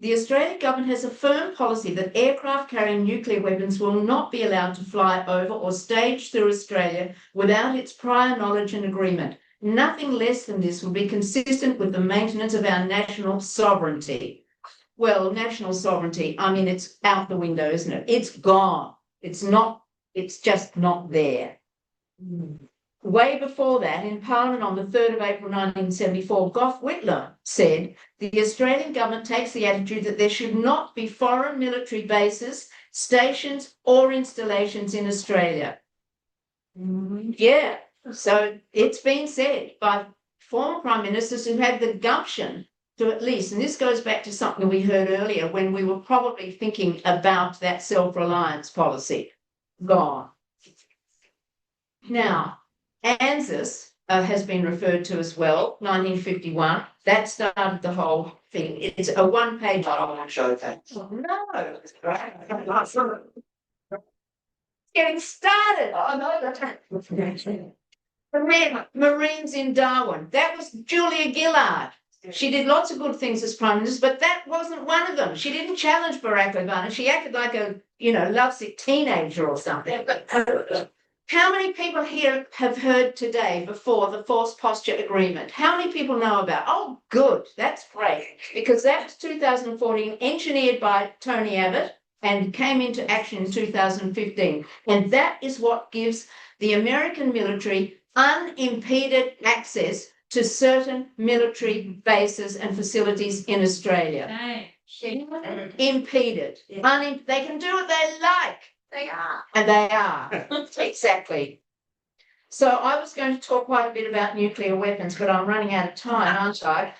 the Australian government has a firm policy that aircraft carrying nuclear weapons will not be allowed to fly over or stage through Australia without its prior knowledge and agreement. Nothing less than this would be consistent with the maintenance of our national sovereignty. Well, national sovereignty, I mean, it's out the window, isn't it? It's gone. It's just not there. Way before that, in Parliament on the 3rd of April 1974, Gough Whitlam said, the Australian government takes the attitude that there should not be foreign military bases, stations or installations in Australia. Yeah, so it's been said by former Prime Ministers who had the gumption to at least, and this goes back to something we heard earlier when we were probably thinking about that self-reliance policy. Gone. Now, ANZUS has been referred to as well, 1951. That started the whole thing. It's a one-page. I don't want to show that. No. Getting started. Oh, no, that's Marines in Darwin. That was Julia Gillard. She did lots of good things as Prime Minister, but that wasn't one of them. She didn't challenge Barack Obama. She acted like a, lovesick teenager or something. How many people here have heard today before the forced posture agreement? How many people know about? Oh, good. That's great. Because that was 2014, engineered by Tony Abbott and came into action in 2015. And that is what gives the American military unimpeded access to certain military bases and facilities in Australia. Impeded. They can do what they like. They are. And they are. Exactly. So I was going to talk quite a bit about nuclear weapons, but I'm running out of time, aren't I?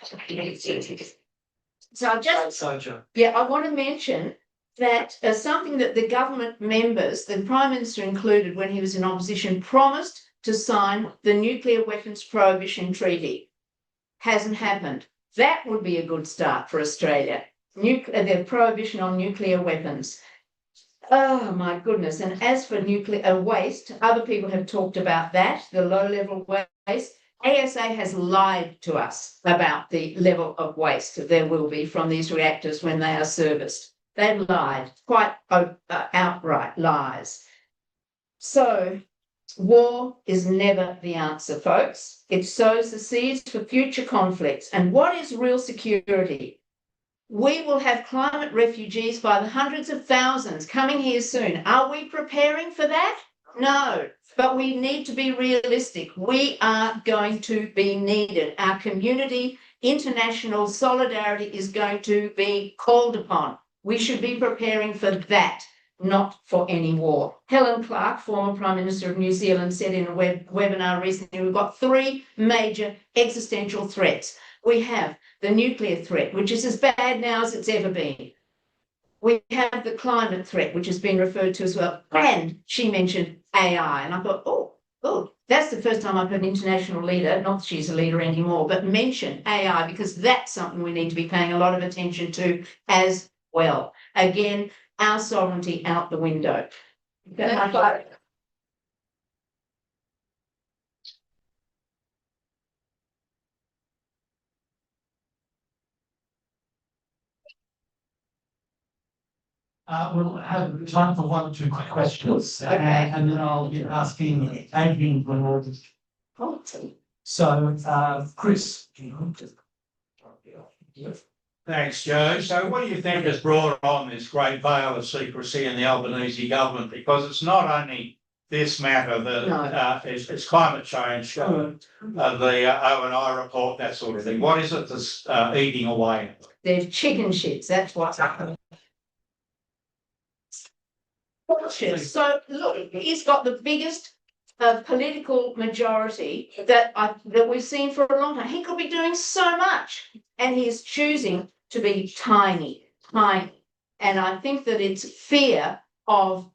So I want to mention that something that the government members, the Prime Minister included when he was in opposition, promised to sign the Nuclear Weapons Prohibition Treaty. Hasn't happened. That would be a good start for Australia. The prohibition on nuclear weapons. Oh my goodness. And as for nuclear waste, other people have talked about that, the low-level waste. ASA has lied to us about the level of waste there will be from these reactors when they are serviced. They've lied, quite outright lies. So war is never the answer, folks. It sows the seeds for future conflicts. And what is real security? We will have climate refugees by the hundreds of thousands coming here soon. Are we preparing for that? No, but we need to be realistic. We are going to be needed. Our community, international solidarity is going to be called upon. We should be preparing for that, not for any war. Helen Clark, former Prime Minister of New Zealand, said in a webinar recently, we've got three major existential threats. We have the nuclear threat, which is as bad now as it's ever been. We have the climate threat, which has been referred to as well. And she mentioned AI. And I thought, oh, that's the first time I've heard an international leader, not that she's a leader anymore, but mention AI, because that's something we need to be paying a lot of attention to as well. Again, our sovereignty out the window. We'll have time for one or two quick questions. Okay. And then I'll be asking Adrian for more. So, Chris. Thanks, Joe. So what do you think has brought on this great veil of secrecy in the Albanese government? Because it's not only this matter that it's climate change, the ONI report, that sort of thing. What is it that's eating away? They're chicken shits. That's what's happening. So look, he's got the biggest political majority that we've seen for a long time. He could be doing so much, and he is choosing to be tiny. And I think that it's fear of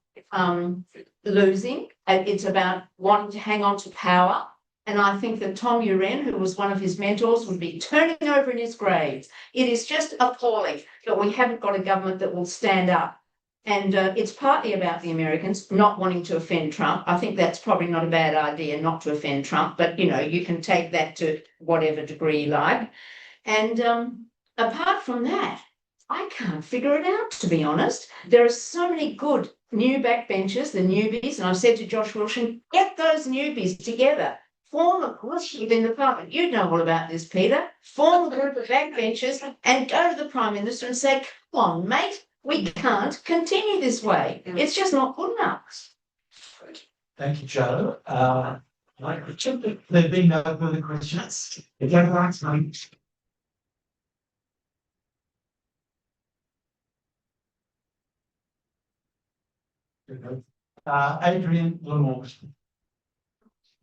losing. It's about wanting to hang on to power. And I think that Tom Uren, who was one of his mentors, would be turning over in his grave. It is just appalling that we haven't got a government that will stand up. And it's partly about the Americans not wanting to offend Trump. I think that's probably not a bad idea not to offend Trump, but you know, you can take that to whatever degree you like. And apart from that, I can't figure it out, to be honest. There are so many good new backbenchers, the newbies, and I've said to Josh Wilson, get those newbies together. Form a group within the parliament. You know all about this, Peter. Form a group of backbenchers and go to the Prime Minister and say, come on, mate, we can't continue this way. It's just not good enough. Thank you, Joe. There being no further questions. If everyone's going. Adrian Lamont.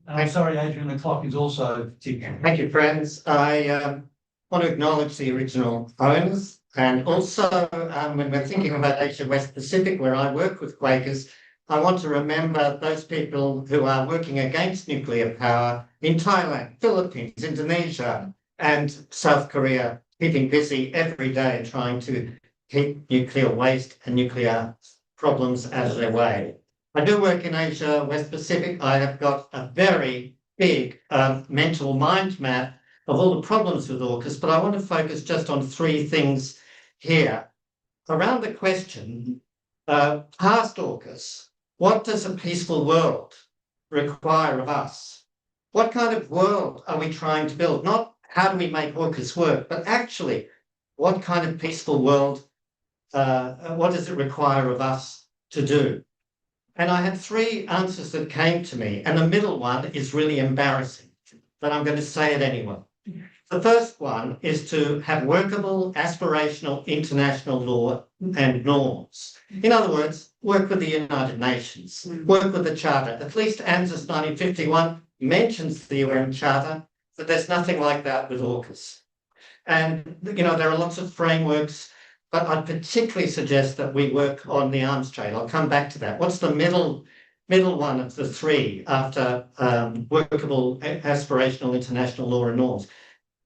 I'm sorry, Adrian, the clock is also ticking. Thank you, friends. I want to acknowledge the original owners, and also when we're thinking about Asia West Pacific, where I work with Quakers, I want to remember those people who are working against nuclear power in Thailand, Philippines, Indonesia, and South Korea, keeping busy every day trying to keep nuclear waste and nuclear problems out of their way. I do work in Asia West Pacific. I have got a very big mental mind map of all the problems with AUKUS, but I want to focus just on three things here. Around the question, past AUKUS, what does a peaceful world require of us? What kind of world are we trying to build? Not how do we make AUKUS work, but actually, what kind of peaceful world, what does it require of us to do? And I had three answers that came to me, and the middle one is really embarrassing, but I'm going to say it anyway. The first one is to have workable, aspirational international law and norms. In other words, work with the United Nations, work with the Charter. At least ANZUS 1951 mentions the UN Charter, but there's nothing like that with AUKUS. And, you know, there are lots of frameworks, but I'd particularly suggest that we work on the arms trade. I'll come back to that. What's the middle one of the three after workable, aspirational international law and norms?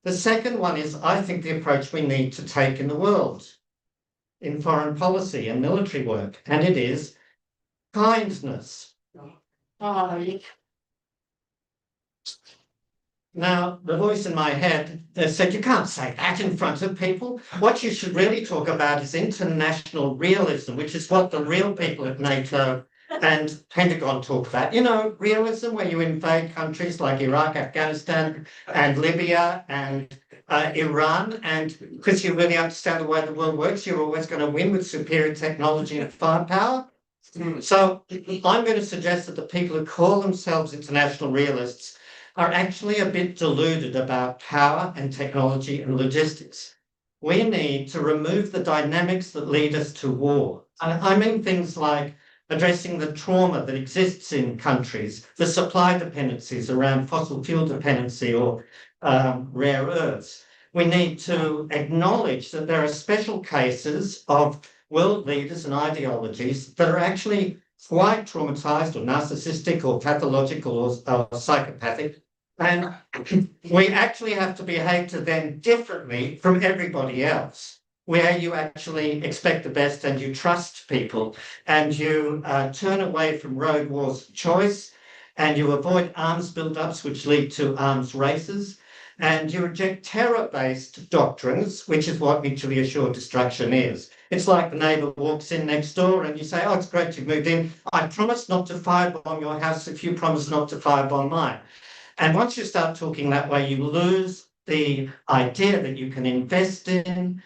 The second one is, I think, the approach we need to take in the world, in foreign policy and military work, and it is kindness. Now, the voice in my head said, you can't say that in front of people. What you should really talk about is international realism, which is what the real people at NATO and Pentagon talk about. You know, realism where you invade countries like Iraq, Afghanistan, and Libya, and Iran, and because you really understand the way the world works, you're always going to win with superior technology and firepower. So I'm going to suggest that the people who call themselves international realists are actually a bit deluded about power and technology and logistics. We need to remove the dynamics that lead us to war. I mean things like addressing the trauma that exists in countries, the supply dependencies around fossil fuel dependency or rare earths. We need to acknowledge that there are special cases of world leaders and ideologies that are actually quite traumatized or narcissistic or pathological or psychopathic. And we actually have to behave to them differently from everybody else, where you actually expect the best and you trust people and you turn away from road wars of choice and you avoid arms build-ups which lead to arms races and you reject terror-based doctrines, which is what mutually assured destruction is. It's like the neighbour walks in next door and you say, oh, it's great you've moved in. I promise not to firebomb your house if you promise not to firebomb mine. And once you start talking that way, you lose the idea that you can invest in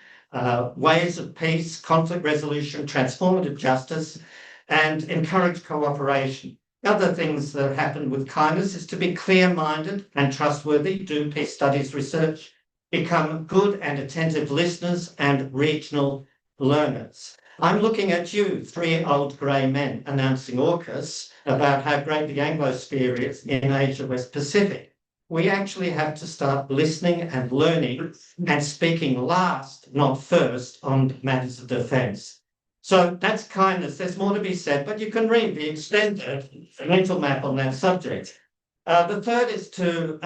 ways of peace, conflict resolution, transformative justice, and encourage cooperation. The other things that happen with kindness is to be clear-minded and trustworthy, do peace studies research, become good and attentive listeners and regional learners. I'm looking at you, three old grey men announcing AUKUS about how great the Anglosphere is in Asia West Pacific. We actually have to start listening and learning and speaking last, not first, on matters of defence. So that's kindness. There's more to be said, but you can read the extended mental map on that subject. The third is to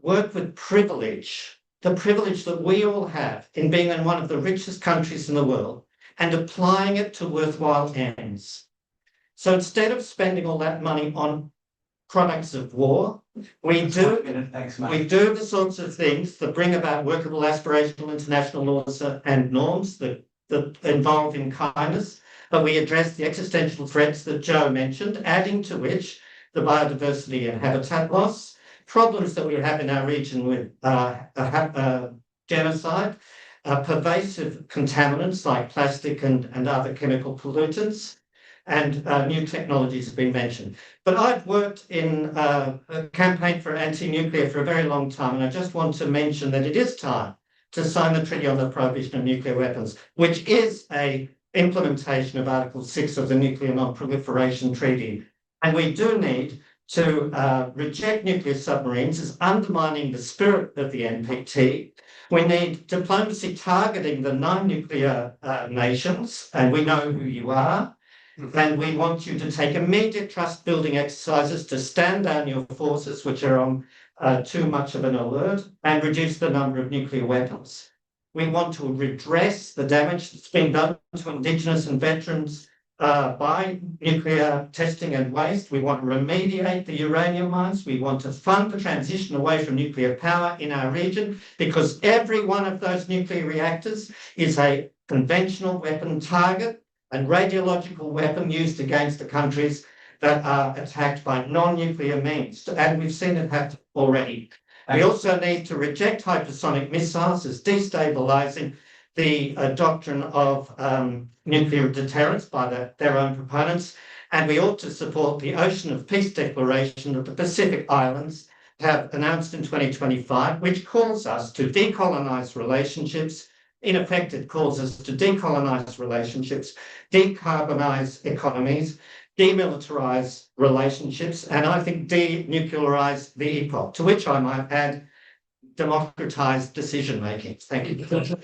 work with privilege, the privilege that we all have in being in one of the richest countries in the world and applying it to worthwhile ends. So instead of spending all that money on products of war, we do the sorts of things that bring about workable aspirational international laws and norms that involve in kindness, but we address the existential threats that Joe mentioned, adding to which the biodiversity and habitat loss, problems that we have in our region with genocide, pervasive contaminants like plastic and other chemical pollutants, and new technologies have been mentioned. But I've worked in a campaign for anti-nuclear for a very long time, and I just want to mention that it is time to sign the Treaty on the Prohibition of Nuclear Weapons, which is a implementation of Article 6 of the Nuclear Non-Proliferation Treaty. And we do need to reject nuclear submarines as undermining the spirit of the NPT. We need diplomacy targeting the non-nuclear nations, and we know who you are. And we want you to take immediate trust-building exercises to stand down your forces, which are on too much of an alert, and reduce the number of nuclear weapons. We want to redress the damage that's been done to Indigenous and veterans by nuclear testing and waste. We want to remediate the uranium mines. We want to fund the transition away from nuclear power in our region, because every one of those nuclear reactors is a conventional weapon target and radiological weapon used against the countries that are attacked by non-nuclear means. And we've seen it happen already. We also need to reject hypersonic missiles as destabilising the doctrine of nuclear deterrence by their own proponents. And we ought to support the Ocean of Peace Declaration that the Pacific Islands have announced in 2025, which calls us to decolonise relationships. In effect, it calls us to decolonise relationships, decarbonise economies, demilitarise relationships, and I think denuclearise the epoch, to which I might add democratise decision-making. Thank you.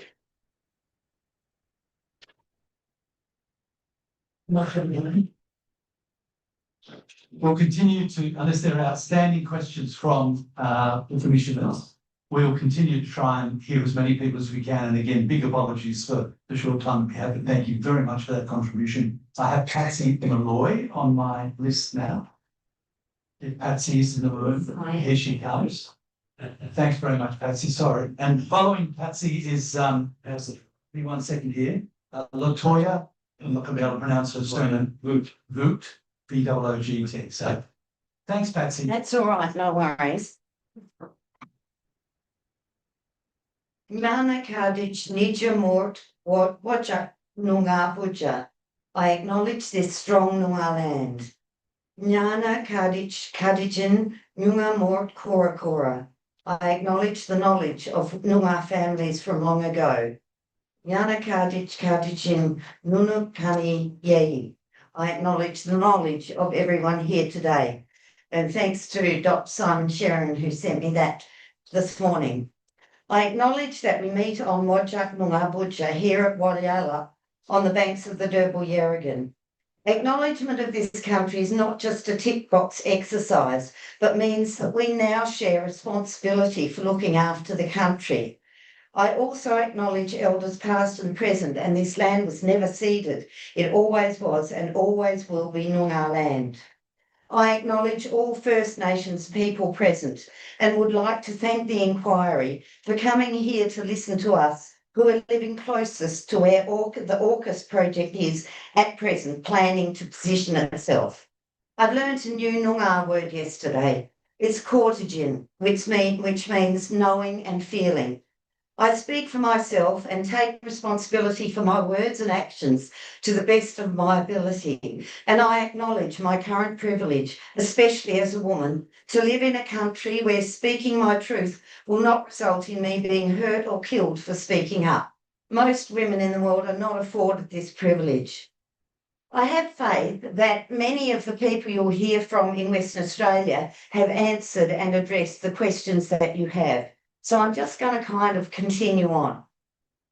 We'll continue to, unless there are outstanding questions from the commissioners, we'll continue to try and hear as many people as we can. And again, big apologies for the short time we have, but thank you very much for that contribution. I have Patsy Malloy on my list now. If Patsy is in the room, here she comes. Thanks very much, Patsy. Sorry. And following Patsy is, give me 1 second here, Latoya, I'm not going to be able to pronounce her surname, Vogt, V-O-O-G-T. So thanks, Patsy. That's all right, no worries. Mana Kadich Nija Mort Waja Nunga Buja. I acknowledge this strong Nunga land. Nyana Kadich Kadijin Nunga Mort Kora Kora. I acknowledge the knowledge of Nunga families from long ago. Nyana Kadich Kadijin Nunu Kani Yei. I acknowledge the knowledge of everyone here today. And thanks to Dr. Simon Sharon who sent me that this morning. I acknowledge that we meet on Wajak Nungabuja here at Wadiala on the banks of the Derbyl Yarragon. Acknowledgement of this country is not just a tick box exercise, but means that we now share responsibility for looking after the country. I also acknowledge elders past and present, and this land was never ceded. It always was and always will be Noongar land. I acknowledge all First Nations people present and would like to thank the inquiry for coming here to listen to us, who are living closest to where the AUKUS project is at present, planning to position itself. I've learned a new Noongar word yesterday. It's kortijin, which means knowing and feeling. I speak for myself and take responsibility for my words and actions to the best of my ability. And I acknowledge my current privilege, especially as a woman, to live in a country where speaking my truth will not result in me being hurt or killed for speaking up. most women in the world are not afforded this privilege. I have faith that many of the people you'll hear from in Western Australia have answered and addressed the questions that you have. So I'm just going to kind of continue on.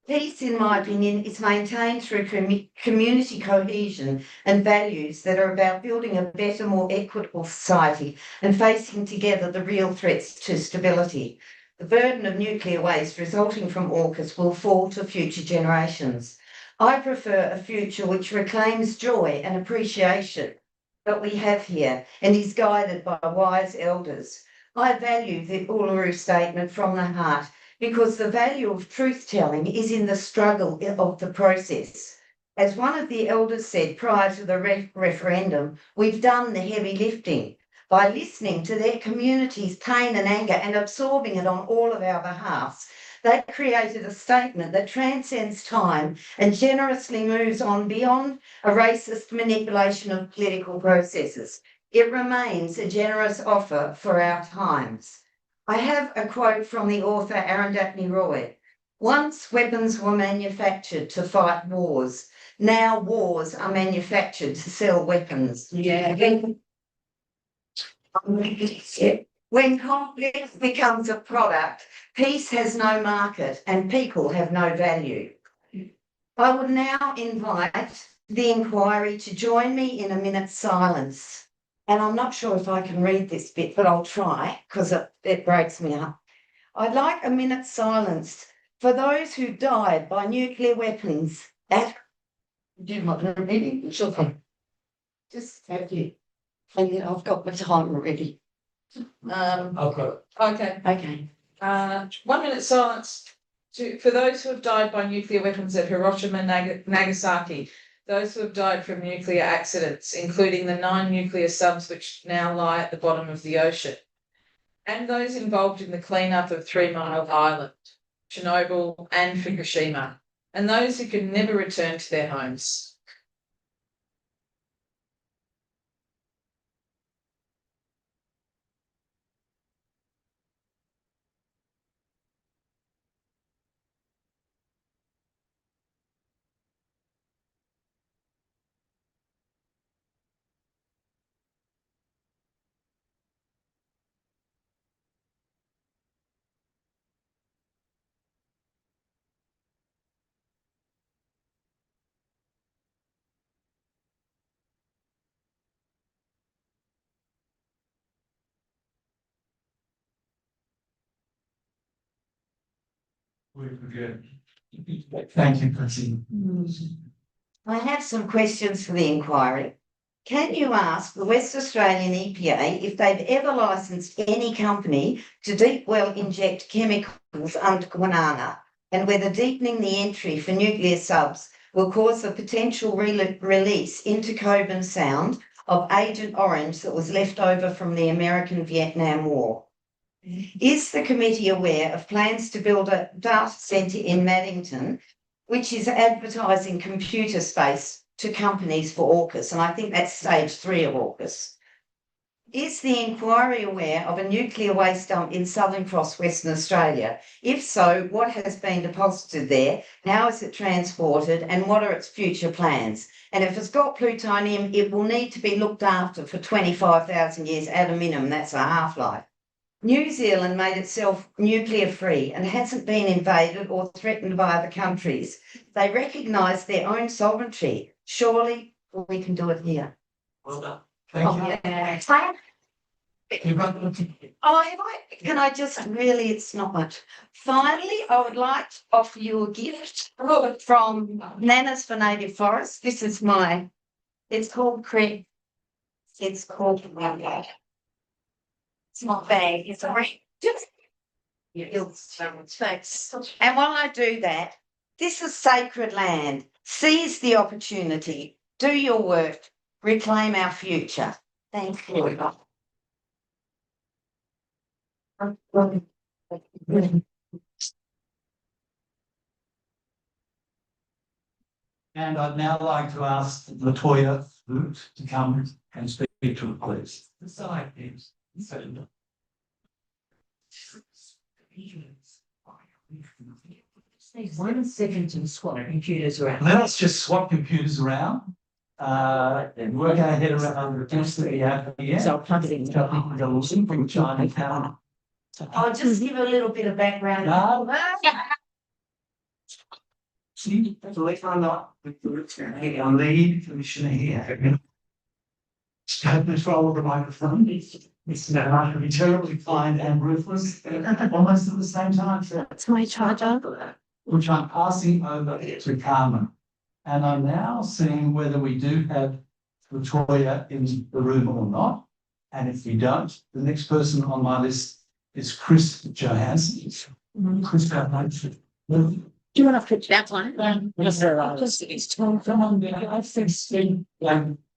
Peace, in my opinion, is maintained through community cohesion and values that are about building a better, more equitable society and facing together the real threats to stability. The burden of nuclear waste resulting from AUKUS will fall to future generations. I prefer a future which reclaims joy and appreciation that we have here and is guided by wise elders. I value the Uluru Statement from the heart because the value of truth-telling is in the struggle of the process. As one of the elders said prior to the referendum, we've done the heavy lifting. By listening to their community's pain and anger and absorbing it on all of our behalves, they created a statement that transcends time and generously moves on beyond a racist manipulation of political processes. It remains a generous offer for our times. I have a quote from the author Arundhati Roy. Once weapons were manufactured to fight wars. Now wars are manufactured to sell weapons. Yeah. When conflict becomes a product, peace has no market and people have no value. I would now invite the inquiry to join me in a minute's silence. And I'm not sure if I can read this bit, but I'll try because it breaks me up. I'd like a minute's silence for those who died by nuclear weapons at... Do you want to read it? Sure. Just have you. I've got my time already. Okay. 1 minute silence for those who have died by nuclear weapons at Hiroshima and Nagasaki, those who have died from nuclear accidents, including the 9 nuclear subs which now lie at the bottom of the ocean, and those involved in the cleanup of 3 Mile Island, Chernobyl and Fukushima, and those who can never return to their homes. Thank you, Christine. I have some questions for the inquiry. Can you ask the West Australian EPA if they've ever licensed any company to deep well inject chemicals under Kwinana, and whether deepening the entry for nuclear subs will cause the potential release into Cockburn Sound of Agent Orange that was left over from the American-Vietnam War? Is the committee aware of plans to build a data centre in Maddington, which is advertising computer space to companies for AUKUS? And I think that's stage 3 of AUKUS. Is the inquiry aware of a nuclear waste dump in Southern Cross, Western Australia? If so, what has been deposited there? How is it transported? And what are its future plans? And if it's got plutonium, it will need to be looked after for 25,000 years at a minimum. That's a half-life. New Zealand made itself nuclear free and hasn't been invaded or threatened by other countries. They recognise their own sovereignty. Surely we can do it here. Well done. Thank you. Can I just really, it's not much. Finally, I would like to offer you a gift from Nanas for Native Forests. This is it's called Creek. It's called it's not bad. It's a ring. Thanks. And while I do that, this is sacred land. Seize the opportunity. Do your work. Reclaim our future. Thank you. And I'd now like to ask Latoya Boot to come and speak to the please. The side, please. 1 second to swap computers around. Let's just swap computers around. And work our head around the test that we have here. So I'll plug it in. From Chinatown. I'll just give a little bit of background. No. See, believe it or not, our lead commissioner here. Have control of the microphone. It's not to be terribly kind and ruthless, almost at the same time. That's my charger. Which I'm passing over to Carmen. And I'm now seeing whether we do have Latoya in the room or not. And if we don't, the next person on my list is Chris Johansson. Chris Johansson. Do you want to put that one? Yes, sir. Come on, I think,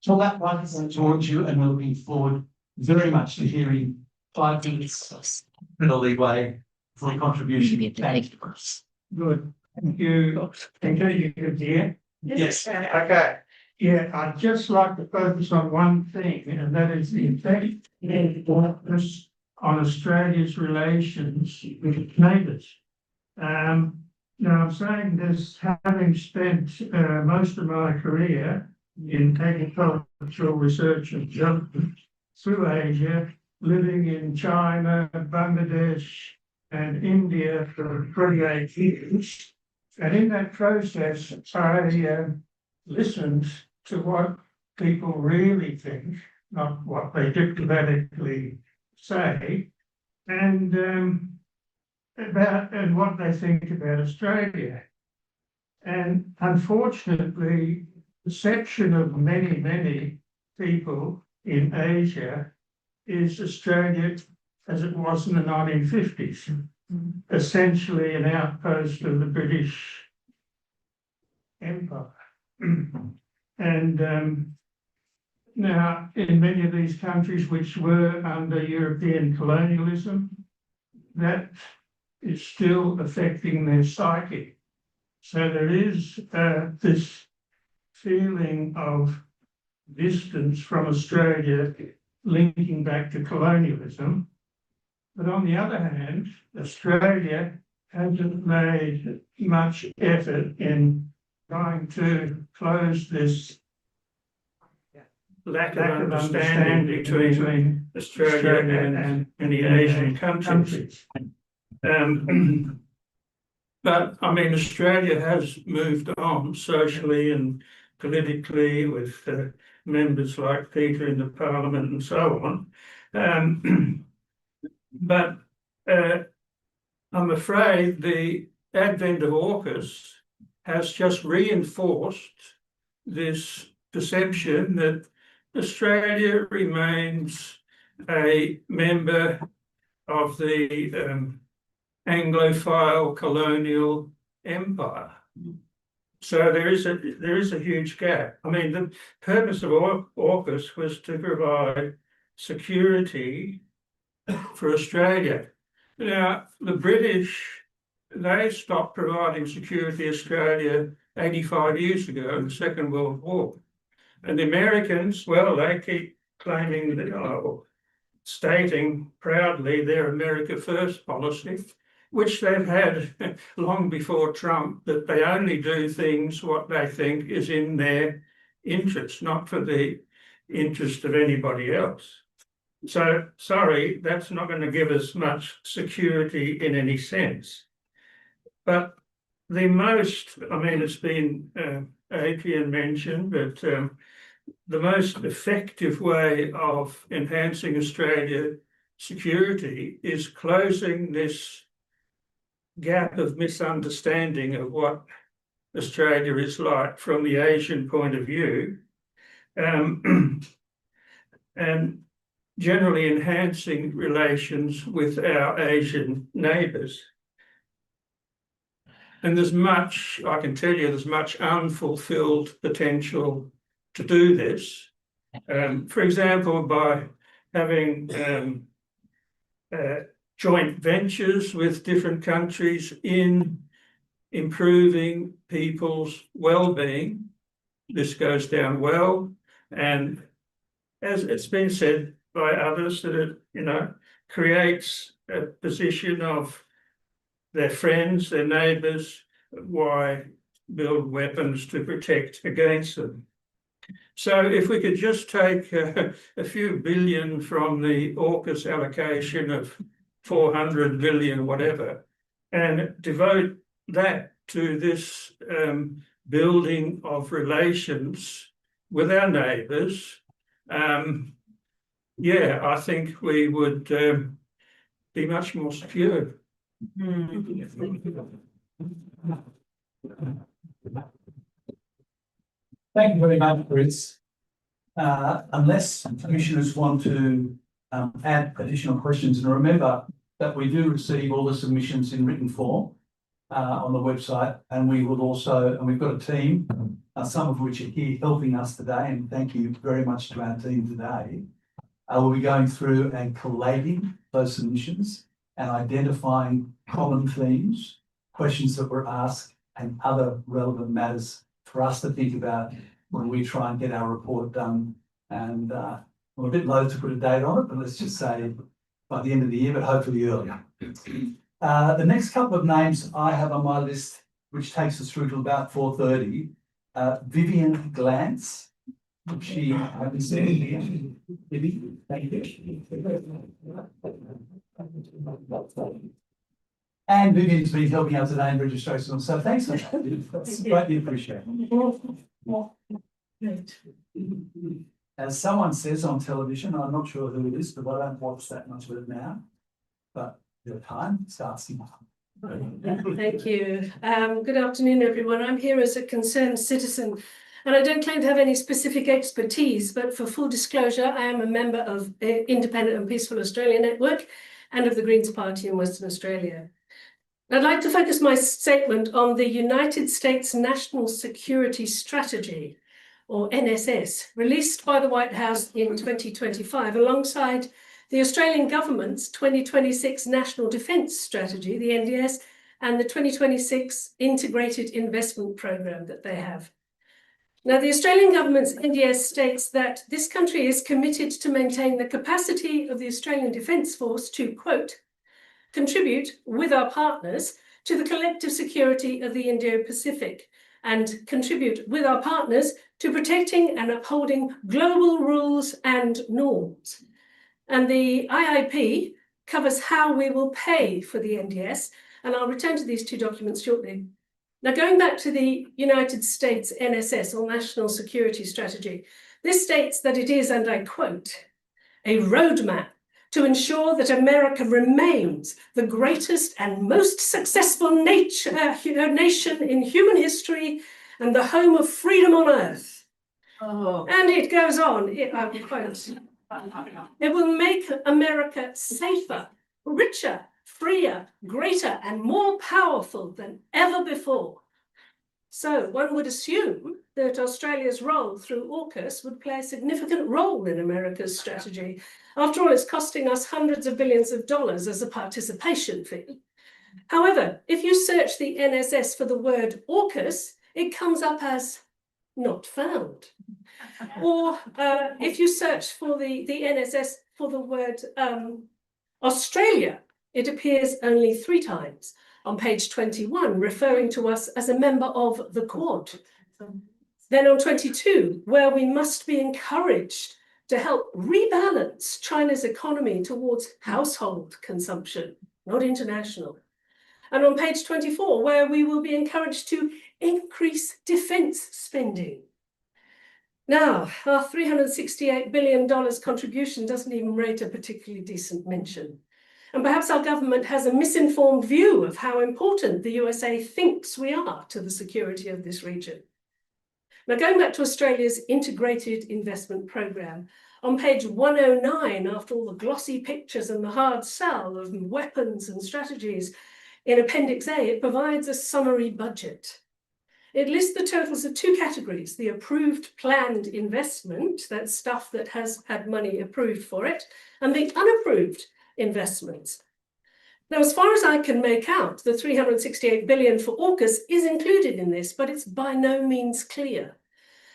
pull that one towards you, and we're looking forward very much to hearing 5 minutes in a leeway for a contribution. Thank you. Good, thank you. Thank you, you good dear? Yes. Okay, yeah, I'd just like to focus on one thing, and that is the effect on Australia's relations with its neighbours. Now, I'm saying this having spent most of my career in agricultural research and development through Asia, living in China, Bangladesh, and India for 28 years. And in that process, I listened to what people really think, not what they diplomatically say, and what they think about Australia. And unfortunately, the perception of many people in Asia is Australia as it was in the 1950s, essentially an outpost of the British Empire. And now, in many of these countries which were under European colonialism, that is still affecting their psyche. So there is this feeling of distance from Australia linking back to colonialism. But on the other hand, Australia hasn't made much effort in trying to close this lack of understanding between Australia and the Asian countries. But I mean, Australia has moved on socially and politically with members like Peter in the Parliament and so on. But I'm afraid the advent of AUKUS has just reinforced this perception that Australia remains a member of the Anglophile colonial empire. So there is a huge gap. I mean, the purpose of AUKUS was to provide security for Australia. Now, the British, they stopped providing security to Australia 85 years ago in the Second World War. And the Americans, well, they keep claiming that, stating proudly their America First policy, which they've had long before Trump, that they only do things what they think is in their interest, not for the interest of anybody else. So, sorry, that's not going to give us much security in any sense. But the most, I mean, it's been Adrian mentioned, but the most effective way of enhancing Australia's security is closing this gap of misunderstanding of what Australia is like from the Asian point of view, and generally enhancing relations with our Asian neighbours. And there's much, I can tell you, there's much unfulfilled potential to do this. For example, by having joint ventures with different countries in improving people's well-being. This goes down well, and as it's been said by others, that it, creates a position of their friends, their neighbours, why build weapons to protect against them? So if we could just take a few billion from the AUKUS allocation of 400 billion, whatever, and devote that to this building of relations with our neighbours, yeah, I think we would be much more secure. Thank you very much, Chris. Unless commissioners want to add additional questions, and remember that we do receive all the submissions in written form on the website, and we will also, and we've got a team, some of which are here helping us today, and thank you very much to our team today. We'll be going through and collating those submissions and identifying common themes, questions that were asked, and other relevant matters for us to think about when we try and get our report done. And I'm a bit loath to put a date on it, but let's just say by the end of the year, but hopefully earlier. The next couple of names I have on my list, which takes us through to about 4:30, Vivian Glantz. She, I haven't seen here. Vivi, thank you. And Vivian's been helping out today in registration, so thanks for that. That's greatly appreciated. As someone says on television, I'm not sure who it is, but I don't watch that much of it now. But the time starts now. Thank you. Good afternoon, everyone. I'm here as a concerned citizen, and I don't claim to have any specific expertise, but for full disclosure, I am a member of Independent and Peaceful Australia Network and of the Greens Party in Western Australia. I'd like to focus my statement on the United States National Security Strategy, or NSS, released by the White House in 2025, alongside the Australian government's 2026 National Defence Strategy, the NDS, and the 2026 Integrated Investment Programme that they have. Now, the Australian government's NDS states that this country is committed to maintain the capacity of the Australian Defence Force to, quote, contribute with our partners to the collective security of the Indo-Pacific and contribute with our partners to protecting and upholding global rules and norms. And the IIP covers how we will pay for the NDS, and I'll return to these two documents shortly. Now, going back to the United States NSS, or National Security Strategy, this states that it is, and I quote, a roadmap to ensure that America remains the greatest and most successful nation in human history and the home of freedom on earth. Oh. And it goes on, I quote, it will make America safer, richer, freer, greater, and more powerful than ever before. So one would assume that Australia's role through AUKUS would play a significant role in America's strategy. After all, it's costing us hundreds of billions of dollars as a participation fee. However, if you search the NSS for the word AUKUS, it comes up as not found. Or if you search for the NSS for the word Australia, it appears only 3 times. On page 21, referring to us as a member of the Quad. Then on 22, where we must be encouraged to help rebalance China's economy towards household consumption, not international. And on page 24, where we will be encouraged to increase defence spending. Now, our $368 billion contribution doesn't even rate a particularly decent mention. And perhaps our government has a misinformed view of how important the USA thinks we are to the security of this region. Now, going back to Australia's Integrated Investment Programme, on page 109, after all the glossy pictures and the hard sell of weapons and strategies, in Appendix A, it provides a summary budget. It lists the totals of 2 categories, the approved planned investment, that's stuff that has had money approved for it, and the unapproved investments. Now, as far as I can make out, the $368 billion for AUKUS is included in this, but it's by no means clear.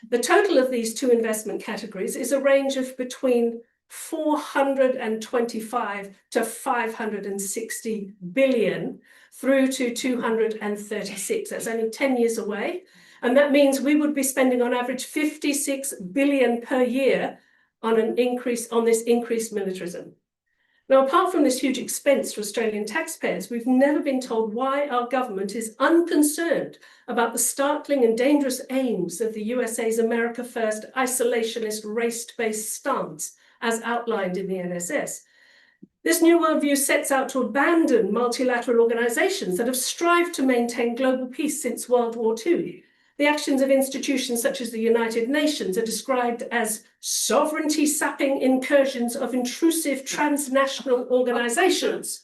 The total of these 2 investment categories is a range of between 425 to 560 billion through to 236. That's only 10 years away. And that means we would be spending on average 56 billion per year on this increased militarism. Now, apart from this huge expense for Australian taxpayers, we've never been told why our government is unconcerned about the startling and dangerous aims of the USA's America First isolationist race-based stance, as outlined in the NSS. This new worldview sets out to abandon multilateral organizations that have strived to maintain global peace since World War II. The actions of institutions such as the United Nations are described as sovereignty-sapping incursions of intrusive transnational organizations.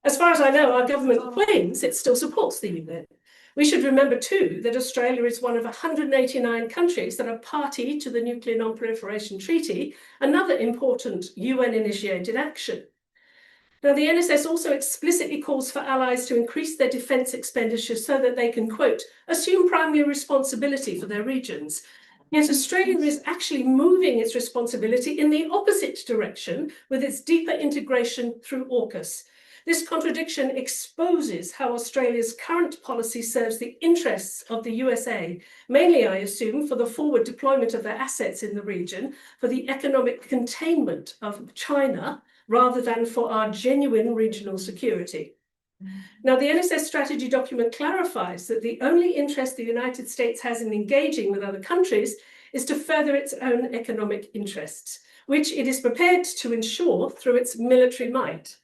As far as I know, our government claims it still supports the UN. We should remember too that Australia is one of 189 countries that are party to the Nuclear Non-Proliferation Treaty, another important UN-initiated action. Now, the NSS also explicitly calls for allies to increase their defence expenditure so that they can, quote, assume primary responsibility for their regions. Yet Australia is actually moving its responsibility in the opposite direction with its deeper integration through AUKUS. This contradiction exposes how Australia's current policy serves the interests of the USA, mainly, I assume, for the forward deployment of their assets in the region, for the economic containment of China, rather than for our genuine regional security. Now, the NSS strategy document clarifies that the only interest the United States has in engaging with other countries is to further its own economic interests, which it is prepared to ensure through its military might.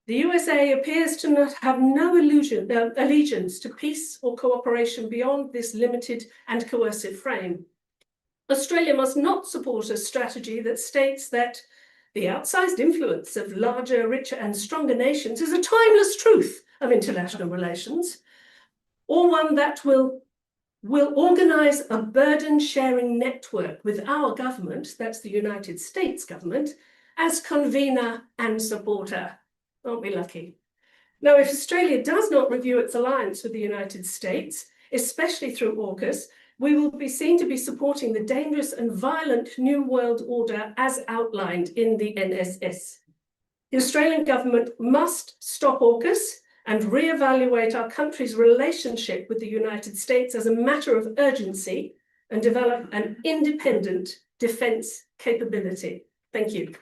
The USA appears to not have no allegiance to peace or cooperation beyond this limited and coercive frame. Australia must not support a strategy that states that the outsized influence of larger, richer, and stronger nations is a timeless truth of international relations, or one that will organise a burden-sharing network with our government, that's the United States government, as convener and supporter. Aren't we lucky? Now, if Australia does not review its alliance with the United States, especially through AUKUS, we will be seen to be supporting the dangerous and violent New World Order as outlined in the NSS. The Australian government must stop AUKUS and re-evaluate our country's relationship with the United States as a matter of urgency and develop an independent defence capability. Thank you.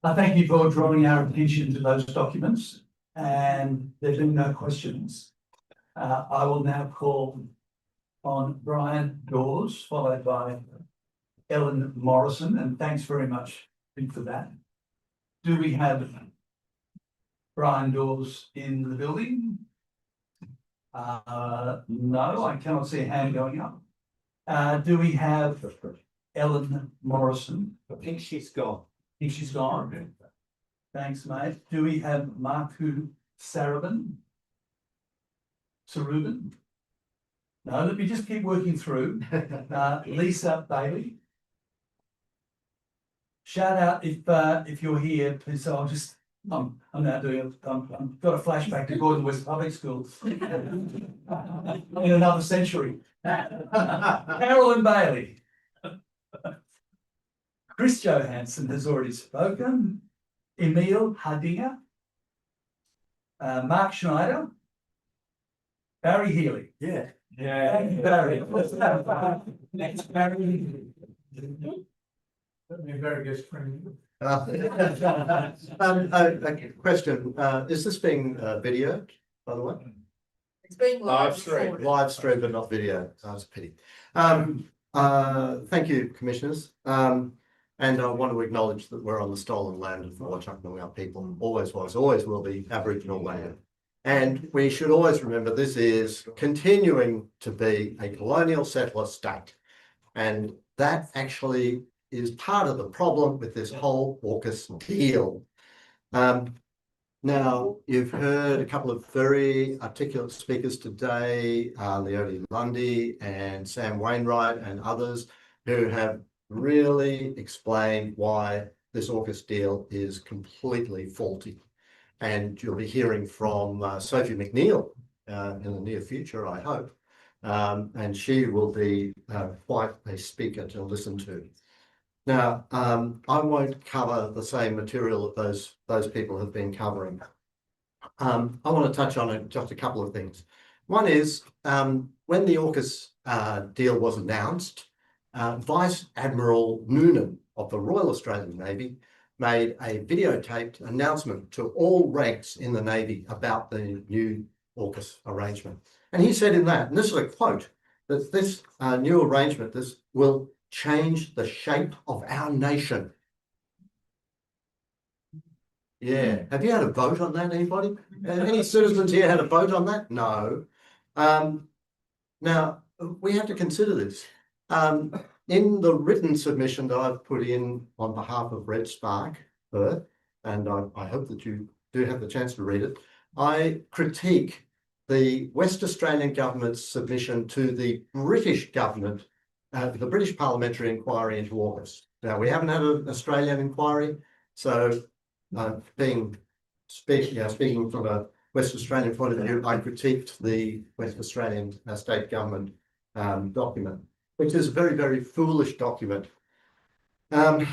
I thank you for drawing our attention to those documents, and there's been no questions. I will now call on Brian Dawes, followed by Ellen Morrison, and thanks very much for that. Do we have Brian Dawes in the building? No, I cannot see a hand going up. Do we have Ellen Morrison? I think she's gone. I think she's gone. Thanks, mate. Do we have Marku Sarubin? No, let me just keep working through. Lisa Bailey. Shout out if you're here, please. So I'm now doing I've got a flashback to Gordon West Public Schools in another century. Carolyn Bailey. Chris Johansson has already spoken. Emil Hardinger. Mark Schneider. Barrie Healy. Yeah. Barrie. Next, Barrie. Very good friend. A question, is this being videoed, by the way? It's being Live stream. Live stream, but not video. That's a pity. Thank you, commissioners. And I want to acknowledge that we're on the stolen land of the Whadjuk Noongar people. Always was, always will be Aboriginal land. And we should always remember this is continuing to be a colonial settler state. And that actually is part of the problem with this whole AUKUS deal. Now, you've heard a couple of very articulate speakers today, Leonie Lundy and Sam Wainwright and others, who have really explained why this AUKUS deal is completely faulty. And you'll be hearing from Sophie McNeill in the near future, I hope, and she will be quite a speaker to listen to. Now, I won't cover the same material that those people have been covering. I want to touch on just a couple of things. One is when the AUKUS deal was announced, Vice Admiral Noonan of the Royal Australian Navy made a videotaped announcement to all ranks in the Navy about the new AUKUS arrangement. And he said in that, and this is a quote, that this new arrangement, this will change the shape of our nation. Yeah. Have you had a vote on that, anybody? Any citizens here had a vote on that? No. Now, we have to consider this. In the written submission that I've put in on behalf of Red Spark, and I hope that you do have the chance to read it, I critique the West Australian government's submission to the British government, the British parliamentary inquiry into AUKUS. Now, we haven't had an Australian inquiry, so speaking from a West Australian point of view, I critiqued the West Australian state government document, which is a very, very foolish document. And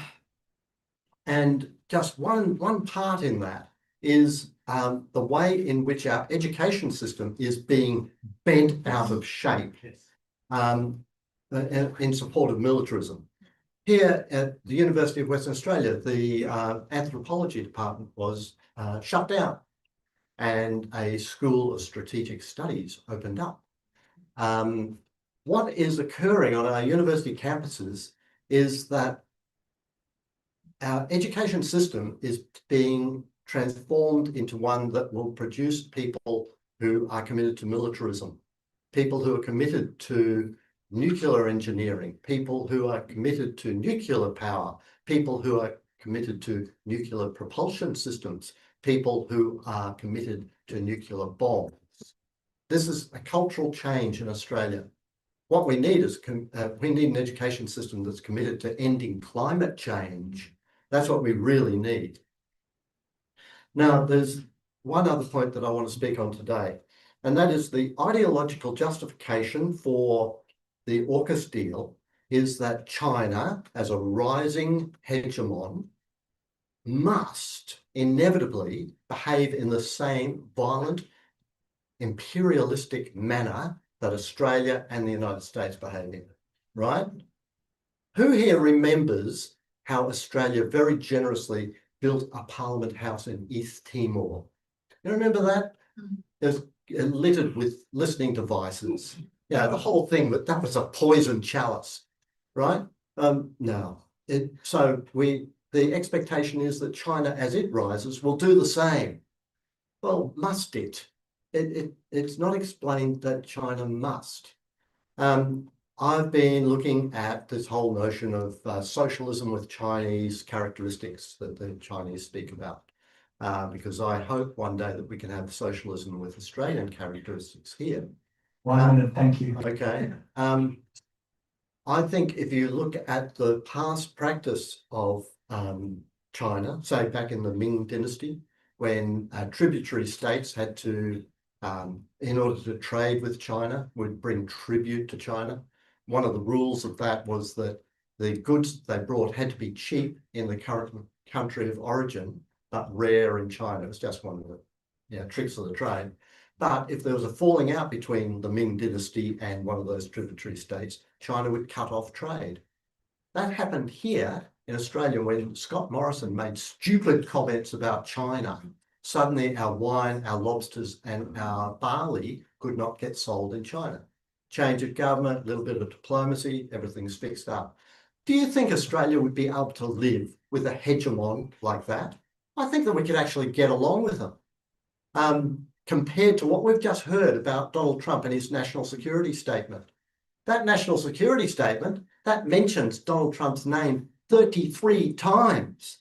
just one part in that is the way in which our education system is being bent out of shape in support of militarism. Here at the University of Western Australia, the anthropology department was shut down and a school of strategic studies opened up. What is occurring on our university campuses is that our education system is being transformed into one that will produce people who are committed to militarism, people who are committed to nuclear engineering, people who are committed to nuclear power, people who are committed to nuclear propulsion systems, people who are committed to nuclear bombs. This is a cultural change in Australia. What we need is we need an education system that's committed to ending climate change. That's what we really need. Now, there's one other point that I want to speak on today, and that is the ideological justification for the AUKUS deal is that China, as a rising hegemon, must inevitably behave in the same violent, imperialistic manner that Australia and the United States behave in, right? Who here remembers how Australia very generously built a Parliament House in East Timor? You remember that? It was littered with listening devices. Yeah, the whole thing, but that was a poison chalice, right? No. So the expectation is that China, as it rises, will do the same. Well, must it? It's not explained that China must. I've been looking at this whole notion of socialism with Chinese characteristics that the Chinese speak about, because I hope one day that we can have socialism with Australian characteristics here. 1 minute, thank you. Okay. I think if you look at the past practice of China, say back in the Ming Dynasty, when tributary states had to, in order to trade with China, would bring tribute to China. One of the rules of that was that the goods they brought had to be cheap in the current country of origin, but rare in China. It was just one of the tricks of the trade. But if there was a falling out between the Ming Dynasty and one of those tributary states, China would cut off trade. That happened here in Australia when Scott Morrison made stupid comments about China. Suddenly our wine, our lobsters and our barley could not get sold in China. Change of government, a little bit of diplomacy, everything's fixed up. Do you think Australia would be able to live with a hegemon like that? I think that we could actually get along with them. Compared to what we've just heard about Donald Trump and his national security statement. That national security statement, that mentions Donald Trump's name 33 times.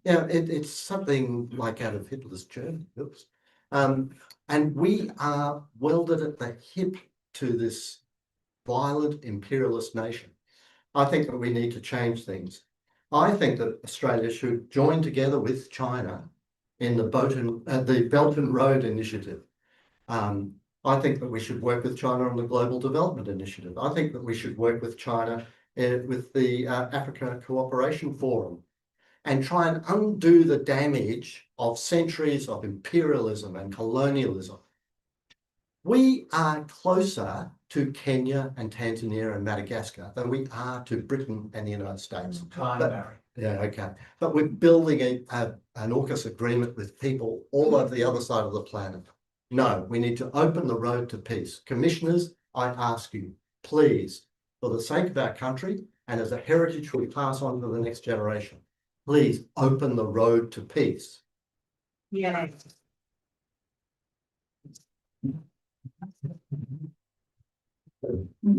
Yeah, it's something like out of Hitler's Germany. Oops. And we are welded at the hip to this violent imperialist nation. I think that we need to change things. I think that Australia should join together with China in the Belt and Road Initiative. I think that we should work with China on the Global Development Initiative. I think that we should work with China with the Africa Cooperation Forum and try and undo the damage of centuries of imperialism and colonialism. We are closer to Kenya and Tanzania and Madagascar than we are to Britain and the United States. Barrie. Yeah, okay. But we're building an AUKUS agreement with people all over the other side of the planet. No, we need to open the road to peace. Commissioners, I ask you, please, for the sake of our country and as a heritage we pass on to the next generation, please open the road to peace. Yeah.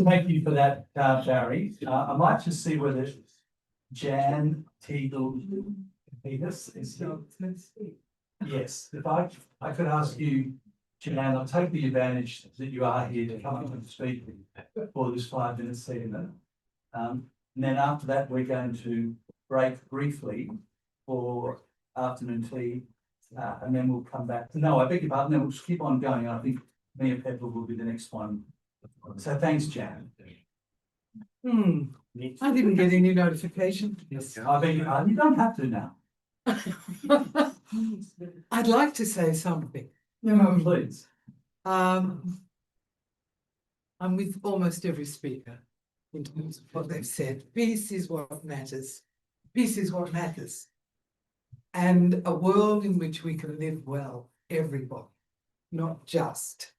Thank you for that, Barrie. I'd like to see whether Jan Teagle Peters is here. Yes, if I could ask you, Jan, I'll take the advantage that you are here to come up and speak for this 5 minute segment. And then after that, we're going to break briefly for afternoon tea, and then we'll come back. No, I beg your pardon, then we'll just keep on going. I think Mia Pepper will be the next one. So thanks, Jan. I didn't get any notification. Yes, I beg your pardon. You don't have to now. I'd like to say something. No, please. I'm with almost every speaker in terms of what they've said. Peace is what matters. Peace is what matters. And a world in which we can live well, everybody, not just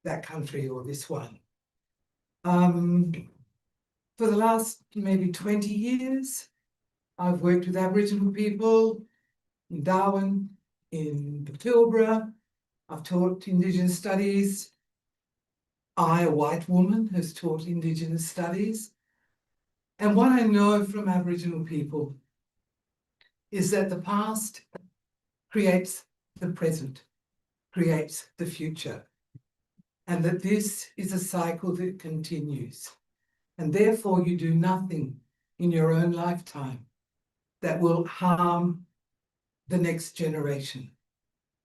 that country or this one. For the last maybe 20 years, I've worked with Aboriginal people in Darwin, in the Pilbara. I've taught Indigenous studies. I, a white woman, has taught Indigenous studies. And what I know from Aboriginal people is that the past creates the present, creates the future, and that this is a cycle that continues. And therefore you do nothing in your own lifetime that will harm the next generation.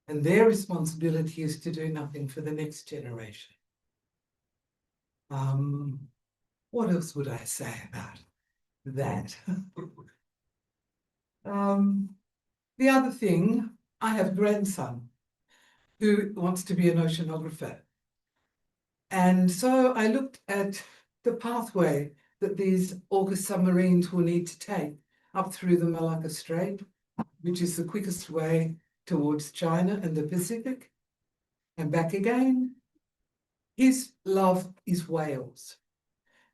And their responsibility is to do nothing for the next generation. What else would I say about that? The other thing, I have a grandson who wants to be an oceanographer. And so I looked at the pathway that these AUKUS submarines will need to take up through the Malacca Strait, which is the quickest way towards China and the Pacific, and back again. His love is whales.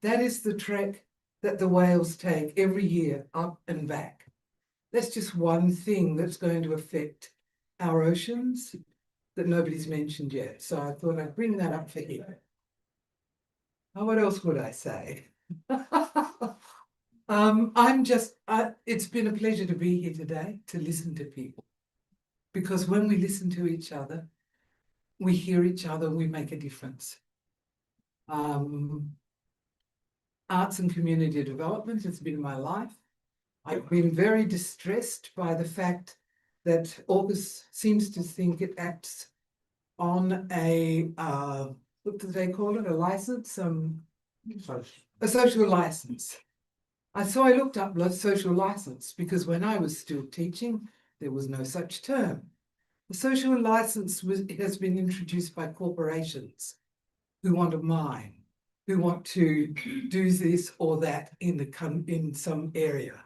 That is the trek that the whales take every year, up and back. That's just one thing that's going to affect our oceans that nobody's mentioned yet. So I thought I'd bring that up for you. What else would I say? It's been a pleasure to be here today to listen to people. Because when we listen to each other, we hear each other, we make a difference. Arts and community development has been my life. I've been very distressed by the fact that AUKUS seems to think it acts on a, what do they call it, a license? A social license. So I looked up social license because when I was still teaching, there was no such term. The social license has been introduced by corporations who want to mine, who want to do this or that in some area.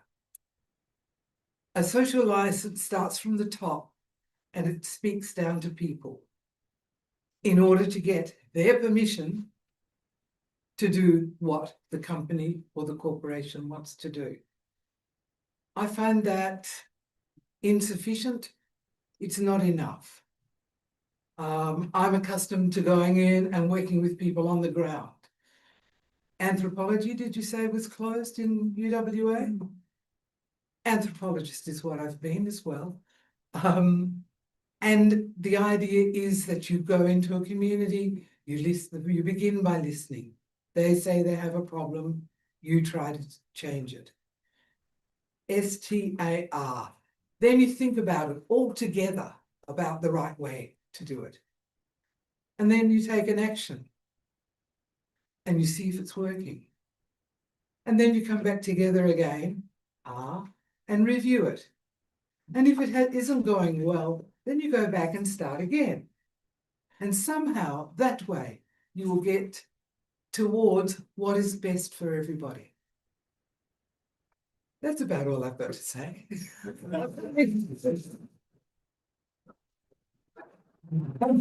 A social license starts from the top and it speaks down to people in order to get their permission to do what the company or the corporation wants to do. I find that insufficient. It's not enough. I'm accustomed to going in and working with people on the ground. Anthropology, did you say, was closed in UWA? Anthropologist is what I've been as well. And the idea is that you go into a community, you listen, you begin by listening. They say they have a problem, you try to change it. STAR. Then you think about it all together, about the right way to do it. And then you take an action. And you see if it's working. And then you come back together again, and review it. And if it isn't going well, then you go back and start again. And somehow that way you will get towards what is best for everybody. That's about all I've got to say. Thank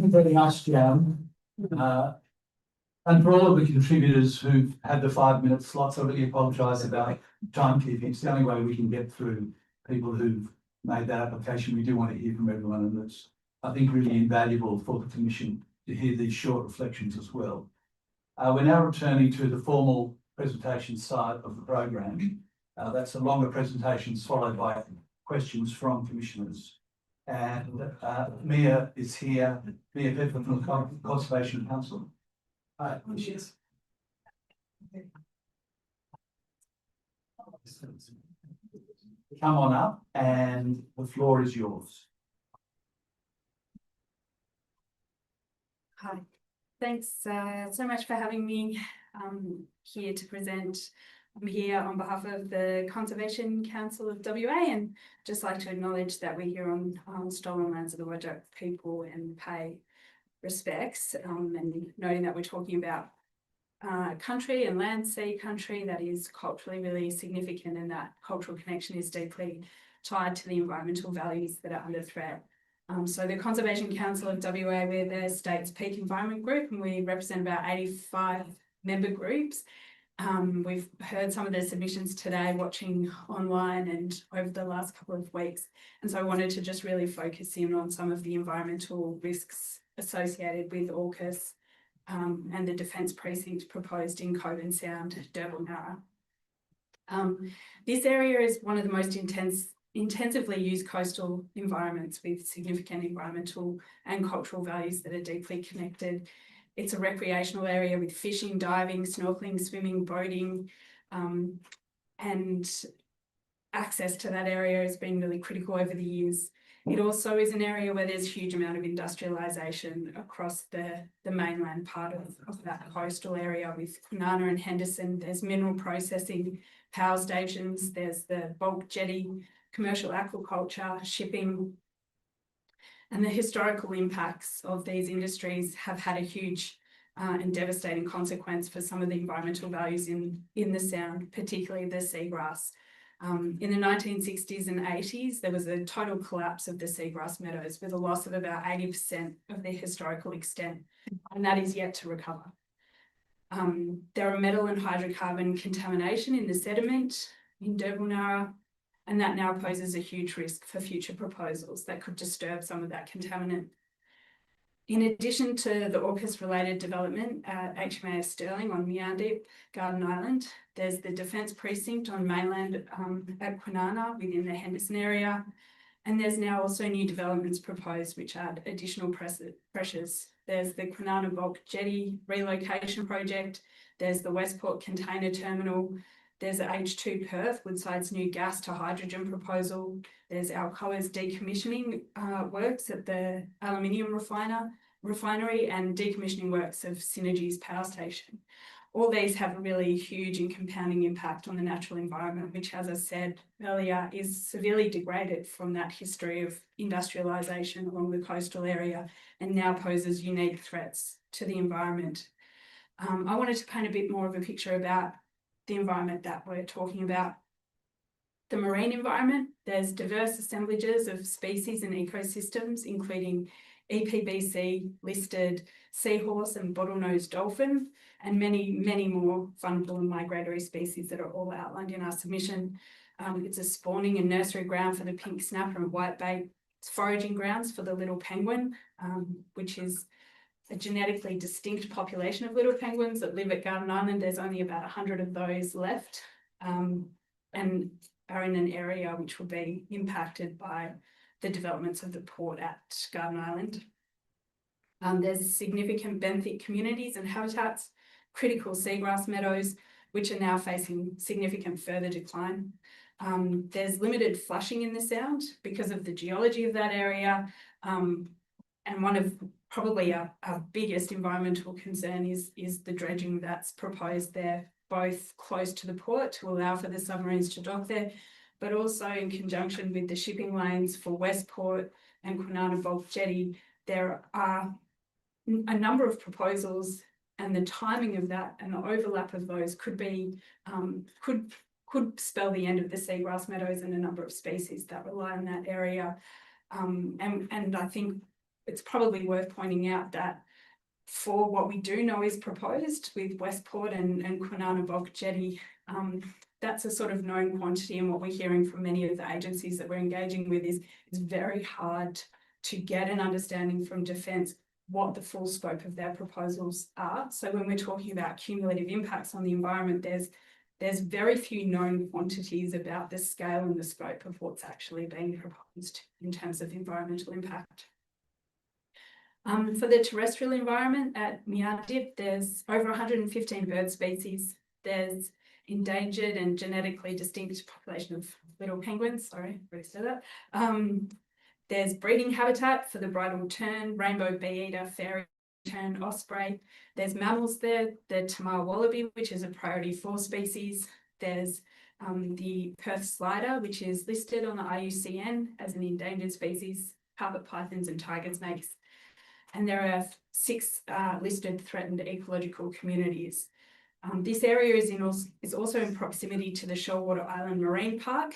you very much, Jan. And for all of the contributors who've had the 5-minute slots, I really apologise about timekeeping. It's the only way we can get through people who've made that application. We do want to hear from everyone, and it's, I think, really invaluable for the Commission to hear these short reflections as well. We're now returning to the formal presentation side of the program. That's a longer presentation followed by questions from commissioners. And Mia is here, Mia Bedford from the Conservation Council. Hi, she is. Come on up, and the floor is yours. Hi, thanks so much for having me here to present. I'm here on behalf of the Conservation Council of WA, and just like to acknowledge that we're here on stolen lands of the Whadjuk people and pay respects, and noting that we're talking about country and land sea country that is culturally really significant, and that cultural connection is deeply tied to the environmental values that are under threat. So the Conservation Council of WA, we're the state's peak environment group, and we represent about 85 member groups. We've heard some of the submissions today watching online and over the last couple of weeks. And so I wanted to just really focus in on some of the environmental risks associated with AUKUS and the Defence Precinct proposed in Coburn Sound, Derbyshire. This area is one of the most intensively used coastal environments with significant environmental and cultural values that are deeply connected. It's a recreational area with fishing, diving, snorkeling, swimming, boating, and access to that area has been really critical over the years. It also is an area where there's a huge amount of industrialisation across the mainland part of that coastal area with Kwinana and Henderson. There's mineral processing, power stations, there's the bulk jetty, commercial aquaculture, shipping. And the historical impacts of these industries have had a huge and devastating consequence for some of the environmental values in the Sound, particularly the seagrass. In the 1960s and 80s, there was a total collapse of the seagrass meadows with a loss of about 80% of their historical extent, and that is yet to recover. There are metal and hydrocarbon contamination in the sediment in Derbyshire, and that now poses a huge risk for future proposals that could disturb some of that contaminant. In addition to the AUKUS-related development at HMAS Stirling on Meandeep, Garden Island, there's the Defence Precinct on mainland at Kwinana within the Henderson area, and there's now also new developments proposed which add additional pressures. There's the Kwinana Bulk Jetty relocation project, there's the Westport Container Terminal, there's the H2 Perth, Woodside's new gas to hydrogen proposal. There's Alcoa's decommissioning works at the aluminium refinery and decommissioning works of Synergy's power station. All these have a really huge and compounding impact on the natural environment, which, as I said earlier, is severely degraded from that history of industrialisation along the coastal area and now poses unique threats to the environment. I wanted to paint a bit more of a picture about the environment that we're talking about. The marine environment, there's diverse assemblages of species and ecosystems, including EPBC listed seahorse and bottlenose dolphin, and many, many more vulnerable and migratory species that are all outlined in our submission. It's a spawning and nursery ground for the pink snapper and whitebait. It's foraging grounds for the little penguin, which is a genetically distinct population of little penguins that live at Garden Island. There's only about 100 of those left, and are in an area which will be impacted by the developments of the port at Garden Island. There's significant benthic communities and habitats, critical seagrass meadows, which are now facing significant further decline. There's limited flushing in the Sound because of the geology of that area, and one of probably our biggest environmental concern is the dredging that's proposed there, both close to the port to allow for the submarines to dock there, but also in conjunction with the shipping lanes for Westport and Kwinana Bulk Jetty. There are a number of proposals, and the timing of that and the overlap of those could be could spell the end of the seagrass meadows and a number of species that rely on that area. And I think it's probably worth pointing out that for what we do know is proposed with Westport and Kwinana Bulk Jetty, that's a sort of known quantity, and what we're hearing from many of the agencies that we're engaging with is it's very hard to get an understanding from Defence what the full scope of their proposals are. So when we're talking about cumulative impacts on the environment, there's very few known quantities about the scale and the scope of what's actually being proposed in terms of environmental impact. For the terrestrial environment at Miadip, there's over 115 bird species. There's endangered and genetically distinct population of little penguins. Sorry, I already said that. There's breeding habitat for the bridal tern, rainbow bee-eater, fairy tern, osprey. There's mammals there, the Tamar wallaby, which is a priority 4 species. There's the Perth slider, which is listed on the IUCN as an endangered species, carpet pythons and tiger snakes. And there are 6 listed threatened ecological communities. This area is also in proximity to the Shoalwater Island Marine Park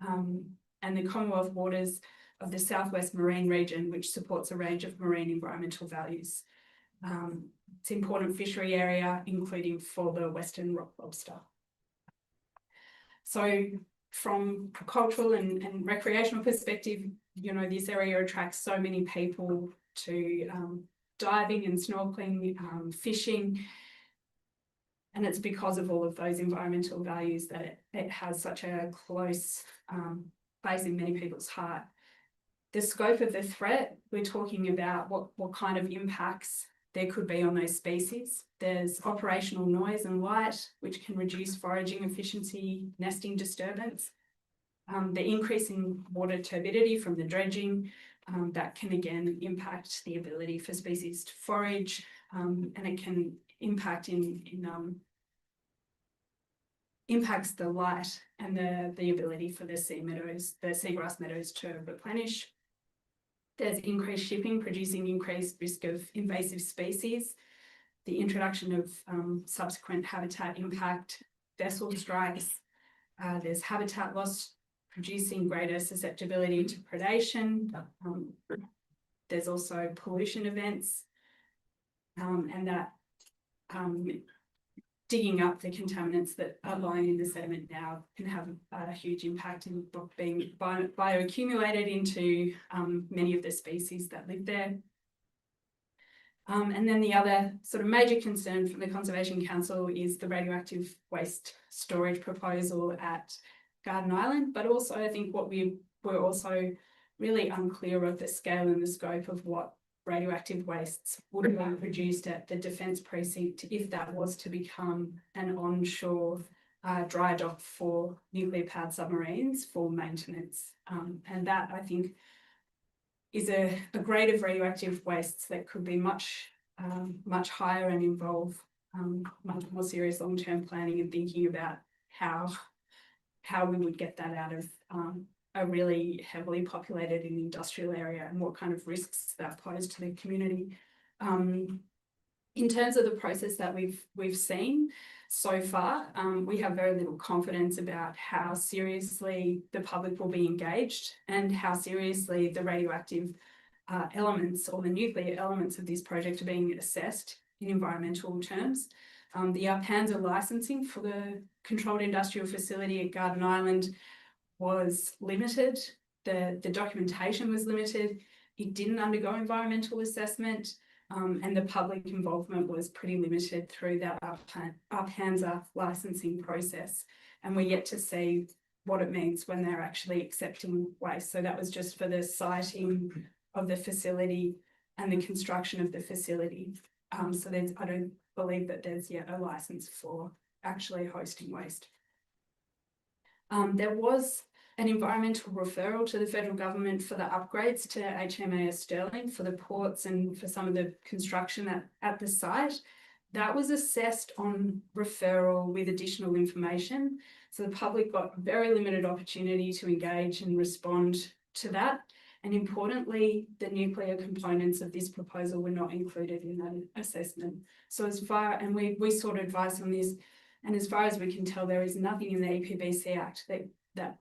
and the Commonwealth waters of the Southwest Marine Region, which supports a range of marine environmental values. It's an important fishery area, including for the Western rock lobster. So from a cultural and recreational perspective, you know, this area attracts so many people to diving and snorkeling, fishing. And it's because of all of those environmental values that it has such a close place in many people's heart. The scope of the threat, we're talking about what kind of impacts there could be on those species. There's operational noise and light, which can reduce foraging efficiency, nesting disturbance. The increase in water turbidity from the dredging, that can again impact the ability for species to forage, and it can impact impacts the light and the ability for the seagrass meadows to replenish. There's increased shipping, producing increased risk of invasive species, the introduction of subsequent habitat impact, vessel strikes, there's habitat loss, producing greater susceptibility to predation. There's also pollution events, and that digging up the contaminants that are lying in the sediment now can have a huge impact in being bioaccumulated into many of the species that live there. And then the other sort of major concern from the Conservation Council is the radioactive waste storage proposal at Garden Island, but also I think what we were also really unclear of the scale and the scope of what radioactive wastes would have been produced at the Defence Precinct if that was to become an onshore dry dock for nuclear powered submarines for maintenance. And that I think is a grade of radioactive wastes that could be much higher and involve much more serious long-term planning and thinking about how we would get that out of a really heavily populated and industrial area and what kind of risks that pose to the community. In terms of the process that we've seen so far, we have very little confidence about how seriously the public will be engaged and how seriously the radioactive elements or the nuclear elements of this project are being assessed in environmental terms. The AUKUS licensing for the controlled industrial facility at Garden Island was limited. The documentation was limited. It didn't undergo environmental assessment, and the public involvement was pretty limited through that AUKUS licensing process. And we're yet to see what it means when they're actually accepting waste. So that was just for the siting of the facility and the construction of the facility. So I don't believe that there's yet a license for actually hosting waste. There was an environmental referral to the federal government for the upgrades to HMAS Stirling for the ports and for some of the construction at the site. That was assessed on referral with additional information. So the public got very limited opportunity to engage and respond to that. And importantly, the nuclear components of this proposal were not included in that assessment. So and we sought advice on this, and as far as we can tell, there is nothing in the EPBC Act that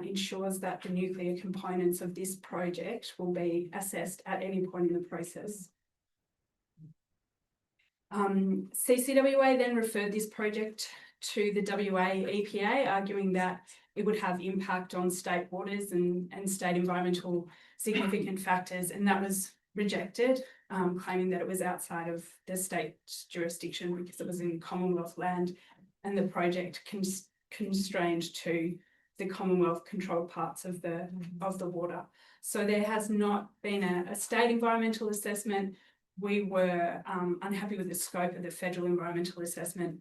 ensures that the nuclear components of this project will be assessed at any point in the process. CCWA then referred this project to the WA EPA, arguing that it would have impact on state waters and state environmental significant factors, and that was rejected, claiming that it was outside of the state's jurisdiction because it was in Commonwealth land and the project constrained to the Commonwealth controlled parts of the water. So there has not been a state environmental assessment. We were unhappy with the scope of the federal environmental assessment.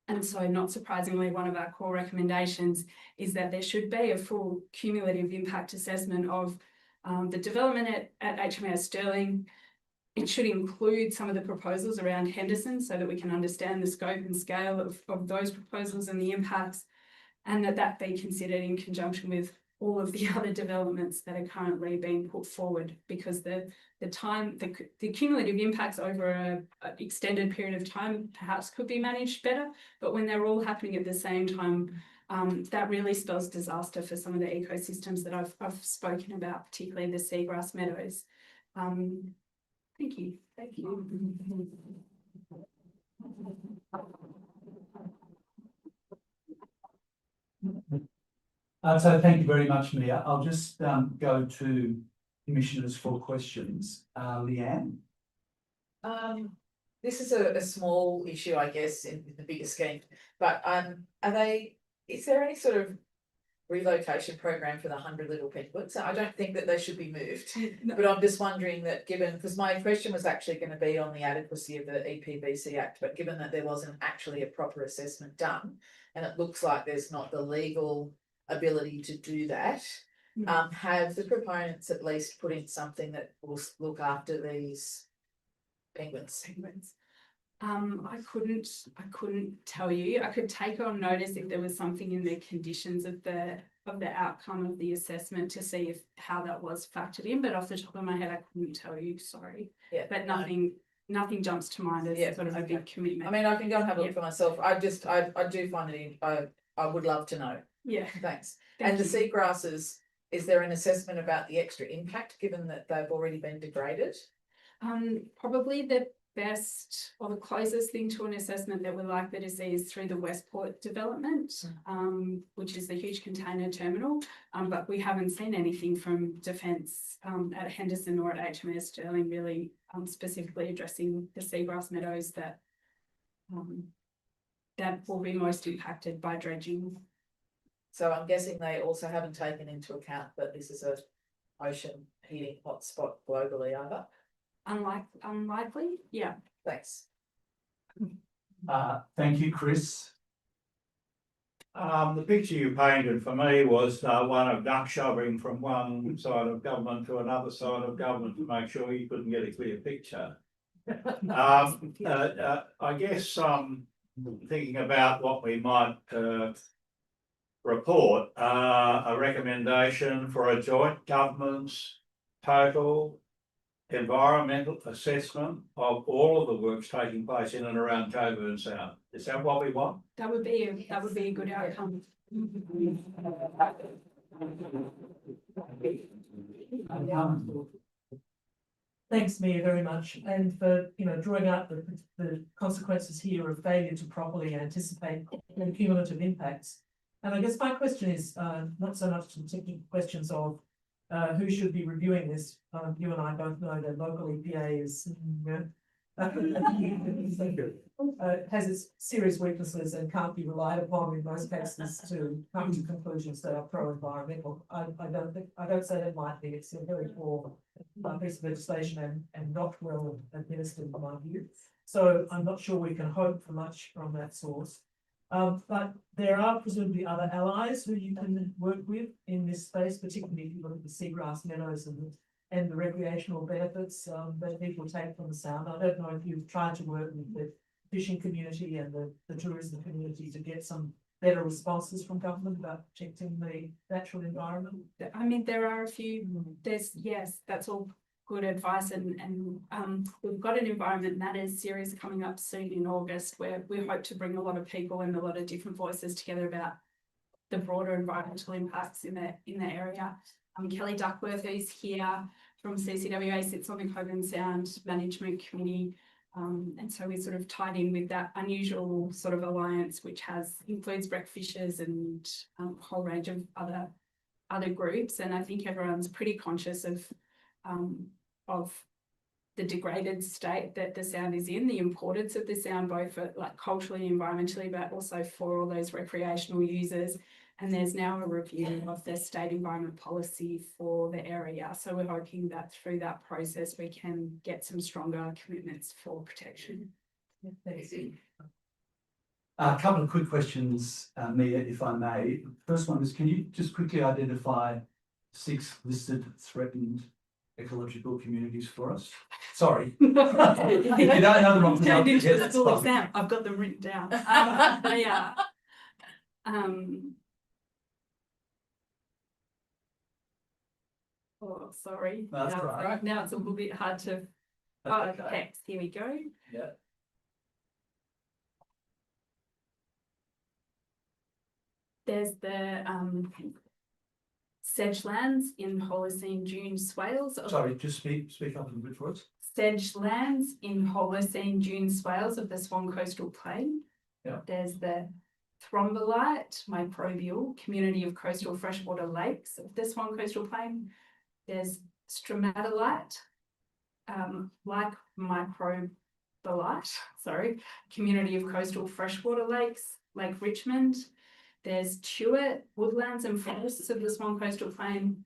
And so not surprisingly, one of our core recommendations is that there should be a full cumulative impact assessment of the development at HMAS Stirling. It should include some of the proposals around Henderson so that we can understand the scope and scale of those proposals and the impacts, and that be considered in conjunction with all of the other developments that are currently being put forward, because the cumulative impacts over an extended period of time perhaps could be managed better, but when they're all happening at the same time, that really spells disaster for some of the ecosystems that I've spoken about, particularly the seagrass meadows. Thank you. Thank you. So thank you very much, Mia. I'll just go to commissioners for questions. Leanne? This is a small issue, I guess, in the bigger scheme, but is there any sort of relocation program for the 100 little penguins? I don't think that they should be moved, but I'm just wondering that because my question was actually going to be on the adequacy of the EPBC Act, but given that there wasn't actually a proper assessment done, and it looks like there's not the legal ability to do that, have the proponents at least put in something that will look after these penguins? I couldn't tell you. I could take on notice if there was something in the conditions of the outcome of the assessment to see how that was factored in, but off the top of my head I couldn't tell you, sorry. Yeah, but nothing jumps to mind as sort of a big commitment. I mean, I can go and have a look for myself. I do find it I would love to know. Yeah. Thanks. Thank and you. The seagrasses, is there an assessment about the extra impact given that they've already been degraded? Probably the best or the closest thing to an assessment that we're likely to see is through the Westport development, which is the huge container terminal. But we haven't seen anything from Defence at Henderson or at HMAS Stirling really specifically addressing the seagrass meadows that will be most impacted by dredging. So I'm guessing they also haven't taken into account that this is a ocean heating hotspot globally, either. Unlikely, yeah. Thanks. Thank you, Chris. The picture you painted for me was one of duck shoving from one side of government to another side of government to make sure you couldn't get a clear picture. I guess thinking about what we might report, a recommendation for a joint government's total environmental assessment of all of the works taking place in and around Coburn Sound. Is that what we want? That would be a good outcome. Thanks, Mia, very much, and for drawing out the consequences here of failure to properly anticipate the cumulative impacts. And I guess my question is not so much some technical questions of who should be reviewing this. You and I both know that local EPA is has its serious weaknesses and can't be relied upon in most cases to come to conclusions that are pro-environmental. I don't say that lightly. It's a very poor piece of legislation and not well administered in my view. So I'm not sure we can hope for much from that source. But there are presumably other allies who you can work with in this space, particularly if you look at the seagrass meadows and the recreational benefits that people take from the sound. I don't know if you've tried to work with the fishing community and the tourism community to get some better responses from government about protecting the natural environment. I mean, there are a few, yes, that's all good advice, and we've got an Environment Matters series coming up soon in August where we hope to bring a lot of people and a lot of different voices together about the broader environmental impacts in the area. Kelly Duckworth, who's here from CCWA, sits on the Coburn Sound Management Committee. And so we're sort of tied in with that unusual sort of alliance, which includes wreckfishers and a whole range of other groups. And I think everyone's pretty conscious of the degraded state that the sound is in, the importance of the sound, both for like culturally and environmentally, but also for all those recreational users. And there's now a review of the state environment policy for the area. So we're hoping that through that process, we can get some stronger commitments for protection. A couple of quick questions, Mia, if I may. First one is, can you just quickly identify 6 listed threatened ecological communities for us? Sorry. If you don't know them off the top of your head, that's fine. I've got them written down. They are. Oh, sorry. That's now, right. Now it's a little bit hard to. That's okay. Text. Here we go. Yeah. There's the sedgelands in Holocene dune swales. Sorry, just speak up a little bit for us. Sedgelands in Holocene dune swales of the Swan Coastal Plain. Yeah. There's the thrombolite microbial community of coastal freshwater lakes of the Swan Coastal Plain. There's stromatolite, like microbolite, community of coastal freshwater lakes, Lake Richmond. There's Tuart woodlands and forests of the Swan Coastal Plain.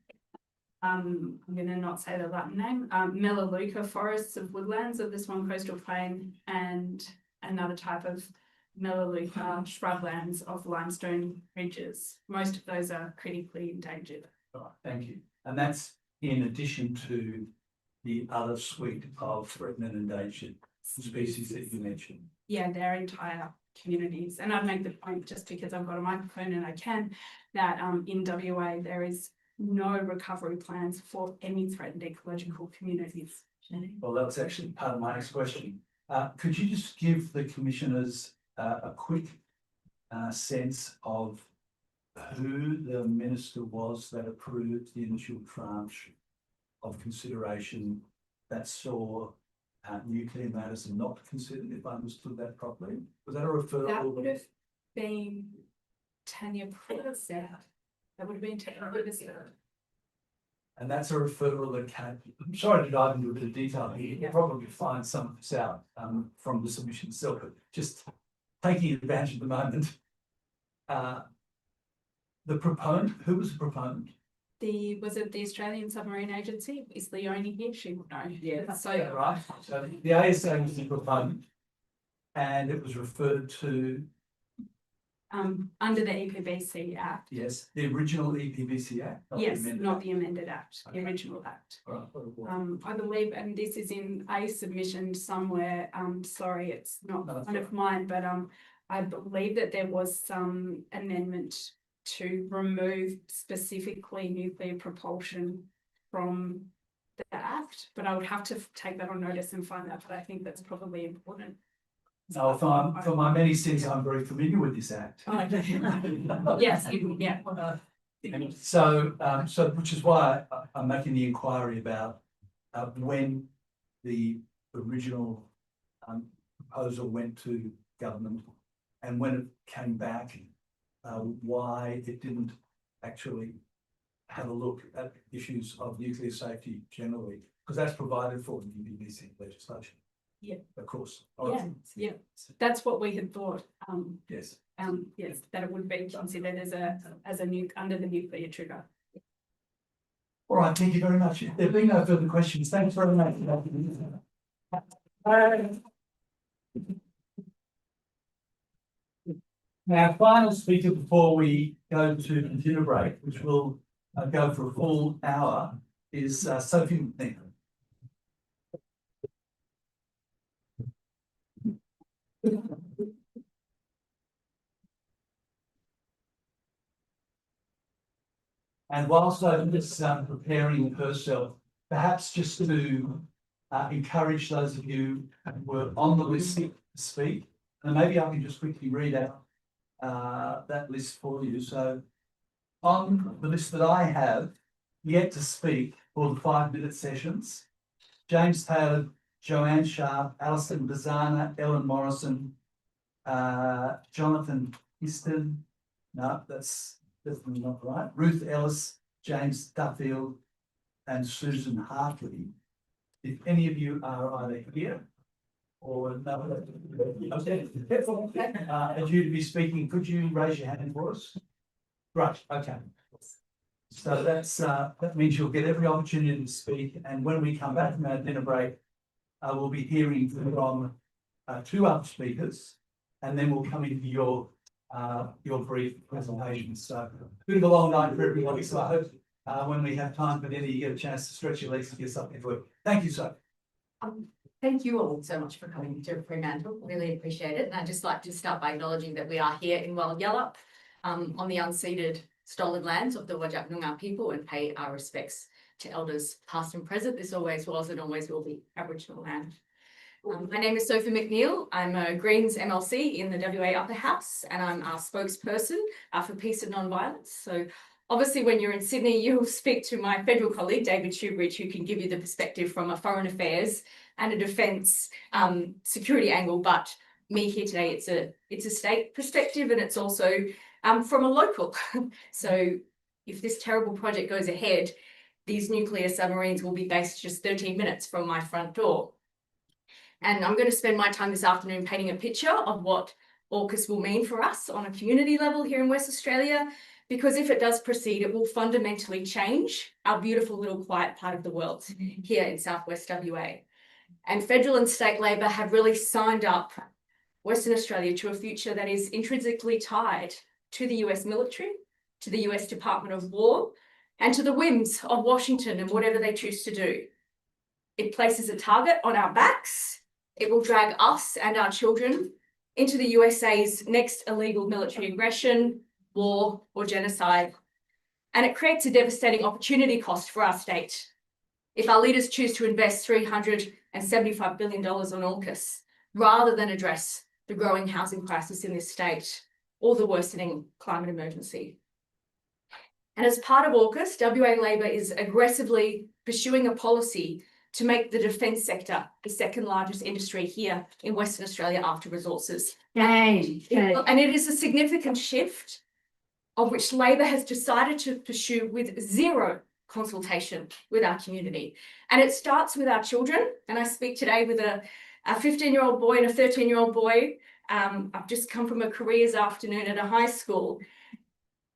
I'm going to not say the Latin name. Melaleuca forests of woodlands of the Swan Coastal Plain, and another type of Melaleuca shrublands of limestone ridges. Most of those are critically endangered. Right, thank you. And that's in addition to the other suite of threatened and endangered species that you mentioned. Yeah, their entire communities. And I'd make the point, just because I've got a microphone and I can, that in WA there is no recovery plans for any threatened ecological communities. Well, that was actually part of my next question. Could you just give the commissioners a quick sense of who the minister was that approved the initial tranche of consideration that saw nuclear matters not considered, if I understood that properly? Was that a referral? That would have been Tanya Pritzker. That would have been Tanya Pritzker. And that's a referral that came, I'm sorry to dive into a bit of detail here, you'll probably find some of this out from the submission itself, but just taking advantage of the moment. The proponent, who was the proponent? Was it the Australian Submarine Agency? Is Leonie here? She would know. Yeah, So right. So the ASA was the proponent, and it was referred to under the EPBC Act. yes, the original EPBC Act. Yes, not the amended Act, the original Act. Right. I believe, and this is in a submission somewhere. Sorry, it's not one of mine, but I believe that there was some amendment to remove specifically nuclear propulsion from the Act, but I would have to take that on notice and find that, but I think that's probably important. No, for my many sins, I'm very familiar with this Act. Oh, okay. Yes, yeah. So which is why I'm making the inquiry about when the original proposal went to government and when it came back, why it didn't actually have a look at issues of nuclear safety generally, because that's provided for in the EPBC legislation. Yeah, of course. Yeah, that's what we had thought. Yes. Yes, that it would be considered as a under the nuclear trigger. All right, thank you very much. There have been no further questions. Thanks very much. Our final speaker before we go to dinner break, which will go for a full hour, is Sophie McNeil. And whilst Sophie is preparing herself, perhaps just to encourage those of you who were on the list to speak, and maybe I can just quickly read out that list for you. So on the list that I have yet to speak for the 5-minute sessions, James Taylor, Joanne Sharp, Alison Bazana, Ellen Morrison, Jonathan Easton, no, that's definitely not right, Ruth Ellis, James Duffield, and Susan Hartley. If any of you are either here or no, are due to be speaking, could you raise your hand for us? Right, okay. So that means you'll get every opportunity to speak, and when we come back from our dinner break, we'll be hearing from 2 other speakers, and then we'll come into your brief presentation. So a bit of a long night for everybody, so I hope when we have time for dinner, you get a chance to stretch your legs and get something to it. Thank you, Sophie. Thank you all so much for coming to Fremantle. Really appreciate it. And I'd just like to start by acknowledging that we are here in Yalyalup, on the unceded stolen lands of the Whadjuk Noongar people, and pay our respects to elders past and present. This always was and always will be Aboriginal land. My name is Sophie McNeil. I'm a Greens MLC in the WA Upper House, and I'm our spokesperson for peace and non-violence. So obviously, when you're in Sydney, you'll speak to my federal colleague, David Shoebridge, who can give you the perspective from a foreign affairs and a defence security angle. But me here today, it's a state perspective, and it's also from a local. So if this terrible project goes ahead, these nuclear submarines will be based just 13 minutes from my front door. And I'm going to spend my time this afternoon painting a picture of what AUKUS will mean for us on a community level here in West Australia, because if it does proceed, it will fundamentally change our beautiful little quiet part of the world here in Southwest WA. And federal and state Labor have really signed up Western Australia to a future that is intrinsically tied to the US military, to the US Department of War, and to the whims of Washington and whatever they choose to do. It places a target on our backs. It will drag us and our children into the USA's next illegal military aggression, war, or genocide. And it creates a devastating opportunity cost for our state. If our leaders choose to invest $375 billion on AUKUS, rather than address the growing housing crisis in this state or the worsening climate emergency. And as part of AUKUS, WA Labor is aggressively pursuing a policy to make the defence sector the second largest industry here in Western Australia after resources. And it is a significant shift of which Labor has decided to pursue with zero consultation with our community. And it starts with our children. And I speak today with a 15-year-old boy and a 13-year-old boy. I've just come from a careers afternoon at a high school.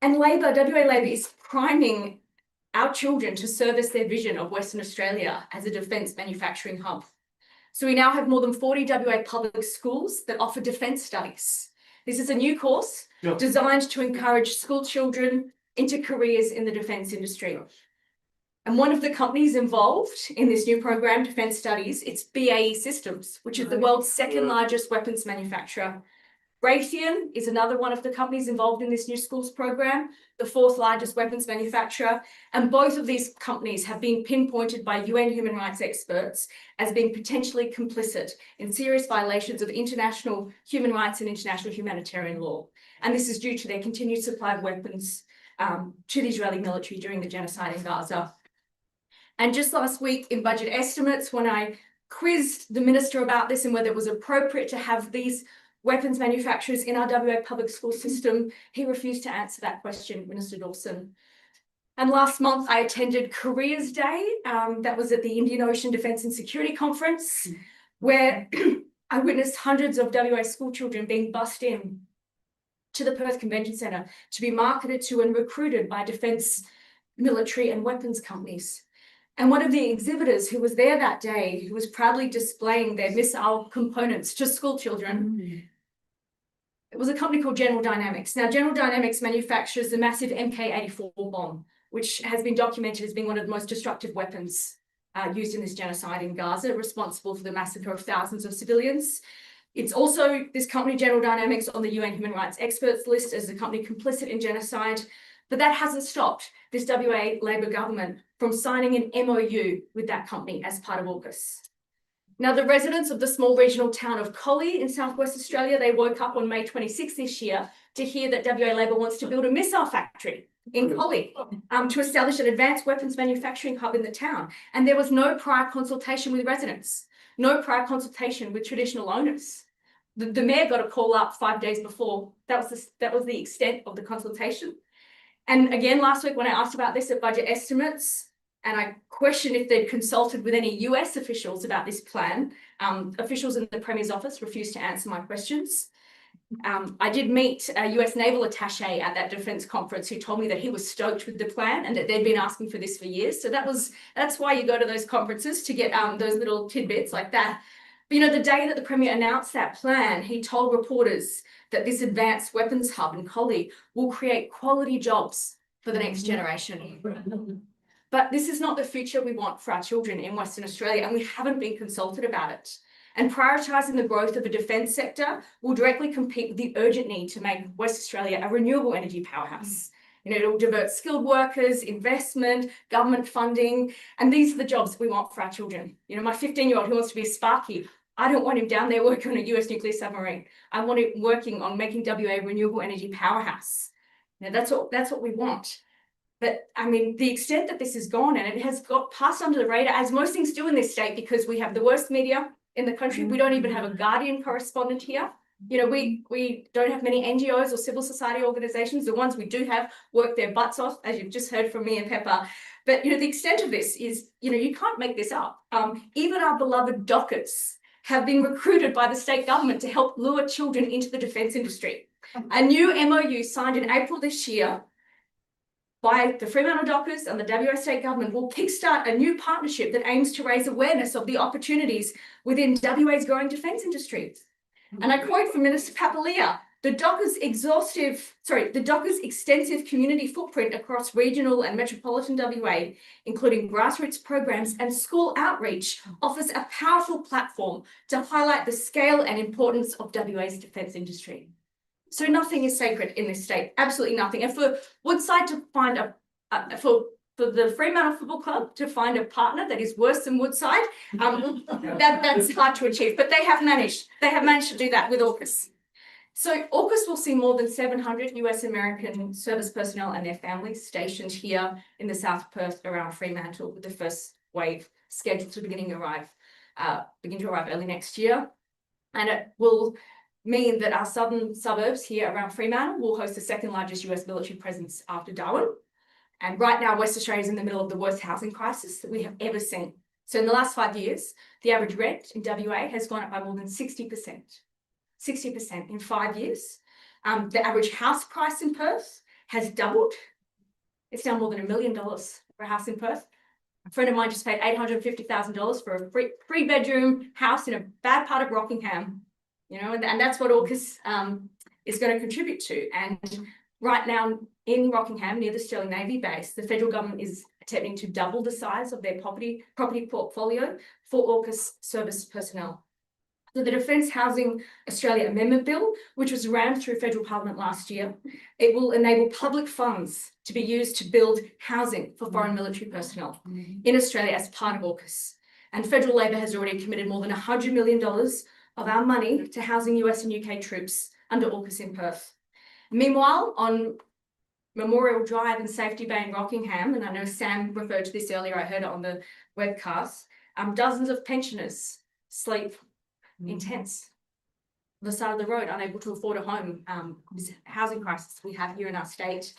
And WA Labor is priming our children to service their vision of Western Australia as a defence manufacturing hub. So we now have more than 40 WA public schools that offer defence studies. This is a new course designed to encourage school children into careers in the defence industry. And one of the companies involved in this new program, Defence Studies, it's BAE Systems, which is the world's second largest weapons manufacturer. Raytheon is another one of the companies involved in this new schools program, the 4th largest weapons manufacturer. And both of these companies have been pinpointed by UN human rights experts as being potentially complicit in serious violations of international human rights and international humanitarian law. And this is due to their continued supply of weapons to the Israeli military during the genocide in Gaza. And just last week in budget estimates, when I quizzed the minister about this and whether it was appropriate to have these weapons manufacturers in our WA public school system, he refused to answer that question, Minister Dawson. And last month I attended Careers Day, that was at the Indian Ocean Defence and Security Conference, where I witnessed hundreds of WA school children being bussed in to the Perth Convention Centre to be marketed to and recruited by defence, military and weapons companies. And one of the exhibitors who was there that day, who was proudly displaying their missile components to school children, It was a company called General Dynamics. Now, General Dynamics manufactures the massive MK-84 bomb, which has been documented as being one of the most destructive weapons used in this genocide in Gaza, responsible for the massacre of thousands of civilians. It's also, this company, General Dynamics, on the UN Human Rights Experts list as a company complicit in genocide. But that hasn't stopped this WA Labor government from signing an MOU with that company as part of AUKUS. Now, the residents of the small regional town of Collie in Southwest Australia, they woke up on May 26 this year to hear that WA Labor wants to build a missile factory in Collie to establish an advanced weapons manufacturing hub in the town. And there was no prior consultation with residents, no prior consultation with traditional owners. The mayor got a call up 5 days before. That was the extent of the consultation. And again, last week when I asked about this at budget estimates, and I questioned if they'd consulted with any US officials about this plan, officials in the Premier's office refused to answer my questions. I did meet a US naval attaché at that defence conference who told me that he was stoked with the plan and that they'd been asking for this for years. So that's why you go to those conferences, to get those little tidbits like that. But you know, the day that the Premier announced that plan, he told reporters that this advanced weapons hub in Collie will create quality jobs for the next generation. But this is not the future we want for our children in Western Australia, and we haven't been consulted about it. And prioritising the growth of a defence sector will directly compete with the urgent need to make West Australia a renewable energy powerhouse. You know, it'll divert skilled workers, investment, government funding, and these are the jobs we want for our children. You know, my 15-year-old who wants to be a Sparky, I don't want him down there working on a US nuclear submarine. I want him working on making WA a renewable energy powerhouse. You know, that's what we want. But I mean, the extent that this has gone, and it has got passed under the radar, as most things do in this state, because we have the worst media in the country. We don't even have a Guardian correspondent here. You know, we don't have many NGOs or civil society organisations. The ones we do have work their butts off, as you've just heard from me and Pepper. But, you know, the extent of this is, you know, you can't make this up. Even our beloved dockets have been recruited by the state government to help lure children into the defence industry. A new MOU signed in April this year by the Fremantle Dockers and the WA State Government will kickstart a new partnership that aims to raise awareness of the opportunities within WA's growing defence industry. And I quote from Minister Papalia, the Dockers' extensive community footprint across regional and metropolitan WA, including grassroots programs and school outreach, offers a powerful platform to highlight the scale and importance of WA's defence industry. So nothing is sacred in this state, absolutely nothing. And for Woodside to find for the Fremantle Football Club to find a partner that is worse than Woodside, that's hard to achieve. But they have managed to do that with AUKUS. So AUKUS will see more than 700 US American service personnel and their families stationed here in the South Perth around Fremantle, with the first wave scheduled to begin to arrive early next year. And it will mean that our southern suburbs here around Fremantle will host the second largest US military presence after Darwin. And right now, West Australia is in the middle of the worst housing crisis that we have ever seen. So in the last 5 years, the average rent in WA has gone up by more than 60%. 60% in 5 years. The average house price in Perth has doubled. It's now more than $1 million for a house in Perth. A friend of mine just paid $850,000 for a three-bedroom house in a bad part of Rockingham. You know, and that's what AUKUS is going to contribute to. And right now in Rockingham, near the Stirling Navy base, the federal government is attempting to double the size of their property portfolio for AUKUS service personnel. So the Defence Housing Australia Amendment Bill, which was rammed through federal parliament last year, it will enable public funds to be used to build housing for foreign military personnel in Australia as part of AUKUS. And federal Labor has already committed more than $100 million of our money to housing US and UK troops under AUKUS in Perth. Meanwhile, on Memorial Drive and Safety Bay in Rockingham, and I know Sam referred to this earlier, I heard it on the webcast, dozens of pensioners sleep in tents on the side of the road, unable to afford a home. This housing crisis we have here in our state.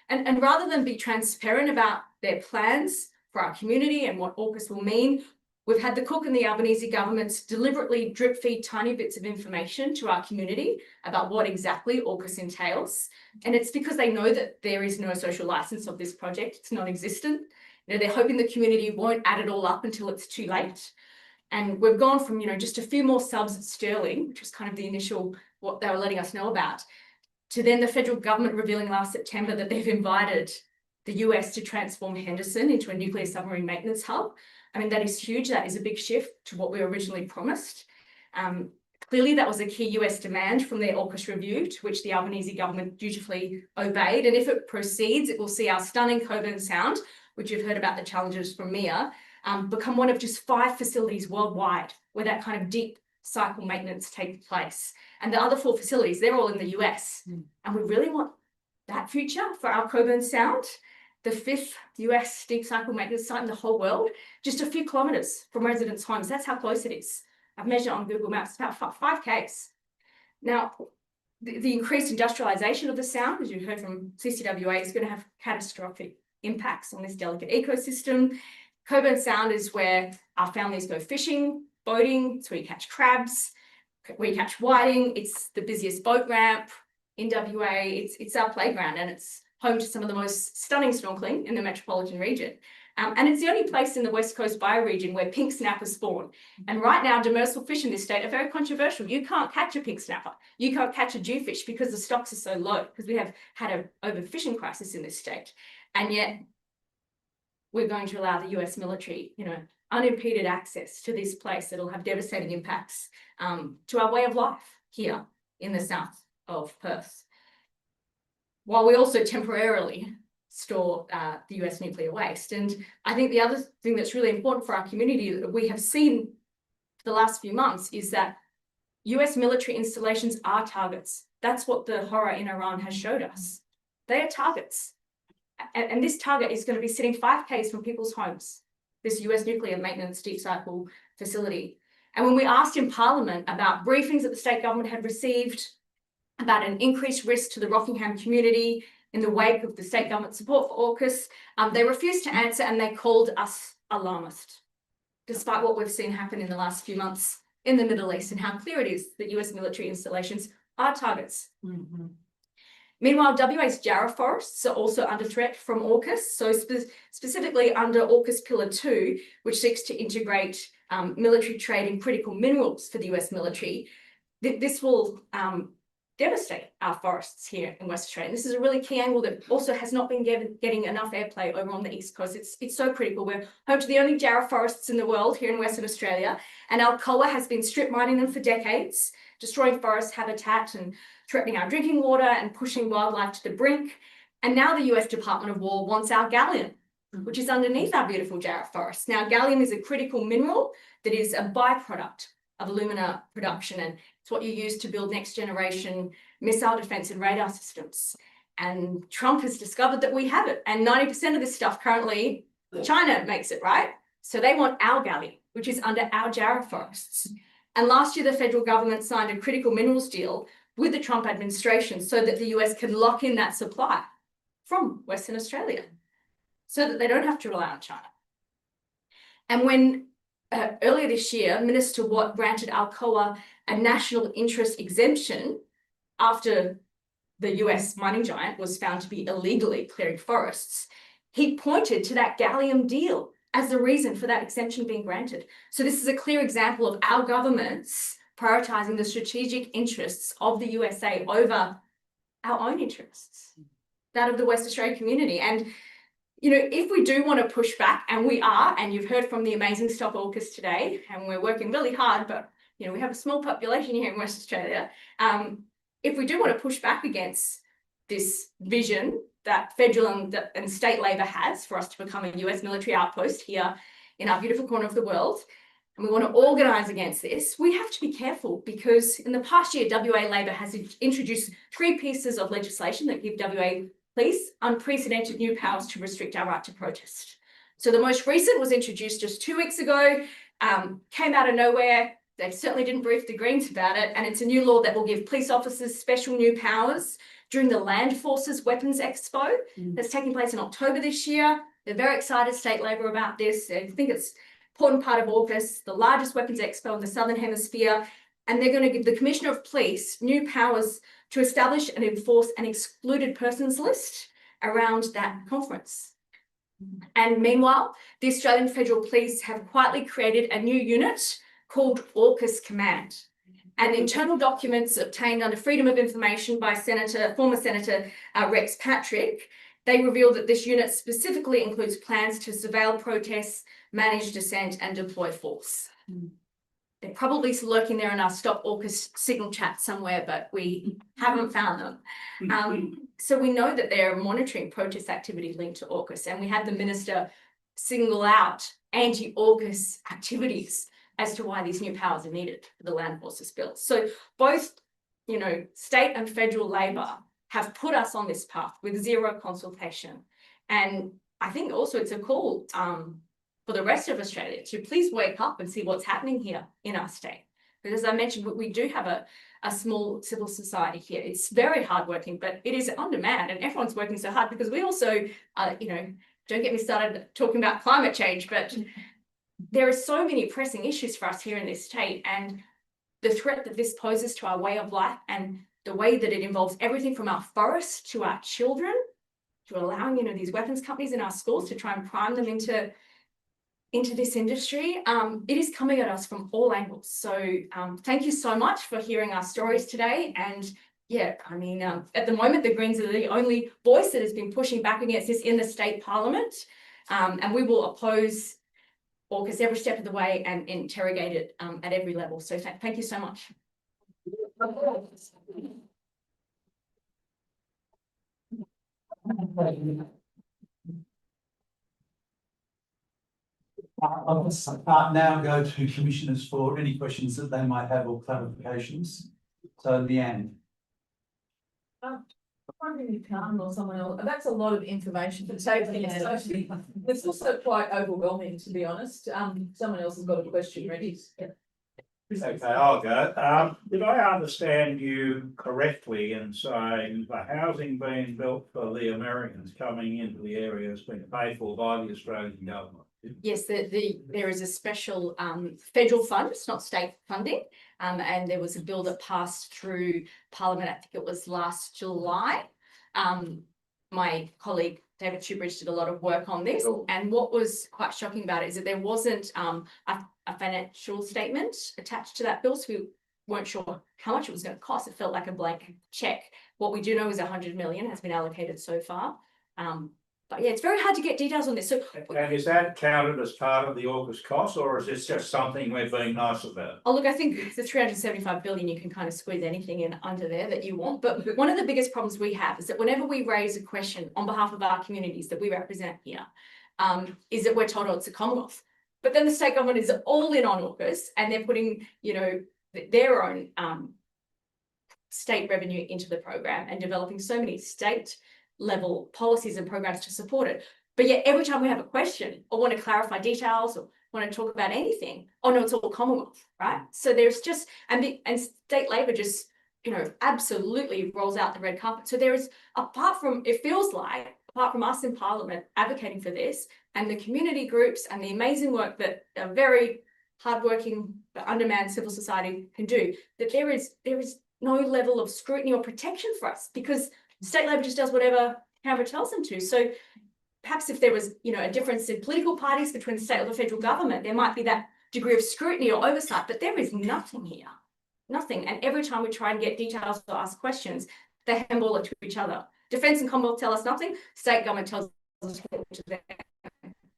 And rather than be transparent about their plans for our community and what AUKUS will mean, we've had the Cook and the Albanese governments deliberately drip feed tiny bits of information to our community about what exactly AUKUS entails. And it's because they know that there is no social license of this project. It's non-existent. You know, they're hoping the community won't add it all up until it's too late. And we've gone from, just a few more subs at Stirling, which was kind of the initial, what they were letting us know about, to then the federal government revealing last September that they've invited the US to transform Henderson into a nuclear submarine maintenance hub. I mean, that is huge. That is a big shift to what we originally promised. Clearly, that was a key US demand from their AUKUS review, to which the Albanese government dutifully obeyed. And if it proceeds, it will see our stunning Coburn Sound, which you've heard about the challenges from Mia, become one of just 5 facilities worldwide where that kind of deep cycle maintenance takes place. And the other 4 facilities, they're all in the US. And we really want that future for our Coburn Sound, the 5th US deep cycle maintenance site in the whole world, just a few kilometres from residents' homes. That's how close it is. I've measured on Google Maps, about 5 k's. Now, the increased industrialisation of the Sound, as you heard from CCWA, is going to have catastrophic impacts on this delicate ecosystem. Coburn Sound is where our families go fishing, boating. It's where you catch crabs, where you catch whiting. It's the busiest boat ramp in WA. It's our playground, and it's home to some of the most stunning snorkeling in the metropolitan region. And it's the only place in the West Coast bioregion where pink snapper spawn. And right now, demersal fish in this state are very controversial. You can't catch a pink snapper. You can't catch a jewfish because the stocks are so low, because we have had an overfishing crisis in this state. And yet, we're going to allow the US military, unimpeded access to this place that'll have devastating impacts to our way of life here in the south of Perth. While we also temporarily store the US nuclear waste. And I think the other thing that's really important for our community that we have seen for the last few months is that US military installations are targets. That's what the horror in Iran has showed us. They are targets. And this target is going to be sitting 5 k's from people's homes, this US nuclear maintenance deep cycle facility. And when we asked in Parliament about briefings that the state government had received about an increased risk to the Rockingham community in the wake of the state government support for AUKUS, they refused to answer, and they called us alarmist, despite what we've seen happen in the last few months in the Middle East and how clear it is that US military installations are targets. Meanwhile, WA's Jarrah forests are also under threat from AUKUS, so specifically under AUKUS Pillar 2, which seeks to integrate military trade in critical minerals for the US military. This will devastate our forests here in West Australia. This is a really key angle that also has not been getting enough airplay over on the East Coast. It's so critical. We're home to the only Jarrah forests in the world here in Western Australia, and Alcoa has been strip mining them for decades, destroying forest habitat and threatening our drinking water and pushing wildlife to the brink. And now the US Department of War wants our gallium, which is underneath our beautiful Jarrah forests. Now, gallium is a critical mineral that is a byproduct of alumina production, and it's what you use to build next generation missile defense and radar systems. And Trump has discovered that we have it, and 90% of this stuff currently, China makes it, right? So they want our gallium, which is under our Jarrah forests. And last year, the federal government signed a critical minerals deal with the Trump administration so that the US can lock in that supply from Western Australia so that they don't have to rely on China. And when earlier this year, Minister Watt granted Alcoa a national interest exemption after the US mining giant was found to be illegally clearing forests, he pointed to that gallium deal as the reason for that exemption being granted. So this is a clear example of our governments prioritising the strategic interests of the USA over our own interests, that of the West Australian community. And if we do want to push back, and we are, and you've heard from the amazing Stop AUKUS today, and we're working really hard, but we have a small population here in West Australia. If we do want to push back against this vision that federal and state Labor has for us to become a US military outpost here in our beautiful corner of the world, and we want to organise against this, we have to be careful, because in the past year, WA Labor has introduced 3 pieces of legislation that give WA Police unprecedented new powers to restrict our right to protest. So the most recent was introduced just 2 weeks ago, came out of nowhere. They certainly didn't brief the Greens about it, and it's a new law that will give police officers special new powers during the Land Forces Weapons Expo that's taking place in October this year. They're very excited, State Labor, about this. I think it's an important part of AUKUS, the largest weapons expo in the Southern Hemisphere, and they're going to give the Commissioner of Police new powers to establish and enforce an excluded persons list around that conference. And meanwhile, the Australian Federal Police have quietly created a new unit called AUKUS Command. And internal documents obtained under Freedom of Information by former Senator Rex Patrick, they reveal that this unit specifically includes plans to surveil protests, manage dissent, and deploy force. They're probably lurking there in our Stop AUKUS signal chat somewhere, but we haven't found them. So we know that they're monitoring protest activity linked to AUKUS, and we had the minister single out anti-AUKUS activities as to why these new powers are needed for the Land Forces Bill. So both, you know, state and federal Labor have put us on this path with zero consultation. And I think also it's a call for the rest of Australia to please wake up and see what's happening here in our state. Because as I mentioned, we do have a small civil society here. It's very hardworking, but it is on demand, and everyone's working so hard because we also, you know, don't get me started talking about climate change, but there are so many pressing issues for us here in this state, and the threat that this poses to our way of life and the way that it involves everything from our forests to our children, to allowing, you know, these weapons companies in our schools to try and prime them into this industry, it is coming at us from all angles. So thank you so much for hearing our stories today. And yeah, I mean, at the moment, the Greens are the only voice that has been pushing back against this in the state parliament. And we will oppose AUKUS every step of the way and interrogate it at every level. So thank you so much. I'll now go to commissioners for any questions that they might have or clarifications. So Leanne. I'm wondering if Carmen or someone else, that's a lot of information to take in. It's also quite overwhelming, to be honest. Someone else has got a question ready. Okay, I'll go. Did I understand you correctly in saying the housing being built for the Americans coming into the area has been paid for by the Australian government? Yes, there is a special federal fund, it's not state funding, and there was a bill that passed through Parliament, I think it was last July. My colleague David Shoebridge did a lot of work on this, and what was quite shocking about it is that there wasn't a financial statement attached to that bill, so we weren't sure how much it was going to cost. It felt like a blank check. What we do know is 100 million has been allocated so far. But yeah, it's very hard to get details on this. So, and is that counted as part of the AUKUS cost, or is this just something we're being nice about? Oh, look, I think the 375 billion, you can kind of squeeze anything in under there that you want. But one of the biggest problems we have is that whenever we raise a question on behalf of our communities that we represent here, is that we're told, oh, it's a Commonwealth. But then the state government is all in on AUKUS, and they're putting, you know, their own state revenue into the program and developing so many state level policies and programs to support it. But yet every time we have a question or want to clarify details or want to talk about anything, oh no, it's all Commonwealth, right? So there's just, and state Labor just, you know, absolutely rolls out the red carpet. So there is, apart from, it feels like, apart from us in Parliament advocating for this, and the community groups and the amazing work that a very hardworking, undermanned civil society can do, that there is no level of scrutiny or protection for us, because state Labor just does whatever Canberra tells them to. So perhaps if there was, you know, a difference in political parties between the state or the federal government, there might be that degree of scrutiny or oversight, but there is nothing here, nothing. And every time we try and get details or ask questions, they handball it to each other. Defence and Commonwealth tell us nothing, state government tells us to them.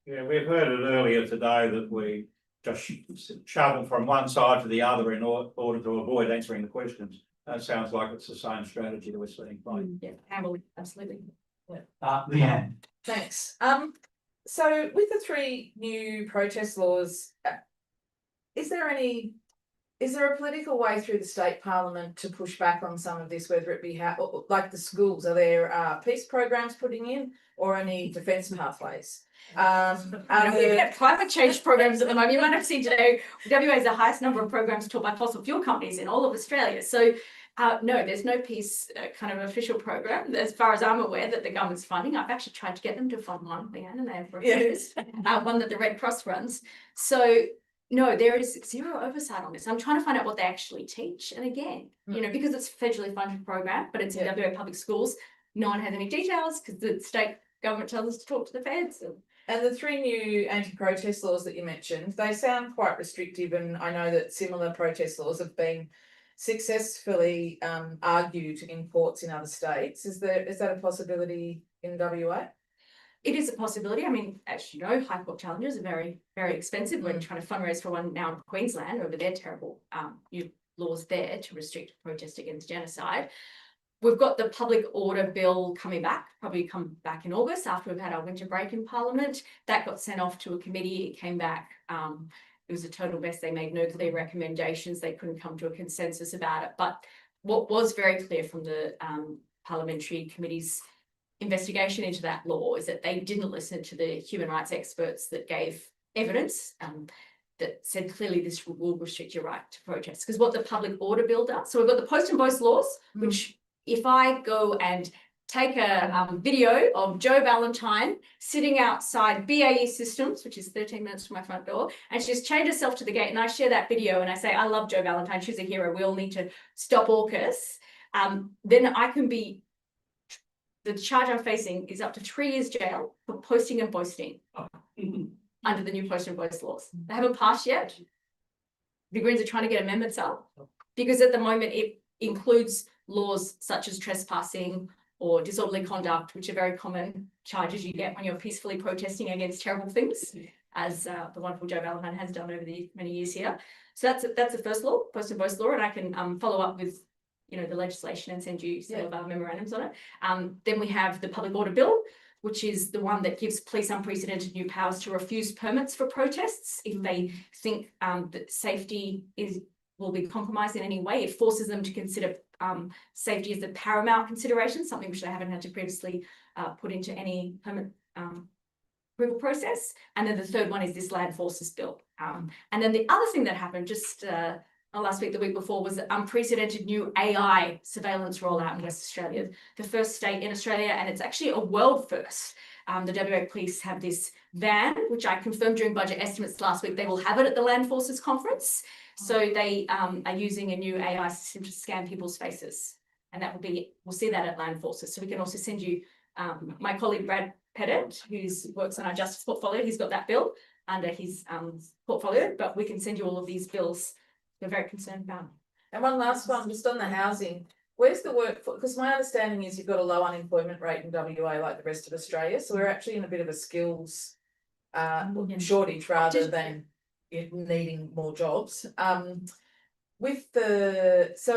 Yeah, we've heard it earlier today that we just travel from one side to the other in order to avoid answering the questions. That sounds like it's the same strategy that we're seeing played. Yeah, handle, absolutely. Yeah. Leanne. Thanks. So with the 3 new protest laws, is there a political way through the state parliament to push back on some of this, whether it be like the schools? Are there peace programs putting in, or any defence pathways? We have climate change programs at the moment. You might have seen today, WA has the highest number of programs taught by fossil fuel companies in all of Australia. So no, there's no peace kind of official program, as far as I'm aware, that the government's funding. I've actually tried to get them to fund one, Leanne, and they have refused. One that the Red Cross runs. So no, there is zero oversight on this. I'm trying to find out what they actually teach. And again, you know, because it's a federally funded program, but it's in WA public schools, no one has any details because the state government tells us to talk to the feds. And And the 3 new anti-protest laws that you mentioned, they sound quite restrictive, and I know that similar protest laws have been successfully argued in courts in other states. Is that a possibility in WA? It is a possibility. I mean, as you know, High Court challenges are very, very expensive. We're trying to fundraise for one now in Queensland over their terrible new laws there to restrict protest against genocide. We've got the public order bill coming back, probably come back in August after we've had our winter break in Parliament. That got sent off to a committee. It came back. It was a total mess. They made no clear recommendations. They couldn't come to a consensus about it. But what was very clear from the parliamentary committee's investigation into that law is that they didn't listen to the human rights experts that gave evidence that said clearly this will restrict your right to protest. Because what the public order bill does, so we've got the post and boast laws, which if I go and take a video of Joe Valentine sitting outside BAE Systems, which is 13 minutes from my front door, and she's chained herself to the gate, and I share that video and I say, I love Joe Valentine, she's a hero, we all need to stop AUKUS, then I can be, the charge I'm facing is up to 3 years jail for posting and boasting under the new post and boast laws. They haven't passed yet. The Greens are trying to get amendments up because at the moment it includes laws such as trespassing or disorderly conduct, which are very common charges you get when you're peacefully protesting against terrible things, as the wonderful Joe Valentine has done over the many years here. So that's the first law, post and boast law, and I can follow up with the legislation and send you some of our memorandums on it. Then we have the public order bill, which is the one that gives police unprecedented new powers to refuse permits for protests if they think that safety will be compromised in any way. It forces them to consider safety as a paramount consideration, something which they haven't had to previously put into any permit approval process. And then the third one is this land forces bill. And then the other thing that happened just last week, the week before, was the unprecedented new AI surveillance rollout in West Australia, the first state in Australia, and it's actually a world first. The WA Police have this van, which I confirmed during budget estimates last week. They will have it at the Land Forces Conference. So they are using a new AI system to scan people's faces. And that will be, we'll see that at Land Forces. So we can also send you my colleague, Brad Pettit, who works on our justice portfolio. He's got that bill under his portfolio, but we can send you all of these bills we're very concerned about. And one last one, just on the housing. Where's the workforce? Because my understanding is you've got a low unemployment rate in WA like the rest of Australia. So we're actually in a bit of a skills shortage rather than needing more jobs. So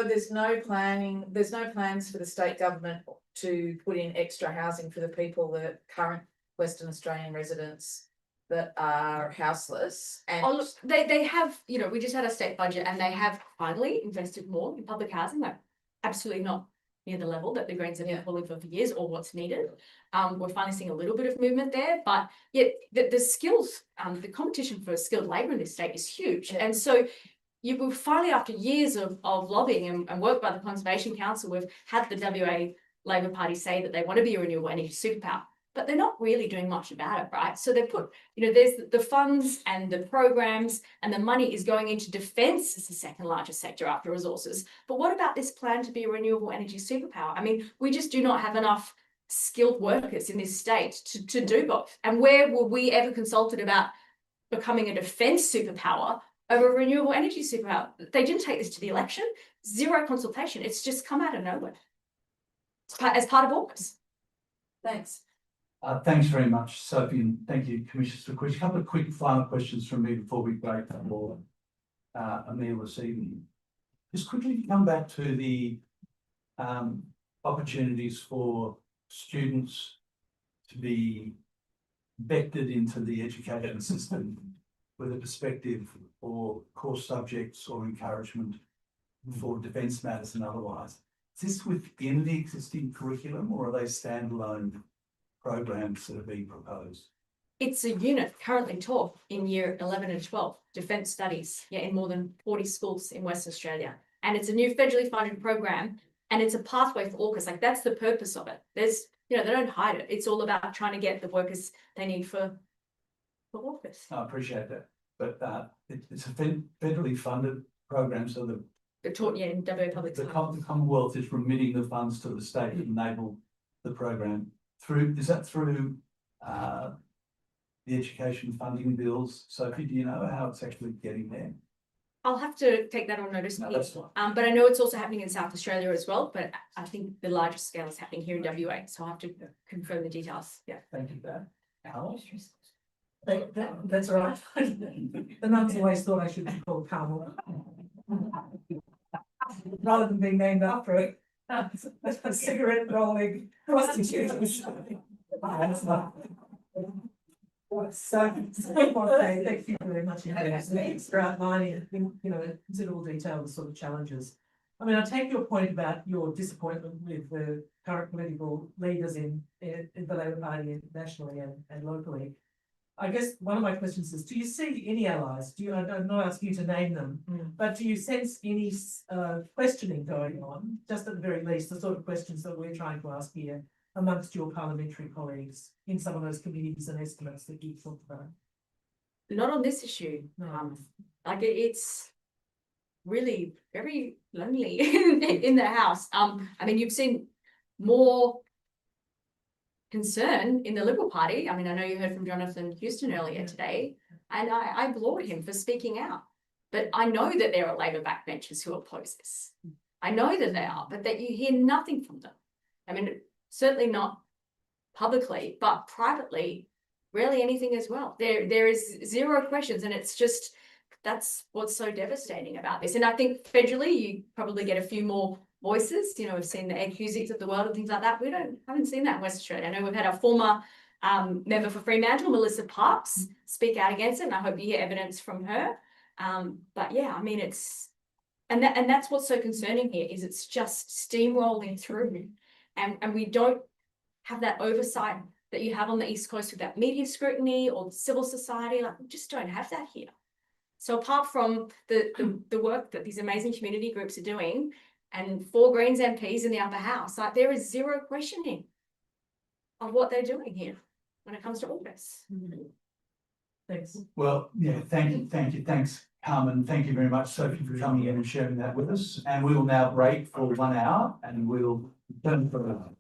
there's no plans for the state government to put in extra housing for the people, the current Western Australian residents that are houseless. And look, they have, we just had a state budget and they have finally invested more in public housing, like absolutely not near the level that the Greens have been calling for years or what's needed. We're finally seeing a little bit of movement there, but yet the skills, the competition for skilled labour in this state is huge. And so you will finally, after years of lobbying and work by the Conservation Council, we've had the WA Labor Party say that they want to be a renewable energy superpower. But they're not really doing much about it, right? So they put, there's the funds and the programs and the money is going into defence as the second largest sector after resources. But what about this plan to be a renewable energy superpower? I mean, we just do not have enough skilled workers in this state to do both. And where were we ever consulted about becoming a defence superpower over a renewable energy superpower? They didn't take this to the election. Zero consultation. It's just come out of nowhere as part of AUKUS. Thanks. Thanks very much, Sophie, and thank you, Commissioners, for questions. A couple of quick final questions from me before we break for a meal this evening. Just quickly come back to the opportunities for students to be vectored into the education system with a perspective or course subjects or encouragement for defence matters and otherwise. Is this within the existing curriculum or are they standalone programs that are being proposed? It's a unit currently taught in year 11 and 12, defence studies, in more than 40 schools in Western Australia. And it's a new federally funded program and it's a pathway for AUKUS. Like that's the purpose of it. There's, they don't hide it. It's all about trying to get the workers they need for AUKUS. I appreciate that. But it's a federally funded program, so They're taught, in WA Public the Schools. Commonwealth is remitting the funds to the state to enable the program. Is that through the education funding bills. Sophie, do you know how it's actually getting there? I'll have to take that on notice, No, Pete. that's fine. But I know it's also happening in South Australia as well, but I think the largest scale is happening here in WA, so I'll have to confirm the details, yeah. Thank you for that. Carol? That's all right. The nuns always thought I should be called Carmen. Rather than being named after it. A cigarette rolling prostitute. So, okay, thank you very much. Extra outlining, considerable detail, the sort of challenges. I mean, I take your point about your disappointment with the current political leaders in the Labor Party nationally and locally. I guess one of my questions is, do you see any allies? I'm not asking you to name them, but do you sense any questioning going on, just at the very least, the sort of questions that we're trying to ask here amongst your parliamentary colleagues in some of those committees and estimates that you've talked about? Not on this issue. Like it's really very lonely in the House. I mean, you've seen more concern in the Liberal Party. I mean, I know you heard from Jonathan Houston earlier today, and I applaud him for speaking out. But I know that there are Labor backbenchers who oppose this. I know that they are, but that you hear nothing from them. I mean, certainly not publicly, but privately, rarely anything as well. There is zero questions, and it's just, that's what's so devastating about this. And I think federally, you probably get a few more voices. We've seen the AUKUS of the world and things like that. We haven't seen that in West Australia. I know we've had our former member for Fremantle, Melissa Parks, speak out against it, and I hope you hear evidence from her. But yeah, I mean, and that's what's so concerning here, is it's just steamrolling through, and we don't have that oversight that you have on the East Coast with that media scrutiny or civil society. Like, we just don't have that here. So apart from the work that these amazing community groups are doing, and 4 Greens MPs in the upper house, like, there is zero questioning of what they're doing here when it comes to AUKUS. Thanks. Well, yeah, thank you. Thanks, Carmen. Thank you very much, Sophie, for coming in and sharing that with us. And we will now break for 1 hour, and we'll turn for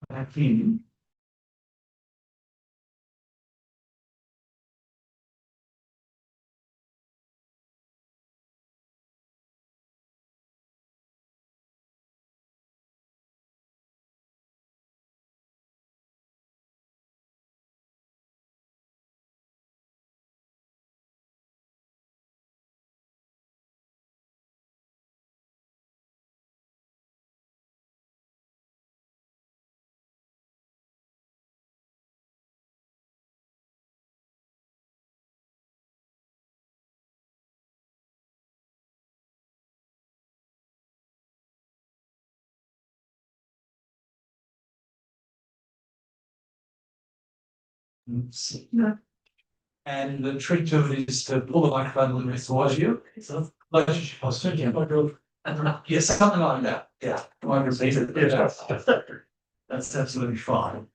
back in. And the trick to it is to pull the microphone a little bit towards you. So, relationship hostility. Yes, something like that. Yeah. I repeat it. Yeah. That's absolutely fine.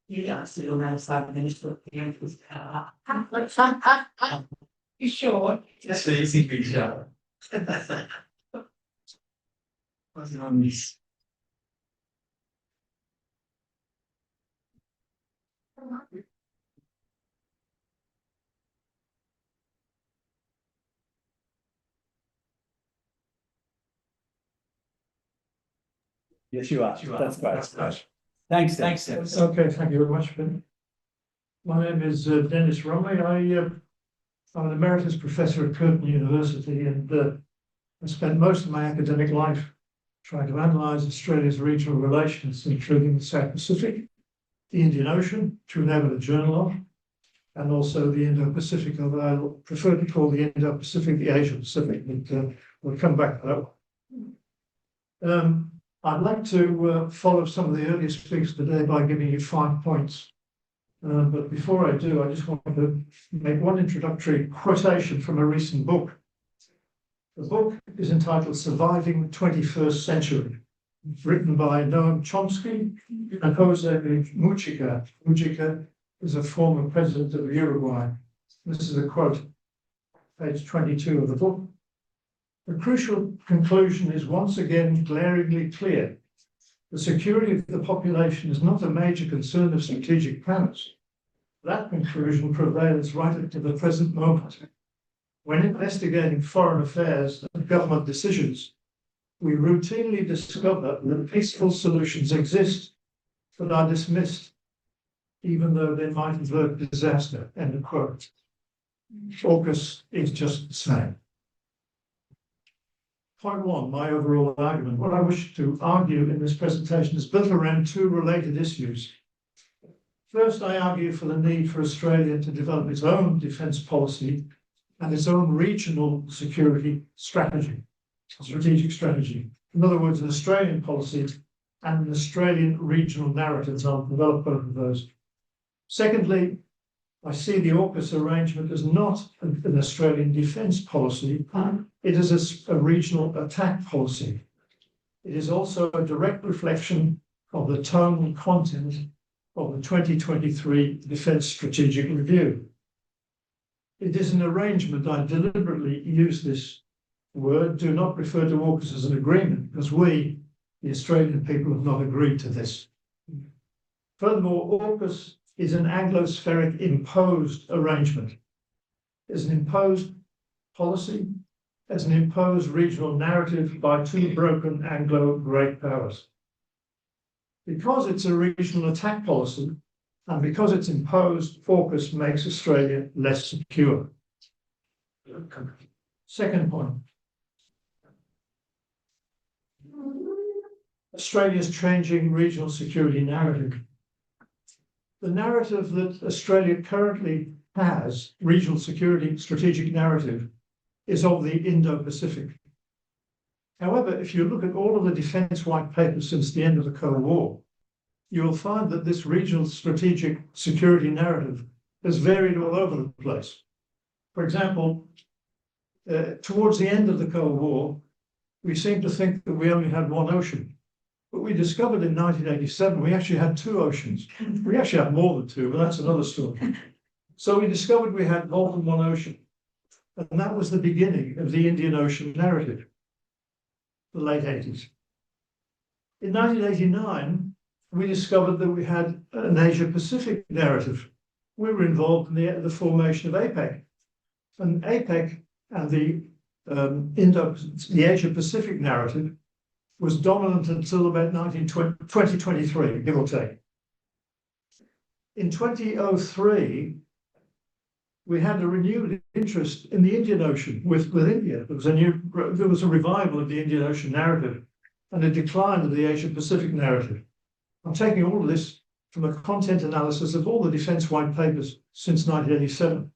You guys still have 5 minutes to the end. You sure? It's easy to show. What's on this? Yes, you are. That's great. Thanks, Dennis. Okay, thank you very much, Ben. My name is Dennis Romley. I'm an emeritus professor at Curtin University, and I spent most of my academic life trying to analyse Australia's regional relations, including the South Pacific, the Indian Ocean, which we now have a journal of, and also the Indo-Pacific, although I prefer to call the Indo-Pacific the Asia-Pacific, but we'll come back to that. I'd like to follow some of the earlier speakers today by giving you 5 points. But before I do, I just want to make one introductory quotation from a recent book. The book is entitled Surviving the 21st Century, written by Noam Chomsky and Jose Mujica. Mujica is a former president of Uruguay. This is a quote, page 22 of the book. The crucial conclusion is once again glaringly clear. The security of the population is not a major concern of strategic planners. That conclusion prevails right up to the present moment. When investigating foreign affairs and government decisions, we routinely discover that peaceful solutions exist, but are dismissed, even though they might avert disaster. End of quote. AUKUS is just the same. Point 1, my overall argument. What I wish to argue in this presentation is built around 2 related issues. First, I argue for the need for Australia to develop its own defence policy and its own regional security strategy, strategic strategy. In other words, an Australian policy and an Australian regional narrative. I'll develop both of those. Secondly, I see the AUKUS arrangement as not an Australian defence policy. It is a regional attack policy. It is also a direct reflection of the tone and content of the 2023 Defence Strategic Review. It is an arrangement. I deliberately use this word, do not refer to AUKUS as an agreement, because we, the Australian people, have not agreed to this. Furthermore, AUKUS is an Anglospheric imposed arrangement. It's an imposed policy, as an imposed regional narrative by 2 broken Anglo great powers. Because it's a regional attack policy, and because it's imposed, AUKUS makes Australia less secure. Second point. Australia's changing regional security narrative. The narrative that Australia currently has, regional security strategic narrative, is of the Indo-Pacific. However, if you look at all of the defence white papers since the end of the Cold War, you will find that this regional strategic security narrative has varied all over the place. For example, towards the end of the Cold War, we seemed to think that we only had one ocean. But we discovered in 1987, we actually had 2 oceans. We actually have more than 2, but that's another story. So we discovered we had more than one ocean. And that was the beginning of the Indian Ocean narrative, the late 80s. In 1989, we discovered that we had an Asia-Pacific narrative. We were involved in the formation of APEC. And APEC and the Asia-Pacific narrative was dominant until about 2023, give or take. In 2003, we had a renewed interest in the Indian Ocean with India. There was a revival of the Indian Ocean narrative and a decline of the Asia-Pacific narrative. I'm taking all of this from a content analysis of all the defence white papers since 1987.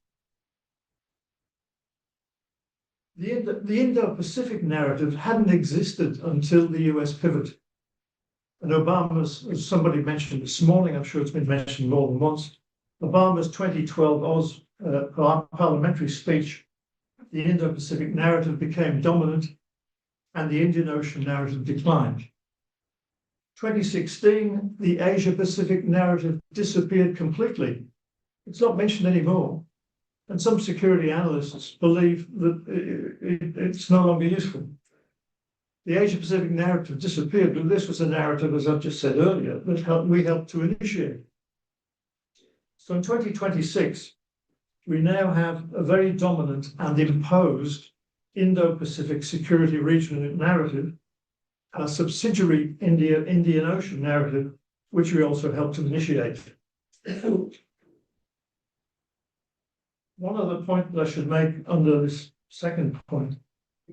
The Indo-Pacific narrative hadn't existed until the US pivot. And Obama's, as somebody mentioned this morning, I'm sure it's been mentioned more than once, Obama's 2012 parliamentary speech, the Indo-Pacific narrative became dominant and the Indian Ocean narrative declined. 2016, the Asia-Pacific narrative disappeared completely. It's not mentioned anymore. And some security analysts believe that it's no longer useful. The Asia-Pacific narrative disappeared, but this was a narrative, as I've just said earlier, that we helped to initiate. So in 2026, we now have a very dominant and imposed Indo-Pacific security regional narrative, a subsidiary Indian Ocean narrative, which we also helped to initiate. One other point that I should make under this second point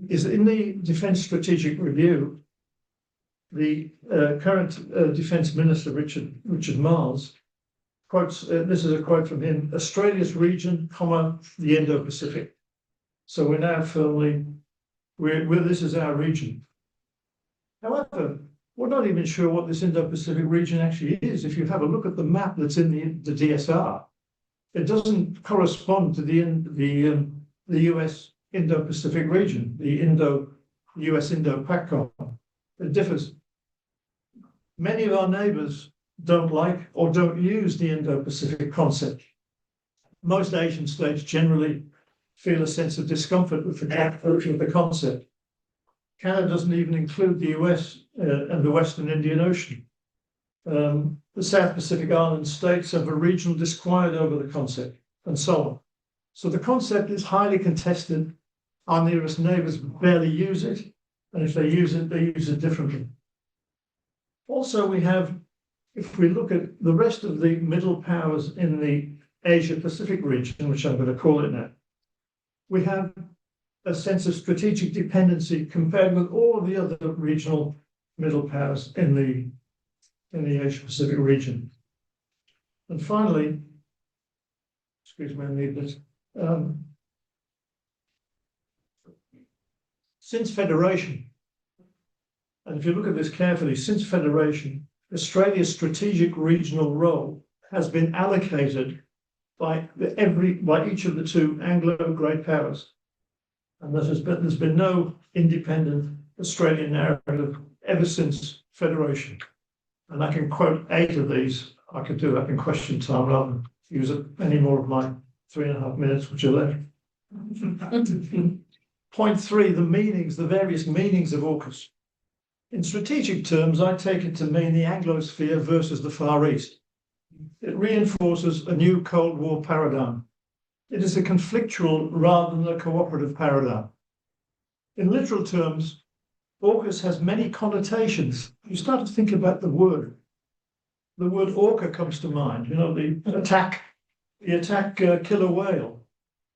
is in the Defence Strategic Review, the current Defence Minister, Richard Marles, quotes, this is a quote from him, Australia's region, the Indo-Pacific. So we're now firmly, this is our region. However, we're not even sure what this Indo-Pacific region actually is. If you have a look at the map that's in the DSR, it doesn't correspond to the US Indo-Pacific region, the US Indo-PACOM. It differs. Many of our neighbours don't like or don't use the Indo-Pacific concept. Most Asian states generally feel a sense of discomfort with the concept. Canada doesn't even include the US and the Western Indian Ocean. The South Pacific Island states have a regional disquiet over the concept, and so on. So the concept is highly contested. Our nearest neighbours barely use it, and if they use it differently. Also, we have, if we look at the rest of the middle powers in the Asia-Pacific region, which I'm going to call it now, we have a sense of strategic dependency compared with all of the other regional middle powers in the Asia-Pacific region. And finally, excuse me, I need this. Since Federation, and if you look at this carefully, since Federation, Australia's strategic regional role has been allocated by each of the two Anglo great powers. And there's been no independent Australian narrative ever since Federation. And I can quote 8 of these. I could do that in question time rather than use any more of my 3.5 minutes, which are left. Point 3, the various meanings of AUKUS. In strategic terms, I take it to mean the Anglosphere versus the Far East. It reinforces a new Cold War paradigm. It is a conflictual rather than a cooperative paradigm. In literal terms, AUKUS has many connotations. You start to think about the word. The word orca comes to mind, the attack killer whale.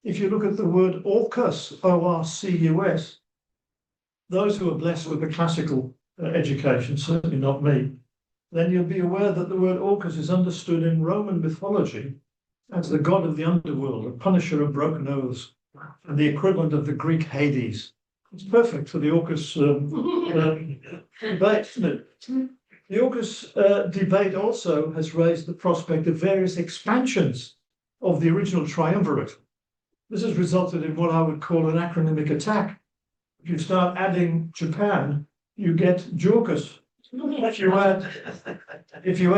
If you look at the word AUKUS, O-R-C-U-S, those who are blessed with the classical education, certainly not me, then you'll be aware that the word AUKUS is understood in Roman mythology as the god of the underworld, a punisher of broken oaths, and the equivalent of the Greek Hades. It's perfect for the AUKUS debate, isn't it? The AUKUS debate also has raised the prospect of various expansions of the original triumvirate. This has resulted in what I would call an acronymic attack. If you start adding Japan, you get JAWKUS. If you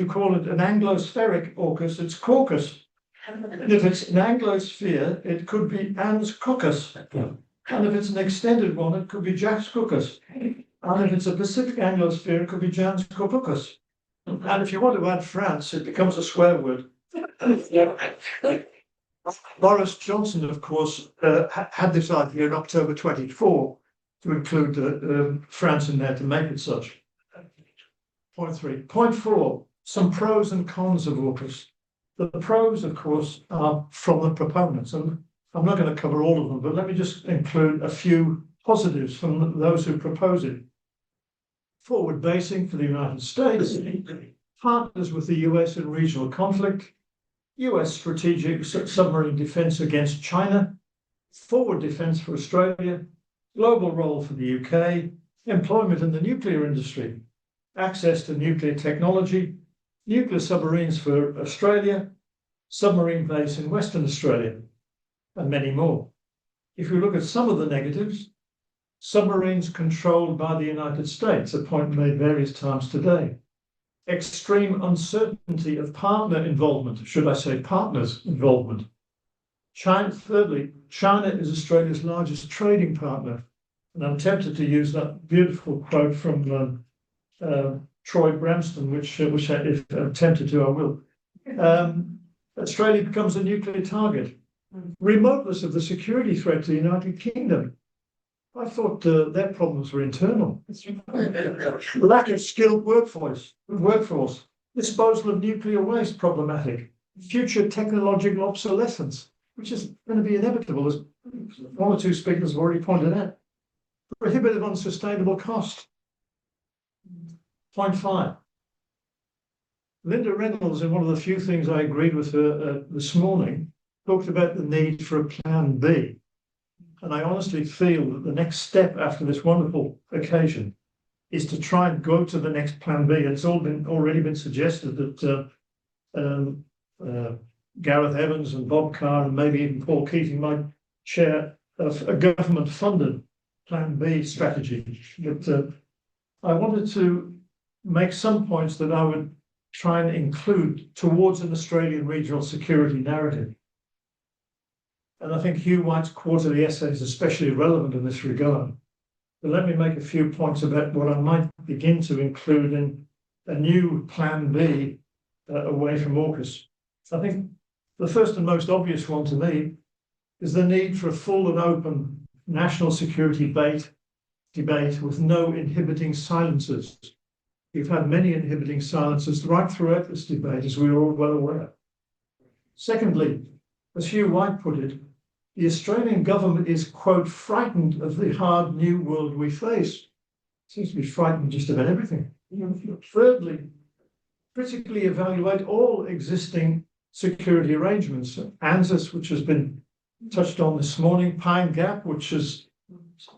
call it an Anglospheric AUKUS, it's CAUCUS. And if it's an Anglosphere, it could be ANS-CAUCUS. And if it's an extended one, it could be JAX-CAUCUS. And if it's a Pacific Anglosphere, it could be JANS-CAUCUS. And if you want to add France, it becomes a swear word. Boris Johnson, of course, had this idea in October 24 to include France in there to make it such. Point 3. Point 4, some pros and cons of AUKUS. The pros, of course, are from the proponents, and I'm not going to cover all of them, but let me just include a few positives from those who propose it. Forward basing for the United States, partners with the US in regional conflict, US strategic submarine defence against China, forward defence for Australia, global role for the UK, employment in the nuclear industry, access to nuclear technology, nuclear submarines for Australia, submarine base in Western Australia, and many more. If you look at some of the negatives, submarines controlled by the United States, a point made various times today. Extreme uncertainty of partner involvement, should I say partners' involvement. Thirdly, China is Australia's largest trading partner. And I'm tempted to use that beautiful quote from Troy Bramston, which if I'm tempted to, I will. Australia becomes a nuclear target. Remoteness of the security threat to the United Kingdom. I thought their problems were internal. Lack of skilled workforce. Disposal of nuclear waste problematic. Future technological obsolescence, which is going to be inevitable, as one or two speakers have already pointed out. Prohibitive unsustainable cost. Point 5. Linda Reynolds, in one of the few things I agreed with her this morning, talked about the need for a plan B. And I honestly feel that the next step after this wonderful occasion is to try and go to the next plan B. It's already been suggested that Gareth Evans and Bob Carr and maybe even Paul Keating might chair a government-funded plan B strategy. But I wanted to make some points that I would try and include towards an Australian regional security narrative. And I think Hugh White's quarterly essay is especially relevant in this regard. But let me make a few points about what I might begin to include in a new plan B away from AUKUS. I think the first and most obvious one to me is the need for a full and open national security debate with no inhibiting silences. We've had many inhibiting silences right throughout this debate, as we are all well aware. Secondly, as Hugh White put it, the Australian government is, quote, frightened of the hard new world we face. Seems to be frightened just about everything. Thirdly, critically evaluate all existing security arrangements. ANZUS, which has been touched on this morning, Pine Gap, which is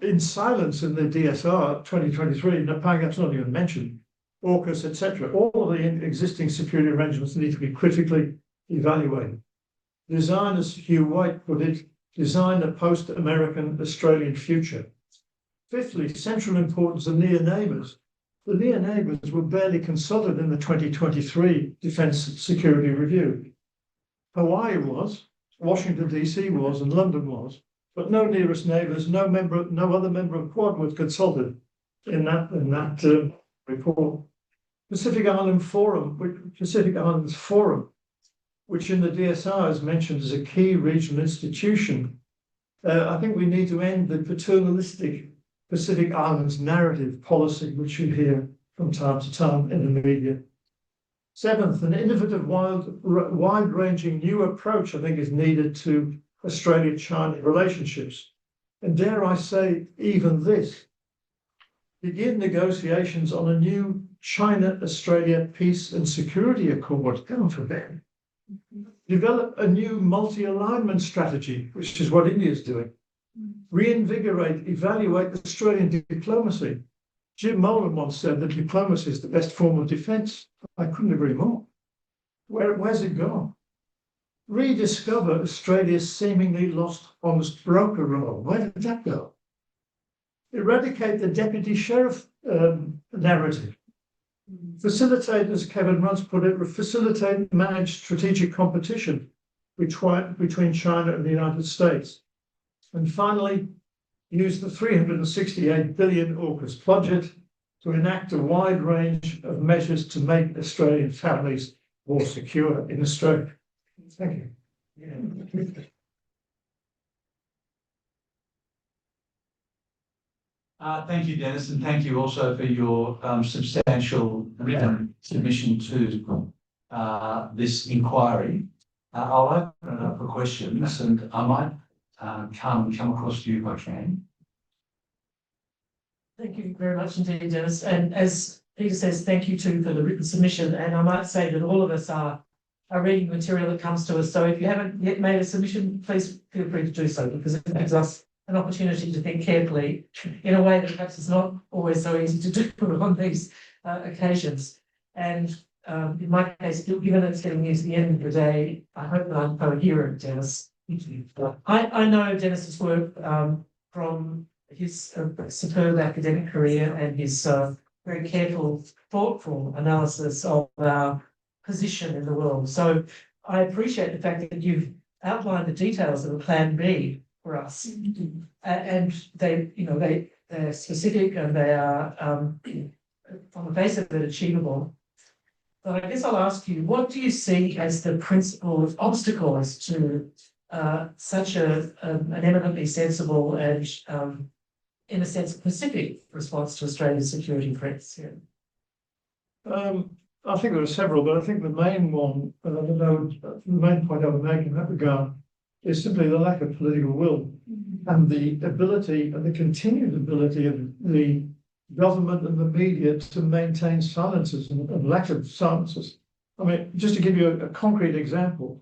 in silence in the DSR 2023, no, Pine Gap's not even mentioned, AUKUS, etc. All of the existing security arrangements need to be critically evaluated. Design, as Hugh White put it, design a post-American Australian future. Fifthly, central importance of near neighbours. The near neighbours were barely consulted in the 2023 Defence Security Review. Hawaii was, Washington DC was, and London was, but no nearest neighbours, no other member of Quad was consulted in that report. Pacific Islands Forum, which in the DSR is mentioned as a key regional institution. I think we need to end the paternalistic Pacific Islands narrative policy, which you hear from time to time in the media. Seventh, an innovative, wide-ranging new approach, I think, is needed to Australia-China relationships. And dare I say, even this, begin negotiations on a new China-Australia peace and security accord. Come for them. Develop a new multi-alignment strategy, which is what India is doing. Reinvigorate, evaluate Australian diplomacy. Jim Molan once said that diplomacy is the best form of defence. I couldn't agree more. Where's it gone? Rediscover Australia's seemingly lost honest broker role. Where did that go? Eradicate the deputy sheriff narrative. Facilitate, as Kevin Rudd's put it, facilitate managed strategic competition between China and the United States. And finally, use the $368 billion AUKUS budget to enact a wide range of measures to make Australian families more secure in Australia. Thank you. Thank you, Dennis, and thank you also for your substantial written submission to this inquiry. I'll open it up for questions, and I might come across to you if I can. Thank you very much indeed, Dennis. And as Peter says, thank you too for the written submission. And I might say that all of us are reading material that comes to us. So if you haven't yet made a submission, please feel free to do so, because it gives us an opportunity to think carefully in a way that perhaps is not always so easy to do on these occasions. And in my case, given it's getting near to the end of the day, I hope that I'm coherent, Dennis. I know Dennis's work from his superb academic career and his very careful, thoughtful analysis of our position in the world. So I appreciate the fact that you've outlined the details of a Plan B for us, and they're specific and they are on the face of it achievable. But I guess I'll ask you, what do you see as the principal obstacles to such an eminently sensible and in a sense, Pacific response to Australia's security threats? I think there are several, but I think the main one, the main point I would make in that regard is simply the lack of political will and the ability and the continued ability of the government and the media to maintain silences and lack of silences. I mean, just to give you a concrete example,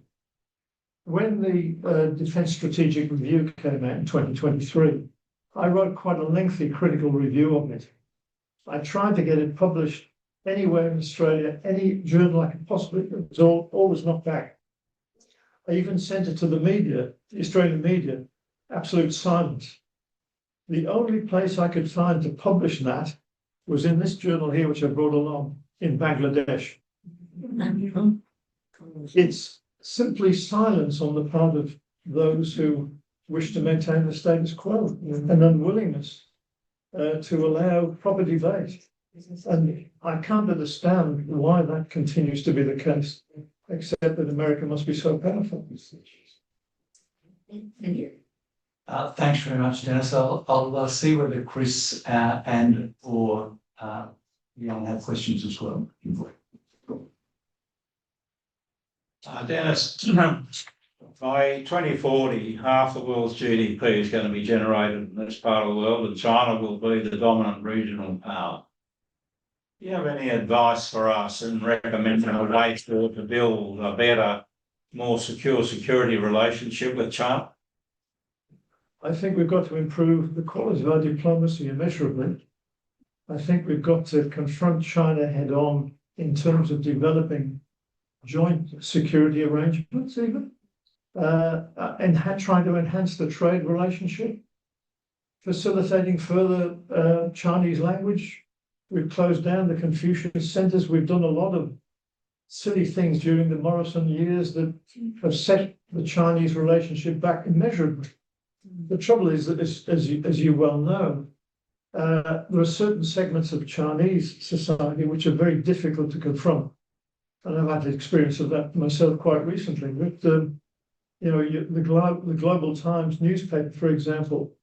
when the Defence Strategic Review came out in 2023, I wrote quite a lengthy critical review of it. I tried to get it published anywhere in Australia, any journal I could possibly, it was always knocked back. I even sent it to the media, the Australian media, absolute silence. The only place I could find to publish that was in this journal here, which I brought along in Bangladesh. It's simply silence on the part of those who wish to maintain the status quo and unwillingness to allow proper debate. And I can't understand why that continues to be the case, except that America must be so powerful. Thank you. Thanks very much, Dennis. I'll see whether Chris and or Leanne have questions as well. Dennis, by 2040, half the world's GDP is going to be generated in this part of the world, and China will be the dominant regional power. Do you have any advice for us in recommending a way forward to build a better, more secure security relationship with China? I think we've got to improve the quality of our diplomacy immeasurably. I think we've got to confront China head on in terms of developing joint security arrangements even, and trying to enhance the trade relationship, facilitating further Chinese language. We've closed down the Confucius centres. We've done a lot of silly things during the Morrison years that have set the Chinese relationship back immeasurably. The trouble is that, as you well know, there are certain segments of Chinese society which are very difficult to confront. And I've had experience of that myself quite recently. But, the Global Times newspaper, for example,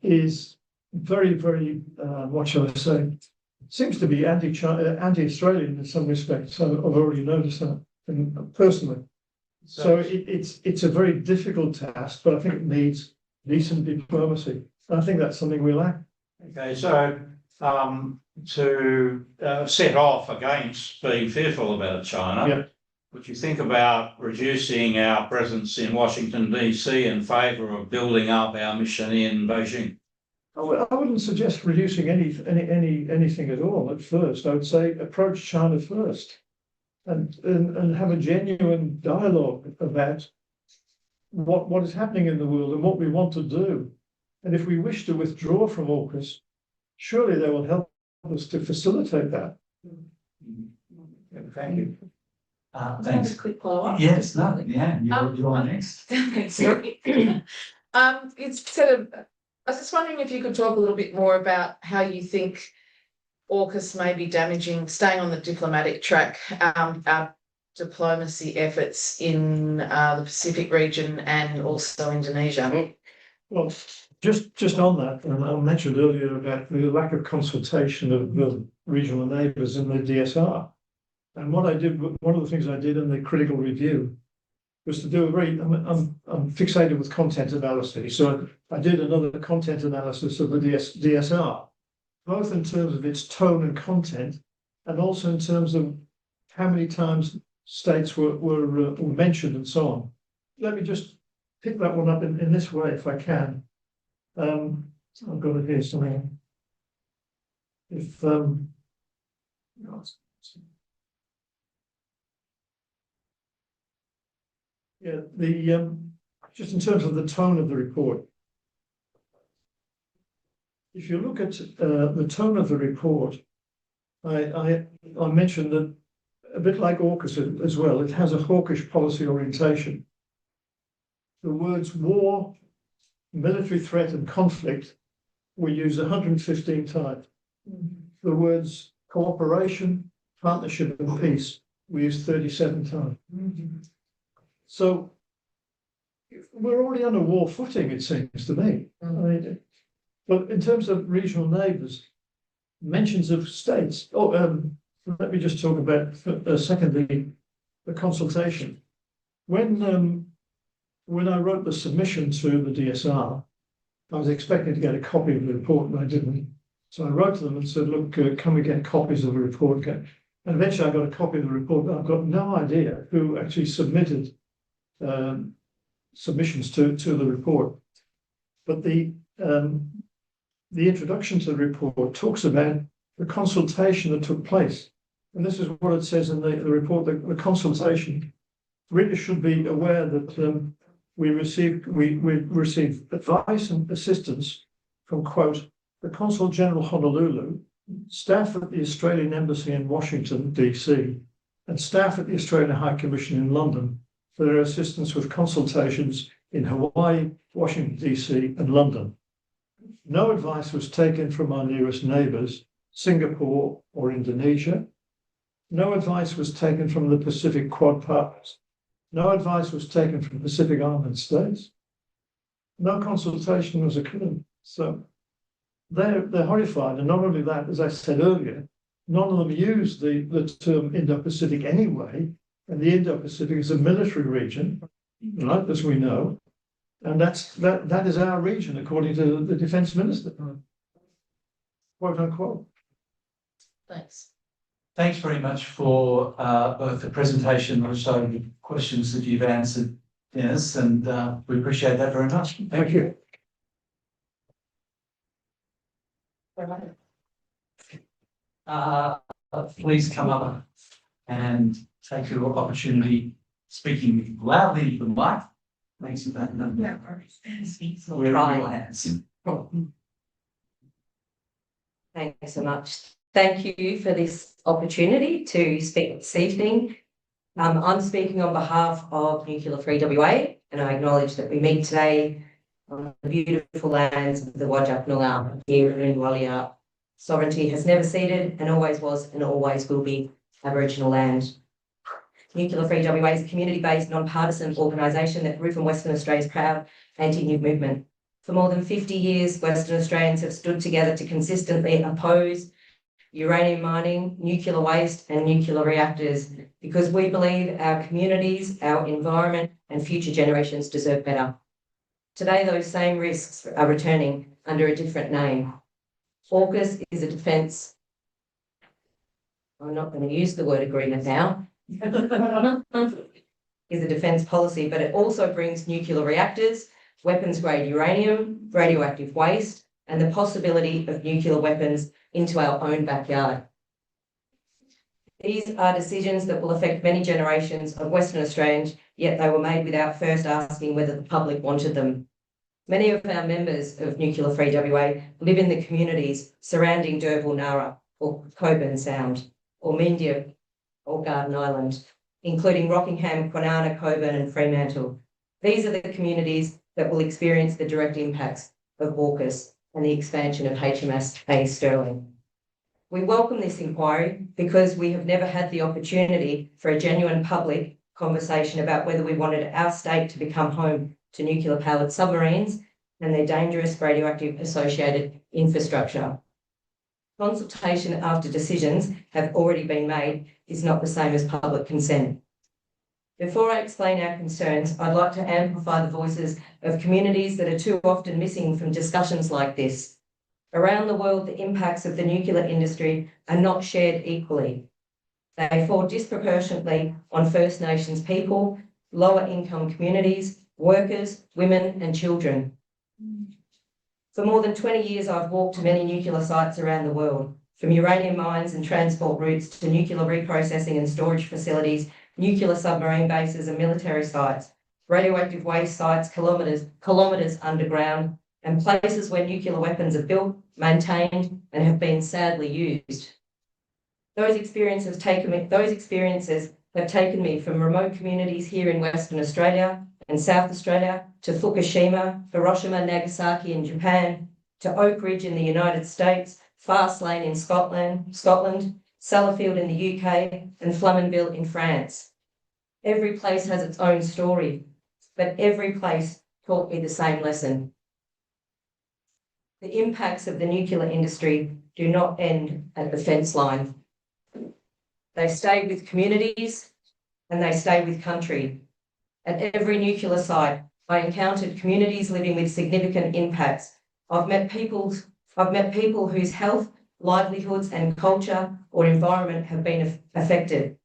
is very, very, what shall I say, seems to be anti-Australian in some respects. I've already noticed that personally. So it's a very difficult task, but I think it needs decent diplomacy. And I think that's something we lack. Okay, so to set off against being fearful about China, would you think about reducing our presence in Washington, DC in favour of building up our mission in Beijing? I wouldn't suggest reducing anything at all at first. I would say approach China first and have a genuine dialogue about what is happening in the world and what we want to do. And if we wish to withdraw from AUKUS, surely they will help us to facilitate that. Thank you. Thanks. A quick follow-up. Yes, no, yeah, you're next. Thanks. It's sort of, I was just wondering if you could talk a little bit more about how you think AUKUS may be damaging, staying on the diplomatic track, our diplomacy efforts in the Pacific region and also Indonesia? Well, just on that, and I mentioned earlier about the lack of consultation of the regional neighbours in the DSR. And what I did, one of the things I did in the critical review was to do I'm fixated with content analysis. So I did another content analysis of the DSR, both in terms of its tone and content, and also in terms of how many times states were mentioned and so on. Let me just pick that one up in this way, if I can. I've got it here somewhere. If yeah, just in terms of the tone of the report. If you look at the tone of the report, I mentioned that a bit like AUKUS as well, it has a hawkish policy orientation. The words war, military threat and conflict were used 115 times. The words cooperation, partnership and peace were used 37 times. So we're already on a war footing, it seems to me. But in terms of regional neighbours, mentions of states. Let me just talk about secondly the consultation. When I wrote the submission to the DSR, I was expecting to get a copy of the report, and I didn't. So I wrote to them and said, "Look, can we get copies of the report?" And eventually, I got a copy of the report. But I've got no idea who actually submitted submissions to the report. But the introduction to the report talks about the consultation that took place. And this is what it says in the report, that the consultation really should be aware that we received advice and assistance from, quote, the Consul General Honolulu, staff at the Australian Embassy in Washington, DC, and staff at the Australian High Commission in London for their assistance with consultations in Hawaii, Washington, DC, and London. No advice was taken from our nearest neighbours, Singapore or Indonesia. No advice was taken from the Pacific Quad partners. No advice was taken from Pacific Island states. No consultation was occurred. So they're horrified. And not only that, as I said earlier, none of them use the term Indo-Pacific anyway. And the Indo-Pacific is a military region, right, as we know. And that is our region, according to the Defence Minister, quote unquote. Thanks. Thanks very much for both the presentation and also the questions that you've answered, Dennis, and we appreciate that very much. Thank you. Please come up and take your opportunity speaking loudly into the mic. Thanks for that. We're in your hands. Thanks so much. Thank you for this opportunity to speak this evening. I'm speaking on behalf of Nuclear Free WA, and I acknowledge that we meet today on the beautiful lands of the Whadjuk Noongar here in Walia. Sovereignty has never ceded and always was and always will be Aboriginal land. Nuclear Free WA is a community-based, non-partisan organisation that grew from Western Australia's proud anti-nuke movement. For more than 50 years, Western Australians have stood together to consistently oppose uranium mining, nuclear waste and nuclear reactors because we believe our communities, our environment and future generations deserve better. Today, those same risks are returning under a different name. AUKUS is a defence. I'm not going to use the word agreement now. Is a defence policy, but it also brings nuclear reactors, weapons-grade uranium, radioactive waste, and the possibility of nuclear weapons into our own backyard. These are decisions that will affect many generations of Western Australians, yet they were made without first asking whether the public wanted them. Many of our members of Nuclear Free WA live in the communities surrounding Derval Nara or Coburn Sound, or Mindia or Garden Island, including Rockingham, Kwinana, Coburn and Fremantle. These are the communities that will experience the direct impacts of AUKUS and the expansion of HMAS A Sterling. We welcome this inquiry because we have never had the opportunity for a genuine public conversation about whether we wanted our state to become home to nuclear-powered submarines and their dangerous radioactive associated infrastructure. Consultation after decisions have already been made is not the same as public consent. Before I explain our concerns, I'd like to amplify the voices of communities that are too often missing from discussions like this. Around the world, the impacts of the nuclear industry are not shared equally. They fall disproportionately on First Nations people, lower income communities, workers, women and children. For more than 20 years, I've walked to many nuclear sites around the world, from uranium mines and transport routes to nuclear reprocessing and storage facilities, nuclear submarine bases and military sites, radioactive waste sites kilometres underground, and places where nuclear weapons are built, maintained, and have been sadly used. Those experiences have taken me from remote communities here in Western Australia and South Australia to Fukushima, Hiroshima, Nagasaki in Japan, to Oak Ridge in the United States, Fastlane in Scotland, Sellafield in the UK, and Flamanville in France. Every place has its own story, but every place taught me the same lesson. The impacts of the nuclear industry do not end at the fence line. They stay with communities and they stay with country. At every nuclear site, I encountered communities living with significant impacts. I've met people whose health, livelihoods and culture or environment have been affected.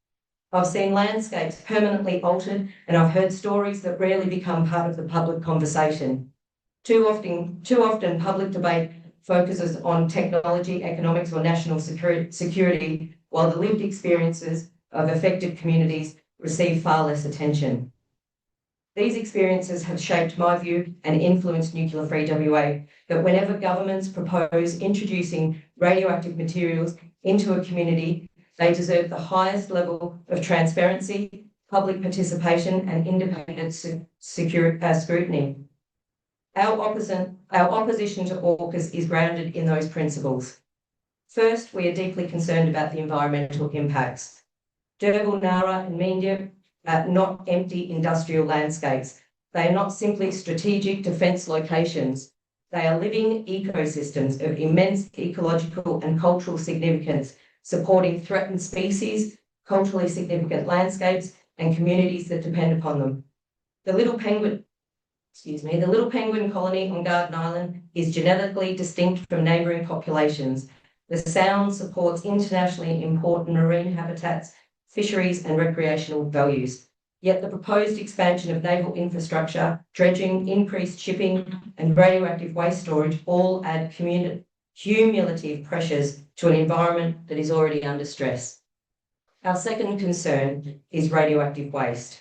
I've seen landscapes permanently altered and I've heard stories that rarely become part of the public conversation. Too often public debate focuses on technology, economics or national security, while the lived experiences of affected communities receive far less attention. These experiences have shaped my view and influenced Nuclear Free WA, that whenever governments propose introducing radioactive materials into a community, they deserve the highest level of transparency, public participation and independent scrutiny. Our opposition to AUKUS is grounded in those principles. First, we are deeply concerned about the environmental impacts. Derval, Nara and Meandia are not empty industrial landscapes. They are not simply strategic defence locations. They are living ecosystems of immense ecological and cultural significance, supporting threatened species, culturally significant landscapes and communities that depend upon them. The little penguin colony on Garden Island is genetically distinct from neighbouring populations. The sound supports internationally important marine habitats, fisheries and recreational values. Yet the proposed expansion of naval infrastructure, dredging, increased shipping and radioactive waste storage all add cumulative pressures to an environment that is already under stress. Our second concern is radioactive waste.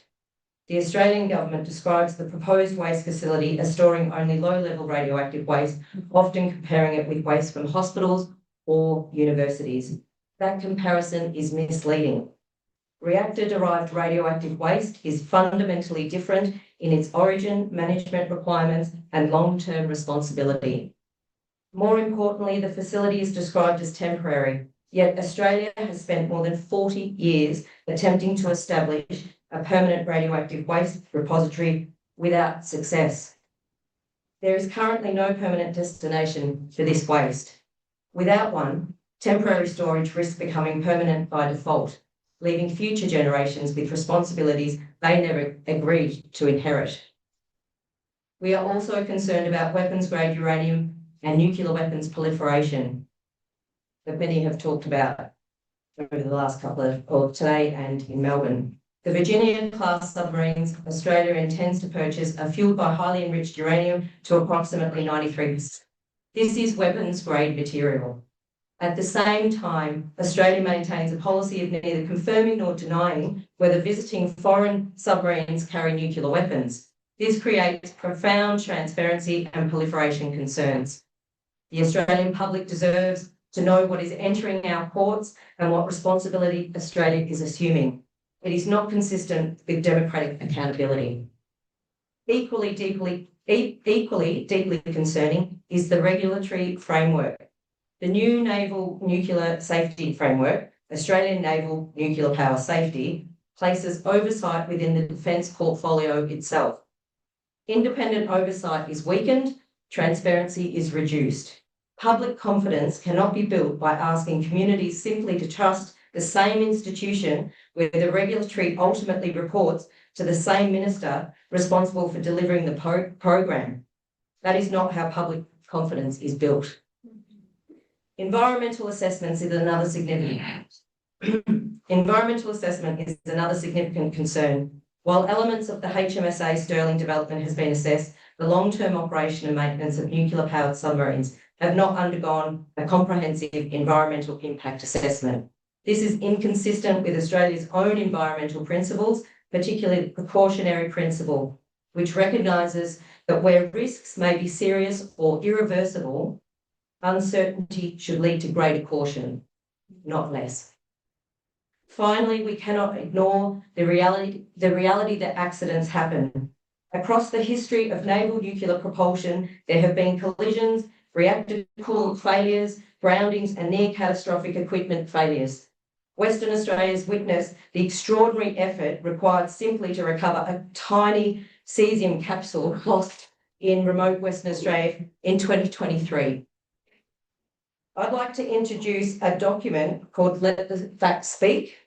The Australian government describes the proposed waste facility as storing only low-level radioactive waste, often comparing it with waste from hospitals or universities. That comparison is misleading. Reactor-derived radioactive waste is fundamentally different in its origin, management requirements, and long-term responsibility. More importantly, the facility is described as temporary, yet Australia has spent more than 40 years attempting to establish a permanent radioactive waste repository without success. There is currently no permanent destination for this waste. Without one, temporary storage risks becoming permanent by default, leaving future generations with responsibilities they never agreed to inherit. We are also concerned about weapons-grade uranium and nuclear weapons proliferation that many have talked about over the last today and in Melbourne. The Virginia-class submarines Australia intends to purchase are fueled by highly enriched uranium to approximately 93%. This is weapons-grade material. At the same time, Australia maintains a policy of neither confirming nor denying whether visiting foreign submarines carry nuclear weapons. This creates profound transparency and proliferation concerns. The Australian public deserves to know what is entering our ports and what responsibility Australia is assuming. It is not consistent with democratic accountability. Equally deeply concerning is the regulatory framework. The new Naval Nuclear Safety Framework, Australian Naval Nuclear Power Safety, places oversight within the defence portfolio itself. Independent oversight is weakened, transparency is reduced. Public confidence cannot be built by asking communities simply to trust the same institution where the regulatory ultimately reports to the same minister responsible for delivering the program. That is not how public confidence is built. Environmental assessments is another significant. Environmental assessment is another significant concern. While elements of the HMSA Stirling development has been assessed, the long-term operation and maintenance of nuclear-powered submarines have not undergone a comprehensive environmental impact assessment. This is inconsistent with Australia's own environmental principles, particularly the precautionary principle, which recognises that where risks may be serious or irreversible, uncertainty should lead to greater caution, not less. Finally, we cannot ignore the reality that accidents happen. Across the history of naval nuclear propulsion, there have been collisions, reactor coolant failures, groundings, and near catastrophic equipment failures. Western Australia's witnessed the extraordinary effort required simply to recover a tiny cesium capsule lost in remote Western Australia in 2023. I'd like to introduce a document called Let the Facts Speak.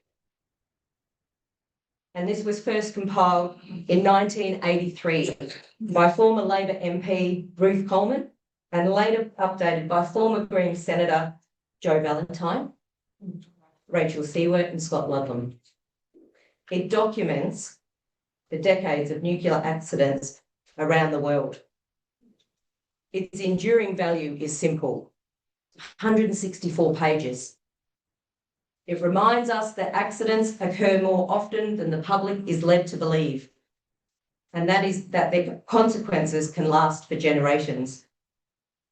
And this was first compiled in 1983 by former Labor MP Ruth Coleman and later updated by former Green Senator Joe Valentine, Rachel Seward and Scott Ludlam. It documents the decades of nuclear accidents around the world. Its enduring value is simple, 164 pages. It reminds us that accidents occur more often than the public is led to believe, and that is that their consequences can last for generations.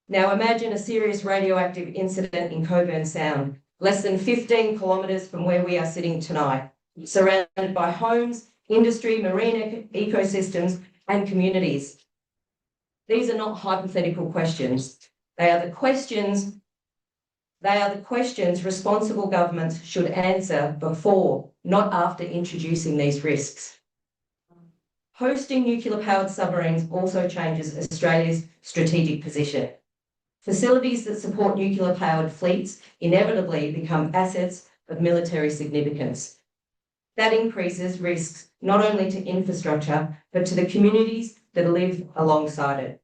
Now imagine a serious radioactive incident in Coburn Sound, less than 15 kilometres from where we are sitting tonight, surrounded by homes, industry, marine ecosystems, and communities. These are not hypothetical questions. They are the questions responsible governments should answer before, not after introducing these risks. Hosting nuclear-powered submarines also changes Australia's strategic position. Facilities that support nuclear-powered fleets inevitably become assets of military significance. That increases risks not only to infrastructure, but to the communities that live alongside it.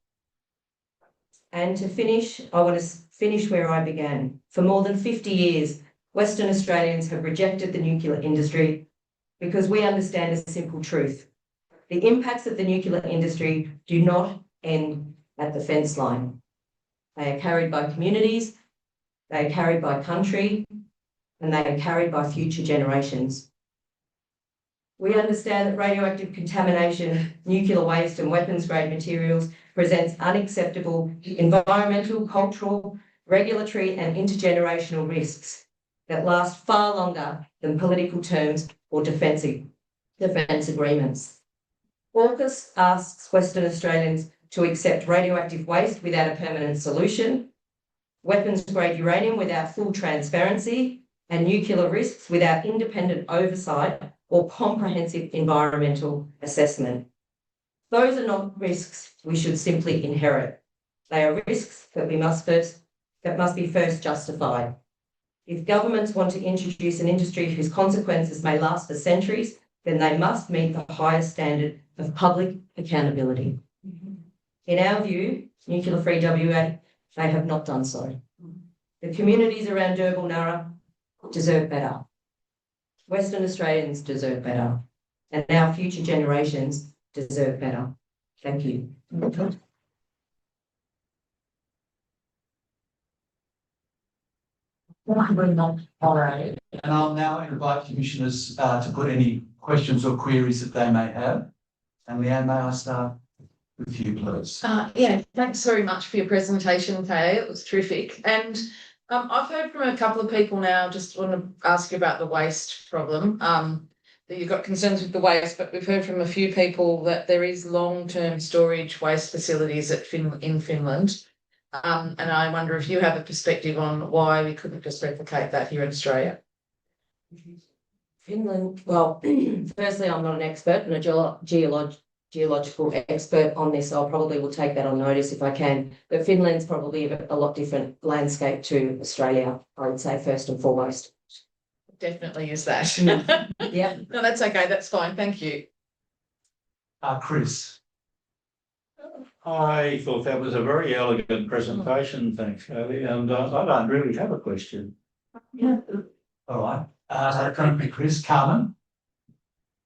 And to finish, I want to finish where I began. For more than 50 years, Western Australians have rejected the nuclear industry because we understand a simple truth. The impacts of the nuclear industry do not end at the fence line. They are carried by communities, they are carried by country, and they are carried by future generations. We understand that radioactive contamination, nuclear waste, and weapons-grade materials presents unacceptable environmental, cultural, regulatory, and intergenerational risks that last far longer than political terms or defence agreements. AUKUS asks Western Australians to accept radioactive waste without a permanent solution, weapons-grade uranium without full transparency, and nuclear risks without independent oversight or comprehensive environmental assessment. Those are not risks we should simply inherit. They are risks that must be first justified. If governments want to introduce an industry whose consequences may last for centuries, then they must meet the highest standard of public accountability. In our view, nuclear-free WA, they have not done so. The communities around Nurra deserve better. Western Australians deserve better. And our future generations deserve better. Thank you. And I'll now invite commissioners to put any questions or queries that they may have. And Leanne, may I start with you, please? Yeah, thanks very much for your presentation, Kay. It was terrific. And I've heard from a couple of people now, just want to ask you about the waste problem. That you've got concerns with the waste, but we've heard from a few people that there is long-term storage waste facilities in Finland. And I wonder if you have a perspective on why we couldn't just replicate that here in Australia. Finland, well, firstly, I'm not an expert and a geological expert on this. I probably will take that on notice if I can. But Finland's probably a lot different landscape to Australia, I would say, first and foremost. Definitely is that. Yeah. No, that's okay. That's fine. Thank you. Chris. I thought that was a very elegant presentation, thanks, Kelly, and I don't really have a question. Yeah. All right. Currently, Chris, Carmen.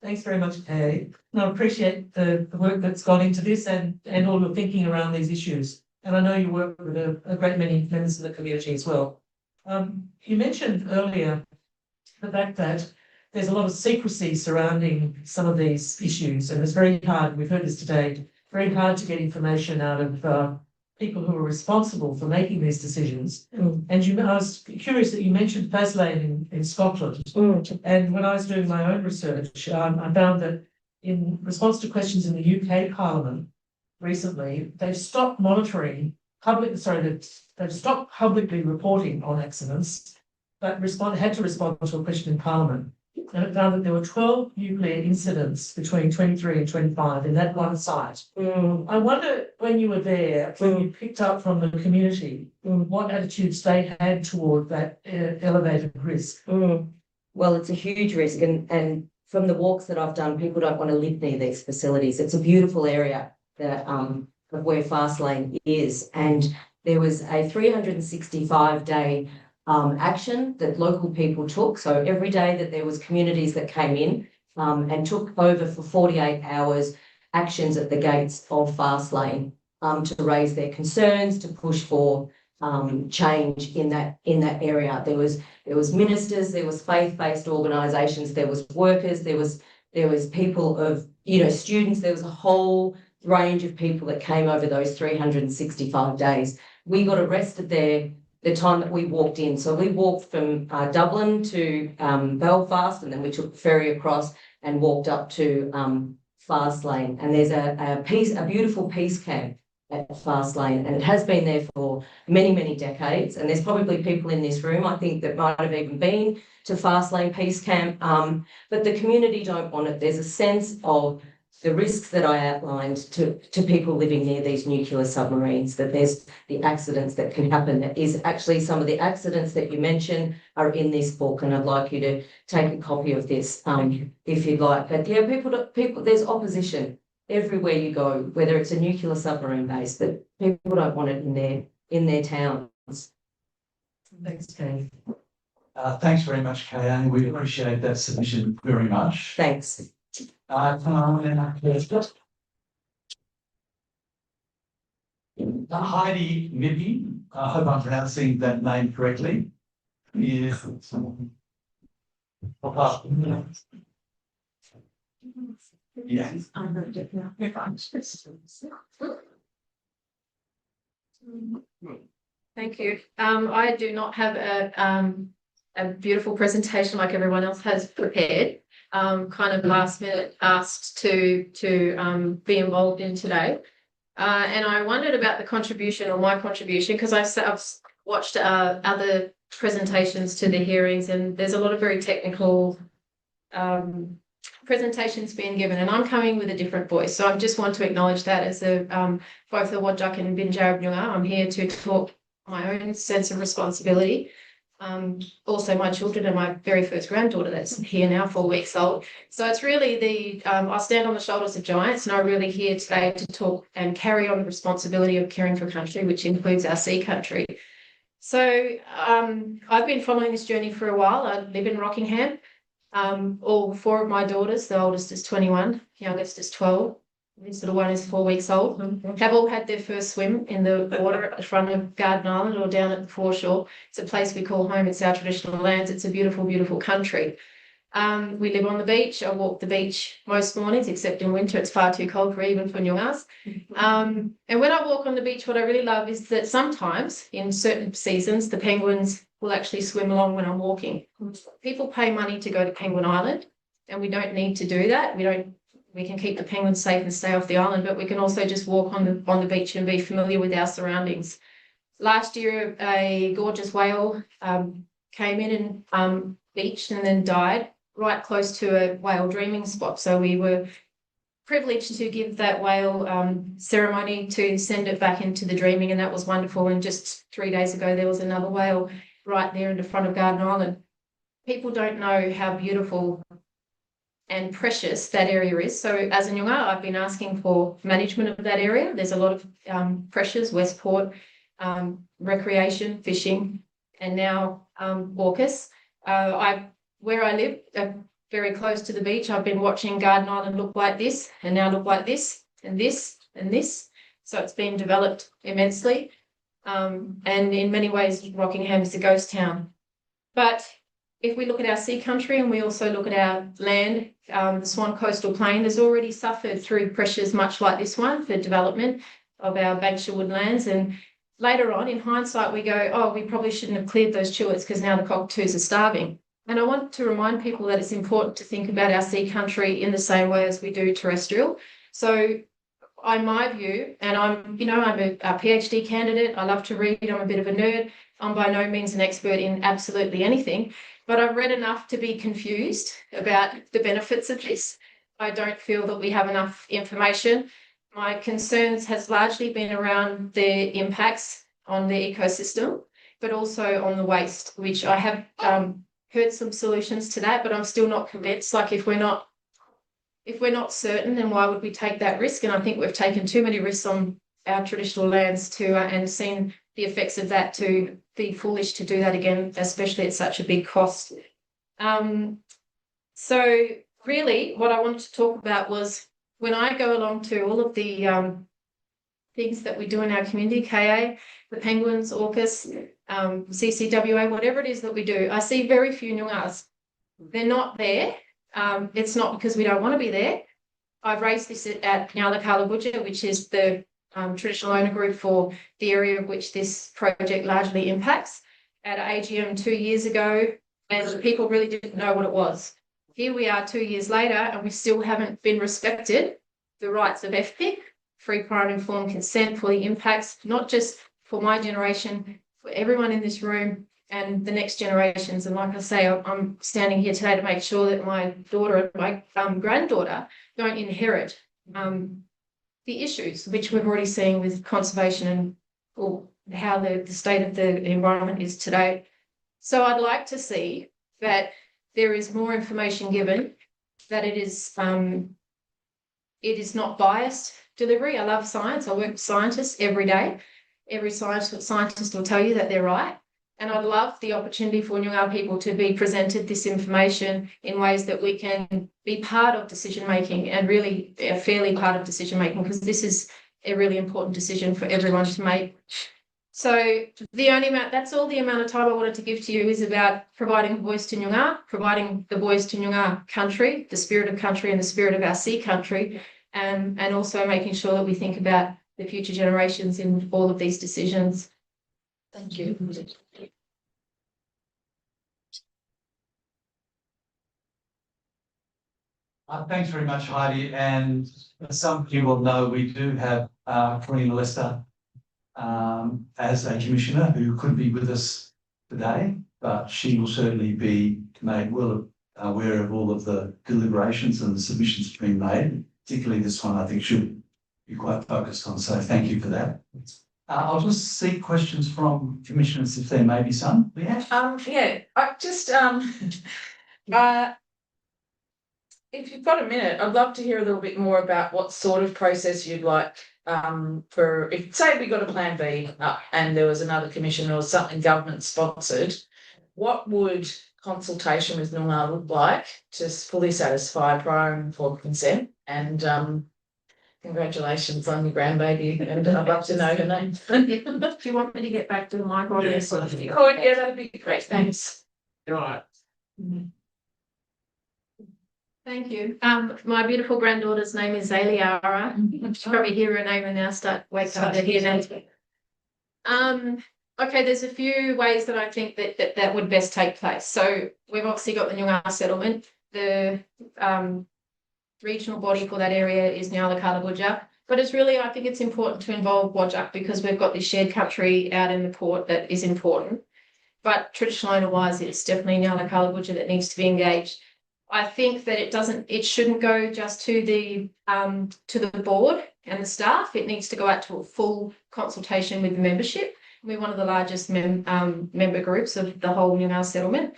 Thanks very much, Kay. I appreciate the work that's gone into this and all your thinking around these issues. And I know you work with a great many members of the community as well. You mentioned earlier the fact that there's a lot of secrecy surrounding some of these issues, and it's very hard, we've heard this today, very hard to get information out of people who are responsible for making these decisions. And I was curious that you mentioned Faslane in Scotland. And when I was doing my own research, I found that in response to questions in the UK Parliament recently, they've stopped monitoring they've stopped publicly reporting on accidents, but had to respond to a question in Parliament. And it found that there were 12 nuclear incidents between 23 and 25 in that one site. I wonder, when you were there, when you picked up from the community, what attitudes they had toward that elevated risk? Well, it's a huge risk, and from the walks that I've done, people don't want to live near these facilities. It's a beautiful area that of where Fastlane is, and there was a 365-day action that local people took. So every day that there was communities that came in and took over for 48 hours actions at the gates of Fastlane to raise their concerns, to push for change in that area. There was ministers, there was faith-based organisations, there was workers, there was people of, students. There was a whole range of people that came over those 365 days. We got arrested there the time that we walked in. So we walked from Dublin to Belfast, and then we took the ferry across and walked up to Fastlane. And there's a beautiful peace camp at Fastlane, and it has been there for many, many decades. And there's probably people in this room, I think, that might have even been to Fastlane Peace Camp, but the community don't want it. There's a sense of the risks that I outlined to people living near these nuclear submarines, that there's the accidents that can happen. That is actually some of the accidents that you mentioned are in this book, and I'd like you to take a copy of this if you'd like. But yeah, people, there's opposition everywhere you go, whether it's a nuclear submarine base, but people don't want it in their towns. Thanks, Kay. Thanks very much, Kay. We appreciate that submission very much. Thanks. Heidi Mibby, I hope I'm pronouncing that name correctly. Yeah. Thank you. I do not have a beautiful presentation like everyone else has prepared. Kind of last minute asked to be involved in today. And I wondered about the contribution, or my contribution, because I've watched other presentations to the hearings, and there's a lot of very technical presentations being given, and I'm coming with a different voice. So I just want to acknowledge that as both the Whadjuk and Binjarabnyunga, I'm here to talk my own sense of responsibility. Also my children and my very first granddaughter that's here now, 4 weeks old. So it's really I stand on the shoulders of giants, and I'm really here today to talk and carry on the responsibility of caring for country, which includes our sea country. So I've been following this journey for a while. I live in Rockingham. All four of my daughters, the oldest is 21, youngest is 12. This little one is 4 weeks old, have all had their first swim in the water at the front of Garden Island or down at the foreshore. It's a place we call home. It's our traditional lands. It's a beautiful, beautiful country. We live on the beach. I walk the beach most mornings, except in winter. It's far too cold for even for Nyungas. And when I walk on the beach, what I really love is that sometimes in certain seasons, the penguins will actually swim along when I'm walking. People pay money to go to Penguin Island, and we don't need to do that. We can keep the penguins safe and stay off the island, but we can also just walk on the beach and be familiar with our surroundings. last year, a gorgeous whale came in and beached and then died right close to a whale dreaming spot. So we were privileged to give that whale ceremony to send it back into the dreaming, and that was wonderful. And just 3 days ago, there was another whale right there in the front of Garden Island. People don't know how beautiful and precious that area is. So as a Nyunga, I've been asking for management of that area. There's a lot of pressures, Westport, recreation, fishing, and now AUKUS. Where I live, very close to the beach, I've been watching Garden Island look like this, and now look like this, and this, and this. So it's been developed immensely. And in many ways, Rockingham is a ghost town. But if we look at our sea country and we also look at our land, the Swan Coastal Plain has already suffered through pressures much like this one for development of our Banksia woodlands. And later on, in hindsight, we go, oh, we probably shouldn't have cleared those tulips because now the cockatoos are starving. And I want to remind people that it's important to think about our sea country in the same way as we do terrestrial. So in my view, and I'm a PhD candidate, I love to read, I'm a bit of a nerd. I'm by no means an expert in absolutely anything, but I've read enough to be confused about the benefits of this. I don't feel that we have enough information. My concerns has largely been around the impacts on the ecosystem, but also on the waste, which I have heard some solutions to that, but I'm still not convinced. Like if we're not certain, then why would we take that risk? And I think we've taken too many risks on our traditional lands to and seen the effects of that to be foolish to do that again, especially at such a big cost. So really what I wanted to talk about was when I go along to all of the things that we do in our community, KA, the Penguins, AUKUS, CCWA, whatever it is that we do, I see very few Nyungas. They're not there. It's not because we don't want to be there. I've raised this at Yankunytjatjara, which is the traditional owner group for the area of which this project largely impacts, at AGM 2 years ago, and people really didn't know what it was. Here we are 2 years later, and we still haven't been respected the rights of FPIC, free, prior, and informed consent, for the impacts, not just for my generation, for everyone in this room and the next generations. And like I say, I'm standing here today to make sure that my daughter and my granddaughter don't inherit the issues which we've already seen with conservation and how the state of the environment is today. So I'd like to see that there is more information given, that it is not biased delivery. I love science. I work with scientists every day. Every scientist will tell you that they're right. And I'd love the opportunity for Nyunga people to be presented this information in ways that we can be part of decision-making, and really a fairly part of decision-making, because this is a really important decision for everyone to make. So that's all the amount of time I wanted to give to you is about providing voice to Nyunga, providing the voice to Nyunga country, the spirit of country and the spirit of our sea country, and also making sure that we think about the future generations in all of these decisions. Thank you. Thanks very much, Heidi. And as some of you will know, we do have Karina as a commissioner who could be with us today, but she will certainly be made well aware of all of the deliberations and the submissions that have been made. Particularly this one, I think, should be quite focused on. So thank you for that. I'll just seek questions from commissioners if there may be some. Yeah, I just if you've got a minute, I'd love to hear a little bit more about what sort of process you'd like for, if say we got a plan B and there was another commission or something government sponsored, what would consultation with Nyunga look like to fully satisfy prior and informed consent? And congratulations on your grandbaby, and I'd love to know her name. Do you want me to get back to the mic? Yes, yeah, that'd be great. Thanks. All right. Thank you. My beautiful granddaughter's name is Aliara. You should probably hear her name and now start waking up to hear that. Okay, there's a few ways that I think that would best take place. So we've obviously got the Nyunga settlement. The regional body for that area is Yankunytjatjara. But it's really, I think it's important to involve Whadjuk because we've got this shared country out in the port that is important. But traditional owner wise, it's definitely Nyala that needs to be engaged. I think that it shouldn't go just to the board and the staff. It needs to go out to a full consultation with the membership. We're one of the largest member groups of the whole Nyungar settlement.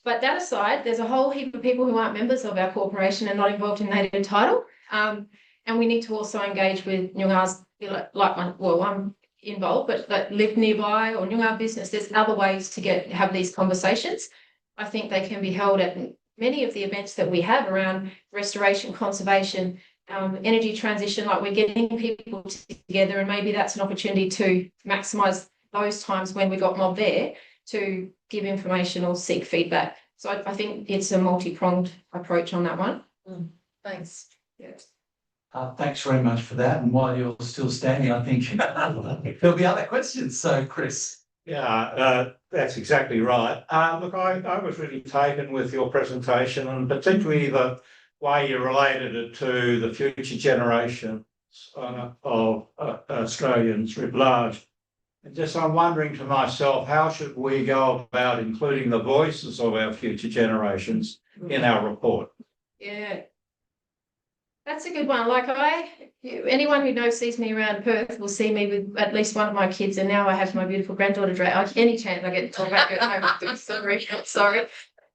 But that aside, there's a whole heap of people who aren't members of our corporation and not involved in native title. And we need to also engage with Nyungars, I'm involved, but that live nearby or Nyungar business. There's other ways to have these conversations. I think they can be held at many of the events that we have around restoration, conservation, energy transition, like we're getting people together, and maybe that's an opportunity to maximise those times when we got mob there to give information or seek feedback. So I think it's a multi-pronged approach on that one. Thanks. Yes. Thanks very much for that. And while you're still standing, I think there'll be other questions. So, Chris. Yeah, that's exactly right. Look, I was really taken with your presentation, and particularly the way you related it to the future generations of Australians writ large. And just I'm wondering to myself, how should we go about including the voices of our future generations in our report? Yeah. That's a good one. Like anyone who sees me around Perth will see me with at least one of my kids, and now I have my beautiful granddaughter, Dre. Any chance I get to talk about it, sorry.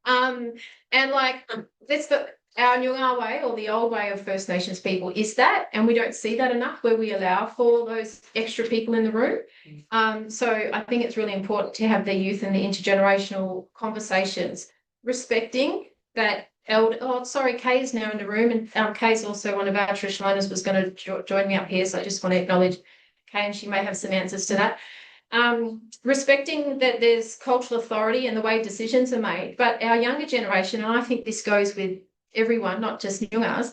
And like that's our Nyungar way or the old way of First Nations people is that, and we don't see that enough where we allow for those extra people in the room. So I think it's really important to have the youth and the intergenerational conversations, respecting that. Kay is now in the room, and Kay is also one of our traditional owners, was going to join me up here, so I just want to acknowledge Kay, and she may have some answers to that. Respecting that there's cultural authority and the way decisions are made, but our younger generation, and I think this goes with everyone, not just Nyungars,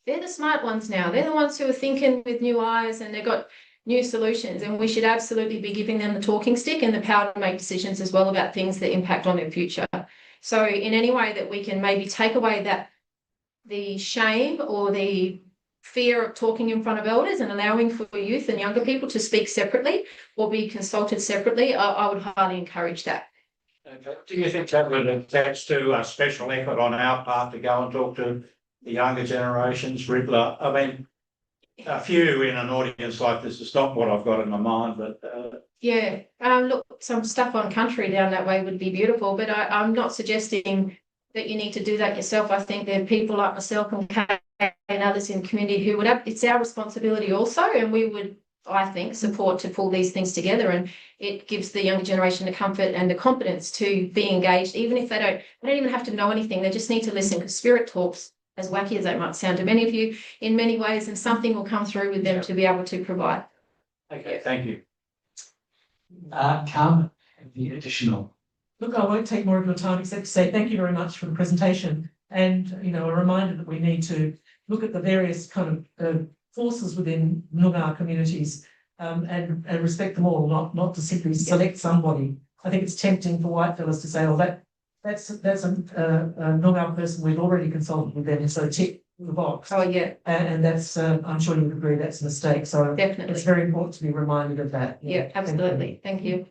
they're the smart ones now. They're the ones who are thinking with new eyes, and they've got new solutions, and we should absolutely be giving them the talking stick and the power to make decisions as well about things that impact on their future. So in any way that we can maybe take away the shame or the fear of talking in front of elders and allowing for youth and younger people to speak separately or be consulted separately, I would highly encourage that. Okay. Do you think that would attach to a special effort on our part to go and talk to the younger generations? I mean, a few in an audience like this is not what I've got in my mind, but yeah, look, some stuff on country down that way would be beautiful, but I'm not suggesting that you need to do that yourself. I think there are people like myself and Kay and others in the community who would have, it's our responsibility also, and we would, I think, support to pull these things together, and it gives the younger generation the comfort and the confidence to be engaged, even if they don't even have to know anything, they just need to listen, because spirit talks, as wacky as that might sound to many of you, in many ways, and something will come through with them to be able to provide. Okay, thank you. Carmen, the additional. Look, I won't take more of your time except to say thank you very much for the presentation, and a reminder that we need to look at the various kind of forces within Noongar communities and respect them all, not to simply select somebody. I think it's tempting for white fellas to say, oh, that's a Noongar person, we've already consulted with them, so tick the box. Oh yeah. And that's I'm sure you would agree that's a mistake. So definitely it's very important to be reminded of that. Yeah, absolutely. Thank you.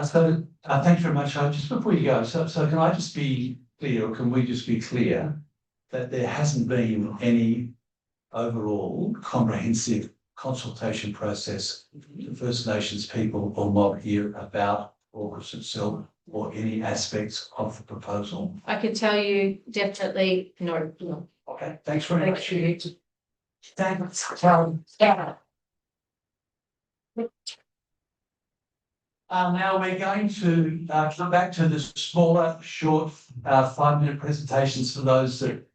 So thanks very much. Just before you go, so can I just be clear, or can we just be clear that there hasn't been any overall comprehensive consultation process to First Nations people or mob here about AUKUS itself or any aspects of the proposal? I could tell you definitely no. Okay, thanks very much. Thanks. Now we're going to come back to the smaller, short 5-minute presentations for those that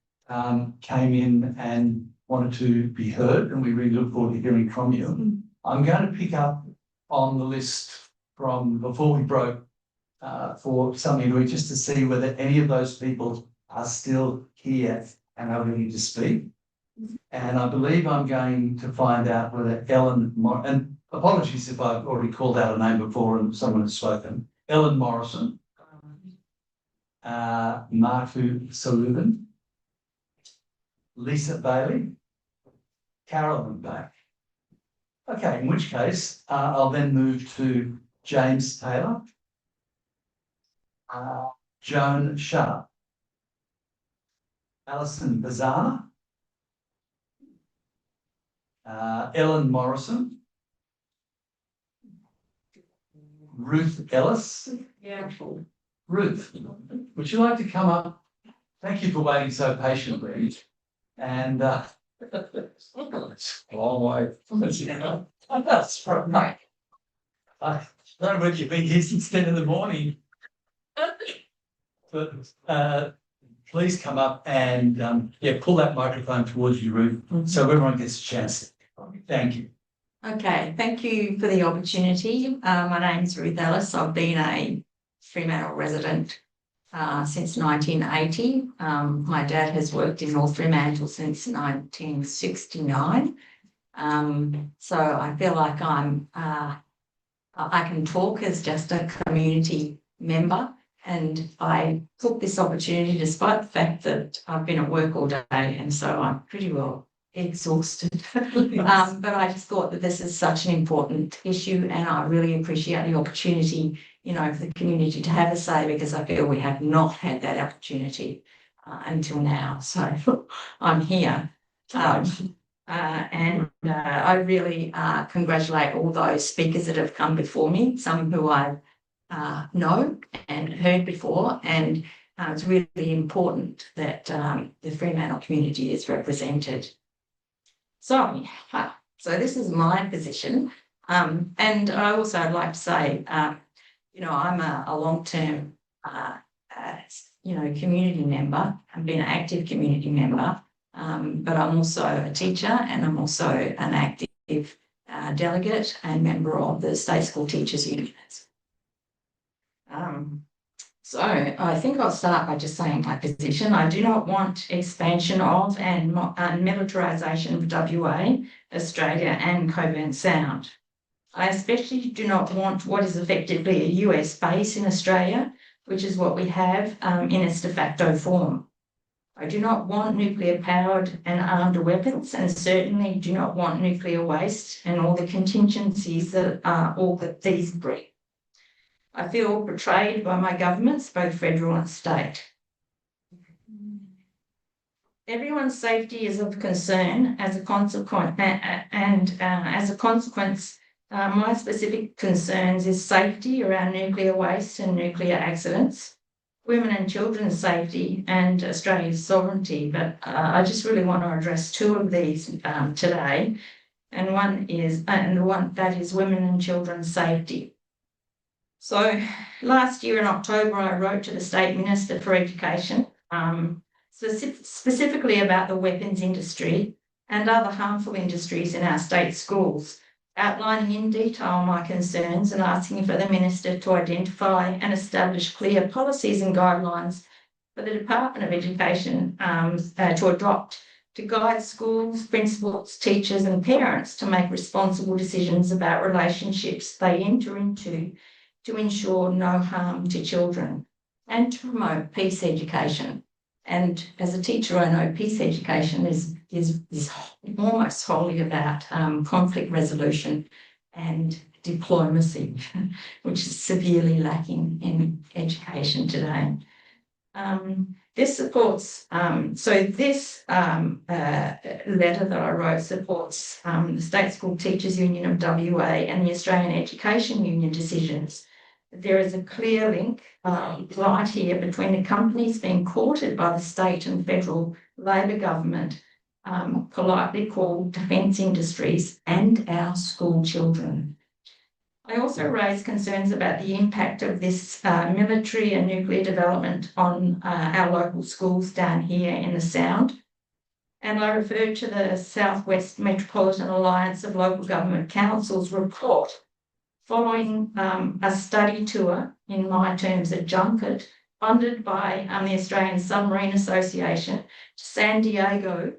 came in and wanted to be heard, and we really look forward to hearing from you. I'm going to pick up on the list from before we broke for something just to see whether any of those people are still here and are ready to speak. And I believe I'm going to find out whether and apologies if I've already called out a name before and someone has spoken. Ellen Morrison, Marku Sullivan, Lisa Bailey, Carolyn back. Okay, in which case, I'll then move to James Taylor, Joan Sharp, Alison Bazana, Ellen Morrison, Ruth Ellis. Yeah. Ruth, would you like to come up? Thank you for waiting so patiently. And it's a long way. That's right. I don't know whether you've been here since 10 in the morning. But please come up and pull that microphone towards you, Ruth, so everyone gets a chance. Thank you. Okay, thank you for the opportunity. My name's Ruth Ellis. I've been a Fremantle resident since 1980. My dad has worked in North Fremantle since 1969. So I feel like I can talk as just a community member, and I took this opportunity despite the fact that I've been at work all day, and so I'm pretty well exhausted. But I just thought that this is such an important issue, and I really appreciate the opportunity, for the community to have a say, because I feel we have not had that opportunity until now. So I'm here. And I really congratulate all those speakers that have come before me, some who I know and heard before, and it's really important that the Fremantle community is represented. So this is my position, and I also would like to say, I'm a long-term, community member. I've been an active community member, but I'm also a teacher, and I'm also an active delegate and member of the State School Teachers Union. So I think I'll start by just saying my position. I do not want expansion of and militarisation of WA, Australia and Coburn Sound. I especially do not want what is effectively a US base in Australia, which is what we have in its de facto form. I do not want nuclear powered and armed weapons, and certainly do not want nuclear waste and all the contingencies that all that these bring. I feel betrayed by my governments, both federal and state. Everyone's safety is of concern as a consequence, my specific concerns is safety around nuclear waste and nuclear accidents, women and children's safety, and Australia's sovereignty. But I just really want to address two of these today, and one that is women and children's safety. So last year in October, I wrote to the State Minister for Education, specifically about the weapons industry and other harmful industries in our state schools, outlining in detail my concerns and asking for the Minister to identify and establish clear policies and guidelines for the Department of Education to adopt to guide schools, principals, teachers and parents to make responsible decisions about relationships they enter into to ensure no harm to children and to promote peace education. And as a teacher, I know peace education is almost wholly about conflict resolution and diplomacy, which is severely lacking in education today. This supports, this letter that I wrote supports the State School Teachers Union of WA and the Australian Education Union decisions. There is a clear link right here between the companies being courted by the state and federal Labor government, politely called defence industries, and our school children. I also raised concerns about the impact of this military and nuclear development on our local schools down here in the Sound. And I referred to the Southwest Metropolitan Alliance of Local Government Councils report following a study tour, in my terms a junket, funded by the Australian Submarine Association to San Diego,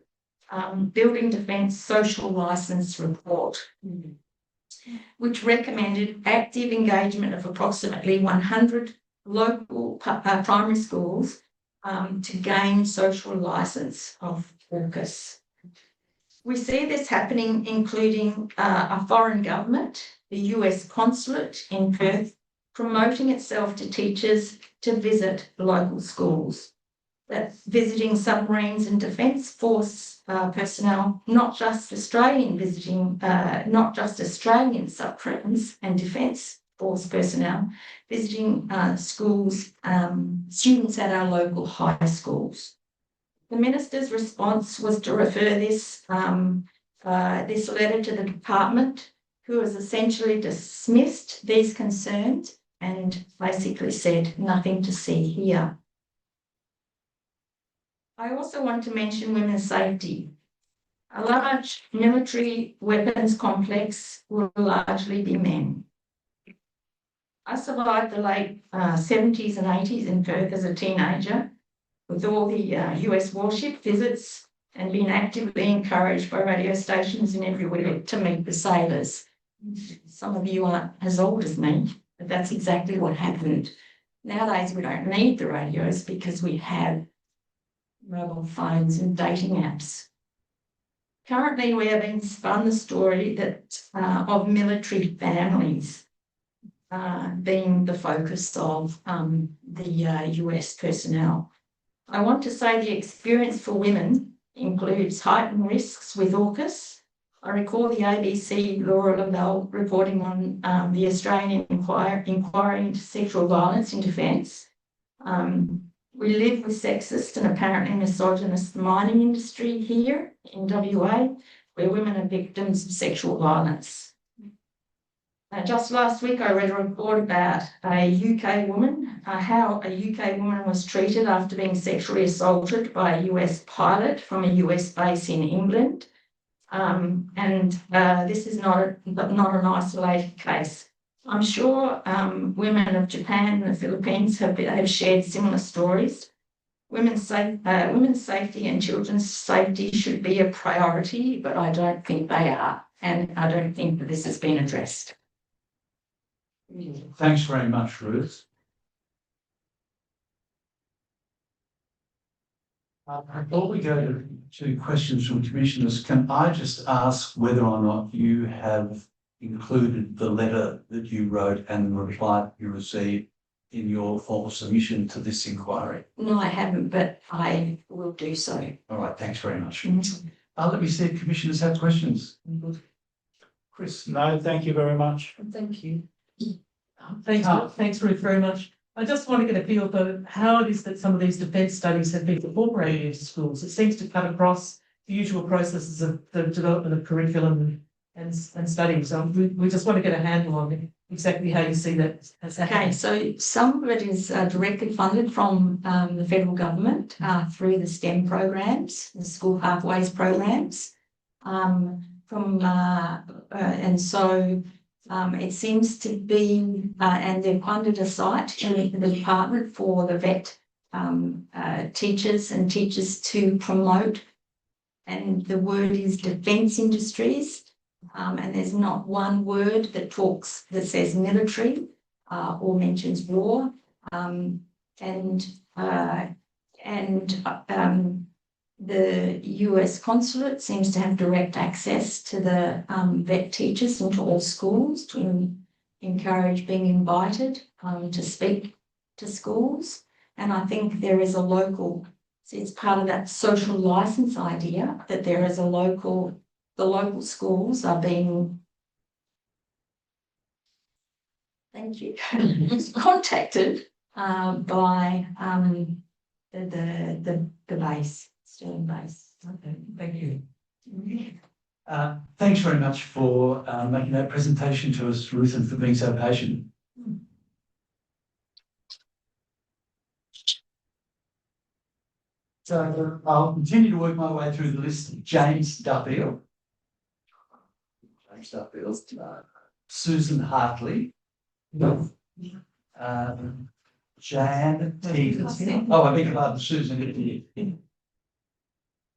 Building Defence Social Licence report, which recommended active engagement of approximately 100 local primary schools to gain social licence of AUKUS. We see this happening, including a foreign government, the US consulate in Perth, promoting itself to teachers to visit local schools. That's visiting submarines and Defence Force personnel, not just Australian submarines and Defence Force personnel, visiting schools, students at our local high schools. The Minister's response was to refer this letter to the department, who has essentially dismissed these concerns and basically said nothing to see here. I also want to mention women's safety. A large military weapons complex will largely be men. I survived the late 70s and 80s in Perth as a teenager, with all the US warship visits and being actively encouraged by radio stations and everywhere to meet the sailors. Some of you aren't as old as me, but that's exactly what happened. Nowadays, we don't need the radios because we have mobile phones and dating apps. Currently, we are being spun the story that of military families being the focus of the US personnel. I want to say the experience for women includes heightened risks with AUKUS. I recall the ABC Laura Lavelle reporting on the Australian inquiry into sexual violence in defence. We live with sexist and apparently misogynist mining industry here in WA, where women are victims of sexual violence. Just last week, I read a report about a UK woman, how a UK woman was treated after being sexually assaulted by a US pilot from a US base in England. This is not an isolated case. I'm sure women of Japan and the Philippines have shared similar stories. Women's safety and children's safety should be a priority, but I don't think they are, and I don't think that this has been addressed. Thanks very much, Ruth. Before we go to questions from commissioners, can I just ask whether or not you have included the letter that you wrote and the reply you received in your formal submission to this inquiry? No, I haven't, but I will do so. All right, thanks very much. Mm-hmm. Let me see if commissioners have questions. Chris? No, thank you very much. Thank you. Thanks, Ruth, very much. I just want to get a feel for how it is that some of these defence studies have been incorporated into schools. It seems to cut across the usual processes of the development of curriculum and studies. So we just want to get a handle on exactly how you see that as happening. Okay, so some of it is directly funded from the federal government through the STEM programs, the school pathways programs. It seems to be, and they've funded a site in the department for the vet teachers and teachers to promote, and the word is defence industries, and there's not one word that says military or mentions war, the US consulate seems to have direct access to the vet teachers into all schools to encourage being invited to speak to schools. And I think there is a local, it's part of that social license idea that there is the local schools are being, thank you, contacted by the base. Sterling base. Okay, thank you. Thanks very much for making that presentation to us, Ruth, and for being so patient. So I'll continue to work my way through the list. James Duffield. Susan Hartley. Jan Tegan. Oh, I beg your pardon, Susan.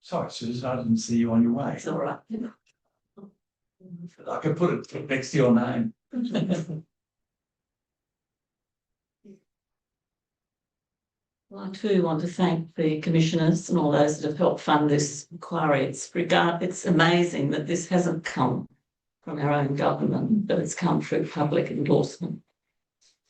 Sorry, Susan, I didn't see you on your way. It's all right. I could put it next to your name. Well, I too want to thank the commissioners and all those that have helped fund this inquiry. It's amazing that this hasn't come from our own government, but it's come through public endorsement.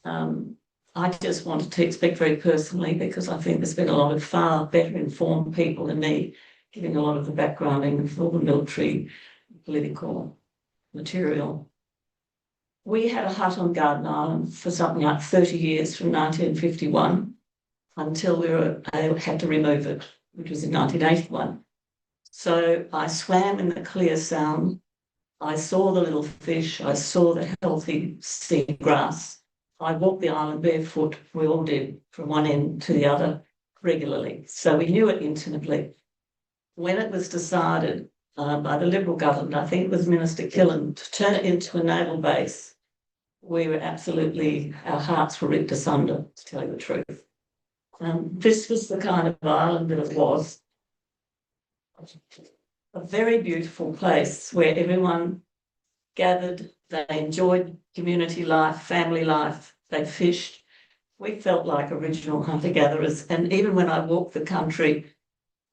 I just wanted to speak very personally because I think there's been a lot of far better informed people than me giving a lot of the backgrounding for the military political material. We had a hut on Garden Island for something like 30 years from 1951 until we had to remove it, which was in 1981. So I swam in the clear sound. I saw the little fish. I saw the healthy sea grass. I walked the island barefoot. We all did, from one end to the other regularly. So we knew it intimately. When it was decided by the Liberal government, I think it was Minister Killen, to turn it into a naval base, we were absolutely, our hearts were ripped asunder, to tell you the truth. This was the kind of island that it was. A very beautiful place where everyone gathered, they enjoyed community life, family life, they fished. We felt like original hunter-gatherers, and even when I walked the country,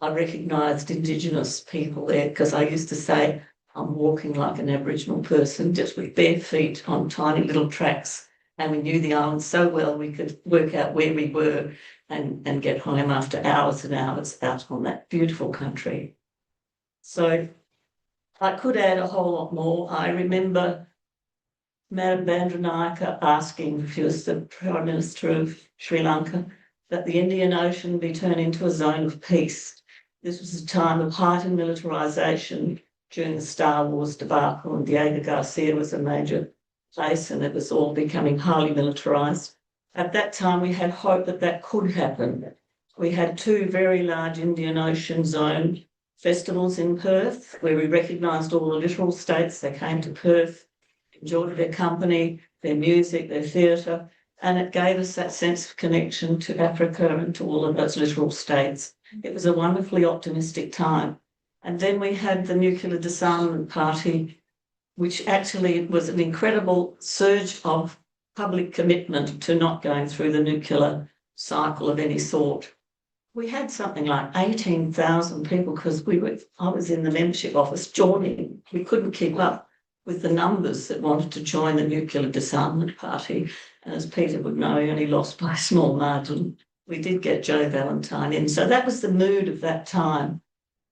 I recognised Indigenous people there because I used to say, I'm walking like an Aboriginal person, just with bare feet on tiny little tracks, and we knew the island so well we could work out where we were and get home after hours and hours out on that beautiful country. So I could add a whole lot more. I remember Madam Bandaranaike asking, if she was the Prime Minister of Sri Lanka, that the Indian Ocean be turned into a zone of peace. This was a time of heightened militarisation during the Star Wars debacle, and Diego Garcia was a major place, and it was all becoming highly militarised. At that time, we had hope that that could happen. We had two very large Indian Ocean zone festivals in Perth, where we recognised all the littoral states. They came to Perth, enjoyed their company, their music, their theatre, and it gave us that sense of connection to Africa and to all of those littoral states. It was a wonderfully optimistic time. And then we had the Nuclear Disarmament Party, which actually was an incredible surge of public commitment to not going through the nuclear cycle of any sort. We had something like 18,000 people because I was in the membership office joining. We couldn't keep up with the numbers that wanted to join the Nuclear Disarmament Party. And as Peter would know, he only lost by a small margin. We did get Joe Valentine in. So that was the mood of that time.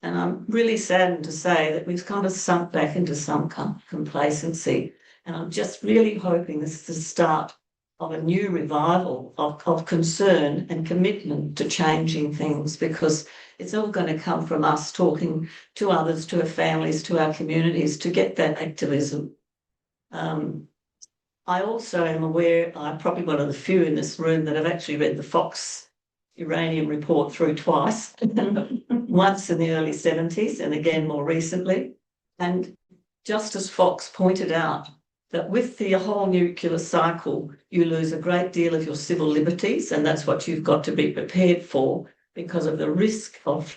And I'm really saddened to say that we've kind of sunk back into some complacency. And I'm just really hoping this is the start of a new revival of concern and commitment to changing things, because it's all going to come from us talking to others, to our families, to our communities, to get that activism. I also am aware, I'm probably one of the few in this room that have actually read the Fox uranium report through twice, once in the early 70s and again more recently. And Justice Fox pointed out that with the whole nuclear cycle, you lose a great deal of your civil liberties, and that's what you've got to be prepared for because of the risk of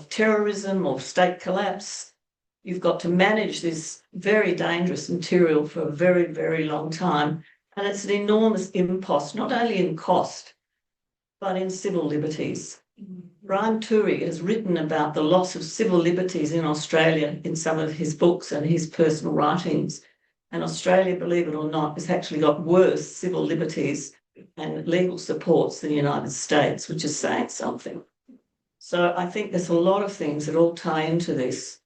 terrorism or state collapse. You've got to manage this very dangerous material for a very, very long time. And it's an enormous impost, not only in cost, but in civil liberties. Brian Toohey has written about the loss of civil liberties in Australia in some of his books and his personal writings. And Australia, believe it or not, has actually got worse civil liberties and legal supports than the United States, which is saying something. So I think there's a lot of things that all tie into this,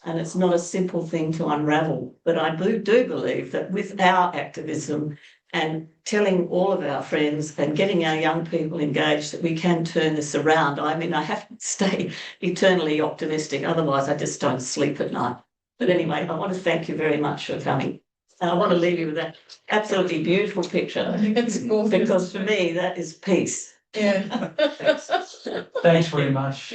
and it's not a simple thing to unravel. But I do believe that with our activism and telling all of our friends and getting our young people engaged, that we can turn this around. I mean, I have to stay eternally optimistic, otherwise I just don't sleep at night. But anyway, I want to thank you very much for coming. And I want to leave you with that absolutely beautiful picture. I think it's gorgeous. Because for me, that is peace. Yeah. Thanks very much.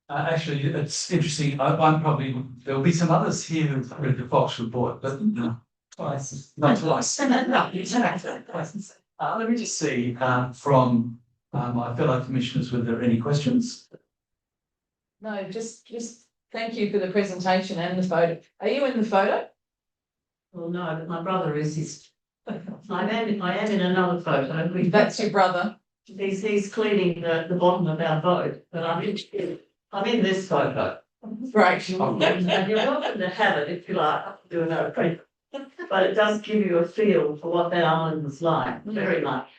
Actually, it's interesting. I'm probably, there'll be some others here who've read the Fox report, but no, twice, not twice. Let me just see from my fellow commissioners, were there any questions? No, just thank you for the presentation and the photo. Are you in the photo? Well, no, but my brother is his. I am in another photo. That's your brother. He's cleaning the bottom of our boat, but I'm in this photo. Right. And you're welcome to have it if you like, I can do another print. But it does give you a feel for what that island was like, very much.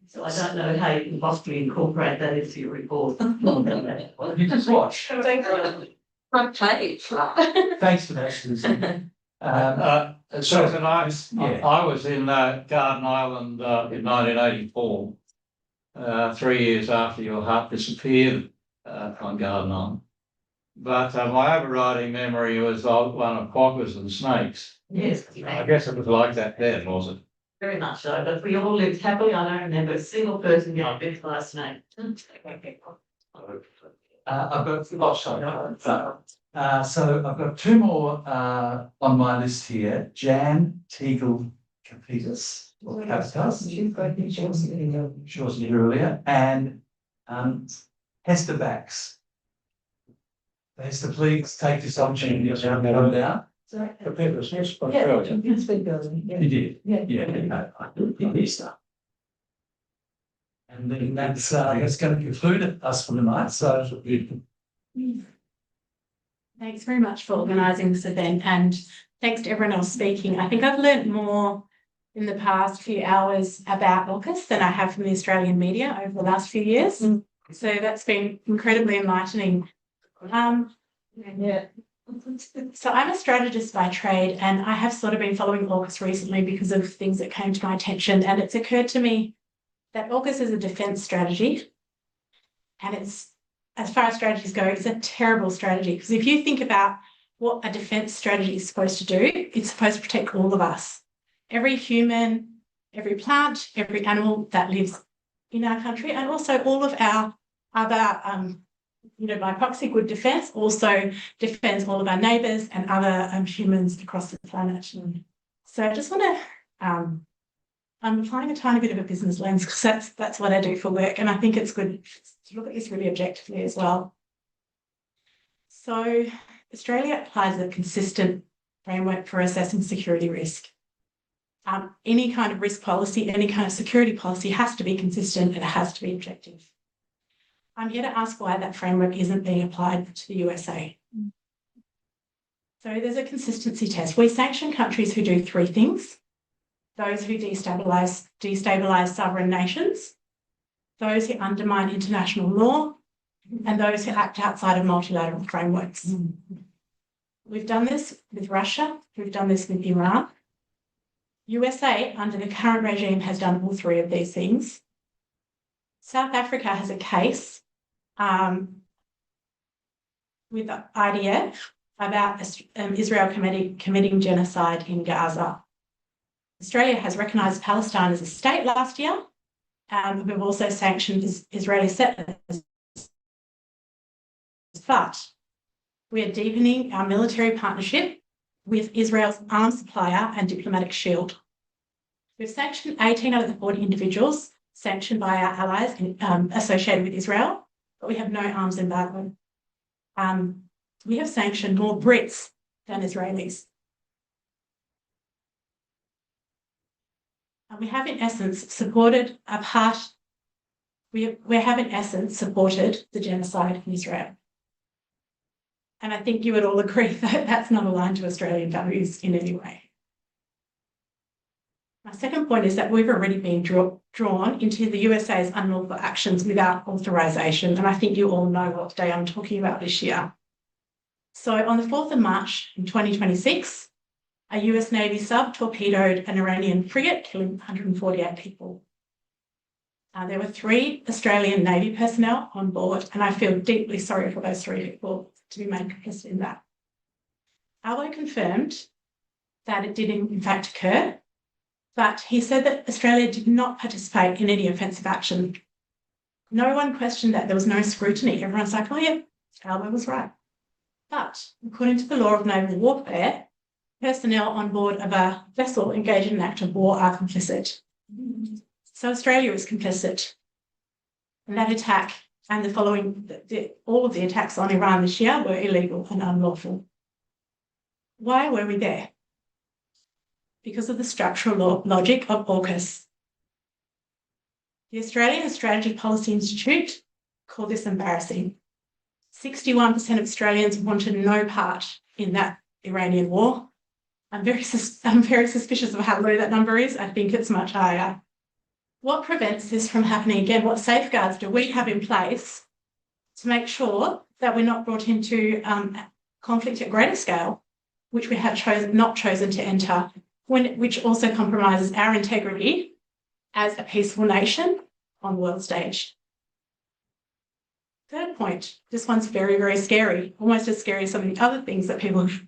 So I don't know how you can possibly incorporate that into your report. Well, you just watch. Thank you. Front page. Thanks for that, Susan. Susan, yeah. I was in Garden Island in 1984, 3 years after your hut disappeared on Garden Island. But my overriding memory was one of quokkas and snakes. Yes. I guess it was like that then, was it? Very much so, but we all lived happily. I don't remember a single person getting bit by a snake. I've got, oh, sorry. So I've got two more on my list here. Jan Teagle Capitas, or Capitas. She wasn't here earlier, and Hester Bax. Hester, please take this opportunity to come down. Capitas, yes, Yeah, you can speak early. you did. Yeah. I did Easter. And then that's going to conclude us for the night. So Thanks very much for organising this event, and thanks to everyone else speaking. I think I've learned more in the past few hours about AUKUS than I have from the Australian media over the last few years. So that's been incredibly enlightening. So I'm a strategist by trade, and I have sort of been following AUKUS recently because of things that came to my attention, and it's occurred to me that AUKUS is a defence strategy, and it's, as far as strategies go, it's a terrible strategy, because if you think about what a defence strategy is supposed to do, it's supposed to protect all of us, every human, every plant, every animal that lives in our country, and also all of our other by proxy, good defence also defends all of our neighbours and other humans across the planet. So I just want to, I'm applying a tiny bit of a business lens, because that's what I do for work, and I think it's good to look at this really objectively as well. So Australia applies a consistent framework for assessing security risk. Any kind of risk policy, any kind of security policy has to be consistent, and it has to be objective. I'm here to ask why that framework isn't being applied to the USA. So there's a consistency test. We sanction countries who do three things: those who destabilise sovereign nations, those who undermine international law, and those who act outside of multilateral frameworks. We've done this with Russia, we've done this with Iran. USA, under the current regime, has done all three of these things. South Africa has a case with the IDF about Israel committing genocide in Gaza. Australia has recognised Palestine as a state last year. We've also sanctioned Israeli settlers. But we are deepening our military partnership with Israel's arms supplier and diplomatic shield. We've sanctioned 18 out of the 40 individuals sanctioned by our allies associated with Israel, but we have no arms embargo. We have sanctioned more Brits than Israelis. And we have in essence supported the genocide in Israel. And I think you would all agree that that's not aligned to Australian values in any way. My second point is that we've already been drawn into the USA's unlawful actions without authorisation, and I think you all know what day I'm talking about this year. So on the 4th of March in 2026, a US Navy sub torpedoed an Iranian frigate, killing 148 people. There were 3 Australian Navy personnel on board, and I feel deeply sorry for those 3 people to be made complicit in that. Albo confirmed that it did in fact occur, but he said that Australia did not participate in any offensive action. No one questioned that. There was no scrutiny. Everyone's like, oh yeah, Albo was right. But according to the law of naval warfare, personnel on board of a vessel engaged in an act of war are complicit. So Australia is complicit. And that attack and the following, all of the attacks on Iran this year were illegal and unlawful. Why were we there? because of the structural logic of AUKUS. The Australian Strategy Policy Institute called this embarrassing. 61% of Australians wanted no part in that Iranian war. I'm very suspicious of how low that number is. I think it's much higher. What prevents this from happening again? What safeguards do we have in place to make sure that we're not brought into conflict at greater scale, which we have not chosen to enter, which also compromises our integrity as a peaceful nation on the world stage? Third point, this one's very, very scary, almost as scary as some of the other things that people have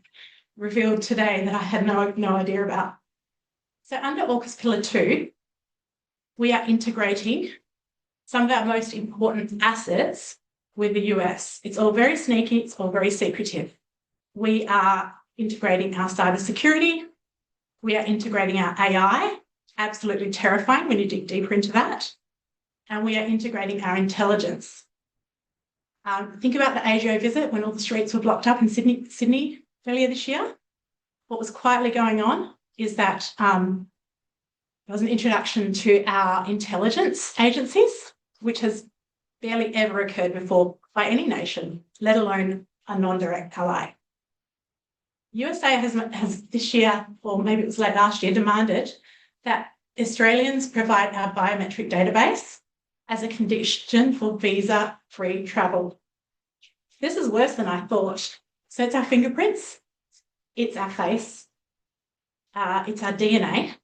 revealed today that I had no idea about. So under AUKUS Pillar 2, we are integrating some of our most important assets with the US. It's all very sneaky, it's all very secretive. We are integrating our cybersecurity, we are integrating our AI, absolutely terrifying when you dig deeper into that, and we are integrating our intelligence. Think about the AGO visit when all the streets were blocked up in Sydney earlier this year. What was quietly going on is that there was an introduction to our intelligence agencies, which has barely ever occurred before by any nation, let alone a non-direct ally. USA has this year, or maybe it was late last year, demanded that Australians provide our biometric database as a condition for visa-free travel. This is worse than I thought. So it's our fingerprints, it's our face, it's our DNA,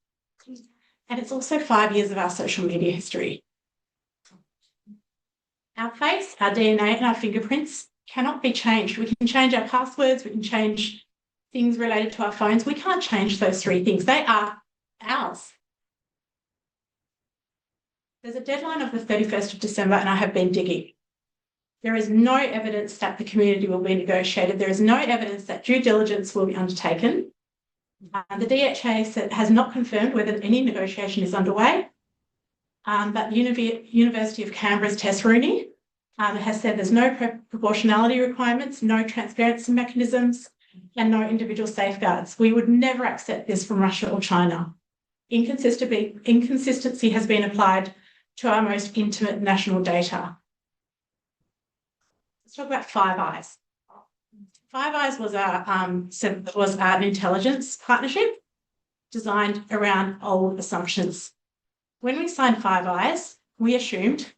and it's also 5 years of our social media history. Our face, our DNA, and our fingerprints cannot be changed. We can change our passwords, we can change things related to our phones. We can't change those three things. They are ours. There's a deadline of the 31st of December, and I have been digging. There is no evidence that the community will be negotiated. There is no evidence that due diligence will be undertaken. The DHA has not confirmed whether any negotiation is underway, but University of Canberra's Tess Rooney has said there's no proportionality requirements, no transparency mechanisms, and no individual safeguards. We would never accept this from Russia or China. Inconsistency has been applied to our most intimate national data. Let's talk about Five Eyes. Five Eyes was our intelligence partnership designed around old assumptions. When we signed Five Eyes, we assumed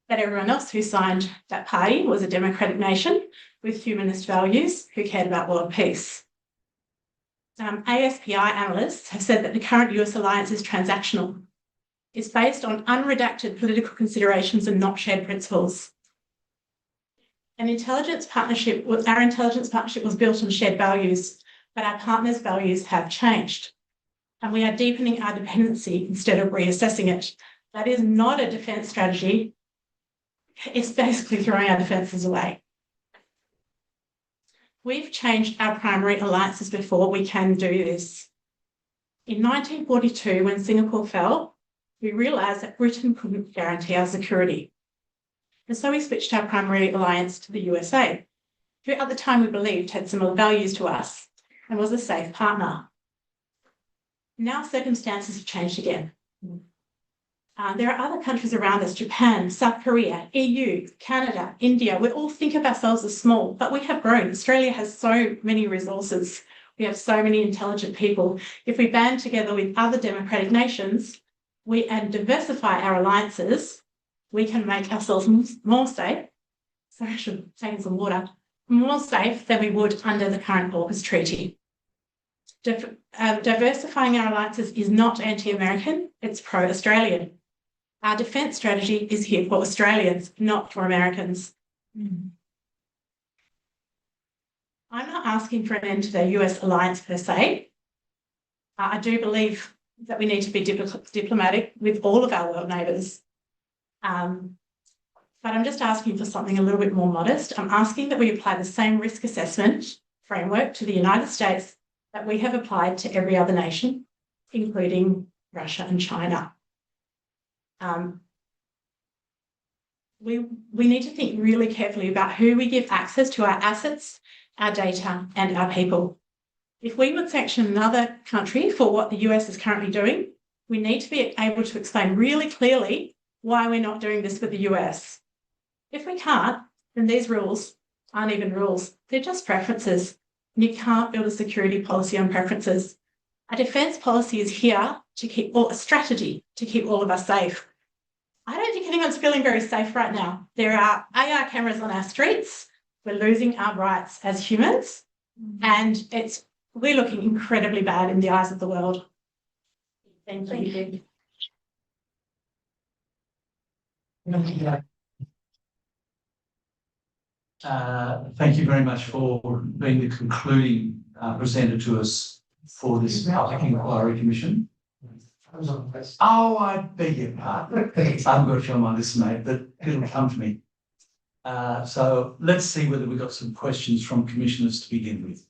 that everyone else who signed that party was a democratic nation with humanist values who cared about world peace. ASPI analysts have said that the current US alliance is transactional. It's based on unredacted political considerations and not shared principles. Our intelligence partnership was built on shared values, but our partners' values have changed. And we are deepening our dependency instead of reassessing it. That is not a defence strategy. It's basically throwing our defences away. We've changed our primary alliances before. We can do this. In 1942, when Singapore fell, we realised that Britain couldn't guarantee our security. And so we switched our primary alliance to the USA, who at the time we believed had similar values to us and was a safe partner. Now circumstances have changed again. There are other countries around us, Japan, South Korea, EU, Canada, India. We all think of ourselves as small, but we have grown. Australia has so many resources. We have so many intelligent people. If we band together with other democratic nations and diversify our alliances, we can make ourselves more safe. Sorry, I should have taken some water. More safe than we would under the current AUKUS treaty. Diversifying our alliances is not anti-American, it's pro-Australian. Our defence strategy is here for Australians, not for Americans. I'm not asking for an end to the US alliance per se. I do believe that we need to be diplomatic with all of our world neighbours. But I'm just asking for something a little bit more modest. I'm asking that we apply the same risk assessment framework to the United States that we have applied to every other nation, including Russia and China. We need to think really carefully about who we give access to our assets, our data, and our people. If we would sanction another country for what the US is currently doing, we need to be able to explain really clearly why we're not doing this with the US. If we can't, then these rules aren't even rules. They're just preferences. And you can't build a security policy on preferences. A defence policy is here to keep a strategy to keep all of us safe. I don't think anyone's feeling very safe right now. There are AR cameras on our streets. We're losing our rights as humans, and we're looking incredibly bad in the eyes of the world. Thank you. Thank you very much for being the concluding presenter to us for this public inquiry commission. Oh, I beg your pardon. I haven't got to show my list, mate, but it'll come to me. So let's see whether we've got some questions from commissioners to begin with.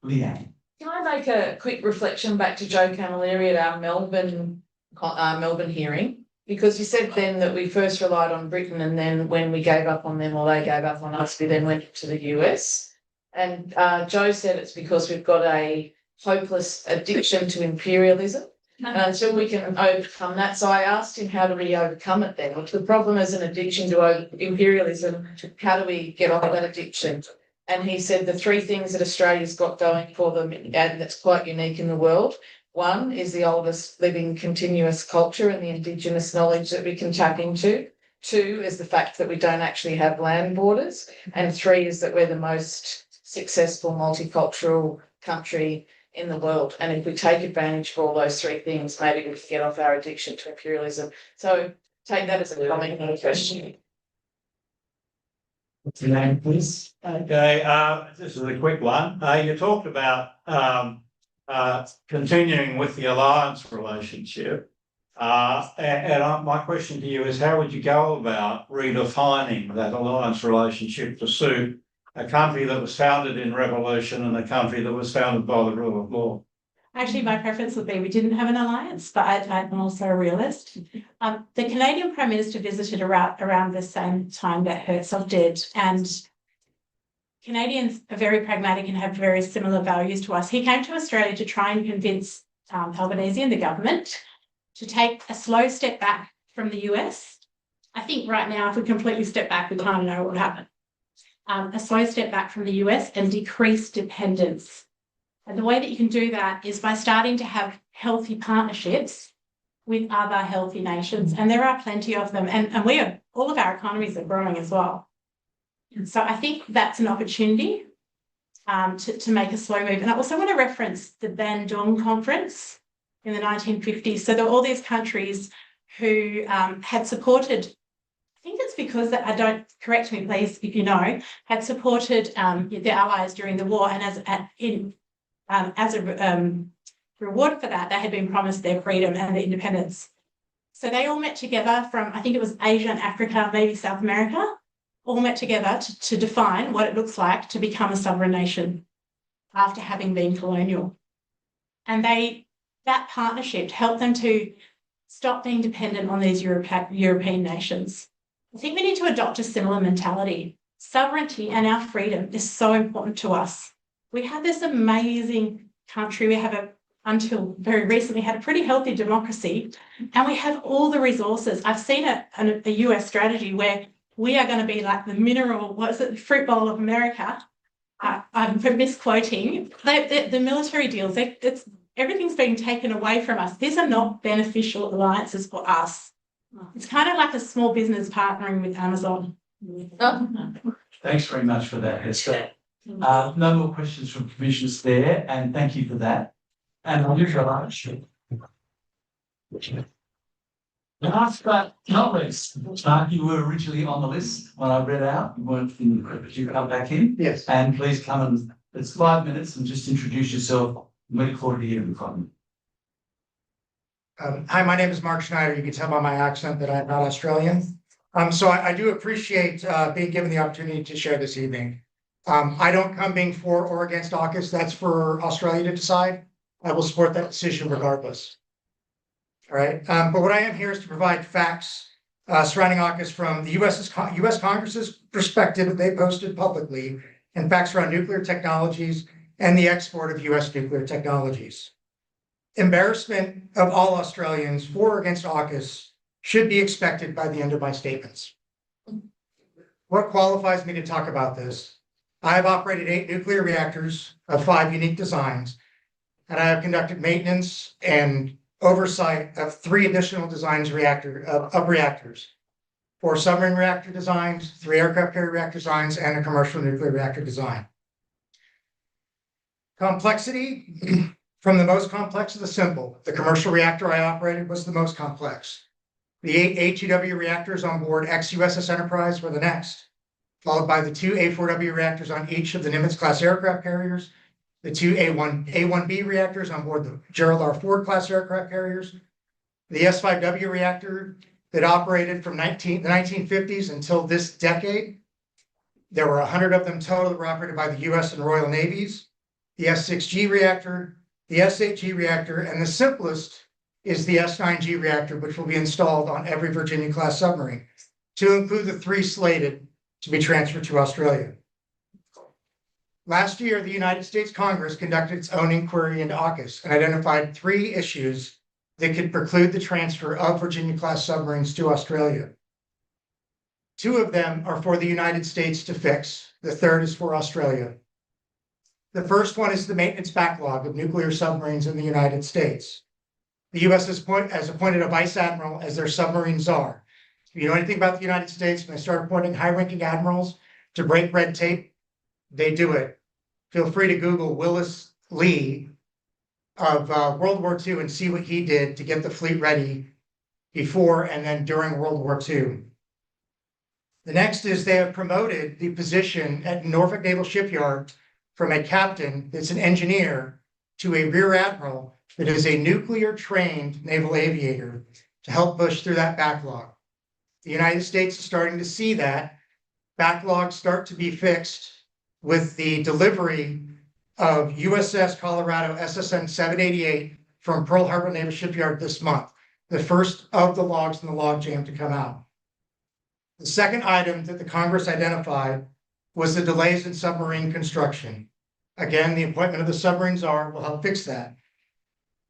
Leanne. Can I make a quick reflection back to Joe Camilleri at our Melbourne hearing? Because you said then that we first relied on Britain, and then when we gave up on them or they gave up on us, we then went to the US. And Joe said it's because we've got a hopeless addiction to imperialism. And until we can overcome that, so I asked him, how do we overcome it then? If the problem is an addiction to imperialism, how do we get off that addiction? And he said the three things that Australia's got going for them, and that's quite unique in the world. One is the oldest living continuous culture and the Indigenous knowledge that we can tap into. Two is the fact that we don't actually have land borders. And three is that we're the most successful multicultural country in the world. And if we take advantage of all those three things, maybe we can get off our addiction to imperialism. So take that as a comment, not a question. What's your name, please? Okay, this is a quick one. You talked about continuing with the alliance relationship. And my question to you is, how would you go about redefining that alliance relationship to suit a country that was founded in revolution and a country that was founded by the rule of law? Actually, my preference would be we didn't have an alliance, but I'm also a realist. The Canadian Prime Minister visited around the same time that Herzog did, and Canadians are very pragmatic and have very similar values to us. He came to Australia to try and convince Albanese and the government to take a slow step back from the US. I think right now, if we completely step back, we kind of know what would happen. A slow step back from the US and decrease dependence. And the way that you can do that is by starting to have healthy partnerships with other healthy nations. And there are plenty of them. And all of our economies are growing as well. And so I think that's an opportunity to make a slow move. And I also want to reference the Bandung Conference in the 1950s. So there were all these countries who had supported, I think it's because that I don't, correct me please if you know, had supported their allies during the war, and as a reward for that, they had been promised their freedom and their independence. So they all met together from, I think it was Asia and Africa, maybe South America, all met together to define what it looks like to become a sovereign nation after having been colonial. And that partnership helped them to stop being dependent on these European nations. I think we need to adopt a similar mentality. Sovereignty and our freedom is so important to us. We have this amazing country. We have until very recently had a pretty healthy democracy, and we have all the resources. I've seen a US strategy where we are going to be like the fruit bowl of America. I'm misquoting. The military deals, everything's being taken away from us. These are not beneficial alliances for us. It's kind of like a small business partnering with Amazon. Thanks very much for that, Esther. No more questions from commissioners there, and thank you for that. And I'll use your last. Last but not least, Mark, you were originally on the list when I read out. You weren't in the group, but you come back in. Yes. And please come and it's 5 minutes and just introduce yourself. We look forward to hearing from you. Hi, my name is Mark Schneider. You can tell by my accent that I'm not Australian. So I do appreciate being given the opportunity to share this evening. I don't come being for or against AUKUS. That's for Australia to decide. I will support that decision regardless. All right. But what I am here is to provide facts surrounding AUKUS from the US Congress's perspective that they posted publicly, and facts around nuclear technologies and the export of US nuclear technologies. Embarrassment of all Australians for or against AUKUS should be expected by the end of my statements. What qualifies me to talk about this? I have operated 8 nuclear reactors of 5 unique designs, and I have conducted maintenance and oversight of 3 additional designs of reactors, 4 submarine reactor designs, 3 aircraft carrier reactor designs, and a commercial nuclear reactor design. Complexity, from the most complex to the simple. The commercial reactor I operated was the most complex. The 8 HEW reactors on board ex-USS Enterprise were the next, followed by the 2 A4W reactors on each of the Nimitz-class aircraft carriers, the 2 A1B reactors on board the Gerald R. Ford class aircraft carriers, the S5W reactor that operated from the 1950s until this decade. There were 100 of them total that were operated by the US and Royal Navies, the S6G reactor, the S8G reactor, and the simplest is the S9G reactor, which will be installed on every Virginia-class submarine, to include the 3 slated to be transferred to Australia. Last year, the United States Congress conducted its own inquiry into AUKUS and identified 3 issues that could preclude the transfer of Virginia-class submarines to Australia. 2 of them are for the United States to fix. The 3rd is for Australia. The first one is the maintenance backlog of nuclear submarines in the United States. The U.S. has appointed a vice admiral as their submarine czar. If you know anything about the United States, when they start appointing high-ranking admirals to break red tape, they do it. Feel free to Google Willis Lee of World War II and see what he did to get the fleet ready before and then during World War II. The next is they have promoted the position at Norfolk Naval Shipyard from a captain that's an engineer to a rear admiral that is a nuclear-trained naval aviator to help push through that backlog. The United States is starting to see that backlogs start to be fixed with the delivery of USS Colorado SSN 788 from Pearl Harbor Naval Shipyard this month, the first of the logs in the logjam to come out. The second item that the Congress identified was the delays in submarine construction. Again, the appointment of the submarine czar will help fix that.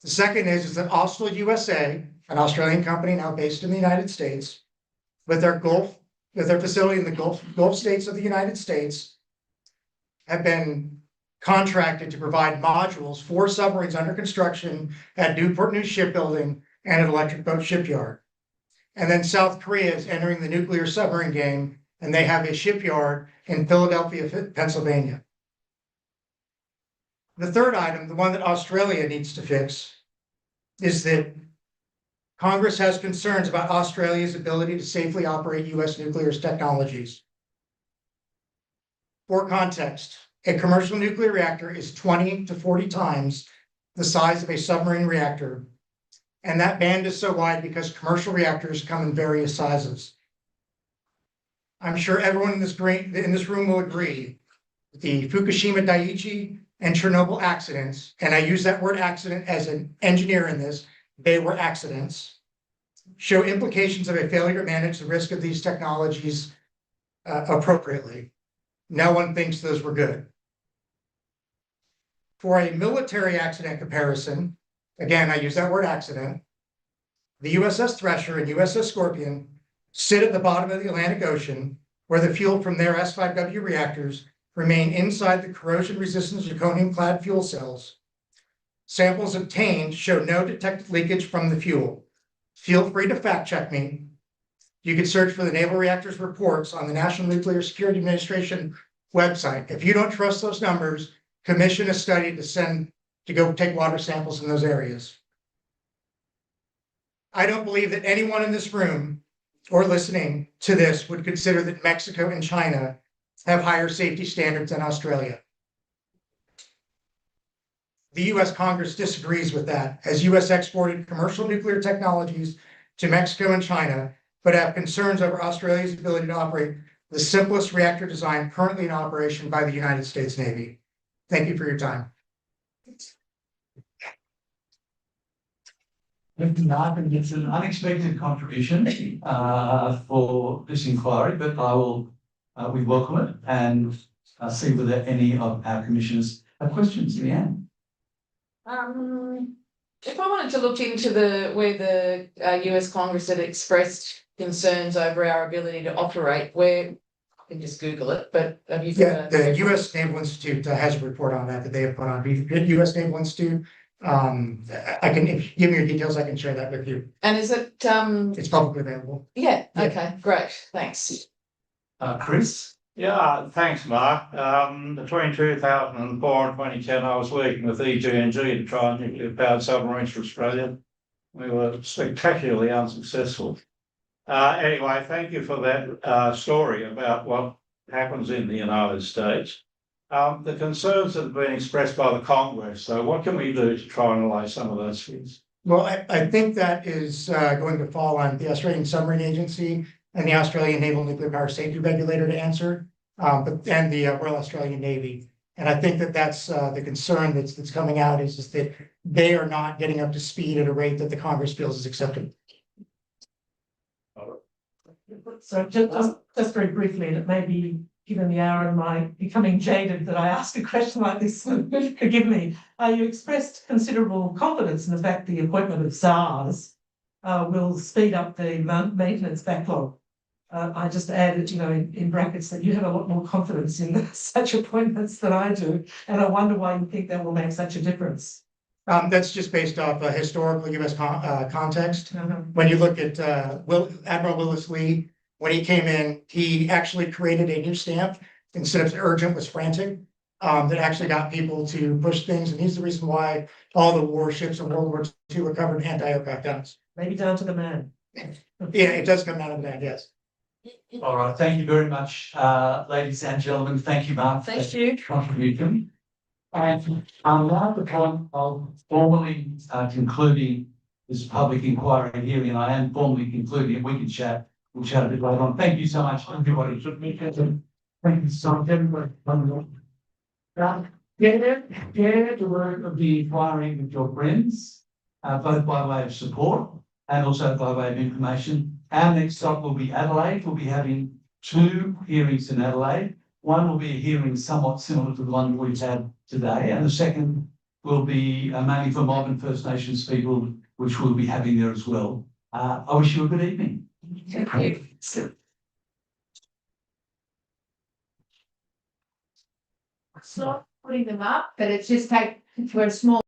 The second is that Austal USA, an Australian company now based in the United States, with their facility in the Gulf states of the United States, have been contracted to provide modules for submarines under construction at Newport News Shipbuilding and at Electric Boat Shipyard. And then South Korea is entering the nuclear submarine game, and they have a shipyard in Philadelphia, Pennsylvania. The third item, the one that Australia needs to fix, is that Congress has concerns about Australia's ability to safely operate US nuclear technologies. For context, a commercial nuclear reactor is 20 to 40 times the size of a submarine reactor, and that band is so wide because commercial reactors come in various sizes. I'm sure everyone in this room will agree the Fukushima Daiichi and Chernobyl accidents, and I use that word accident as an engineer in this, they were accidents, show implications of a failure to manage the risk of these technologies appropriately. No one thinks those were good. For a military accident comparison, again, I use that word accident, the USS Thresher and USS Scorpion sit at the bottom of the Atlantic Ocean, where the fuel from their S5W reactors remain inside the corrosion-resistant zirconium-clad fuel cells. Samples obtained show no detected leakage from the fuel. Feel free to fact-check me. You can search for the Naval Reactors reports on the National Nuclear Security Administration website. If you don't trust those numbers, commission a study to go take water samples in those areas. I don't believe that anyone in this room or listening to this would consider that Mexico and China have higher safety standards than Australia. The US Congress disagrees with that, as US exported commercial nuclear technologies to Mexico and China, but have concerns over Australia's ability to operate the simplest reactor design currently in operation by the United States Navy. Thank you for your time. It's an unexpected contribution for this inquiry, but we welcome it and see whether any of our commissioners Questions, Leanne? If I wanted to look into where the US Congress had expressed concerns over our ability to operate, where I can just Google it, but have you? Yeah, the US Naval Institute has a report on that they have put on. US Naval Institute, I can, if you give me your details, I can share that with you. And is it, It's publicly available. yeah, okay, great, thanks. Chris? Yeah, thanks, Mark. Between 2004 and 2010, I was working with EGNG to try nuclear powered submarines for Australia. We were spectacularly unsuccessful. Anyway, thank you for that story about what happens in the United States. The concerns that have been expressed by the Congress, so what can we do to try and allay some of those fears? Well, I think that is going to fall on the Australian Submarine Agency and the Australian Naval Nuclear Power Safety Regulator to answer, and the Royal Australian Navy. And I think that that's the concern that's coming out is just that they are not getting up to speed at a rate that the Congress feels is acceptable. So just very briefly, and it may be given the hour and my becoming jaded that I ask a question like this, forgive me. You expressed considerable confidence in the fact the appointment of SARS will speed up the maintenance backlog. I just added, in brackets that you have a lot more confidence in such appointments than I do, and I wonder why you think that will make such a difference. That's just based off a historical US context. When you look at Admiral Willis Lee, when he came in, he actually created a new stamp instead of urgent was frantic. That actually got people to push things, and he's the reason why all the warships of World War II were covered in anti-aircraft guns. Maybe down to the man. Yeah, it does come down to that, yes. All right, thank you very much, ladies and gentlemen. Thank you, Mark. Thank you. Contribution. And I'm now at the point of formally concluding this public inquiry hearing, and I am formally concluding it. We can chat. We'll chat a bit later on. Thank you so much, everybody. Thank you so much, everybody. Share the work of the inquiry with your friends, both by way of support and also by way of information. Our next stop will be Adelaide. We'll be having 2 hearings in Adelaide. One will be a hearing somewhat similar to the one we've had today, and the second will be mainly for Mob and First Nations people, which we'll be having there as well. I wish you a good evening. Thank you. It's not putting them up, but it's just for a small